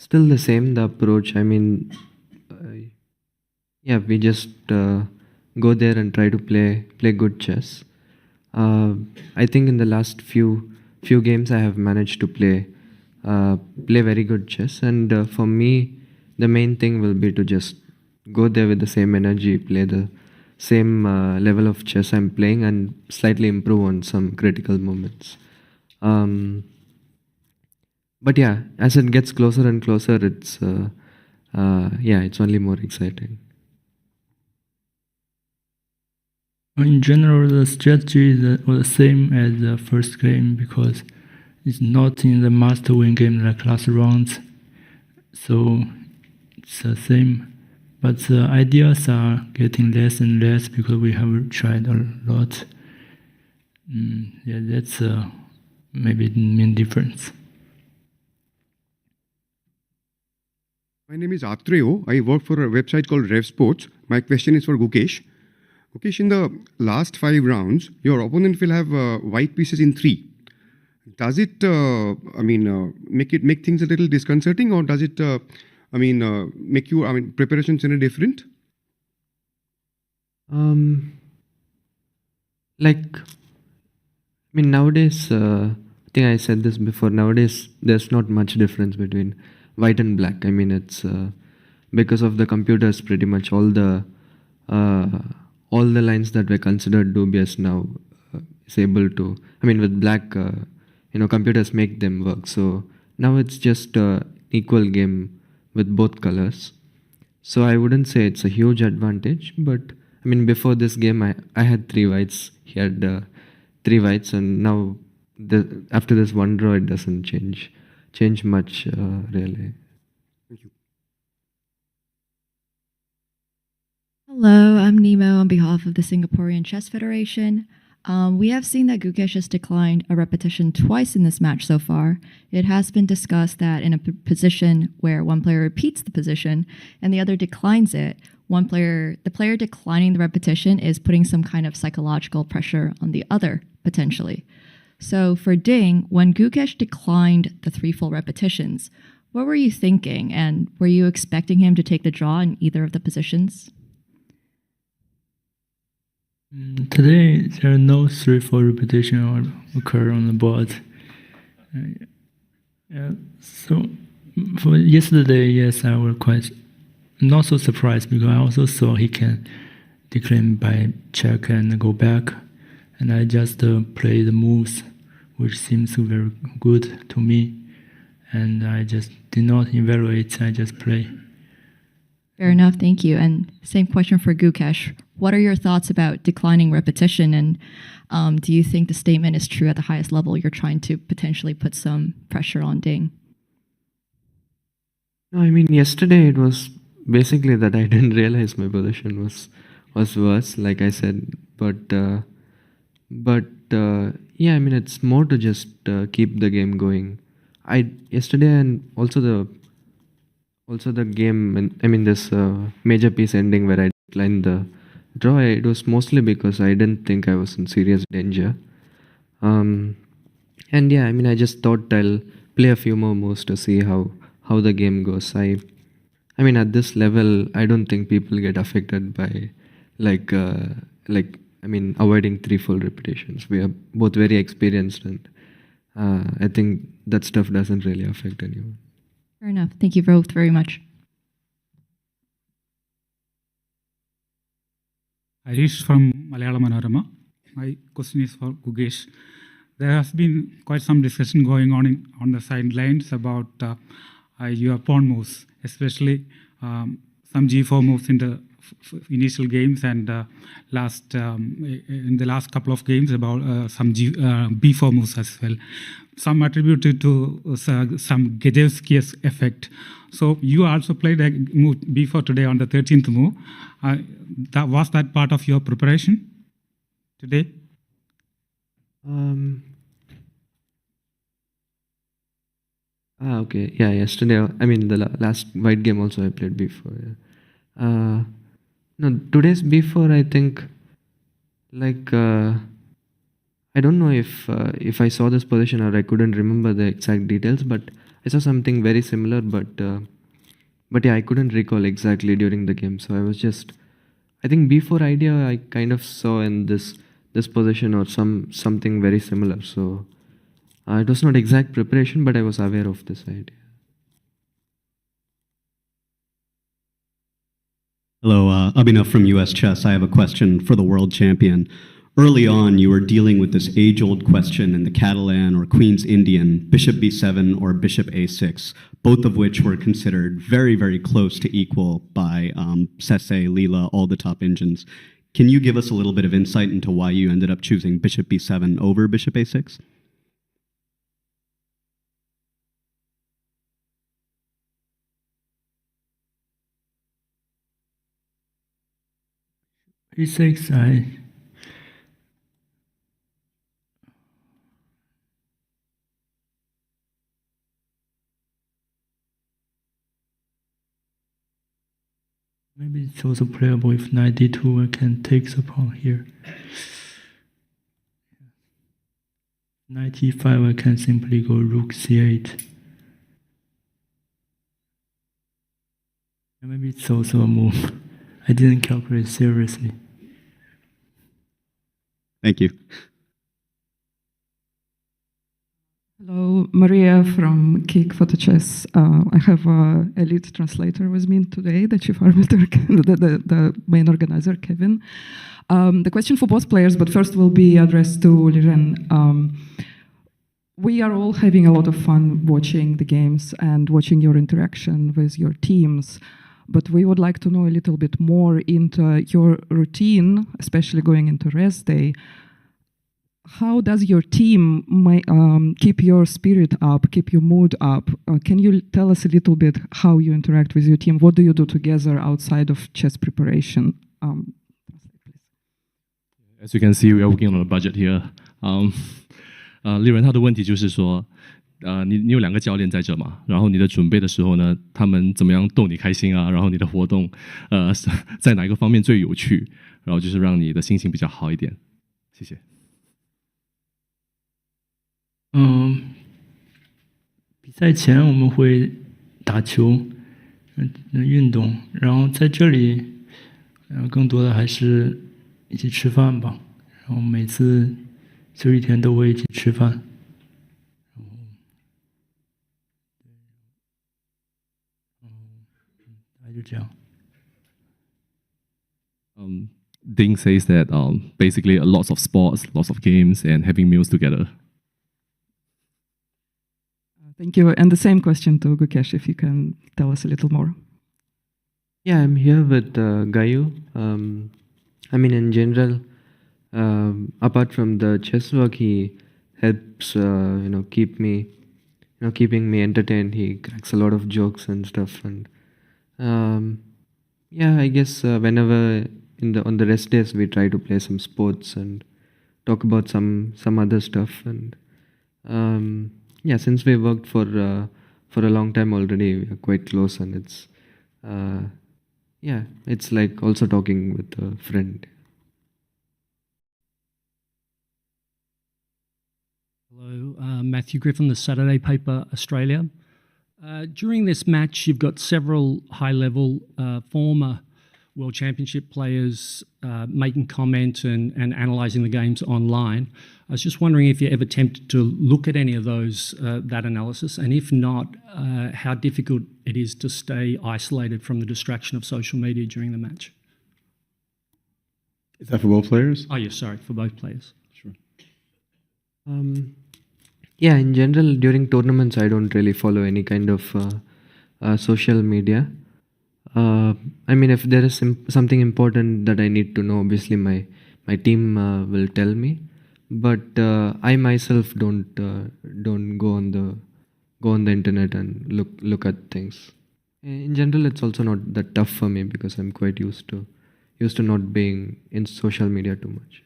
still the same, the approach. I mean, we just go there and try to play good chess. I think in the last few games I have managed to play very good chess, and for me the main thing will be to just go there with the same energy, play the same level of chess I'm playing, and slightly improve on some critical moments. But yeah, as it gets closer and closer, it's only more exciting. In general, the strategy was the same as the first game because it's not in the master win game like last rounds. So it's the same. But the ideas are getting less and less because we have tried a lot. That's maybe the main difference. My name is Atreo. I work for a website called Rev Sports. My question is for Gukesh. Gukesh, in the last 5 rounds, your opponent will have white pieces in 3. Does it, make things a little disconcerting, or does it, make you, preparations any different? Nowadays, I think I said this before, nowadays there's not much difference between white and black. I mean, it's because of the computers, pretty much all the lines that were considered dubious now is able to, with black, computers make them work. So now it's just an equal game with both colors. So I wouldn't say it's a huge advantage, but before this game I had 3 whites, he had 3 whites, and now after this one draw it doesn't change much really. Hello, I'm Nemo on behalf of the Singaporean Chess Federation. We have seen that Gukesh has declined a repetition twice in this match so far. It has been discussed that in a position where one player repeats the position and the other declines it, the player declining the repetition is putting some kind of psychological pressure on the other, potentially. So for Ding, when Gukesh declined the 3 full repetitions, what were you thinking, and were you expecting him to take the draw in either of the positions? Today, there are no 3 full repetition occur on the board. So for yesterday, yes, I was quite not so surprised because I also saw he can decline by check and go back, and I just play the moves, which seems very good to me, and I just did not evaluate. I just play. Fair enough, thank you. And same question for Gukesh. What are your thoughts about declining repetition, and do you think the statement is true at the highest level? You're trying to potentially put some pressure on Ding. No, I mean, yesterday it was basically that I didn't realize my position was worse, like I said. But yeah, I mean, it's more to just keep the game going. Yesterday and also the game, and I mean this major piece ending where I declined the draw, it was mostly because I didn't think I was in serious danger. And yeah, I mean, I just thought I'll play a few more moves to see how the game goes. I mean, at this level, I don't think people get affected by avoiding 3 full repetitions. We are both very experienced, and I think that stuff doesn't really affect anyone. Fair enough. Thank you both very much. Harish from Malayalam Manorama. My question is for Gukesh. There has been quite some discussion going on the sidelines about your pawn moves, especially some G4 moves in the initial games, and in the last couple of games about some B4 moves as well. Some attributed to some Gajewski's effect. So you also played a move B4 today on the 13th move. Was that part of your preparation today? Okay. Yeah, yesterday, I mean, the last white game also I played B4. Yeah. No, today's B4, I think, I don't know if I saw this position or I couldn't remember the exact details, but I saw something very similar, but yeah, I couldn't recall exactly during the game. So I was just, I think B4 idea I kind of saw in this position or something very similar. So it was not exact preparation, but I was aware of this idea. Hello, Abhinav from US Chess. I have a question for the world champion. Early on, you were dealing with this age-old question in the Catalan or Queen's Indian, bishop b7 or bishop a6, both of which were considered very, very close to equal by Sese, Leela, all the top engines. Can you give us a little bit of insight into why you ended up choosing bishop b7 over bishop a6? E6, maybe it's also playable if knight d2, I can take the pawn here. Knight e5, I can simply go rook c8. And maybe it's also a move. I didn't calculate seriously. Thank you. Hello, Maria from Kick Photo Chess. I have a lead translator with me today, the chief arbiter, the main organizer, Kevin. The question for both players, but first will be addressed to Liren. We are all having a lot of fun watching the games and watching your interaction with your teams, but we would like to know a little bit more into your routine, especially going into rest day. How does your team keep your spirit up, keep your mood up? Can you tell us a little bit how you interact with your team? What do you do together outside of chess preparation? As you can see, we are working on a budget here. 利润他的问题就是说，你有2个教练在这嘛，然后你的准备的时候呢，他们怎么样逗你开心啊？然后你的活动，在哪一个方面最有趣？然后就是让你的心情比较好一点。谢谢。比赛前我们会打球，运动，然后在这里，更多的还是一起吃饭吧。然后每次休息天都会一起吃饭。大概就这样。Ding says that basically lots of sports, lots of games, and having meals together. Thank you. And the same question to Gukesh, if you can tell us a little more. Yeah, I'm here with Gayu. I mean, in general, apart from the chess work, he helps, keeping me entertained. He cracks a lot of jokes and stuff. And yeah, I guess whenever on the rest days we try to play some sports and talk about some other stuff. And yeah, since we worked for a long time already, we are quite close, and it's yeah, it's like also talking with a friend. Hello, Matthew Griffin, the Saturday paper, Australia. During this match, you've got several high-level former World Championship players making comment and analysing the games online. I was just wondering if you're ever tempted to look at any of those, that analysis, and if not, how difficult it is to stay isolated from the distraction of social media during the match. Is that for both players? Oh, yes, sorry, for both players. Sure. Yeah, in general, during tournaments, I don't really follow any kind of social media. I mean, if there is something important that I need to know, obviously my team will tell me. But I myself don't go on the internet and look at things. In general, it's also not that tough for me because I'm quite used to not being in social media too much.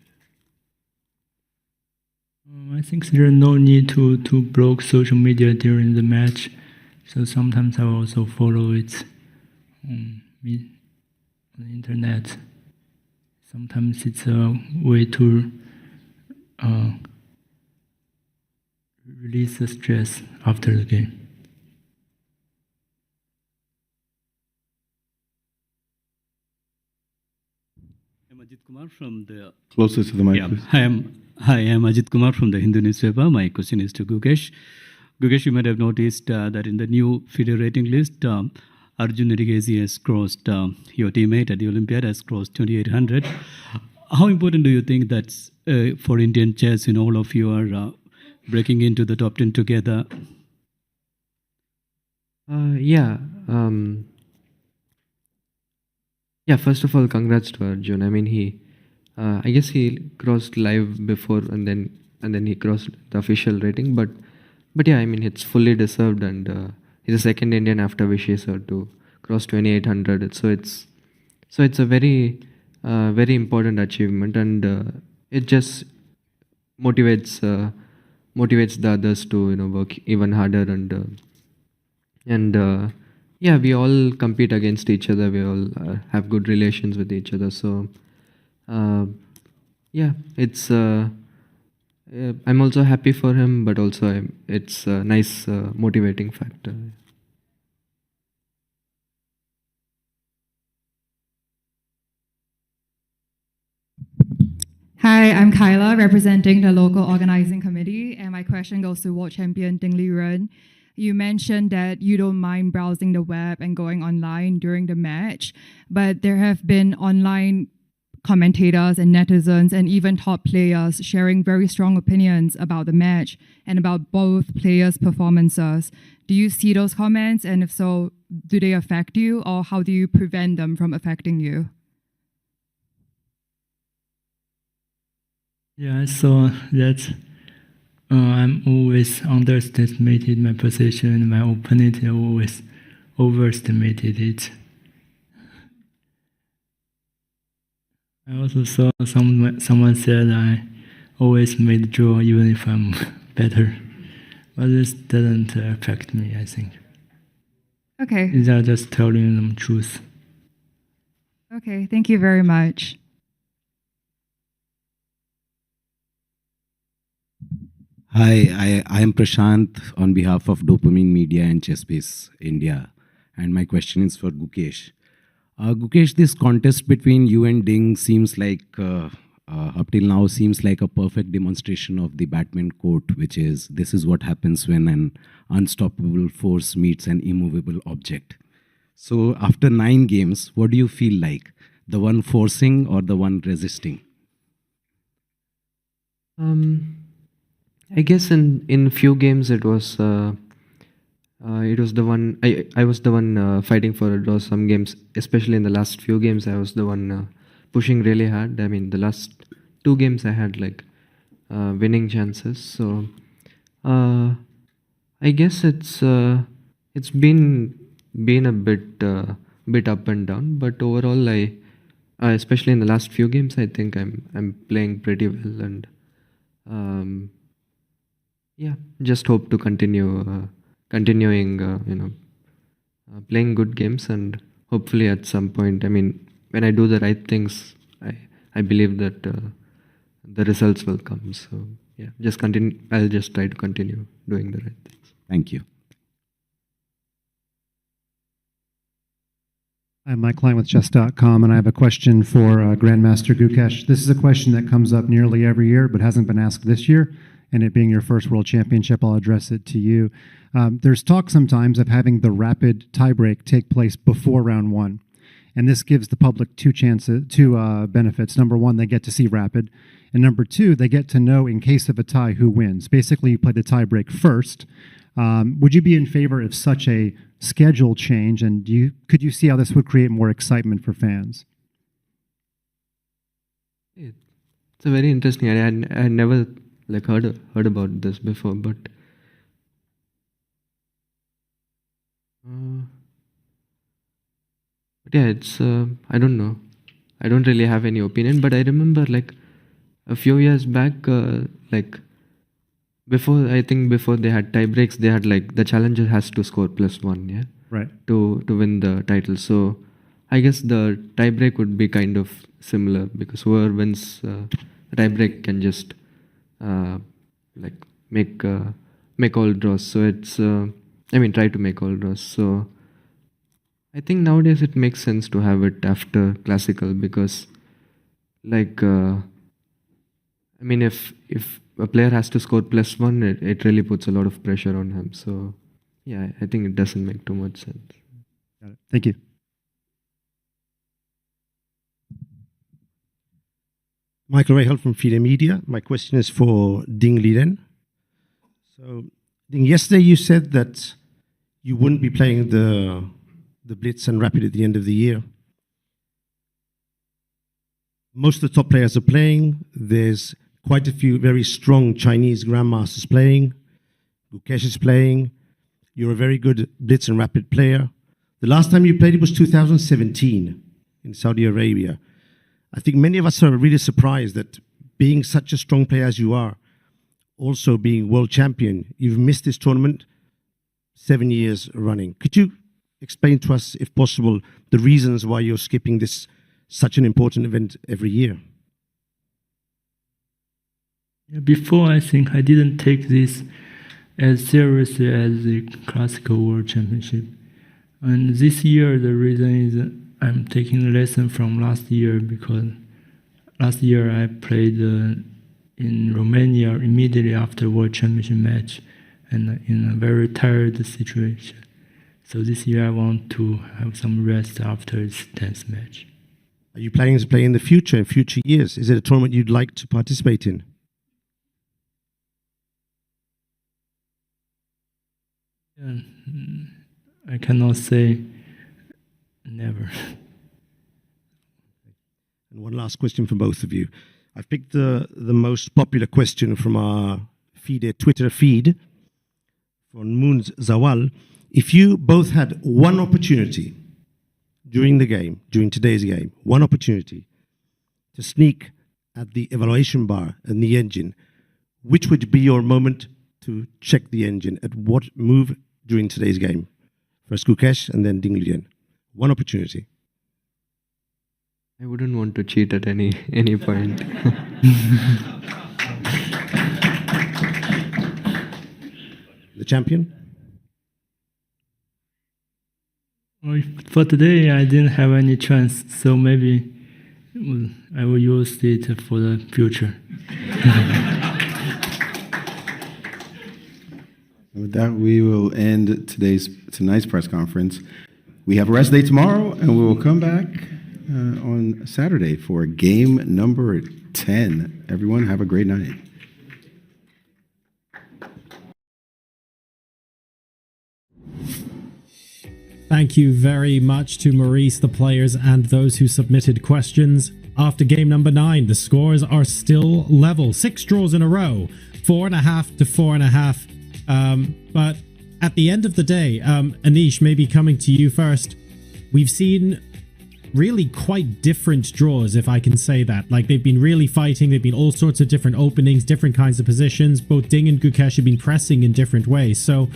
I think there is no need to block social media during the match, so sometimes I also follow it on the internet. Sometimes it's a way to release the stress after the game. I'm Ajit Kumar from the... Closer to the mic, please. Hi, I'm Ajit Kumar from the Hindu newspaper. My question is to Gukesh. Gukesh, you might have noticed that in the new Fide rating list, Arjun Erigesi has crossed, your teammate at the Olympiad has crossed 2,800. How important do you think that's for Indian chess when all of you are breaking into the top 10 together? Yeah. Yeah, first of all, congrats to Arjun. I mean, I guess he crossed live before and then he crossed the official rating. But yeah, I mean, it's fully deserved, and he's the second Indian after Vishesar to cross 2,800. So it's a very important achievement, and it just motivates the others to work even harder, and yeah, we all compete against each other. We all have good relations with each other. So yeah, it's I'm also happy for him, but also it's a nice motivating factor. Hi, I'm Kyla, representing the local organizing committee, and my question goes to world champion Ding Liren. You mentioned that you don't mind browsing the web and going online during the match, but there have been online commentators and netizens and even top players sharing very strong opinions about the match and about both players' performances. Do you see those comments? And if so, do they affect you, or how do you prevent them from affecting you? Yeah, I saw that I'm always underestimated my position, and my opponent always overestimated it. I also saw someone said I always made draw even if I'm better, but this doesn't affect me, I think. Okay. These are just telling them truth. Okay, thank you very much. Hi, I am Prashant on behalf of Dopamine Media and Chessbase India, and my question is for Gukesh. Gukesh, this contest between you and Ding seems like, up till now, seems like a perfect demonstration of the Batman quote, which is, this is what happens when an unstoppable force meets an immovable object. So after 9 games, what do you feel like? The one forcing or the one resisting? I guess in few games it was the one I was the one fighting for a draw. Some games, especially in the last few games, I was the one pushing really hard. I mean, the last 2 games I had like winning chances. So I guess it's been a bit up and down, but overall I especially in the last few games I think I'm playing pretty well, and yeah, just hope to continuing playing good games, and hopefully at some point, I mean, when I do the right things, I believe that the results will come. So yeah, just continue. I'll just try to continue doing the right things. Thank you. I'm Mike Klein with chess.com, and I have a question for Grandmaster Gukesh. This is a question that comes up nearly every year, but hasn't been asked this year. And it being your first World Championship, I'll address it to you. There's talk sometimes of having the rapid tiebreak take place before round 1. And this gives the public two benefits. Number 1, they get to see rapid. And number 2, they get to know in case of a tie who wins. Basically, you play the tiebreak first. Would you be in favor of such a schedule change? And could you see how this would create more excitement for fans? It's a very interesting. I had never heard about this before, but yeah, it's I don't know. I don't really have any opinion, but I remember like a few years back, before they had tie breaks, they had like the challenger has to score +1, yeah, right, to win the title. So I guess the tie break would be kind of similar, because whoever wins the tie break can just make all draws. So it's try to make all draws. So I think nowadays it makes sense to have it after classical, because if a player has to score +1, it really puts a lot of pressure on him. So yeah, I think it doesn't make too much sense. Got it. Thank you. Michael Rahal from Fide Media. My question is for Ding Liren. So, Ding, yesterday you said that you wouldn't be playing the Blitz and Rapid at the end of the year. Most of the top players are playing. There's quite a few very strong Chinese grandmasters playing. Gukesh is playing. You're a very good Blitz and Rapid player. The last time you played it was 2017 in Saudi Arabia. I think many of us are really surprised that being such a strong player as you are, also being world champion, you've missed this tournament 7 years running. Could you explain to us, if possible, the reasons why you're skipping this such an important event every year? Before, I think I didn't take this as seriously as the classical world championship. And this year, the reason is I'm taking a lesson from last year, because last year I played in Romania immediately after World Championship match, and in a very tired situation. So this year I want to have some rest after this tense match. Are you planning to play in the future, in future years? Is it a tournament you'd like to participate in? I cannot say never. And one last question for both of you. I've picked the most popular question from our Fide Twitter feed from Moons Zawal. If you both had one opportunity during the game, during today's game, one opportunity to sneak at the evaluation bar and the engine, which would be your moment to check the engine? At what move during today's game? First Gukesh and then Ding Liren. One opportunity. I wouldn't want to cheat at any point. The champion? For today, I didn't have any chance, so maybe I will use it for the future. With that, we will end tonight's press conference. We have a rest day tomorrow, and we will come back on Saturday for game number 10. Everyone, have a great night. Thank you very much to Maurice, the players, and those who submitted questions. After game number 9, the scores are still level. 6 draws in a row, 4.5 to 4.5. But at the end of the day, Anish, maybe coming to you first, we've seen really quite different draws, if I can say that. Like, they've been really fighting. They've been all sorts of different openings, different kinds of positions. Both Ding and Gukesh have been pressing in different ways. So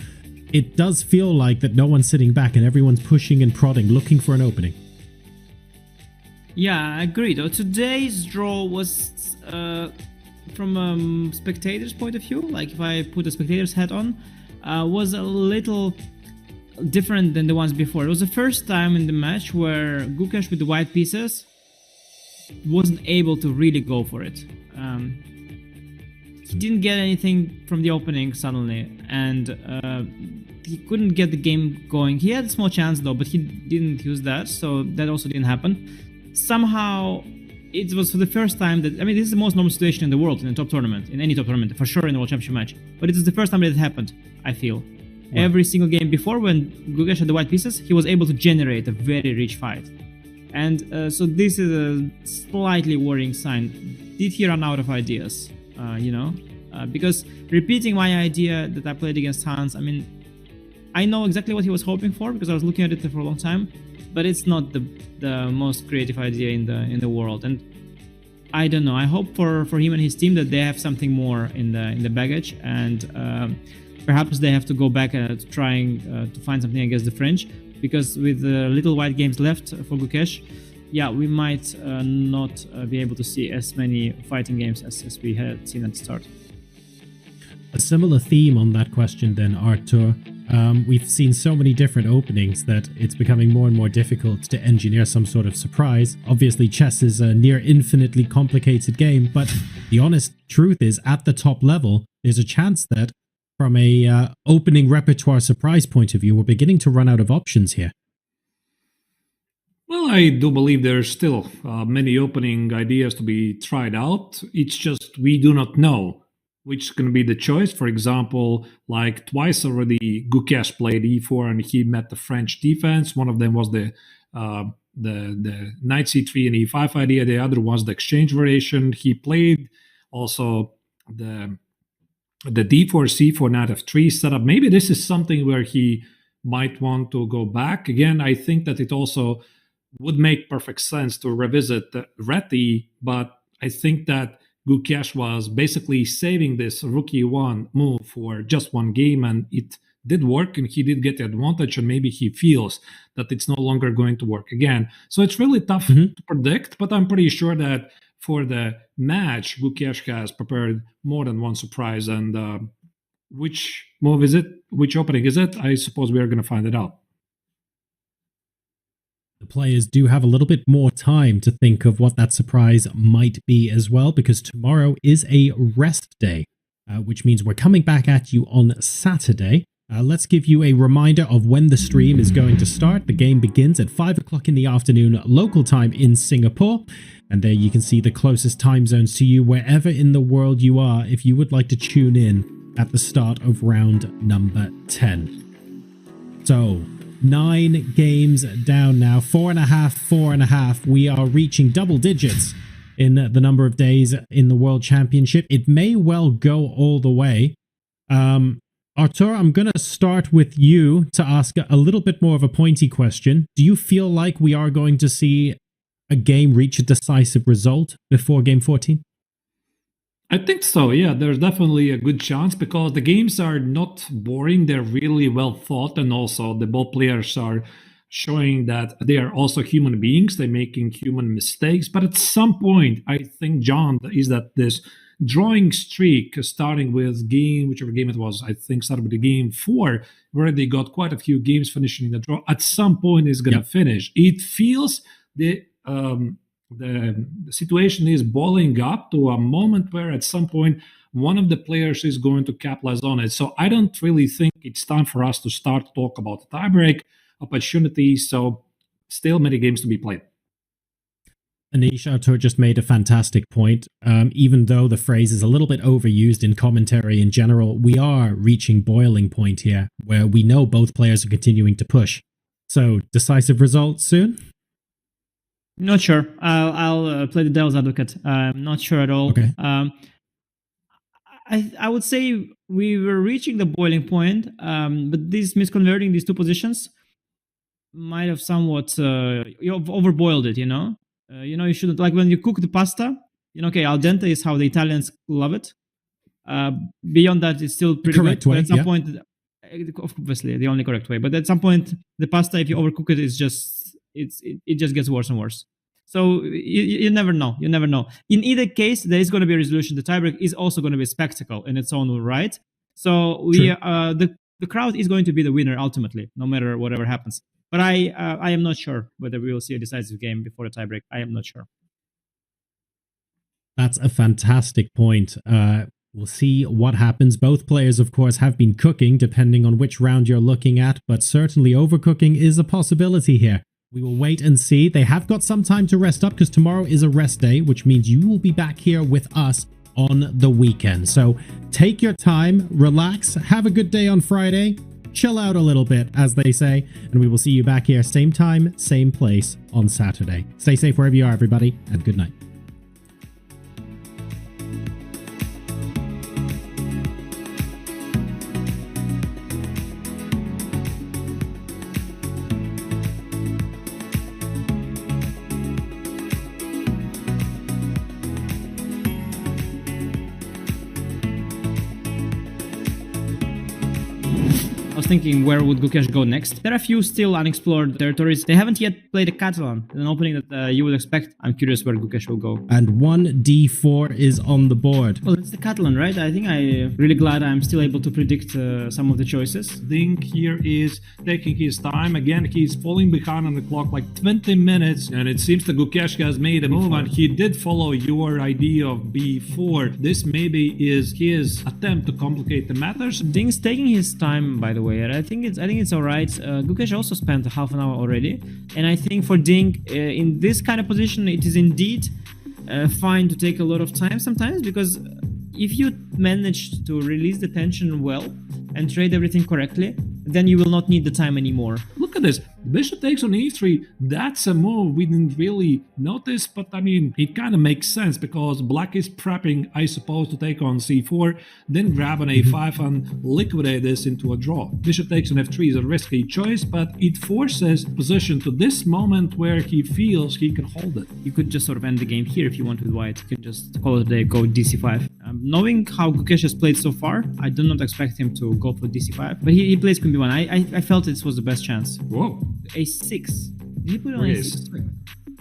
it does feel like that no one's sitting back and everyone's pushing and prodding, looking for an opening. Yeah, I agree. Though today's draw was, from a spectator's point of view, like if I put a spectator's hat on, was a little different than the ones before. It was the first time in the match where Gukesh with the white pieces wasn't able to really go for it. He didn't get anything from the opening suddenly, and he couldn't get the game going. He had a small chance though, but he didn't use that, so that also didn't happen. Somehow, it was for the first time that, I mean, this is the most normal situation in the world, in a top tournament, in any top tournament, for sure in the World Championship match. But it is the first time that it happened, I feel. Wow. Every single game before, when Gukesh had the white pieces, he was able to generate a very rich fight. And so this is a slightly worrying sign. Did he run out of ideas? Because repeating my idea that I played against Hans, I mean, I know exactly what he was hoping for because I was looking at it for a long time, but it's not the most creative idea in the world. And I don't know. I hope for him and his team that they have something more in the baggage, and perhaps they have to go back at trying to find something against the French, because with the little white games left for Gukesh, yeah, we might not be able to see as many fighting games as we had seen at the start. A similar theme on that question then, Artur. We've seen so many different openings that it's becoming more and more difficult to engineer some sort of surprise. Obviously, chess is a near infinitely complicated game, but the honest truth is, at the top level, there's a chance that from a opening repertoire surprise point of view, we're beginning to run out of options here. Well, I do believe there's still many opening ideas to be tried out. It's just we do not know which can be the choice. For example, like twice already, Gukesh played e4 and he met the French defense. One of them was the knight c3 and e5 idea. The other was the exchange variation. He played also the d4 c4 knight f3 setup. Maybe this is something where he might want to go back. Again, I think that it also would make perfect sense to revisit the Reti, but I think that Gukesh was basically saving this rook e1 move for just one game, and it did work, and he did get the advantage, and maybe he feels that it's no longer going to work again. So it's really tough to predict, but I'm pretty sure that for the match, Gukesh has prepared more than one surprise, and which move is it? Which opening is it? I suppose we are going to find it out. The players do have a little bit more time to think of what that surprise might be as well, because tomorrow is a rest day, which means we're coming back at you on Saturday. Let's give you a reminder of when the stream is going to start. The game begins at 5 o'clock in the afternoon, local time in Singapore. And there you can see the closest time zones to you wherever in the world you are if you would like to tune in at the start of round number 10. So 9 games down now, 4.5, 4.5. We are reaching double digits in the number of days in the World Championship. It may well go all the way. Artur, I'm going to start with you to ask a little bit more of a pointy question. Do you feel like we are going to see a game reach a decisive result before game 14? I think so, yeah. There's definitely a good chance because the games are not boring. They're really well thought, and also the both players are showing that they are also human beings. They're making human mistakes. But at some point, I think, John, is that this drawing streak, starting with whichever game it was, I think started with the game 4, where they got quite a few games finishing in the draw, at some point is going to finish. It feels the situation is boiling up to a moment where at some point one of the players is going to capitalize on it. So I don't really think it's time for us to start to talk about the tiebreak opportunities. So still many games to be played. Anish Artur just made a fantastic point. Even though the phrase is a little bit overused in commentary in general, we are reaching boiling point here, where we know both players are continuing to push. So decisive results soon? Not sure. I'll play the devil's advocate. I'm not sure at all. Okay. I would say we were reaching the boiling point, but misconverting these two positions might have somewhat overboiled it. You shouldn't, like when you cook the pasta. Okay, al dente is how the Italians love it. Beyond that, it's still pretty correct good. way, but at some point, obviously the only correct way. But at some point, the pasta, if you overcook it, it just gets worse and worse. So you never know. You never know. In either case, there is going to be a resolution. The tiebreak is also going to be a spectacle in its own right. So the crowd is going to be the winner ultimately, no matter whatever happens. But I am not sure whether we will see a decisive game before the tiebreak. I am not sure. That's a fantastic point. We'll see what happens. Both players, of course, have been cooking, depending on which round you're looking at, but certainly overcooking is a possibility here. We will wait and see. They have got some time to rest up because tomorrow is a rest day, which means you will be back here with us on the weekend. So take your time, relax, have a good day on Friday, chill out a little bit, as they say, and we will see you back here same time, same place on Saturday. Stay safe wherever you are, everybody, and good night. Thinking where would Gukesh go next. There are a few still unexplored territories. They haven't yet played a Catalan, an opening that you would expect. I'm curious where Gukesh will go. And 1d4 is on the board. Well, it's the Catalan, right? I think I'm really glad I'm still able to predict some of the choices. Dink here is taking his time. Again, he's falling behind on the clock like 20 minutes, and it seems that Gukesh has made a move, and he did follow your idea of b4. This maybe is his attempt to complicate the matters. Dink's taking his time, by the way. I think it's all right. Gukesh also spent half an hour already, and I think for Dink in this kind of position, it is indeed fine to take a lot of time sometimes, because if you manage to release the tension well and trade everything correctly, then you will not need the time anymore. Look at this. Bishop takes on e3. That's a move we didn't really notice, but I mean, it kind of makes sense because black is prepping, I suppose, to take on c4, then grab an a5 and liquidate this into a draw. Bishop takes on f3 is a risky choice, but it forces position to this moment where he feels he can hold it. You could just sort of end the game here if you want with white. You can just call it a day, go dc5. Knowing how Gukesh has played so far, I do not expect him to go for dc5, but he plays queen b1. I felt this was the best chance. Whoa. a6. Did he put it on a6?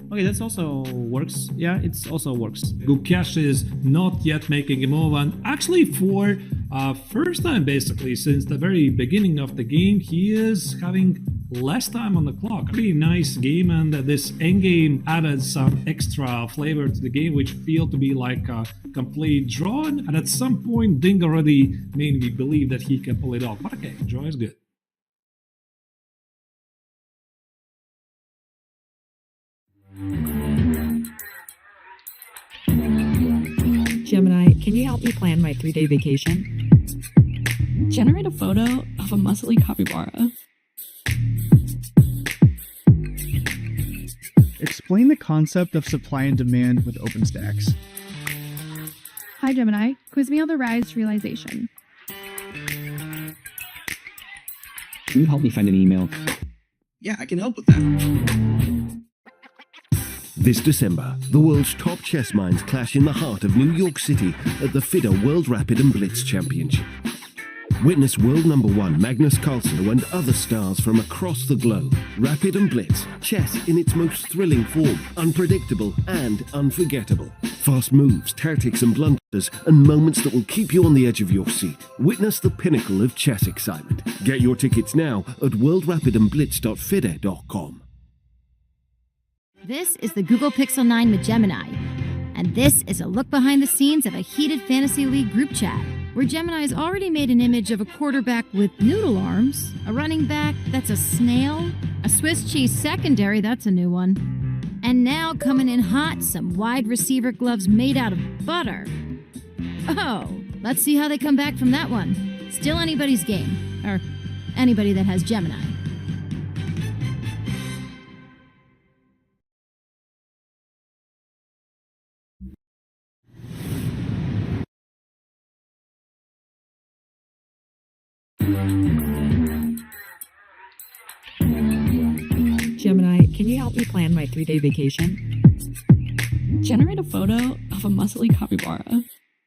Okay, that also works. Yeah, it also works. Gukesh is not yet making a move, and actually for first time basically since the very beginning of the game, he is having less time on the clock. Pretty nice game, and this endgame added some extra flavor to the game, which feel to be like a complete draw, and at some point Dink already made me believe that he can pull it off. But okay, draw is good. Gemini, can you help me plan my 3-day vacation? Generate a photo of a muscly capybara. Explain the concept of supply and demand with OpenStax. Hi Gemini, quiz me on the rise to realization. Can you help me find an email? Yeah, I can help with that. This December, the world's top chess minds clash in the heart of New York City at the Fide World Rapid and Blitz Championship. Witness world number one Magnus Carlsen and other stars from across the globe. Rapid and Blitz, chess in its most thrilling form, unpredictable and unforgettable. Fast moves, tactics and blunders, and moments that will keep you on the edge of your seat. Witness the pinnacle of chess excitement. Get your tickets now at worldrapidandblitz.fide.com. This is the Google Pixel 9 with Gemini, and this is a look behind the scenes of a heated Fantasy League group chat, where Gemini has already made an image of a quarterback with noodle arms, a running back that's a snail, a Swiss cheese secondary, that's a new one, and now coming in hot, some wide receiver gloves made out of butter. Oh, let's see how they come back from that one. Still anybody's game, or anybody that has Gemini. Gemini, can you help me plan my 3-day vacation? Generate a photo of a muscly capybara.